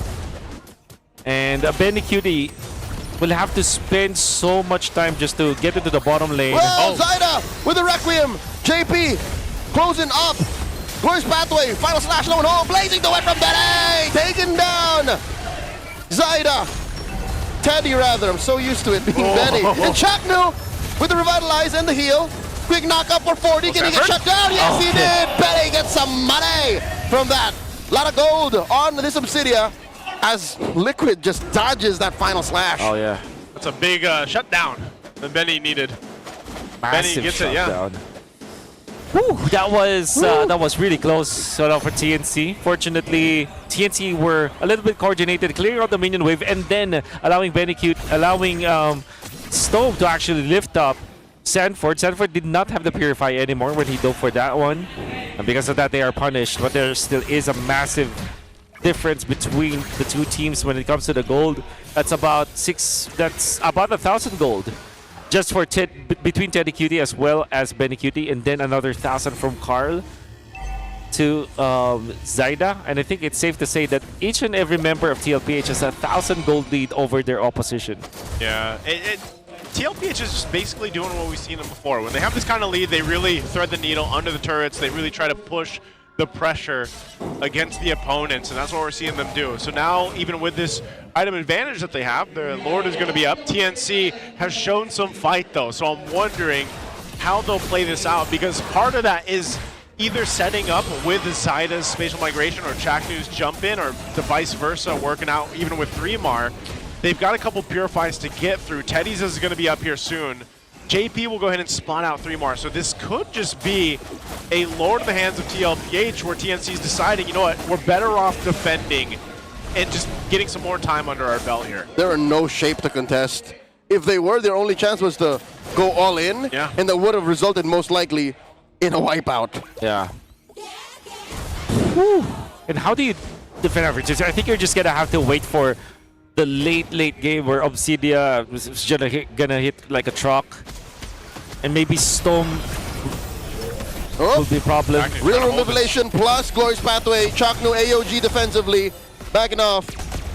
Speaker 25: And Benny Cutie will have to spend so much time just to get into the bottom lane.
Speaker 26: Well, Zyda with the Requiem. JP closing up. Glorious pathway. Final slash low and hole. Blazing the way from Benny. Taken down. Zyda. Teddy, rather. I'm so used to it being Benny. And Chaknu with the revitalize and the heal. Quick knock up for 40. Can he get shut down? Yes, he did. Benny gets some money from that. A lot of gold on this Obsidia as Liquid just dodges that final slash.
Speaker 25: Oh, yeah.
Speaker 10: That's a big shutdown that Benny needed.
Speaker 25: Massive
Speaker 10: Benny gets it, yeah.
Speaker 25: shutdown. Whew, that was really close sort of for TNC. Fortunately, TNC were a little bit coordinated, clearing out the minion wave, and then allowing Stove to actually lift up Sanford. Sanford did not have the Purify anymore when he dove for that one, and because of that, they are punished. But there still is a massive difference between the two teams when it comes to the gold. That's about 1,000 gold. Just for between Teddy Cutie as well as Benny Cutie, and then another 1,000 from Carl to Zyda. And I think it's safe to say that each and every member of TLPH has 1,000 gold lead over their opposition.
Speaker 10: Yeah, TLPH is just basically doing what we've seen them before. When they have this kind of lead, they really thread the needle under the turrets. They really try to push the pressure against the opponents, and that's what we're seeing them do. So now, even with this item advantage that they have, their Lord is going to be up. TNC has shown some fight, though, so I'm wondering how they'll play this out, because part of that is either setting up with Zyda's spatial migration or Chaknu's jump in, or the vice versa, working out even with 3mar. They've got a couple Purifies to get through. Teddy's is going to be up here soon. JP will go ahead and spawn out 3mar, so this could just be a Lord in the hands of TLPH, where TNC is deciding, you know what, we're better off defending and just getting some more time under our belt here.
Speaker 26: There are no shape to contest. If they were, their only chance was to go all in, and that would have resulted most likely in a wipeout.
Speaker 25: Yeah. Whew. And how do you defend averages? I think you're just gonna have to wait for the late game where Obsidia is gonna hit like a truck, and maybe Storm will be a problem.
Speaker 26: Real Revelation plus Glorious Pathway. Chaknu AOG defensively. Backing off.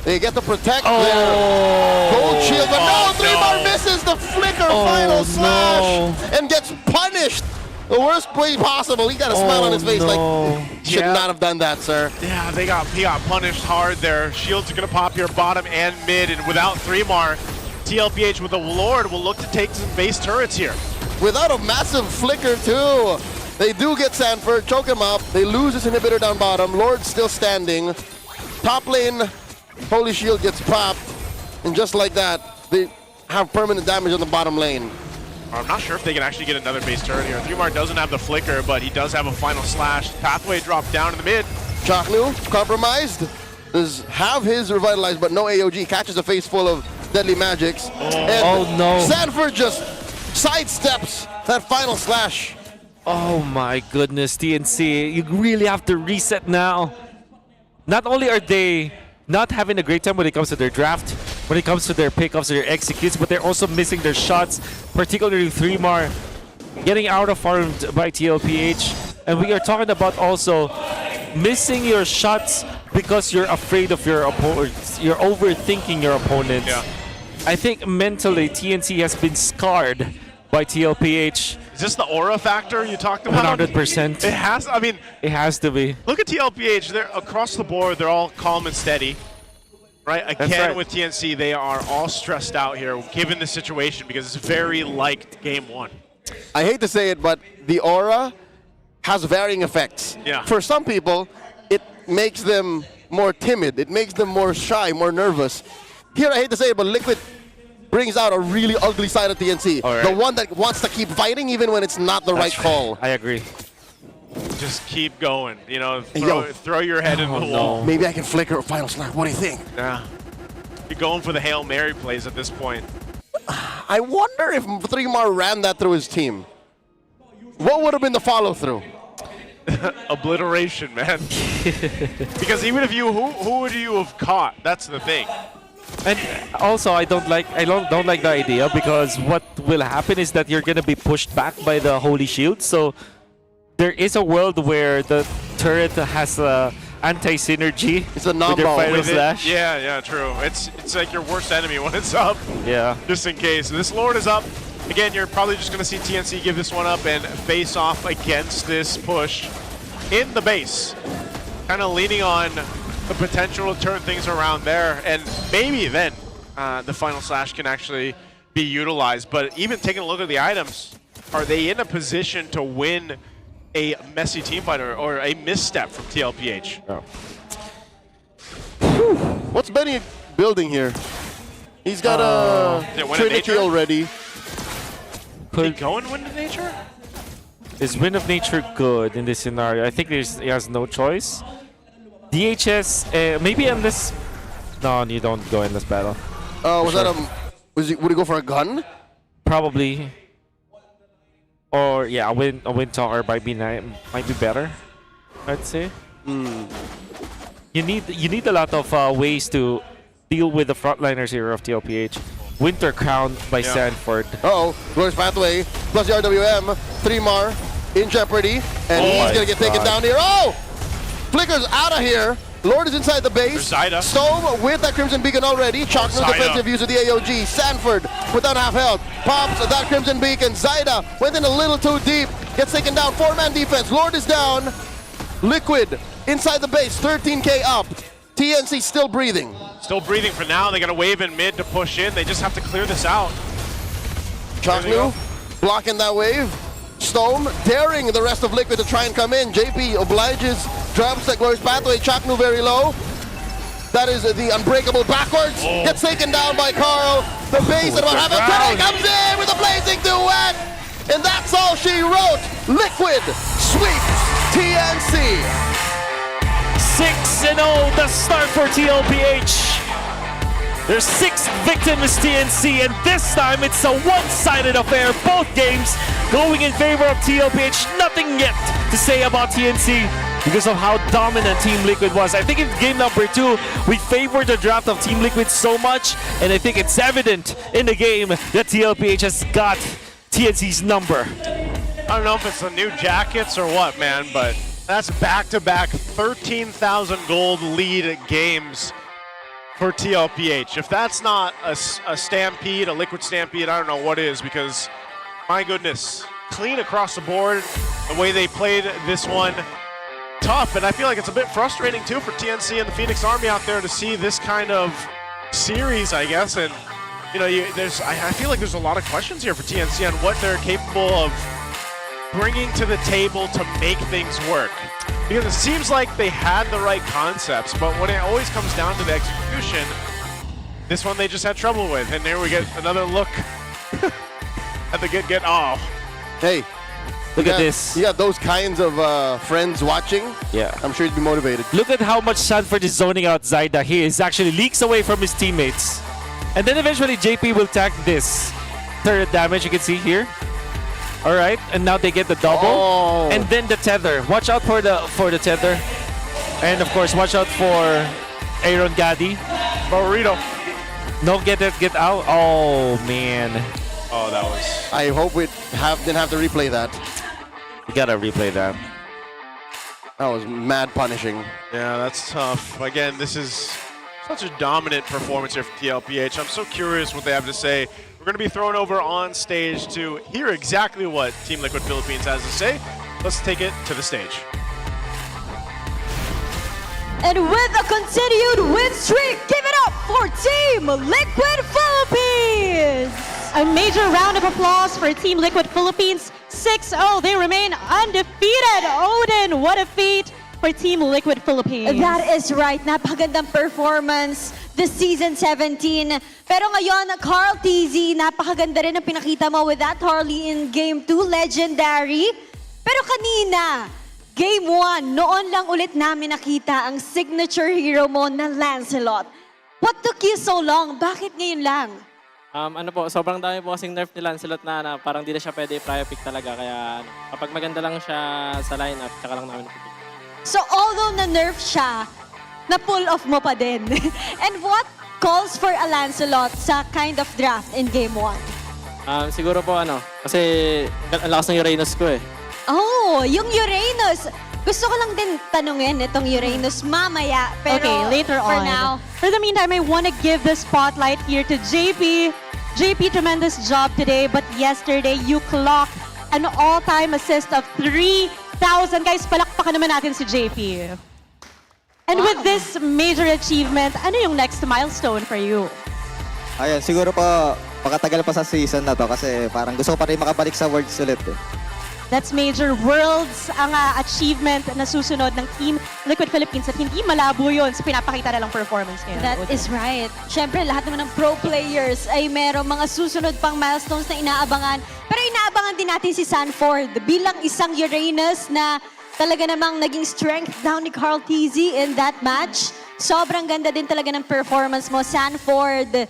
Speaker 26: They get to protect their gold shield, but no, 3mar misses the flicker final slash and gets punished. The worst way possible. He got a smile on his face like, should not have done that, sir.
Speaker 10: Yeah, he got punished hard there. Shields are going to pop here bottom and mid, and without 3mar, TLPH with a Lord will look to take some base turrets here.
Speaker 26: Without a massive flicker, too. They do get Sanford, choke him up. They lose his inhibitor down bottom. Lord still standing. Top lane, Holy Shield gets popped. And just like that, they have permanent damage on the bottom lane.
Speaker 10: I'm not sure if they can actually get another base turret here. 3mar doesn't have the flicker, but he does have a final slash. Pathway dropped down in the mid.
Speaker 26: Chaknu, compromised. Does have his revitalized, but no AOG. Catches a face full of deadly magics. And
Speaker 25: no.
Speaker 26: Sanford just sidesteps that final slash.
Speaker 25: Oh my goodness, TNC. You really have to reset now. Not only are they not having a great time when it comes to their draft, when it comes to their pickups or their executes, but they're also missing their shots, particularly 3mar getting out of farmed by TLPH. And we are talking about also missing your shots because you're afraid of your opponent. You're overthinking your opponents.
Speaker 10: Yeah.
Speaker 25: I think mentally TNC has been scarred by TLPH.
Speaker 10: Is this the aura factor you talked about?
Speaker 25: 100%.
Speaker 10: It has, I mean,
Speaker 25: it has to be.
Speaker 10: Look at TLPH, they're across the board, they're all calm and steady. Right, again with TNC, they are all stressed out here given the situation because it's very like game one.
Speaker 26: I hate to say it, but the aura has varying effects.
Speaker 10: Yeah.
Speaker 26: For some people, it makes them more timid. It makes them more shy, more nervous. Here, I hate to say it, but Liquid brings out a really ugly side of TNC.
Speaker 10: Right.
Speaker 26: The one that wants to keep fighting even when it's not the right call.
Speaker 25: I agree.
Speaker 10: Just keep going, you know, throw your head in the wall.
Speaker 26: Maybe I can flicker a final snap. What do you think?
Speaker 10: Yeah. You're going for the Hail Mary plays at this point.
Speaker 26: I wonder if 3mar ran that through his team. What would have been the follow-through?
Speaker 10: Obliteration, man. Because even if you, who would you have caught? That's the thing.
Speaker 25: And also, I don't like the idea, because what will happen is that you're gonna be pushed back by the Holy Shield. So there is a world where the turret has a anti-synergy.
Speaker 26: It's a
Speaker 25: with your
Speaker 26: non-ball.
Speaker 25: final
Speaker 10: With it-
Speaker 25: slash.
Speaker 10: Yeah, true. It's like your worst enemy when it's up.
Speaker 25: Yeah.
Speaker 10: Just in case. This Lord is up. Again, you're probably just going to see TNC give this one up and face off against this push in the base. Kind of leaning on the potential to turn things around there. And maybe then the final slash can actually be utilized. But even taking a look at the items, are they in a position to win a messy team fight or a misstep from TLPH?
Speaker 25: Oh.
Speaker 26: What's Benny building here? He's got a
Speaker 10: Is it Wind of
Speaker 26: Trinity
Speaker 10: Nature?
Speaker 26: already.
Speaker 10: Is he going Wind of Nature?
Speaker 25: Is Wind of Nature good in this scenario? I think he has no choice. DHS, maybe unless... No, you don't go in this battle.
Speaker 26: Was that would he go for a gun?
Speaker 25: Probably. Or yeah, a wind talker might be better, I'd say. You need a lot of ways to deal with the frontliners here of TLPH. Winter Crown by Sanford.
Speaker 26: Glorious Pathway plus the RWM. 3-mar in jeopardy, and he's gonna get taken down here. Flicker's out of here. Lord is inside the base. Stone with that Crimson Beacon already. Chalk no defensive use of the AOG. Sanford without half health. Pops that Crimson Beacon. Zaida went in a little too deep. Gets taken down. 4-man defense. Lord is down. Liquid inside the base. 13K up. TNC still breathing.
Speaker 10: Still breathing for now. They got a wave in mid to push in. They just have to clear this out.
Speaker 26: Chaknu blocking that wave. Stone daring the rest of Liquid to try and come in. JP obliges, drops that Glorious Pathway. Chaknu very low. That is the unbreakable backwards. Gets taken down by Carl. The base at about half a turn comes in with a blazing duet. And that's all she wrote. Liquid sweeps TNC.
Speaker 25: 6-0, the start for TLPH. There's 6 victims TNC, and this time it's a one-sided affair. Both games going in favor of TLPH. Nothing yet to say about TNC because of how dominant Team Liquid was. I think in game number 2, we favored the draft of Team Liquid so much, and I think it's evident in the game that TLPH has got TNC's number.
Speaker 10: I don't know if it's the new jackets or what, man, but that's back-to-back 13,000 gold lead games for TLPH. If that's not a stampede, a liquid stampede, I don't know what is, because my goodness, clean across the board, the way they played this one, tough. And I feel like it's a bit frustrating too for TNC and the Phoenix Army out there to see this kind of series, I guess. And you know, I feel like there's a lot of questions here for TNC on what they're capable of bringing to the table to make things work. Because it seems like they had the right concepts, but when it always comes down to the execution, this one they just had trouble with. And there we get another look at the get. Oh.
Speaker 26: Hey,
Speaker 25: look at this.
Speaker 26: You got those kinds of friends watching.
Speaker 25: Yeah.
Speaker 26: I'm sure you'd be motivated.
Speaker 25: Look at how much Sanford is zoning out Zaida. He is actually leaks away from his teammates. And then eventually JP will tag this. Third damage, you can see here. All right, and now they get the double, and then the tether. Watch out for the tether, and of course, watch out for Aaron Gaddy.
Speaker 10: Burrito.
Speaker 25: No, get out. Oh man.
Speaker 10: Oh, that was.
Speaker 26: I hope we didn't have to replay that.
Speaker 25: You gotta replay that.
Speaker 26: That was mad punishing.
Speaker 10: Yeah, that's tough. Again, this is such a dominant performance here for TLPH. I'm so curious what they have to say. We're going to be thrown over on stage to hear exactly what Team Liquid Philippines has to say. Let's take it to the stage.
Speaker 1: And with a continued win streak, give it up for Team Liquid Philippines!
Speaker 12: A major round of applause for Team Liquid Philippines. 6-0, they remain undefeated. Odin, what a feat for Team Liquid Philippines.
Speaker 1: That is right. Napakagandang performance this season 17. Pero ngayon, Carl TZ, napakaganda rin ang pinakita mo with that Harley in Game 2, legendary. Pero kanina, Game 1, noon lang ulit namin nakita ang signature hero mo na Lancelot. What took you so long? Bakit ngayon lang?
Speaker 7: Ano po, sobrang dami po kasing nerf ni Lancelot na parang di na siya pwede prio pick talaga. Kaya kapag maganda lang siya sa lineup, tsaka lang namin pick.
Speaker 1: So although na-nerf siya, na-pull off mo pa din. And what calls for a Lancelot sa kind of draft in Game 1?
Speaker 7: Siguro po kasi ang lakas ng Uranus ko eh.
Speaker 1: Oh, yung Uranus. Gusto ko lang din tanungin itong Uranus mamaya. Pero
Speaker 12: Okay, later
Speaker 1: for
Speaker 12: on.
Speaker 1: now,
Speaker 12: For the meantime, I want to give the spotlight here to JP. JP, tremendous job today, but yesterday you clocked an all-time assist of 3,000. Guys, palakpakan naman natin si JP. And with this major achievement, ano yung next milestone for you?
Speaker 13: Ayun, siguro po, pakatagal pa sa season na to kasi parang gusto ko pa rin makabalik sa Worlds ulit eh.
Speaker 12: That's major worlds ang achievement na susunod ng Team Liquid Philippines at hindi malabo yun sa pinapakita na lang performance ngayon.
Speaker 1: that is right. Siyempre, lahat naman ng pro players ay merong mga susunod pang milestones na inaabangan. Pero inaabangan din natin si Sanford bilang isang Uranus na talaga namang naging strength down ni Carl TZ in that match. Sobrang ganda din talaga ng performance mo, Sanford.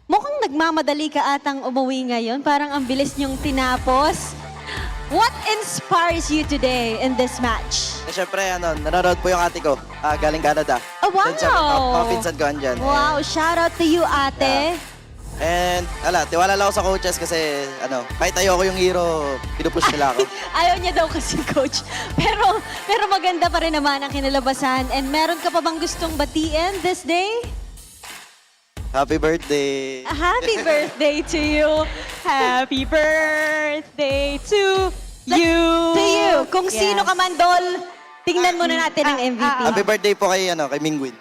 Speaker 1: Mukhang nagmamadali ka atang umuwi ngayon. Parang ang bilis niyong tinapos. What inspires you today in this match?
Speaker 3: Siyempre, nanonood po yung ate ko. Galing Canada.
Speaker 1: Oh, wow!
Speaker 3: Dun sa mga pinsan ko andyan.
Speaker 1: Wow, shout out to you, ate.
Speaker 3: And, tiwala lang ako sa coaches kasi, kahit ayoko yung hero, pinupush nila ako.
Speaker 1: Ayaw niya daw kasi, coach. Pero maganda pa rin naman ang kinalabasan. And meron ka pa bang gustong batiin this day?
Speaker 3: Happy birthday!
Speaker 12: Happy birthday to you. Happy birthday to you.
Speaker 1: To you. Kung
Speaker 12: Yes.
Speaker 1: sino ka man, Dol, tingnan muna natin ang MVP.
Speaker 3: Happy birthday po kay Mingwin.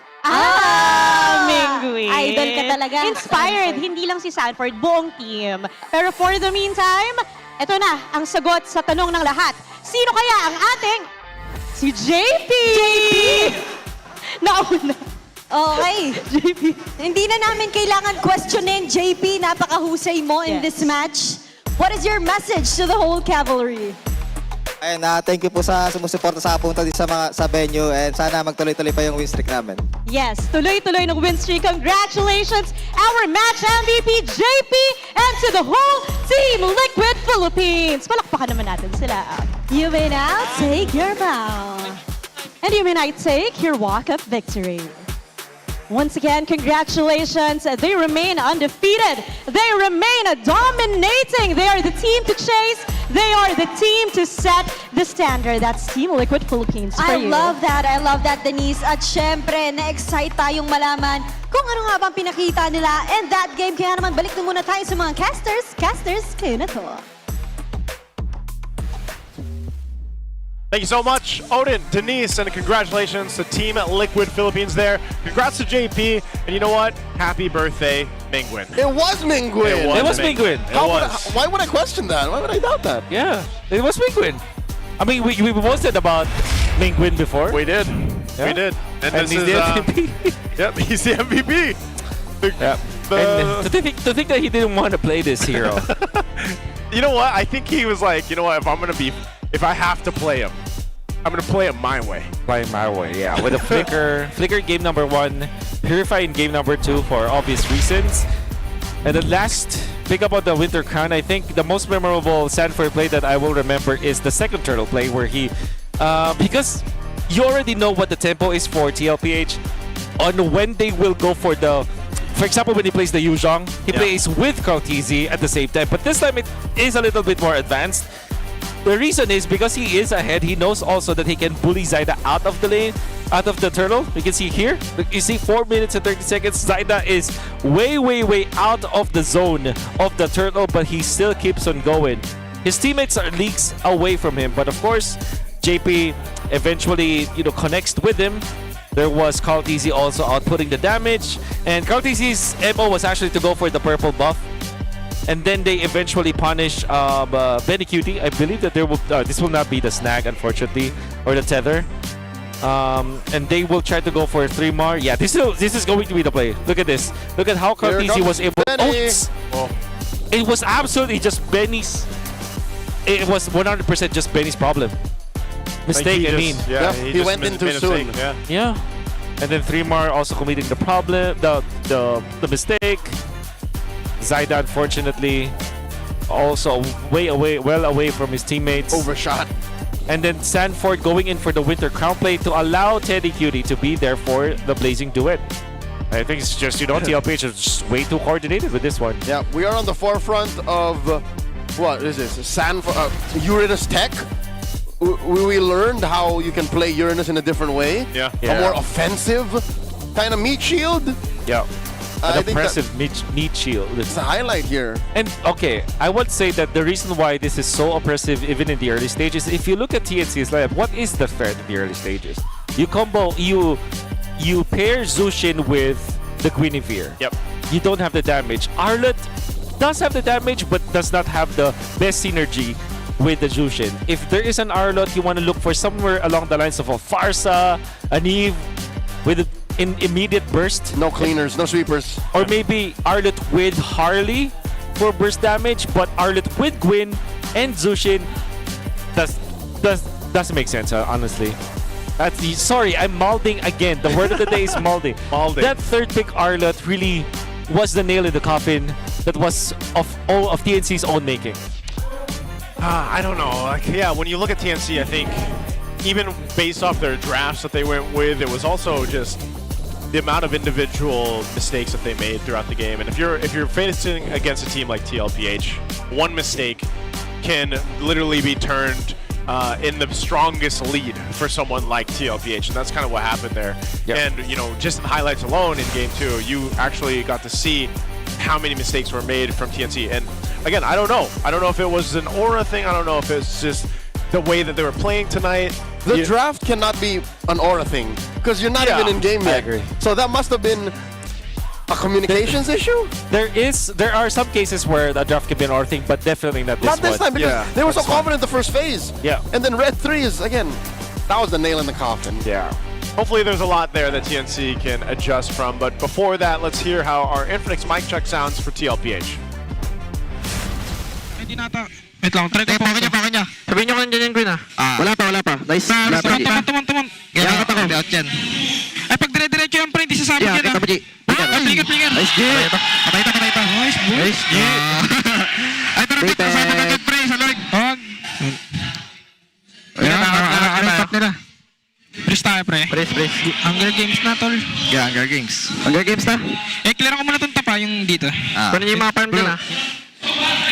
Speaker 12: Mingwin.
Speaker 1: Idol ka talaga.
Speaker 12: Inspired, hindi lang si Sanford, buong team. Pero for the meantime, eto na ang sagot sa tanong ng lahat. Sino kaya ang ating si JP? Nauna.
Speaker 1: Okay. JP. Hindi na namin kailangan questionin, JP. Napakahusay mo in this match. What is your message to the whole cavalry?
Speaker 13: Ayun, thank you po sa sumusuporta sa punta din sa venue and sana magtuloy-tuloy pa yung win streak namin.
Speaker 12: Yes, tuloy-tuloy ng win streak. Congratulations, our match MVP, JP, and to the whole Team Liquid Philippines. Palakpakan naman natin sila.
Speaker 1: You may now take your bow.
Speaker 12: And you may now take your walk-up victory. Once again, congratulations. They remain undefeated. They remain dominating. They are the team to chase. They are the team to set the standard. That's Team Liquid Philippines for you.
Speaker 1: I love that, Denise. At syempre, na-excite tayong malaman kung ano nga bang pinakita nila in that game. Kaya naman, balik na muna tayo sa mga casters. Casters, kayo na to.
Speaker 10: Thank you so much, Odin, Denise, and congratulations to Team Liquid Philippines there. Congrats to JP, and you know what? Happy birthday, Mingwin.
Speaker 26: It was Mingwin.
Speaker 10: It was Mingwin.
Speaker 26: Why would I question that? Why would I doubt that?
Speaker 25: Yeah, it was Mingwin. I mean, we posted about Mingwin before.
Speaker 10: We did.
Speaker 25: Yeah.
Speaker 10: We did.
Speaker 25: And
Speaker 10: this
Speaker 25: he's
Speaker 10: is,
Speaker 25: the MVP.
Speaker 10: Yep, he's the MVP.
Speaker 25: Yeah. And to think that he didn't want to play this hero.
Speaker 10: You know what? I think he was like, you know what? If I have to play him, I'm gonna play him my way.
Speaker 25: Play my way, yeah. With a Flicker game number 1, Purify in game number 2 for obvious reasons. And the last pick up on the Winter Crown, I think the most memorable Sanford play that I will remember is the second turtle play where he, because you already know what the tempo is for TLPH on when they will go for example, when he plays the Yuzhong, he plays with Carl TZ at the same time. But this time it is a little bit more advanced. The reason is because he is ahead. He knows also that he can bully Zaida out of the lane, out of the turtle. You can see here. You see 4 minutes and 30 seconds. Zaida is way out of the zone of the turtle, but he still keeps on going. His teammates are leagues away from him, but of course, JP eventually connects with him. There was Carl TZ also outputting the damage, and Carl TZ's MO was actually to go for the purple buff. And then they eventually punish Benny Cutie. I believe that this will not be the snag, unfortunately, or the tether. And they will try to go for 3 more. Yeah, this is going to be the play. Look at this. Look at how Carl TZ was able. It was absolutely just Benny's. It was 100% just Benny's problem. Mistake, I mean.
Speaker 26: Yeah, he went in too soon.
Speaker 25: Yeah. And then 3 more also committing the problem, the mistake. Zaida, unfortunately, also well away from his teammates.
Speaker 26: Overshot.
Speaker 25: And then Sanford going in for the Winter Crown play to allow Teddy Cutie to be there for the Blazing Duet. I think it's just, TLPH is just way too coordinated with this one.
Speaker 26: Yeah, we are on the forefront of, what is this? Uranus Tech? we learned how you can play Uranus in a different way.
Speaker 10: Yeah.
Speaker 26: A more offensive kind of meat shield.
Speaker 25: Yeah.
Speaker 26: I
Speaker 25: An
Speaker 26: think
Speaker 25: oppressive meat shield.
Speaker 26: It's a highlight here.
Speaker 25: And okay, I would say that the reason why this is so oppressive even in the early stages, if you look at TNC's lineup, what is the threat in the early stages? You pair Zushin with the Guinevere.
Speaker 10: Yep.
Speaker 25: You don't have the damage. Arlet does have the damage but does not have the best synergy with the Zushin. If there is an Arlot, you want to look for somewhere along the lines of a Farsa, an Eve with an immediate burst.
Speaker 26: No cleaners, no sweepers.
Speaker 25: Or maybe Arlet with Harley for burst damage, but Arlet with Gwyn and Zushin doesn't make sense, honestly. Sorry, I'm malding again. The word of the day is malding.
Speaker 10: Malding.
Speaker 25: That third pick Arlot really was the nail in the coffin that was of all of TNC's own making.
Speaker 10: I don't know. Like, yeah, when you look at TNC, I think even based off their drafts that they went with, it was also just the amount of individual mistakes that they made throughout the game. And if you're facing against a team like TLPH, one mistake can literally be turned in the strongest lead for someone like TLPH, and that's kind of what happened there.
Speaker 25: Yep.
Speaker 10: And just in highlights alone in Game 2, you actually got to see how many mistakes were made from TNC. And again, I don't know. I don't know if it was an aura thing. I don't know if it's just the way that they were playing tonight.
Speaker 26: The draft cannot be an aura thing because you're not even in game yet.
Speaker 25: I agree.
Speaker 26: So that must have been a communications issue?
Speaker 25: There are some cases where the draft can be an aura thing, but definitely not this
Speaker 26: Not this
Speaker 25: one.
Speaker 26: time because they were so confident the first phase.
Speaker 25: Yeah.
Speaker 26: And then Red 3 is, again, that was the nail in the coffin.
Speaker 10: Yeah. Hopefully there's a lot there that TNC can adjust from. But before that, let's hear how our Infinix mic check sounds for TLPH.
Speaker 14: Hindi nata. Wait lang, try ko po. Pakin niya. Sabihin niyo kung dyan yung green ah. Wala pa. Nice. Tumon. Kaya ka ako. Out yan. Ay, pag dire-diretso yung pre, hindi sasabot yan ah. Flinger. Nice G. Patay ta. Nice G. Ay, pero dito, kasama ka dyan pre, sa Lord. Huwag. Ano stop nila? Press tayo pre. Press. Hunger Games na tol. Yeah, Hunger Games. Hunger Games na? Clear ko muna itong tapa yung dito. Pero yung mga farm dyan ah.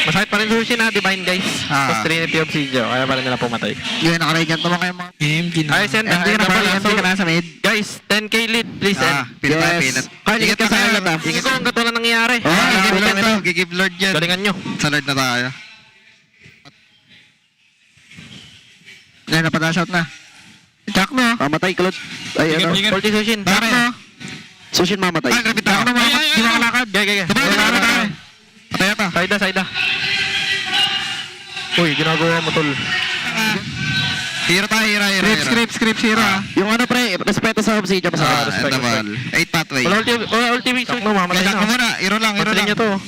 Speaker 14: Masakit pa rin sushi na, Divine guys. Tapos Trinity of Siege, kaya pa rin nila pumatay. Yun, nakarigyan naman kayo mga MG na. Ay, send MG na ba? MG ka na sa mid. Guys, 10k lead, please send. Yes. Kaya ka sa Lord ah. Sige ko, ang gato lang nangyayari. Give Lord yan. Galingan nyo. Sa Lord na tayo. Ngayon, napadash out na. Jack mo. Mamatay, Claude. Ay, ano. Forty Sushin. Jack mo. Sushin mamatay. Ay, kapit ako na mga. Di ba kalakad? Gaya. Patay ata. Sayda. Uy, ginagawa mo tol. Hero. Script, hero. Yung ano pre, respeto sa obsidian pa sa respect. 8 pathway. Wala ultimate shoot mo, mamatay na. Muna, hero lang. Patuloy nyo to.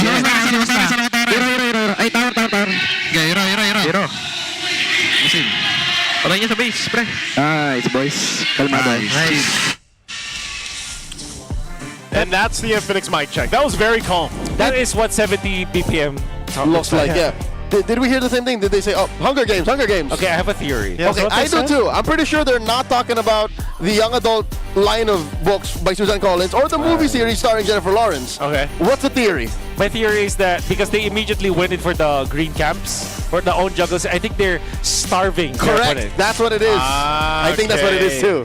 Speaker 14: Hero. Ay, tower. Hero. Musin. Patay nyo sa base, pre. Nice, boys. Kalmado. Nice.
Speaker 10: And that's the Infinix mic check. That was very calm.
Speaker 25: That is what 70 BPM
Speaker 26: looks like, yeah. Did we hear the same thing? Did they say, oh, Hunger Games?
Speaker 25: Okay, I have a theory.
Speaker 26: Yeah, okay, I do too. I'm pretty sure they're not talking about the young adult line of books by Susan Collins or the movie series starring Jennifer Lawrence.
Speaker 10: Okay.
Speaker 26: What's the theory?
Speaker 25: My theory is that because they immediately went in for the green camps, for the own juggles, I think they're starving.
Speaker 26: Correct. That's what it is. I think that's what it is too.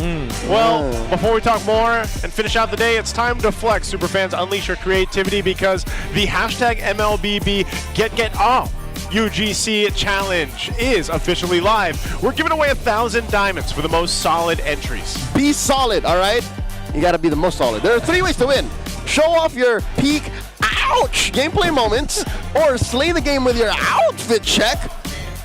Speaker 10: Well, before we talk more and finish out the day, it's time to flex. Superfans, unleash your creativity because the hashtag MLBB Get Off UGC challenge is officially live. We're giving away 1,000 diamonds for the most solid entries.
Speaker 26: Be solid, all right? You gotta be the most solid. There are 3 ways to win. Show off your peak, ouch, gameplay moments, or slay the game with your outfit check,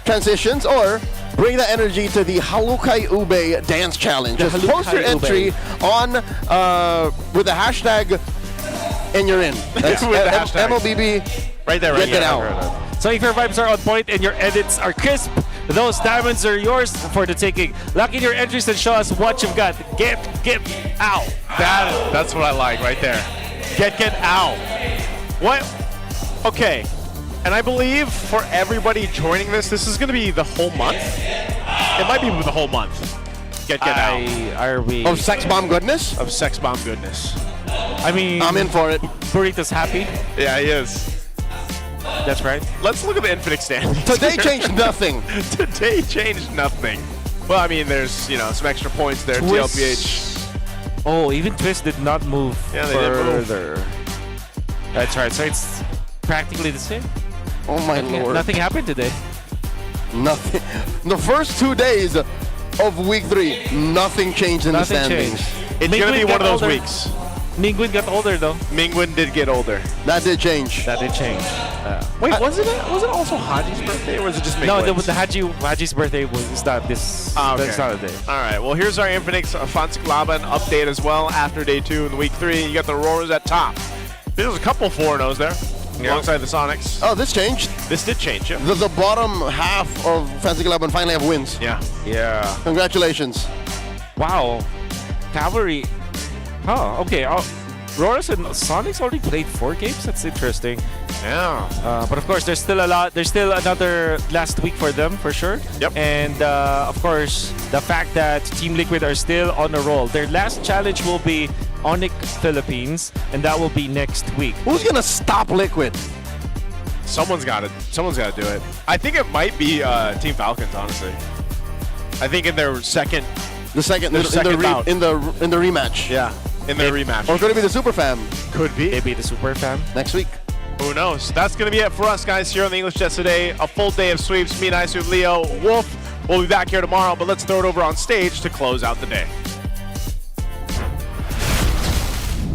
Speaker 26: transitions, or bring that energy to the Halukai Ube dance challenge. Just post your entry on with the hashtag and you're in. That's
Speaker 10: With the hashtag.
Speaker 26: MLBB.
Speaker 10: Right there,
Speaker 26: Get out.
Speaker 25: So if your vibes are on point and your edits are crisp, those diamonds are yours for the taking. Lock in your entries and show us what you've got. Get out.
Speaker 10: That's what I like right there. Get out. What? Okay. And I believe for everybody joining this is going to be the whole month. It might be the whole month. Get out.
Speaker 25: Are we?
Speaker 26: Of sex bomb goodness?
Speaker 10: Of sex bomb goodness.
Speaker 25: I mean,
Speaker 26: I'm in for it.
Speaker 25: Burrito's happy.
Speaker 10: Yeah, he is.
Speaker 25: That's right.
Speaker 10: Let's look at the Infinix standings.
Speaker 26: Today changed nothing.
Speaker 10: Today changed nothing. Well, I mean, there's, you know, some extra points there.
Speaker 25: TWIS.
Speaker 10: TLPH.
Speaker 25: Oh, even TWIS did not move
Speaker 10: Yeah, they didn't move.
Speaker 25: further. That's right. So it's practically the same.
Speaker 26: Oh my lord.
Speaker 25: Nothing happened today.
Speaker 26: Nothing. The first 2 days of week 3, nothing changed in
Speaker 25: Nothing
Speaker 26: the standings.
Speaker 25: changed.
Speaker 10: It's
Speaker 25: Mingwin
Speaker 10: going to be one
Speaker 25: got
Speaker 10: of those
Speaker 25: older.
Speaker 10: weeks.
Speaker 25: Mingwin got older though.
Speaker 10: Mingwin did get older.
Speaker 26: That did change.
Speaker 25: That did change.
Speaker 10: Wait, was it also Haji's birthday, or was it just Mingwin's?
Speaker 25: No, the Haji's birthday was not this.
Speaker 10: Okay.
Speaker 25: That's not a day.
Speaker 10: All right. Well, here's our Infinix Laban update as well. After day 2 in week 3, you got the Roars at top. There's a couple 4-0s there, alongside the Sonics.
Speaker 26: Oh, this changed.
Speaker 10: This did change, yeah.
Speaker 26: The bottom half of Fantasy Club and finally have wins.
Speaker 10: Yeah. Yeah.
Speaker 26: Congratulations.
Speaker 25: Wow. Cavalry. Oh, okay. Roars and Sonics already played 4 games. That's interesting.
Speaker 10: Yeah.
Speaker 25: But of course, there's still a lot. There's still another last week for them for sure.
Speaker 10: Yep.
Speaker 25: And of course, the fact that Team Liquid are still on a roll. Their last challenge will be Onyx Philippines, and that will be next week.
Speaker 26: Who's gonna stop Liquid?
Speaker 10: Someone's got to do it. I think it might be Team Falcons, honestly. I think in their second.
Speaker 26: The second
Speaker 10: Their
Speaker 26: in
Speaker 10: second
Speaker 26: the
Speaker 10: bout.
Speaker 26: in the rematch.
Speaker 10: Yeah. In their rematch.
Speaker 26: Or could it be the Super Fam
Speaker 10: Could be.
Speaker 25: Maybe the Super Fam.
Speaker 26: next week?
Speaker 10: Who knows? That's going to be it for us, guys, here on the English Test today. A full day of sweeps. Me and Isu, Leo, Wolf. We'll be back here tomorrow, but let's throw it over on stage to close out the day.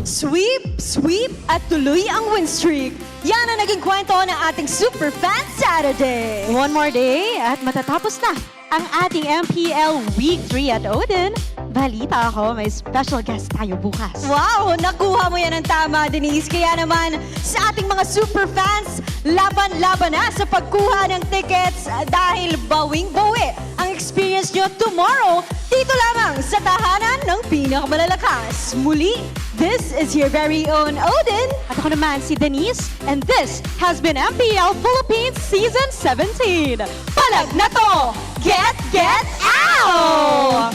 Speaker 6: Sweep, sweep, at tuloy ang win streak. Yan ang naging kwento ng ating Super Fan Saturday.
Speaker 12: One more day at matatapos na ang ating MPL Week 3 at Odin. Balita ako, may special guest tayo bukas.
Speaker 6: Wow, nakuha mo yan ng tama, Denise. Kaya naman sa ating mga super fans, laban-laban na sa pagkuha ng tickets dahil bawing-bawi ang experience nyo tomorrow dito lamang sa tahanan ng pinakamalalakas. Muli, this is your very own Odin.
Speaker 12: At ako naman si Denise, and this has been MPL Philippines Season 17.
Speaker 6: Palag na to! Get out!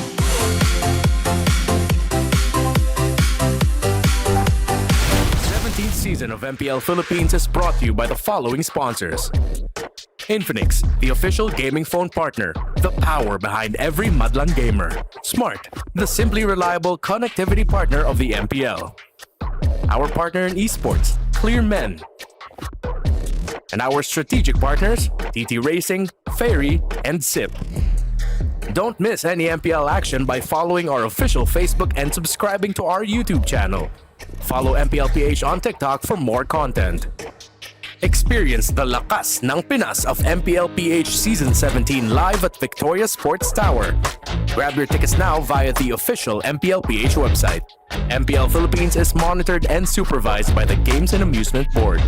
Speaker 2: 17th season of MPL Philippines is brought to you by the following sponsors. Infinix, the official gaming phone partner, the power behind every Madlang gamer. Smart, the simply reliable connectivity partner of the MPL. Our partner in esports, Clear Men. And our strategic partners, TT Racing, Ferry, and SIP. Don't miss any MPL action by following our official Facebook and subscribing to our YouTube channel. Follow MPLPH on TikTok for more content. Experience the lakas ng Pinas of MPLPH Season 17 live at Victoria Sports Tower. Grab your tickets now via the official MPLPH website. MPL Philippines is monitored and supervised by the Games and Amusement Board.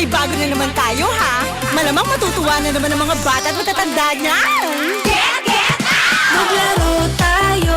Speaker 6: Bago na naman tayo, ha? Malamang matutuwa na naman ang mga bata at matatanda niyan! Get out! Maglaro tayo